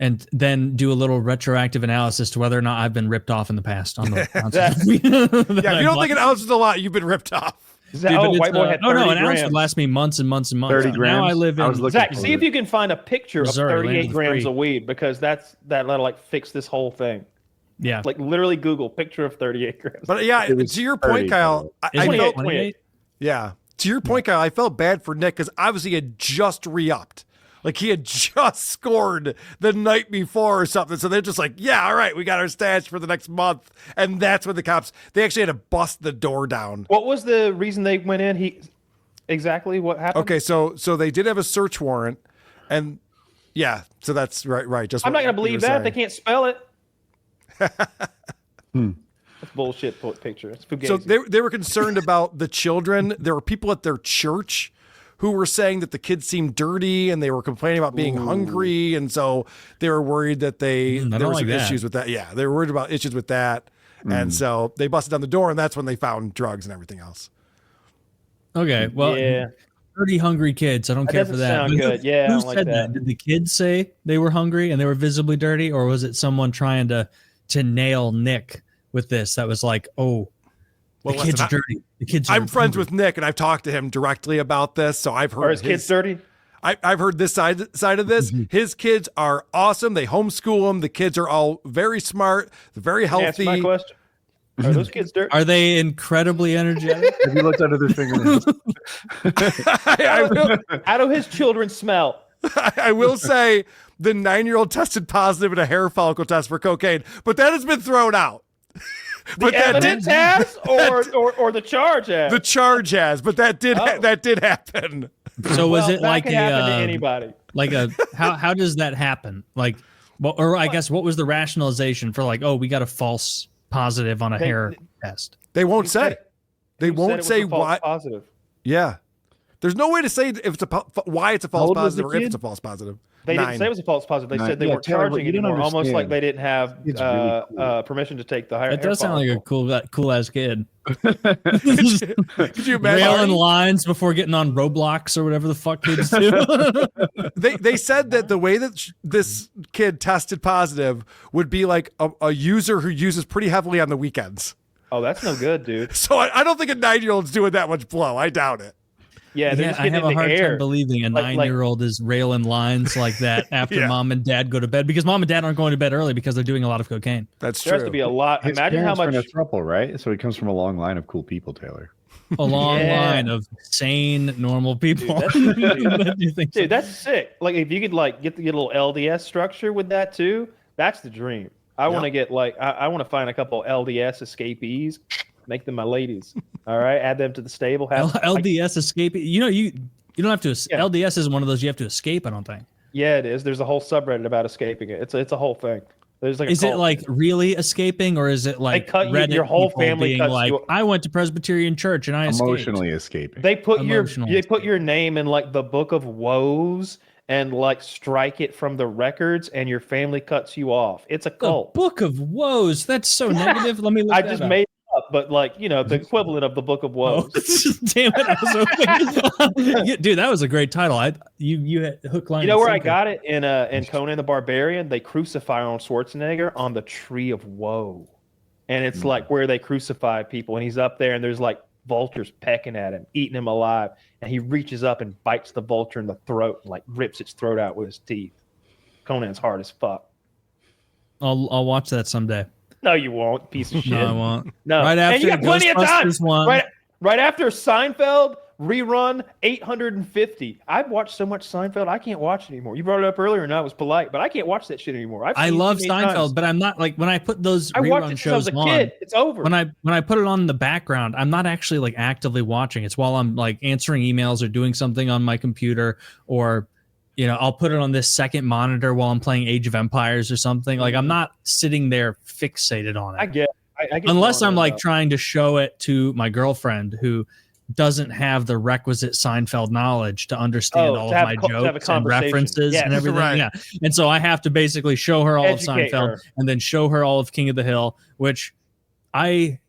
and then do a little retroactive analysis to whether or not I've been ripped off in the past on the ounces. If you don't think an ounce is a lot, you've been ripped off. White boy had 30 an grams. ounce would last me months and months and months. 30 grams. Now I live in Zach, see if you can find a picture Missouri, of 38 grams of weed, because that'll like fix this whole thing. Yeah. Like literally Google picture of 38 grams. But yeah, to your point, Kyle, I felt 28. Yeah. To your point, Kyle, I felt bad for Nick, because obviously he had just re-upped. Like he had just scored the night before or something. So they're just like, yeah, all right, we got our stash for the next month. And that's when they actually had to bust the door down. What was the reason they went in? Exactly what happened? Okay, so they did have a search warrant. And yeah, so that's right. Just I'm not going to believe that. Saying. They can't spell it. That's bullshit picture. It's fugazi. So they were concerned about the children. There were people at their church who were saying that the kids seemed dirty, and they were complaining about being hungry, and so they were worried that there were some issues with that. Yeah, they were worried about issues with that, and so they busted down the door, and that's when they found drugs and everything else. Okay, well, dirty, hungry kids. I don't care for that. Sound good. Yeah, who I don't said like that. Did the kids say they were hungry and they were visibly dirty, or was it someone trying to nail Nick with this? That was like, the kids are dirty. The kids. I'm friends with Nick, and I've talked to him directly about this, so I've heard. Are his kids dirty? I've heard this side of this. His kids are awesome. They homeschool them. The kids are all very smart, very healthy. That's my question. Are those kids dirty? Are they incredibly energetic? Have you looked under their fingernails? How do his children smell? I will say the 9-year-old tested positive in a hair follicle test for cocaine, but that has been thrown out. The evidence has, or the charge has. The charge has, but that did happen. So was it that like could happen to anybody? Like how does that happen? Like, well, or I guess what was the rationalization for like, oh, we got a false positive on a hair test? They won't say. They won't say why. Positive. Yeah, there's no way to say if it's why it's a false positive or if kid? it's a false positive. They didn't say it was a false positive. They said they weren't Taylor, charging you don't anymore, almost like understand. they didn't have It's really cool. permission to take the hair. It does sound like a cool ass kid. Could you imagine? Railing lines before getting on Roblox or whatever the fuck kids do. They said that the way that this kid tested positive would be like a user who uses pretty heavily on the weekends. Oh, that's no good, dude. So I don't think a 9-year-old's doing that much blow. I doubt it. Yeah, they're Yeah, just I getting have a into hard air. time believing a Like- 9-year-old is railing lines like that after Yeah. mom and dad go to bed, because mom and dad aren't going to bed early because they're doing a lot of cocaine. That's There true. has to be a lot. His Imagine how parents were much. in a throuple, right? So he comes from a long line of cool people, Taylor. A long Yeah. line of sane, normal people. that's- Do you think so? Dude, that's sick. Like if you could like get a little LDS structure with that too, that's the dream. I want to get like I want to find a couple LDS escapees, make them my ladies. All right, add them to the stable. Have LDS escape. You don't have to. Yeah. LDS isn't one of those you have to escape. I don't think. Yeah, it is. There's a whole subreddit about escaping it. It's a whole thing. There's like. Is it like really escaping, or is it like cut you- Reddit your whole people family being cuts like, you- I went to Presbyterian church and I escaped. Emotionally escaping. They put Emotional your name in like the book of woes and like strike it from the records, and your family cuts you off. It's a The cult. Book of Woes. That's so negative. Let me look I that just up. made it up, but like the equivalent of the book of Oh, woes. damn it! I was hoping. Yeah, dude, that was a great title. You had hook, line. You know and where I sinker. got it in Conan the Barbarian? They crucify Arnold Schwarzenegger on the tree of woe, and it's like where they crucify people, and he's up there, and there's like vultures pecking at him, eating him alive, and he reaches up and bites the vulture in the throat, and like rips its throat out with his teeth. Conan's hard as fuck. I'll watch that someday. No, you won't, piece of shit. No, I won't. No, Right and you after got plenty of time. Ghostbusters one. Right after Seinfeld rerun 850. I've watched so much Seinfeld, I can't watch it anymore. You brought it up earlier, and I was polite, but I can't watch that shit anymore. I love seen it many Seinfeld, times. but I'm not like when I put those I watched rerun it since I was shows a on. kid. It's over. When I put it on in the background, I'm not actually like actively watching. It's while I'm like answering emails or doing something on my computer, or I'll put it on this second monitor while I'm playing Age of Empires or something. Like I'm not sitting there fixated on it. I get Unless I'm like about. trying to show it to my girlfriend who doesn't have the requisite Seinfeld knowledge to understand all of my to have a jokes and conversation. references Yes, and everything. right. Yeah. And so I have to basically show her all Educate of Seinfeld her. and then show her all of King of the Hill, which I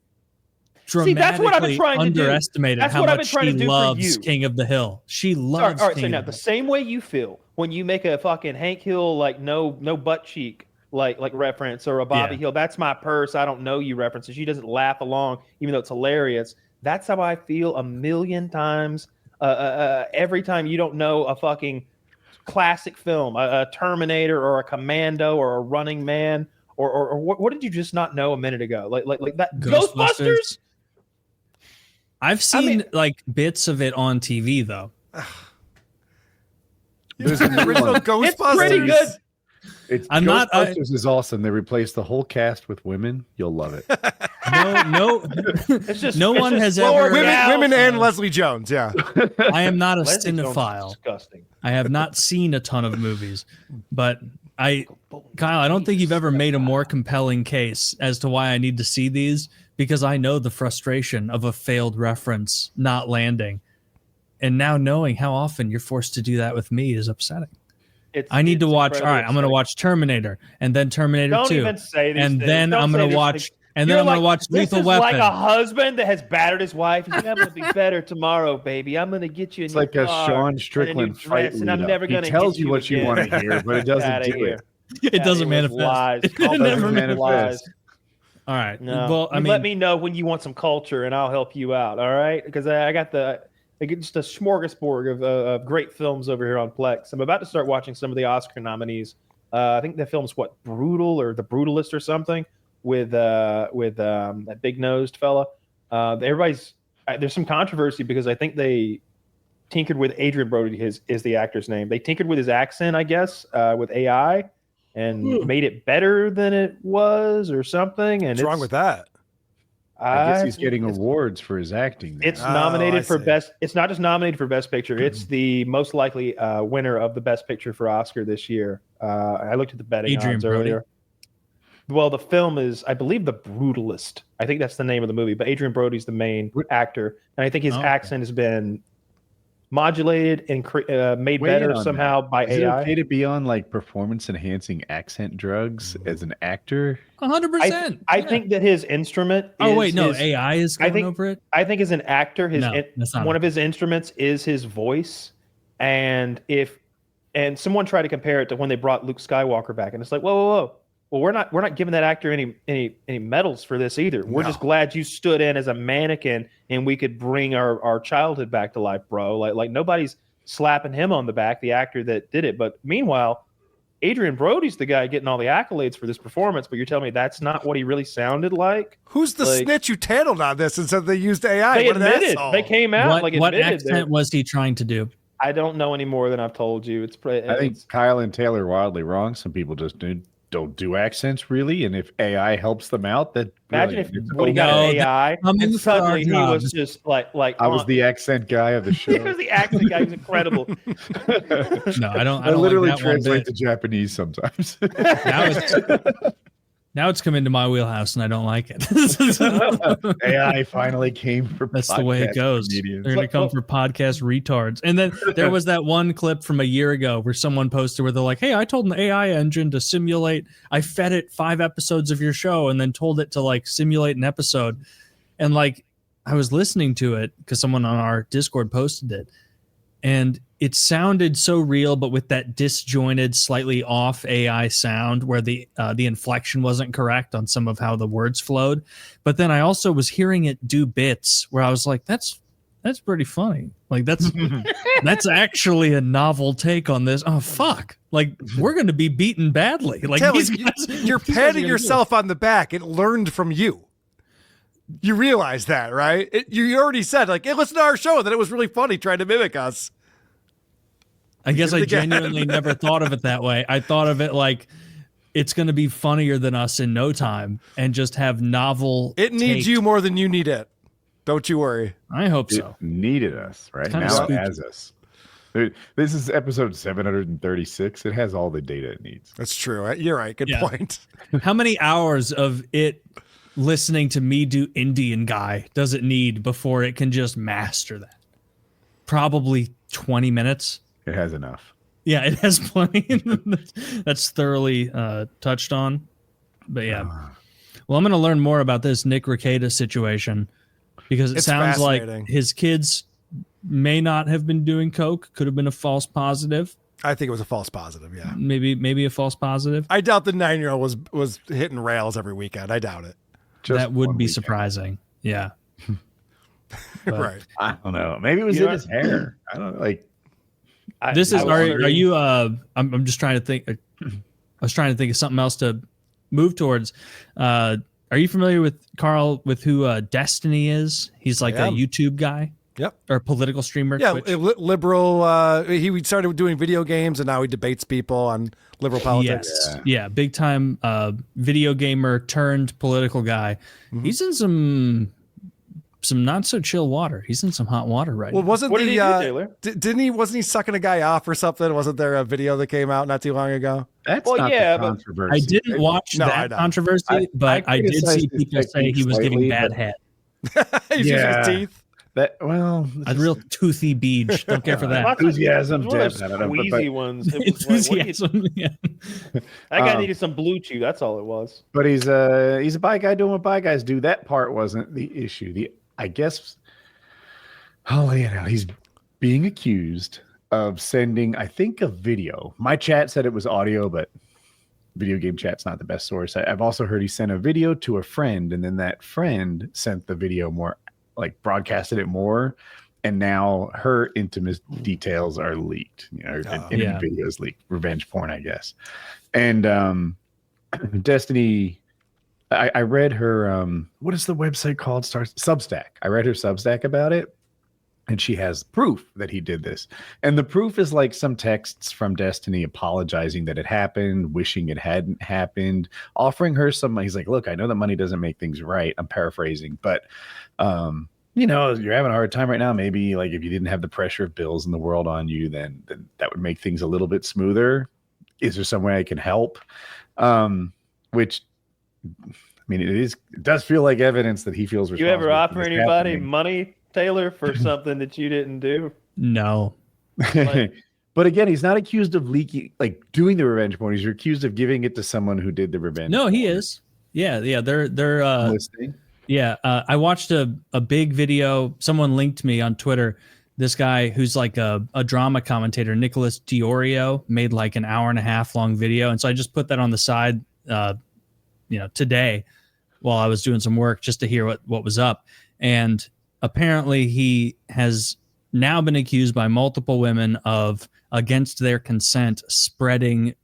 See, that's what I've been dramatically trying to do. underestimated That's how what I've been much trying she to do for loves you. King of the Hill. She loves All right, so King now of the the Hill. same way you feel when you make a fucking Hank Hill like no butt cheek like reference, or a Bobby Yeah. Hill, that's my purse, I don't know you reference, and she doesn't laugh along even though it's hilarious. That's how I feel a million times every time you don't know a fucking classic film, a Terminator or a Commando or a Running Man or what did you just not know a minute ago? Like that Ghostbusters? I've seen like bits of it on TV though. There's a new Original one. Ghostbusters. It's pretty good. It's I'm not- Ghostbusters is awesome. They replaced the whole cast with women. You'll love it. No, It's just No it's one just has slower ever- gals. Women and Leslie Jones. Yeah. I am not a Leslie Jones is cinephile. disgusting. I have not seen a ton of movies, but Kyle, I don't think you've ever made a more compelling case as to why I need to see these, because I know the frustration of a failed reference not landing. And now knowing how often you're forced to do that with me is upsetting. I need to watch. All right, I'm going to watch Terminator, and then Terminator Don't 2, even say these and things. then Don't I'm say going to these watch, things. and then You're I'm going to like, watch Lethal this is Weapon. like a husband that has battered his wife. He's like, I'm going to be better tomorrow, baby. I'm going to get you in It's your like a car Sean and a new Strickland fight dress, and I'm lead-up. never He going to tells hit you what you again. want to hear, but it doesn't Outta do here. it. It doesn't Outta here with manifest. lies. It All never those manifests. lies. All right. No. Well, I mean, let me know when you want some culture, and I'll help you out. All right, because I got the like it's just a smorgasbord of great films over here on Plex. I'm about to start watching some of the Oscar nominees. I think the film's Brutal or The Brutalist or something with that big nosed fella. There's some controversy because I think they tinkered with Adrian Brody is the actor's name. They tinkered with his accent, I guess, with AI and made it better than it was or something. And What's wrong with that? I guess he's getting awards for his acting. It's nominated for best. It's not just nominated for best picture. It's the most likely winner of the best picture for Oscar this year. I looked at the betting odds earlier. Well, the film is, I believe, The Brutalist. I think that's the name of the movie. But Adrian Brody's the main actor, and I think his accent has been modulated and made better somehow by AI. Is it okay to be on like performance enhancing accent drugs as an actor? 100%. I think that his instrument. AI is going over it. I think as an actor, one of his instruments is his voice, and someone tried to compare it to when they brought Luke Skywalker back, and it's like, whoa. Well, we're not giving that actor any medals for this either. We're just glad you stood in as a mannequin and we could bring our childhood back to life, bro. Like nobody's slapping him on the back, the actor that did it. But meanwhile, Adrian Brody's the guy getting all the accolades for this performance. But you're telling me that's not what he really sounded like? Who's the snitch you tattled on this and said they used AI? They admitted. They came out what accent was he trying to do? I don't know any more than I've told you. I think Kyle and Taylor are wildly wrong. Some people just don't do accents really, and if AI helps them out, that imagine if Woody got an AI and suddenly he was just like I was the accent guy of the show. He was the accent guy. He was incredible. No, I don't. I literally translate to Japanese sometimes. Now it's come into my wheelhouse, and I don't like it. AI finally came for. That's the way it goes. Comedians. They're going to come for podcast retards. And then there was that one clip from a year ago where someone posted where they're like, "Hey, I told an AI engine to simulate. I fed it 5 episodes of your show, and then told it to like simulate an episode." And like, I was listening to it because someone on our Discord posted it, and it sounded so real, but with that disjointed, slightly off AI sound where the inflection wasn't correct on some of how the words flowed. But then I also was hearing it do bits where I was like, that's pretty funny. Like that's actually a novel take on this. Oh, fuck. Like we're going to be beaten badly. Like you're patting yourself on the back. It learned from you. You realize that, right? You already said like, hey, listen to our show. That it was really funny trying to mimic us. I guess I genuinely never thought of it that way. I thought of it like it's going to be funnier than us in no time and just have novel. It needs you more than you need it. Don't you worry. I hope so. It needed us right now. It has us. This is episode 736. It has all the data it needs. That's true. You're right. Good point. How many hours of it listening to me do Indian guy does it need before it can just master that? Probably 20 minutes. It has enough. Yeah, it has plenty. That's thoroughly touched on. But yeah. Well, I'm going to learn more about this Nick Rekita situation because it sounds like his kids may not have been doing coke. Could have been a false positive. I think it was a false positive, yeah. Maybe a false positive. I doubt the 9-year-old was hitting rails every weekend. I doubt it. That would be surprising. Yeah. Right. I don't know. Maybe it was in his hair. I don't know. Like, are you I'm just trying to think. I was trying to think of something else to move towards. Are you familiar with Karl, with who Destiny is? He's like a YouTube guy. Yep. Or a political streamer. Yeah, liberal. He started doing video games and now he debates people on liberal politics. Yes. Yeah, big time video gamer turned political guy. Mm-hmm. He's in some not so chill water. He's in some hot water right now. What did he do, Taylor? Wasn't he sucking a guy off or something? Wasn't there a video that came out not too long ago? That's not the controversy. I didn't watch that controversy, but I did see people say he was giving bad head. He's using his teeth. A real toothy beach. Don't care for that. Enthusiasm, squeezy ones. Enthusiasm. That guy needed some blue chew. That's all it was. But he's a bi guy doing what bi guys do. That part wasn't the issue. I guess. Oh, he's being accused of sending, I think, a video. My chat said it was audio, but video game chat's not the best source. I've also heard he sent a video to a friend, and then that friend sent the video more. Like broadcasted it more, and now her intimate details are leaked. Intimate videos leaked. Revenge porn, I guess. And Destiny, I read her. What is the website called? Substack. I read her Substack about it. And she has proof that he did this. And the proof is like some texts from Destiny apologizing that it happened, wishing it hadn't happened, offering her some. He's like, look, I know that money doesn't make things right. I'm paraphrasing, but, you're having a hard time right now. Maybe like if you didn't have the pressure of bills in the world on you, then that would make things a little bit smoother. Is there some way I can help? Which, I mean, it does feel like evidence that he feels responsible. You ever offer anybody money, Taylor, for something that you didn't do? No. But again, he's not accused of doing the revenge porn. He's accused of giving it to someone who did the revenge porn. He is. Yeah. They're listening. Yeah. I watched a big video. Someone linked me on Twitter. This guy who's like a drama commentator, Nicholas Diorio, made like an 1.5 hour long video. And so I just put that on the side, today while I was doing some work just to hear what was up. And apparently he has now been accused by multiple women of, against their consent, spreading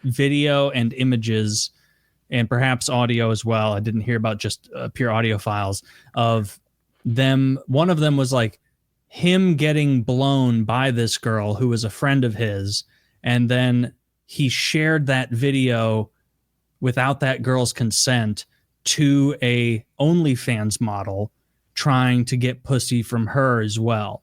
video and images and perhaps audio as well. I didn't hear about just pure audio files of them. One of them was like him getting blown by this girl who was a friend of his. And then he shared that video without that girl's consent to a OnlyFans model, trying to get pussy from her as well.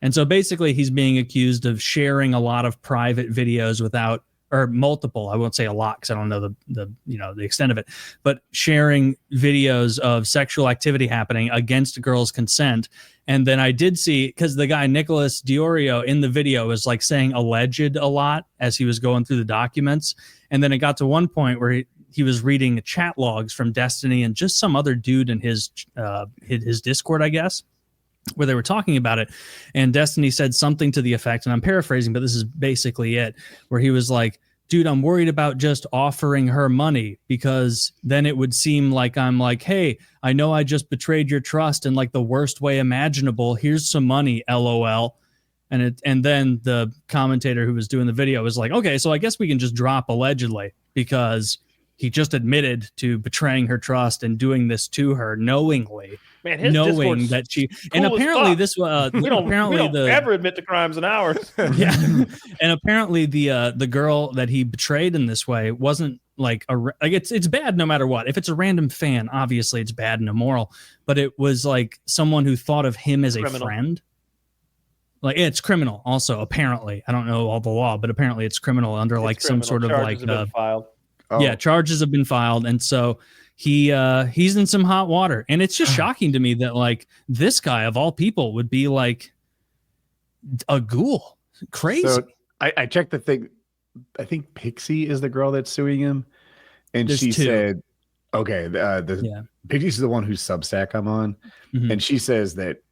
And so basically he's being accused of sharing a lot of private videos without, or multiple, I won't say a lot because I don't know the extent of it, but sharing videos of sexual activity happening against a girl's consent. And then I did see, because the guy Nicholas Diorio in the video was like saying alleged a lot as he was going through the documents. And then it got to one point where he was reading chat logs from Destiny and just some other dude in his Discord, I guess, where they were talking about it. And Destiny said something to the effect, and I'm paraphrasing, but this is basically it, where he was like, dude, I'm worried about just offering her money because then it would seem like I'm like, hey, I know I just betrayed your trust in like the worst way imaginable. Here's some money, LOL. And then the commentator who was doing the video was like, okay, so I guess we can just drop allegedly because he just admitted to betraying her trust and doing this to her knowingly, knowing that she. And apparently, this we don't ever admit to crimes in ours. Yeah, and apparently the girl that he betrayed in this way wasn't like it's bad no matter what. If it's a random fan, obviously it's bad and immoral. But it was like someone who thought of him as a friend. Like it's criminal. Also, apparently, I don't know all the law, but apparently it's criminal under some sort of charges have been filed. Oh. Yeah, charges have been filed, and so he's in some hot water. And it's just shocking to me that like this guy of all people would be like a ghoul. Crazy. So I checked the thing. I think Pixie is the girl that's suing him, and she said, "Okay, Pixie's the one whose Substack I'm on," and she says that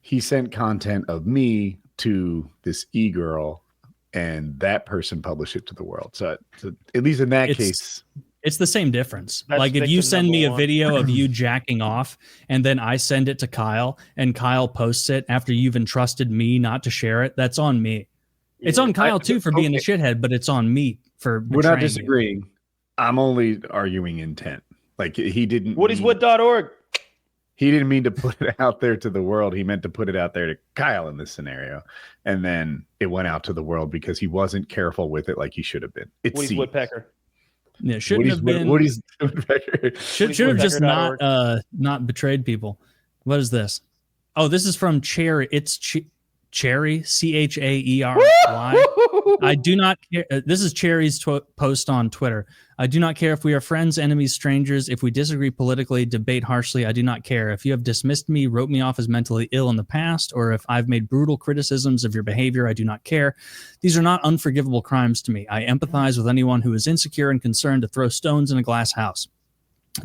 he sent content of me to this e-girl. And that person published it to the world. So at least in that case, it's the same difference. That's like if you send me a one. video of you jacking off and then I send it to Kyle and Kyle posts it after you've entrusted me not to share it, that's on me. Yeah, it's on Kyle too for being a shithead, but it's on me for betraying. We're not disagreeing. You. I'm only arguing intent. Like he didn't. Woody'sWood.org. He didn't mean to put it out there to the world. He meant to put it out there to Kyle in this scenario. And then it went out to the world because he wasn't careful with it like he should have been. Woody's Woodpecker. Yeah, shouldn't have been. Woody's Woodpecker. Should have just not betrayed people. What is this? Oh, this is from Cherry. It's Cherry, Chaery. I do not care. This is Cherry's post on Twitter. I do not care if we are friends, enemies, strangers. If we disagree politically, debate harshly, I do not care. If you have dismissed me, wrote me off as mentally ill in the past, or if I've made brutal criticisms of your behavior, I do not care. These are not unforgivable crimes to me. I empathize with anyone who is insecure and concerned to throw stones in a glass house.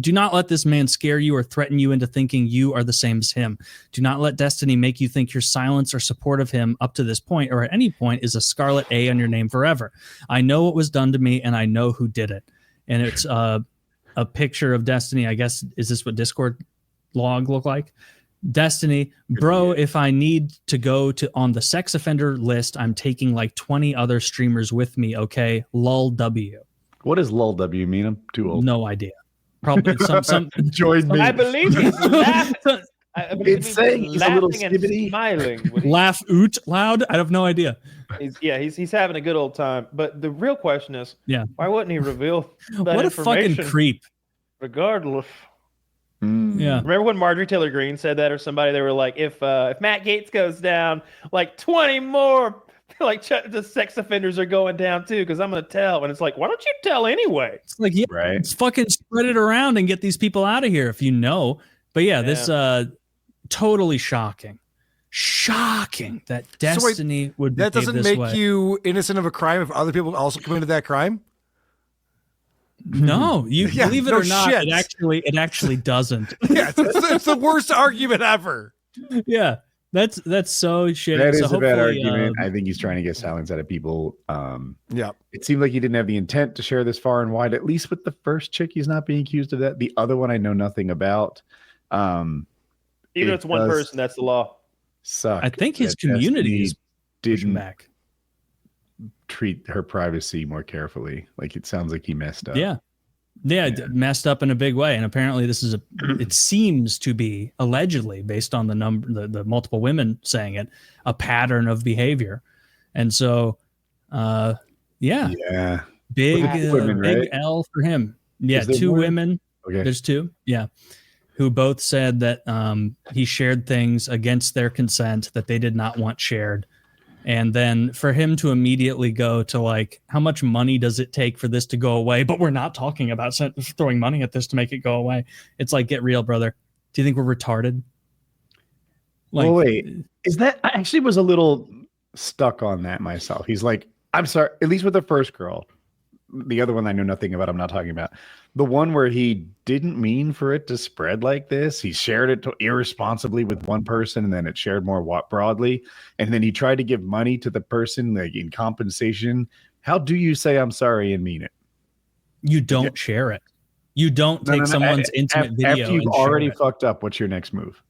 Do not let this man scare you or threaten you into thinking you are the same as him. Do not let destiny make you think your silence or support of him up to this point or at any point is a scarlet A on your name forever. I know what was done to me and I know who did it. And it's a picture of Destiny. I guess, is this what Discord log look like? Destiny, bro, if I need to go to on the sex offender list, I'm taking like 20 other streamers with me, okay? Lol W. What does lol W mean? I'm too old. No idea. Probably some Join me. I believe he's laughing. It's saying he's a little skibbity. Smiling. Laugh oot loud. I have no idea. He's having a good old time. But the real question is, why wouldn't he reveal that what a fucking creep? Regardless. Yeah. Remember when Marjorie Taylor Greene said that, or somebody? They were like, if Matt Gaetz goes down, like 20 more like the sex offenders are going down too, because I'm gonna tell. And it's like, why don't you tell anyway? It's like, it's fucking spread it around and get these people out of here if you know. But this totally shocking that Destiny would be that doesn't this make way. you innocent of a crime if other people also committed that crime. No, you believe it or not, it actually doesn't. Yeah, it's the worst argument ever. Yeah, that's so shitty. That is so a bad argument. I think he's trying to get silence out of people. It seemed like he didn't have the intent to share this far and wide. At least with the first chick, he's not being accused of that. The other one, I know nothing about. Even if it's one person, that's the law. Suck. I think his community is didn't back. Treat her privacy more carefully. Like it sounds like he messed up. Yeah, messed up in a big way. And apparently this is it seems to be allegedly, based on the multiple women saying it, a pattern of behavior. And so big women, right? big L for him. Yeah, two women. Okay. There's two. Yeah. Who both said that he shared things against their consent that they did not want shared. And then for him to immediately go to like, how much money does it take for this to go away? But we're not talking about throwing money at this to make it go away. It's like, get real, brother. Do you think we're retarded? Like, wait, is that? I actually was a little stuck on that myself. He's like, I'm sorry, at least with the first girl. The other one I know nothing about, I'm not talking about. The one where he didn't mean for it to spread like this. He shared it irresponsibly with one person, and then it shared more broadly. And then he tried to give money to the person like in compensation. How do you say I'm sorry and mean it? You don't share it. You don't take someone's intimate video. After you've already fucked up, what's your next move?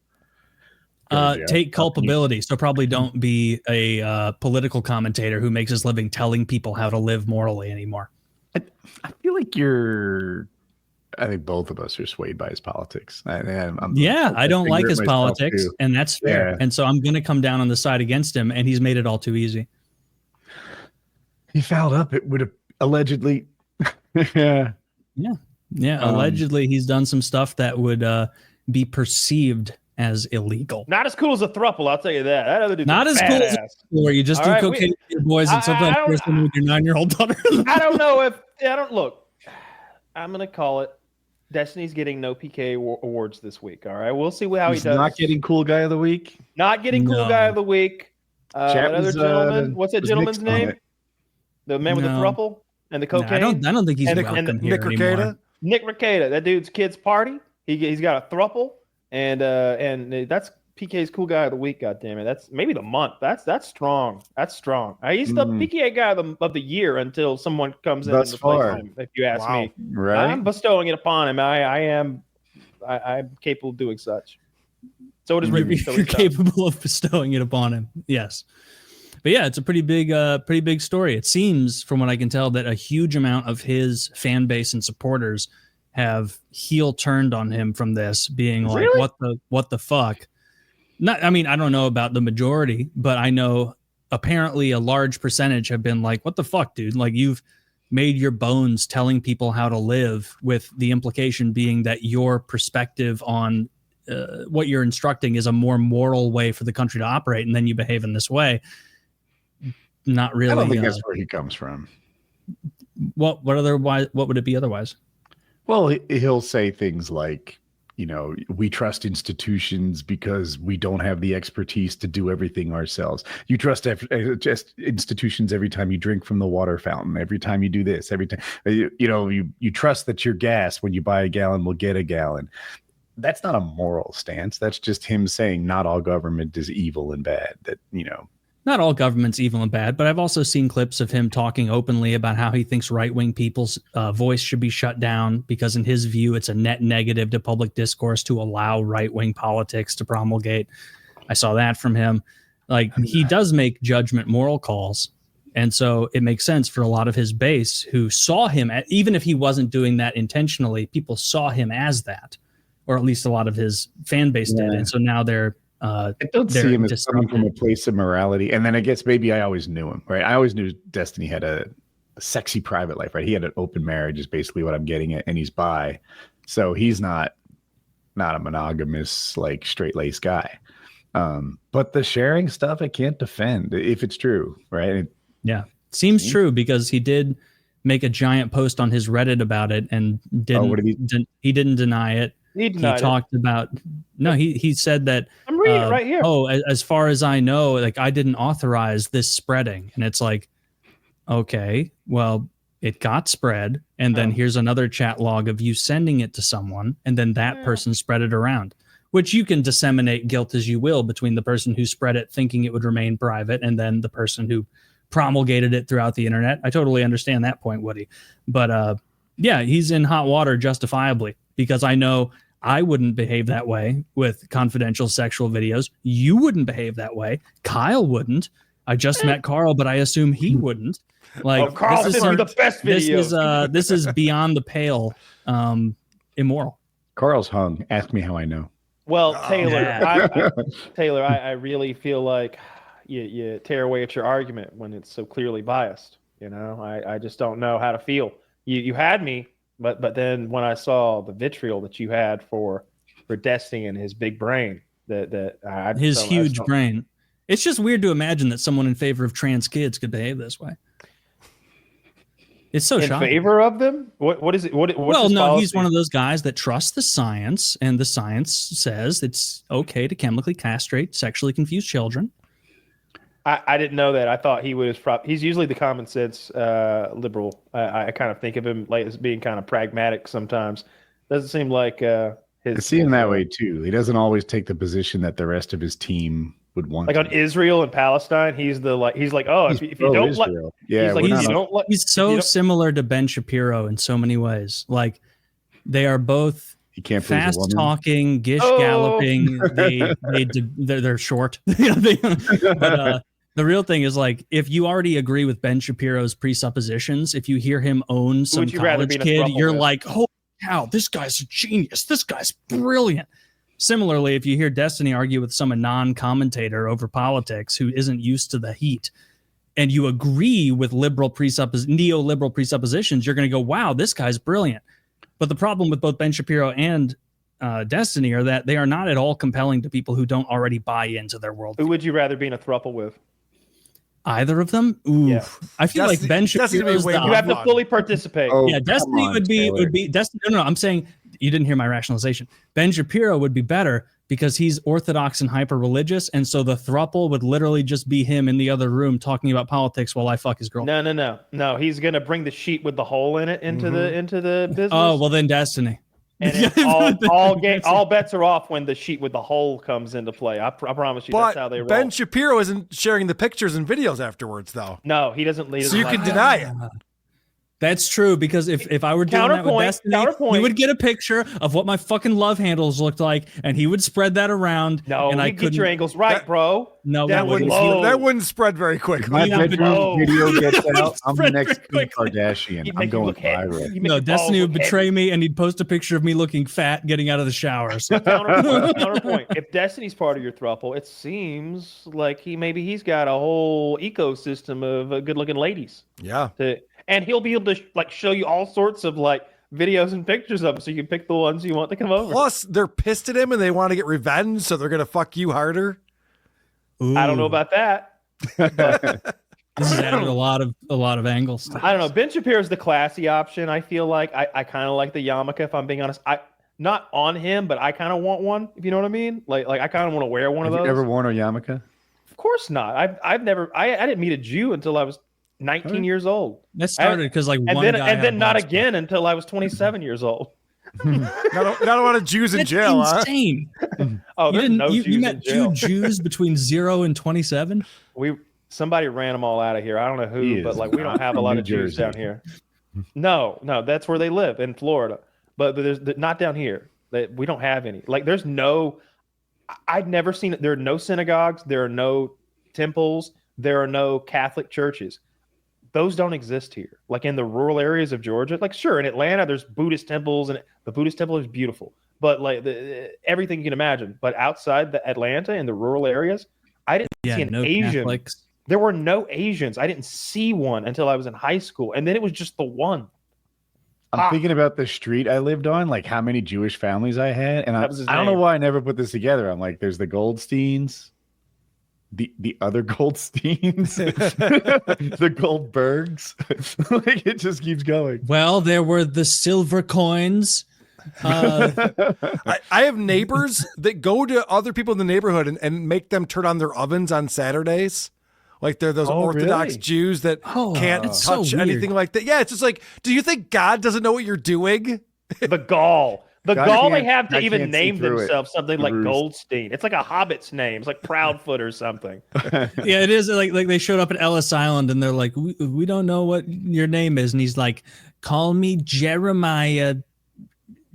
Take culpability. So probably don't be a political commentator who makes his living telling people how to live morally anymore. I feel like I think both of us are swayed by his politics. I don't like his politics, and that's fair. Yeah. And so I'm going to come down on the side against him, and he's made it all too easy. He fouled up. It would have allegedly. Yeah. Allegedly, he's done some stuff that would be perceived as illegal. Not as cool as a thruple, I'll tell you that. That other dude's not as cool as a where you just do cocaine with your boys and sometimes with your 9-year-old daughter. I don't know if look. I'm gonna call it. Destiny's getting no PK awards this week. All right, we'll see how he does. Not getting cool guy of the week. Not getting cool guy of the week. That other gentleman. What's that gentleman's name? The man with the thruple and the cocaine. I don't think he's welcome here anymore. Nick Rekita. That dude's kid's party. He's got a thruple. And that's PK's cool guy of the week. God damn it, that's maybe the month. That's strong. That's strong. He's the PKA guy of the year until someone comes in and replaces him. If you ask me, right? I'm bestowing it upon him. I'm capable of doing such. So it is written. You're capable of bestowing it upon him. Yes, but yeah, it's a pretty big story. It seems, from what I can tell, that a huge amount of his fan base and supporters have heel turned on him from this, being like, really? what the fuck? I don't know about the majority, but I know apparently a large percentage have been like, what the fuck, dude? Like, you've made your bones telling people how to live, with the implication being that your perspective on what you're instructing is a more moral way for the country to operate, and then you behave in this way. Not really. I don't think that's where he comes from. What would it be otherwise? Well, he'll say things like, we trust institutions because we don't have the expertise to do everything ourselves. You trust just institutions every time you drink from the water fountain, every time you do this, every time, you trust that your gas, when you buy a gallon, will get a gallon. That's not a moral stance. That's just him saying not all government is evil and bad. That, not all government's evil and bad, but I've also seen clips of him talking openly about how he thinks right-wing people's voice should be shut down because in his view, it's a net negative to public discourse to allow right-wing politics to promulgate. I saw that from him. Like, he does make judgment moral calls. And so it makes sense for a lot of his base who saw him, even if he wasn't doing that intentionally, people saw him as that, or at least a lot of his fan base did. And so now they're I don't see him as coming from a place of morality. And then I guess maybe I always knew him, right? I always knew Destiny had a sexy private life, right? He had an open marriage is basically what I'm getting at. And he's bi. So he's not a monogamous, like straight-laced guy. But the sharing stuff, I can't defend if it's true, right? Yeah. Seems true because he did make a giant post on his Reddit about it and he didn't deny it. He talked about he said that I'm reading it right here. As far as I know, like I didn't authorize this spreading. And it's like, okay, well, it got spread. And then here's another chat log of you sending it to someone. And then that person spread it around, which you can disseminate guilt as you will between the person who spread it thinking it would remain private and then the person who promulgated it throughout the internet. I totally understand that point, Woody. But yeah, he's in hot water justifiably because I know I wouldn't behave that way with confidential sexual videos. You wouldn't behave that way. Kyle wouldn't. I just met Karl, but I assume he wouldn't. Like, Karl sent me the best video. This is beyond the pale, immoral. Karl's hung. Ask me how I know. Well, Taylor, Taylor, I really feel like you tear away at your argument when it's so clearly biased. You know, I just don't know how to feel. You had me. But then when I saw the vitriol that you had for Destiny and his big brain, his huge brain, it's just weird to imagine that someone in favor of trans kids could behave this way. It's so shocking. In favor of them? What is it? Well, no, he's one of those guys that trusts the science, and the science says it's okay to chemically castrate sexually confused children. I didn't know that. I thought he was he's usually the common sense liberal. I kind of think of him like as being kind of pragmatic sometimes. Doesn't seem like I see him that way too. He doesn't always take the position that the rest of his team would want. Like on Israel and Palestine, he's like, oh, if you don't like, he's so similar to Ben Shapiro in so many ways. Like they are both fast talking, gish galloping. They're short. But the real thing is, like, if you already agree with Ben Shapiro's presuppositions, if you hear him own some college kid, you're like, holy cow, this guy's a genius. This guy's brilliant. Similarly, if you hear Destiny argue with some non-commentator over politics who isn't used to the heat, and you agree with neoliberal presuppositions, you're going to go, wow, this guy's brilliant. But the problem with both Ben Shapiro and Destiny are that they are not at all compelling to people who don't already buy into their world. Who would you rather be in a thruple with? Either of them? Ooh. Yeah. I feel like Ben Shapiro is you have to fully participate. Yeah, Destiny would be Destiny. No, I'm saying you didn't hear my rationalization. Ben Shapiro would be better because he's orthodox and hyper religious, and so the thruple would literally just be him in the other room talking about politics while I fuck his girl. No. He's gonna bring the sheet with the hole in it into the business. Oh well, then Destiny. And all bets are off when the sheet with the hole comes into play. I promise you, that's how they roll. Ben Shapiro isn't sharing the pictures and videos afterwards, though. No, he doesn't. So you can deny it. That's true, because if I were doing that with Destiny, he would get a picture of what my fucking love handles looked like, and he would spread that around. No, and I couldn't get your angles right, bro. No, that wouldn't spread very quickly. My bedroom video gets out, I'm the next Kim Kardashian. I'm going viral. No, Destiny would betray me, and he'd post a picture of me looking fat, getting out of the shower. So. Counterpoint. If Destiny's part of your throuple, it seems like he's got a whole ecosystem of good-looking ladies. Yeah. And he'll be able to show you all sorts of videos and pictures of them, so you can pick the ones you want to come over. Plus, they're pissed at him and they want to get revenge, so they're gonna fuck you harder. Ooh. I don't know about that. But this has added a lot of angles. I don't know. Ben Shapiro's the classy option. I feel like I kind of like the yarmulke. If I'm being honest, not on him, but I kind of want one. If you know what I mean? Like I kind of want to wear one of those. Have you ever worn a yarmulke? Of course not. I've never. I didn't meet a Jew until I was 19 years old. That started because and then not again until I was 27 years old. not a lot of Jews in jail. Insane. Oh, you met two Jews between 0 and 27. Somebody ran them all out of here. I don't know He who, but is like we don't not have a from lot New of Jews Jersey. down here. No, that's where they live in Florida. But there's not down here. We don't have any. Like there's no. I'd never seen it. There are no synagogues. There are no temples. There are no Catholic churches. Those don't exist here. Like in the rural areas of Georgia. Like sure, in Atlanta there's Buddhist temples, and the Buddhist temple is beautiful. But like everything you can imagine. But outside the Atlanta in the rural areas, I didn't see an Asian. Catholics. There were no Asians. I didn't see one until I was in high school, and then it was just the one. I'm thinking about the street I lived on, like how many Jewish families I had, and I don't know why I never put this together. I'm like, there's the Goldsteins, the other Goldsteins, the Goldbergs. Like it just keeps going. Well, there were the silver coins. I have neighbors that go to other people in the neighborhood and make them turn on their ovens on Saturdays. Like they're those Orthodox really? Jews that can't touch so anything like that. Yeah, it's just like, do you think God doesn't know what you're doing? The gall. The God gall they can't- have to God even can't see name through it. themselves something like Bruce. Goldstein. It's like a hobbit's name. It's like Proudfoot or something. Yeah, it is like they showed up at Ellis Island and they're like, we don't know what your name is, and he's like, call me Jeremiah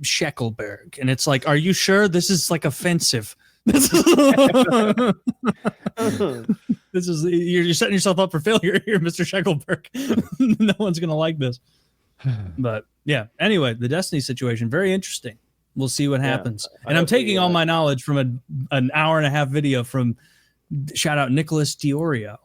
Sheckelberg, and it's like, are you sure this is like offensive? This is you're setting yourself up for failure here, Mr. Sheckelberg. No one's gonna like this. But yeah, anyway, the Destiny situation, very interesting. We'll see what happens. And I'm taking all my knowledge from an hour and a half video from shout out Nicholas Diorio.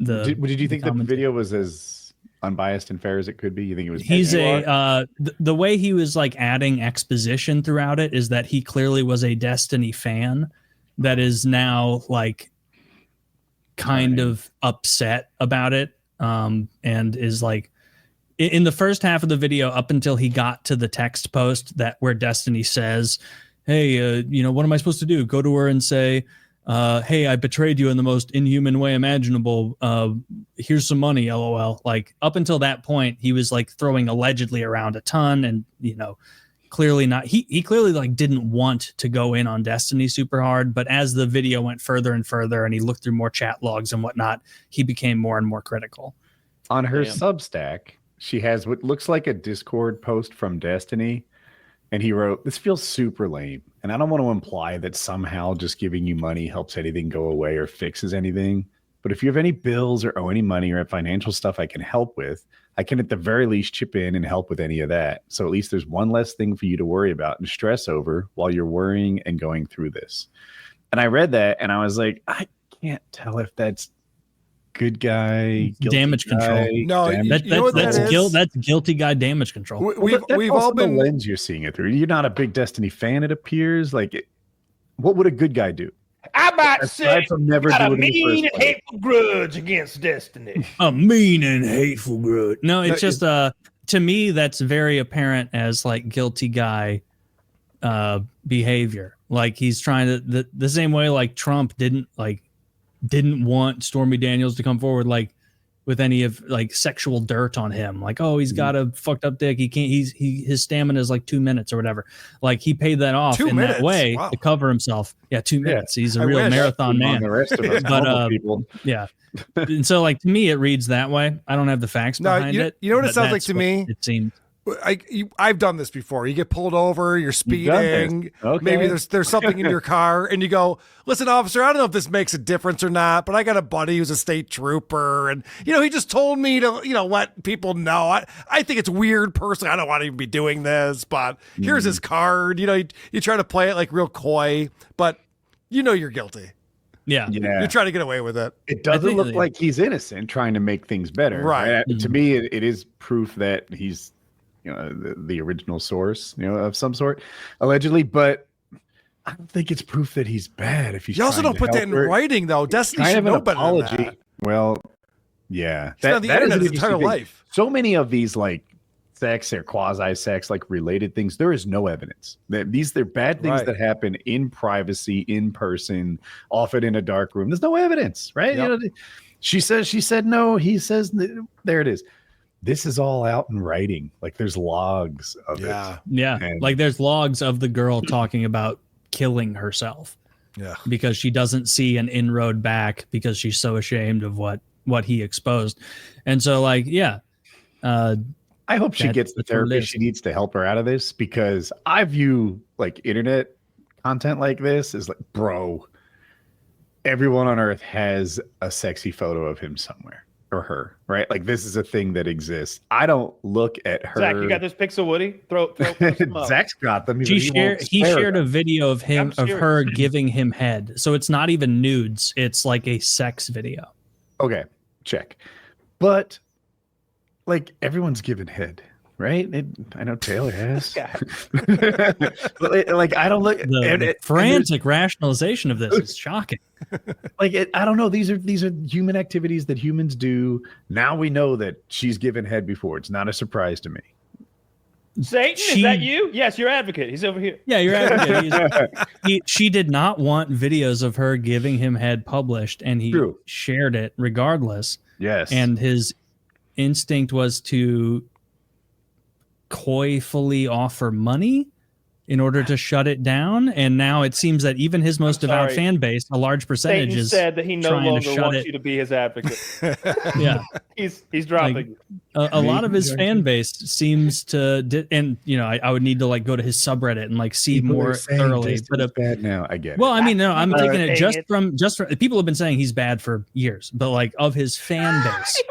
Did you think the video was as unbiased and fair as it could be? You think it was? He's the way he was like adding exposition throughout it is that he clearly was a Destiny fan that is now like kind of upset about it, and is like in the first half of the video up until he got to the text post that where Destiny says, hey, what am I supposed to do? Go to her and say, hey, I betrayed you in the most inhuman way imaginable. Here's some money, LOL. Like up until that point, he was like throwing allegedly around a ton, and clearly not. He clearly like didn't want to go in on Destiny super hard. But as the video went further and further, and he looked through more chat logs and whatnot, he became more and more critical. On her Substack, she has what looks like a Discord post from Destiny. And he wrote, this feels super lame. And I don't want to imply that somehow just giving you money helps anything go away or fixes anything. But if you have any bills or owe any money or have financial stuff I can help with, I can at the very least chip in and help with any of that. So at least there's one less thing for you to worry about and stress over while you're worrying and going through this. And I read that and I was like, I can't tell if that's good guy damage control. No, that's guilty guy damage control. We've all been the lens you're seeing it through. You're not a big Destiny fan, it appears. Like, what would a good guy do? I might say from never got a doing it in the mean first and hateful grudge against Destiny. A mean and hateful grudge. No, it's just to me that's very apparent as like guilty guy behavior. Like he's trying to the same way like Trump didn't want Stormy Daniels to come forward like with any of like sexual dirt on him. Like, oh, he's got a fucked up dick. He can't, his stamina is like 2 minutes or whatever. Like he paid that off 2 in minutes? that way Wow. to cover himself. Yeah. 2 minutes. He's a real wish. marathon man. The rest of us But, people. Yeah. And so like to me, it reads that way. I don't have the facts behind it. You know what it but sounds like that's to what me? It seems. I've done this before. You get pulled over, you're You've done this. speeding. Okay. Maybe there's something in your car, and you go, "Listen, officer, I don't know if this makes a difference or not, but I got a buddy who's a state trooper, and he just told me to let people know. I think it's weird personally. I don't want to even be doing this, but here's his card. You try to play it like real coy, but you're guilty. Yeah. You're trying to get away with it. It doesn't look like he's innocent, trying to make things better. Right. To me, it is proof that he's the original source, of some sort, allegedly, but I don't think it's proof that he's bad. If he's You also don't put that in writing, though. Destiny should know better than that. Well, yeah, He's been on the internet his entire life. So many of these like sex or quasi-sex like related things, there is no evidence. They're bad things that happen in privacy, in person, often in a dark room. There's no evidence, right? Yep. She said no. He says there it is. This is all out in writing. Like there's logs of it. Yeah. And like there's logs of the girl talking about killing herself. Yeah. Because she doesn't see an inroad back because she's so ashamed of what he exposed. And so like, yeah. I hope she gets the therapist she needs to help her out of this, because I view like internet content like this as like, bro, everyone on earth has a sexy photo of him somewhere or her, right? Like this is a thing that exists. I don't look at her. Zach, you got this pics of Woody? Throw some up. Zach's got them. He shared a video of her giving him head. So it's not even nudes. It's like a sex video. Okay, check. But like everyone's given head, right? I know Taylor has. But like I don't look. The frantic rationalization of this is shocking. Like I don't know. These are human activities that humans do. Now we know that she's given head before. It's not a surprise to me. Satan, is that you? Yes, your advocate. He's over here. Yeah, your advocate. She did not want videos of her giving him head published, and he shared it regardless. Yes. And his instinct was to coyfully offer money in order to shut it down. And now it seems that even his most devout fan base, a large percentage, Satan is said that he no longer wants you to be his advocate. Yeah. He's dropping a lot of his fan base seems to, and you know, I would need to like go to his subreddit and like see more thoroughly. But bad now, I get it. Well, I mean, no, I'm taking it just from people have been saying he's bad for years, but like of his fan base.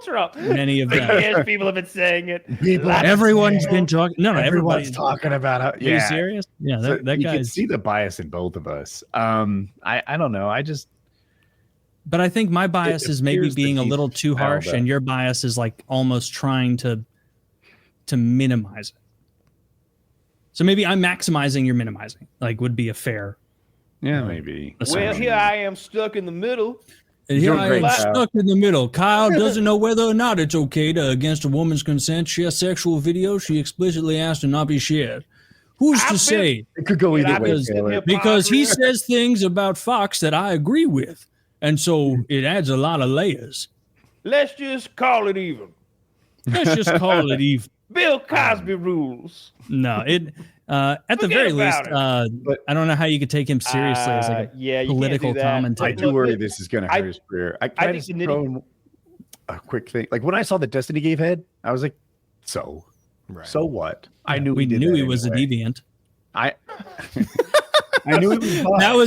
Trump. Many of them. Yes, people have been saying it. Everyone's been talking. No, everybody's talking about how. Yeah. Are you serious? Yeah, So that you guy. can see the bias in both of us. I don't know. But I think my bias is maybe being a little too harsh, and your bias is like almost trying to minimize it. So maybe I'm maximizing, you're minimizing. Like would be a fair. Yeah, maybe. Well, here I am stuck in the middle. And here I am stuck in the middle. Kyle doesn't know whether or not it's okay to, against a woman's consent, share sexual videos she explicitly asked to not be shared. Who's to say? It could go either way. Because he says things about Fox that I agree with. And so it adds a lot of layers. Let's just call it even. Let's just call it even. Bill Cosby rules. No, at the very least, but I don't know how you could take him seriously as like a political commentator. I do worry this is going to hurt his career. I just throw a quick thing. Like when I saw that Destiny gave head, I was like, so what? I knew we knew he was a deviant. I knew he was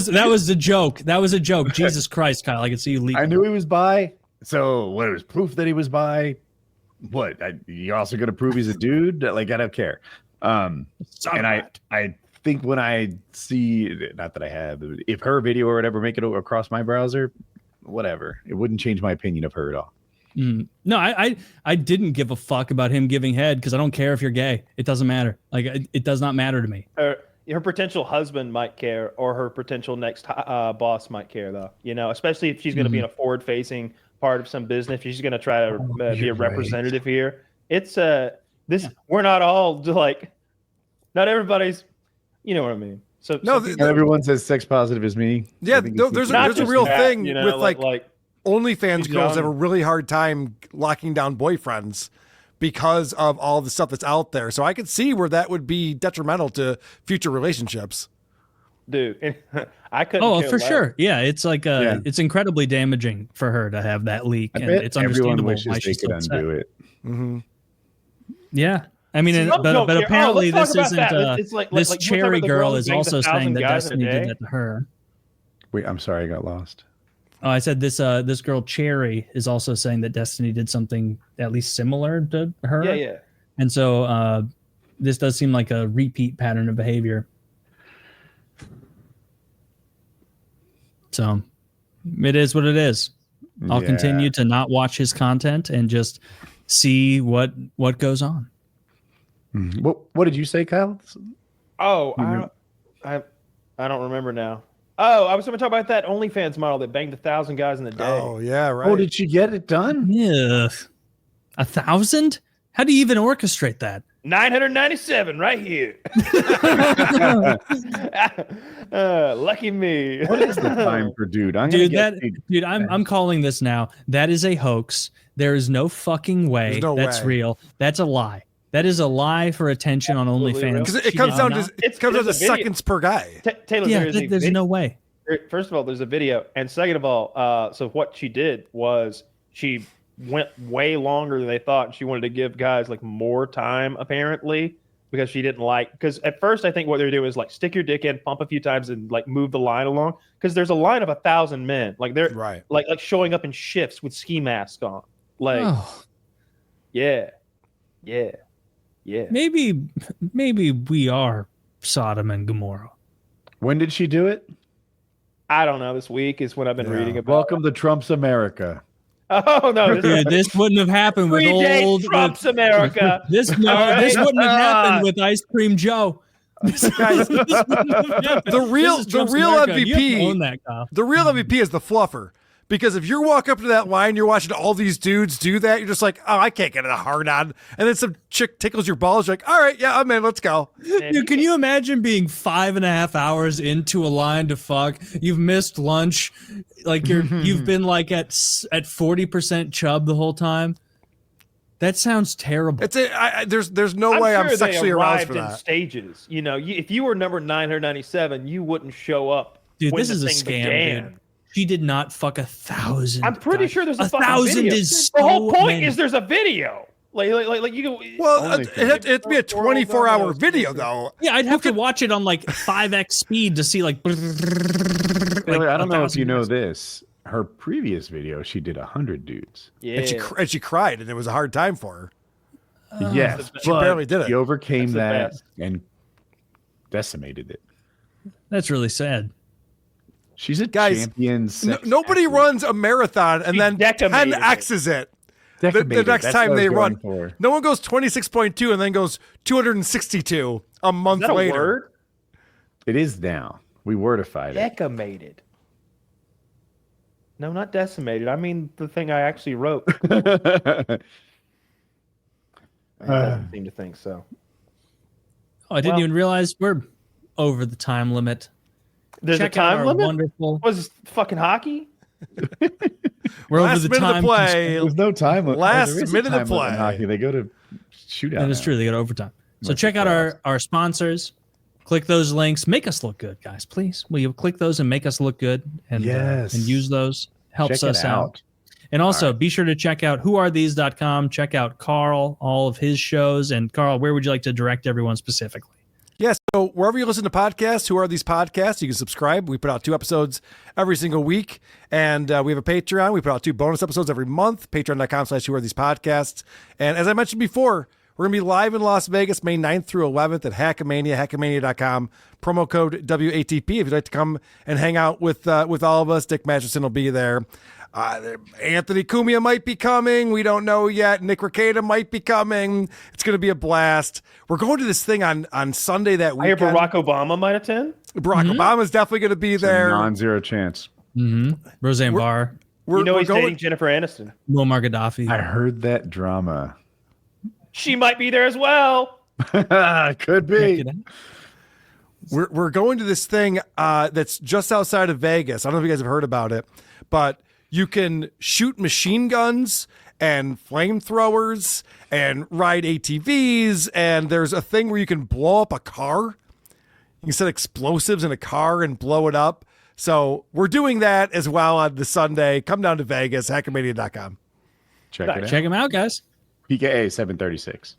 bi. That was a joke. That was a joke. Jesus Christ, Kyle! I could see you leak. I knew he was bi. So what? It was proof that he was bi. What? You're also going to prove he's a dude? Like I don't care. And I think when I see, not that I have, if her video or whatever make it across my browser, whatever, it wouldn't change my opinion of her at all. No, I didn't give a fuck about him giving head because I don't care if you're gay. It doesn't matter. Like it does not matter to me. Her potential husband might care, or her potential next boss might care, though. You know, especially if she's going to be in a forward-facing part of some business. She's going to try to be a representative here. It's we're not all like, not everybody's, you know what I mean. So not everyone's as sex positive as me. Yeah, there's a real thing with like OnlyFans girls have a really hard time locking down boyfriends because of all the stuff that's out there. So I could see where that would be detrimental to future relationships. Dude, I couldn't. Oh, for sure. Yeah, it's like it's incredibly damaging for her to have that leak, and it's understandable why she's could undo it. Mm-hmm. Yeah, I mean, but apparently this isn't. This Cherry girl is also saying that Destiny did that to her. Wait, I'm sorry, I got lost. Oh, I said this girl Cherry is also saying that Destiny did something at least similar to her. Yeah, yeah. And so this does seem like a repeat pattern of behavior. So it is what it is. I'll continue to not watch his content and just see what goes on. What did you say, Kyle? Oh, I don't remember now. Oh, I was going to talk about that OnlyFans model that banged 1,000 guys in a day. Oh, yeah, right. Oh, did she get it done? Yeah. 1,000? How do you even orchestrate that? 997 right here. Lucky me. What is the time for dude? I'm calling this now. That is a hoax. There is no fucking way that's real. That's a lie. That is a lie for attention on OnlyFans. Because it comes down to seconds per guy. Taylor, there's no way. First of all, there's a video, and second of all, so what she did was she went way longer than they thought. She wanted to give guys like more time, apparently, because she didn't like. Because at first, I think what they're doing is like stick your dick in, pump a few times, and like move the line along. Because there's a line of 1,000 men, like they're Right. like showing up in shifts with ski masks on, like yeah. Maybe we are Sodom and Gomorrah. When did she do it? I don't know. This week is when I've been reading about. Welcome to Trump's America. Oh no, Dude, this wouldn't have happened with old Trump's America. This wouldn't have happened with Ice Cream Joe. Guys, the real MVP, own that, Kyle. the real MVP is the fluffer. Because if you're walking up to that line, you're watching all these dudes do that, you're just like, oh, I can't get it a hard on. And then some chick tickles your balls, you're like, all right, yeah, I'm in, let's go. Dude, can you imagine being 5.5 hours into a line to fuck? You've missed lunch, like you've been like at 40% chub the whole time. That sounds terrible. There's no way I'm sexually aroused for in that. stages. You know, if you were number 997, you wouldn't show up. Dude, when this the is a thing scam, began. dude. She did not fuck 1,000. I'm pretty guys. sure there's a fucking 1,000 video. is The whole so point many. is there's a video. Like you can. Well, it had to be a 24-hour video, though. Yeah, I'd have to watch it on like 5x speed to see like. I don't know if you know this. Her previous video, she did 100 dudes. Yeah. And she cried, and it was a hard time for her. Yes, She barely did it. She overcame That's that and decimated it. That's really sad. She's a Guys, champion. Nobody runs a marathon and She then decimated 10x's it. The Decimated. next That's time what I they was run. going for. No one goes 26.2 and then goes 262 a month Is that a later. word? It is now. We wordified it. Decimated. No, not decimated. I mean the thing I actually wrote. It doesn't seem to think so. Oh, I didn't Well- even realize we're over the time limit. There's Check a time out our limit. wonderful. Was this fucking hockey? We're over Last the minute time. to play. There's no time limit. Last There is a minute to time limit in play. hockey. They go to shootout. That is now. true. They go to overtime. So Like check the out our sponsors. Click those links. Make us look good, guys. Please, will you click those and make us look good? And Yes. and use those. Helps Check it us out. And also be sure to check out whoarethese.com. Check out Karl, all of his shows. And Karl, where would you like to direct everyone specifically? Yes. So wherever you listen to podcasts, Who Are These Podcasts? You can subscribe. We put out 2 episodes every single week. And we have a Patreon. We put out 2 bonus episodes every month. Patreon.com/Who Are These Podcasts. And as I mentioned before, we're going to be live in Las Vegas, May 9th through 11th at Hackamania, hackamania.com. Promo code WATP if you'd like to come and hang out with all of us. Dick Masterson will be there. Anthony Cumia might be coming. We don't know yet. Nick Rekita might be coming. It's going to be a blast. We're going to this thing on Sunday that I hear weekend. Barack Obama might attend. Barack Obama's definitely going to be there. Non-zero chance. Roseanne Barr, You know we're he's dating Jennifer Aniston. Muammar Gaddafi. I heard that drama. She might be there as well. Could be. We're going to this thing that's just outside of Vegas. I don't know if you guys have heard about it, but you can shoot machine guns and flamethrowers and ride ATVs, and there's a thing where you can blow up a car. You can set explosives in a car and blow it up. So we're doing that as well on the Sunday. Come down to Vegas, hackamania.com. Check it out. Check him out, guys. PKA 736.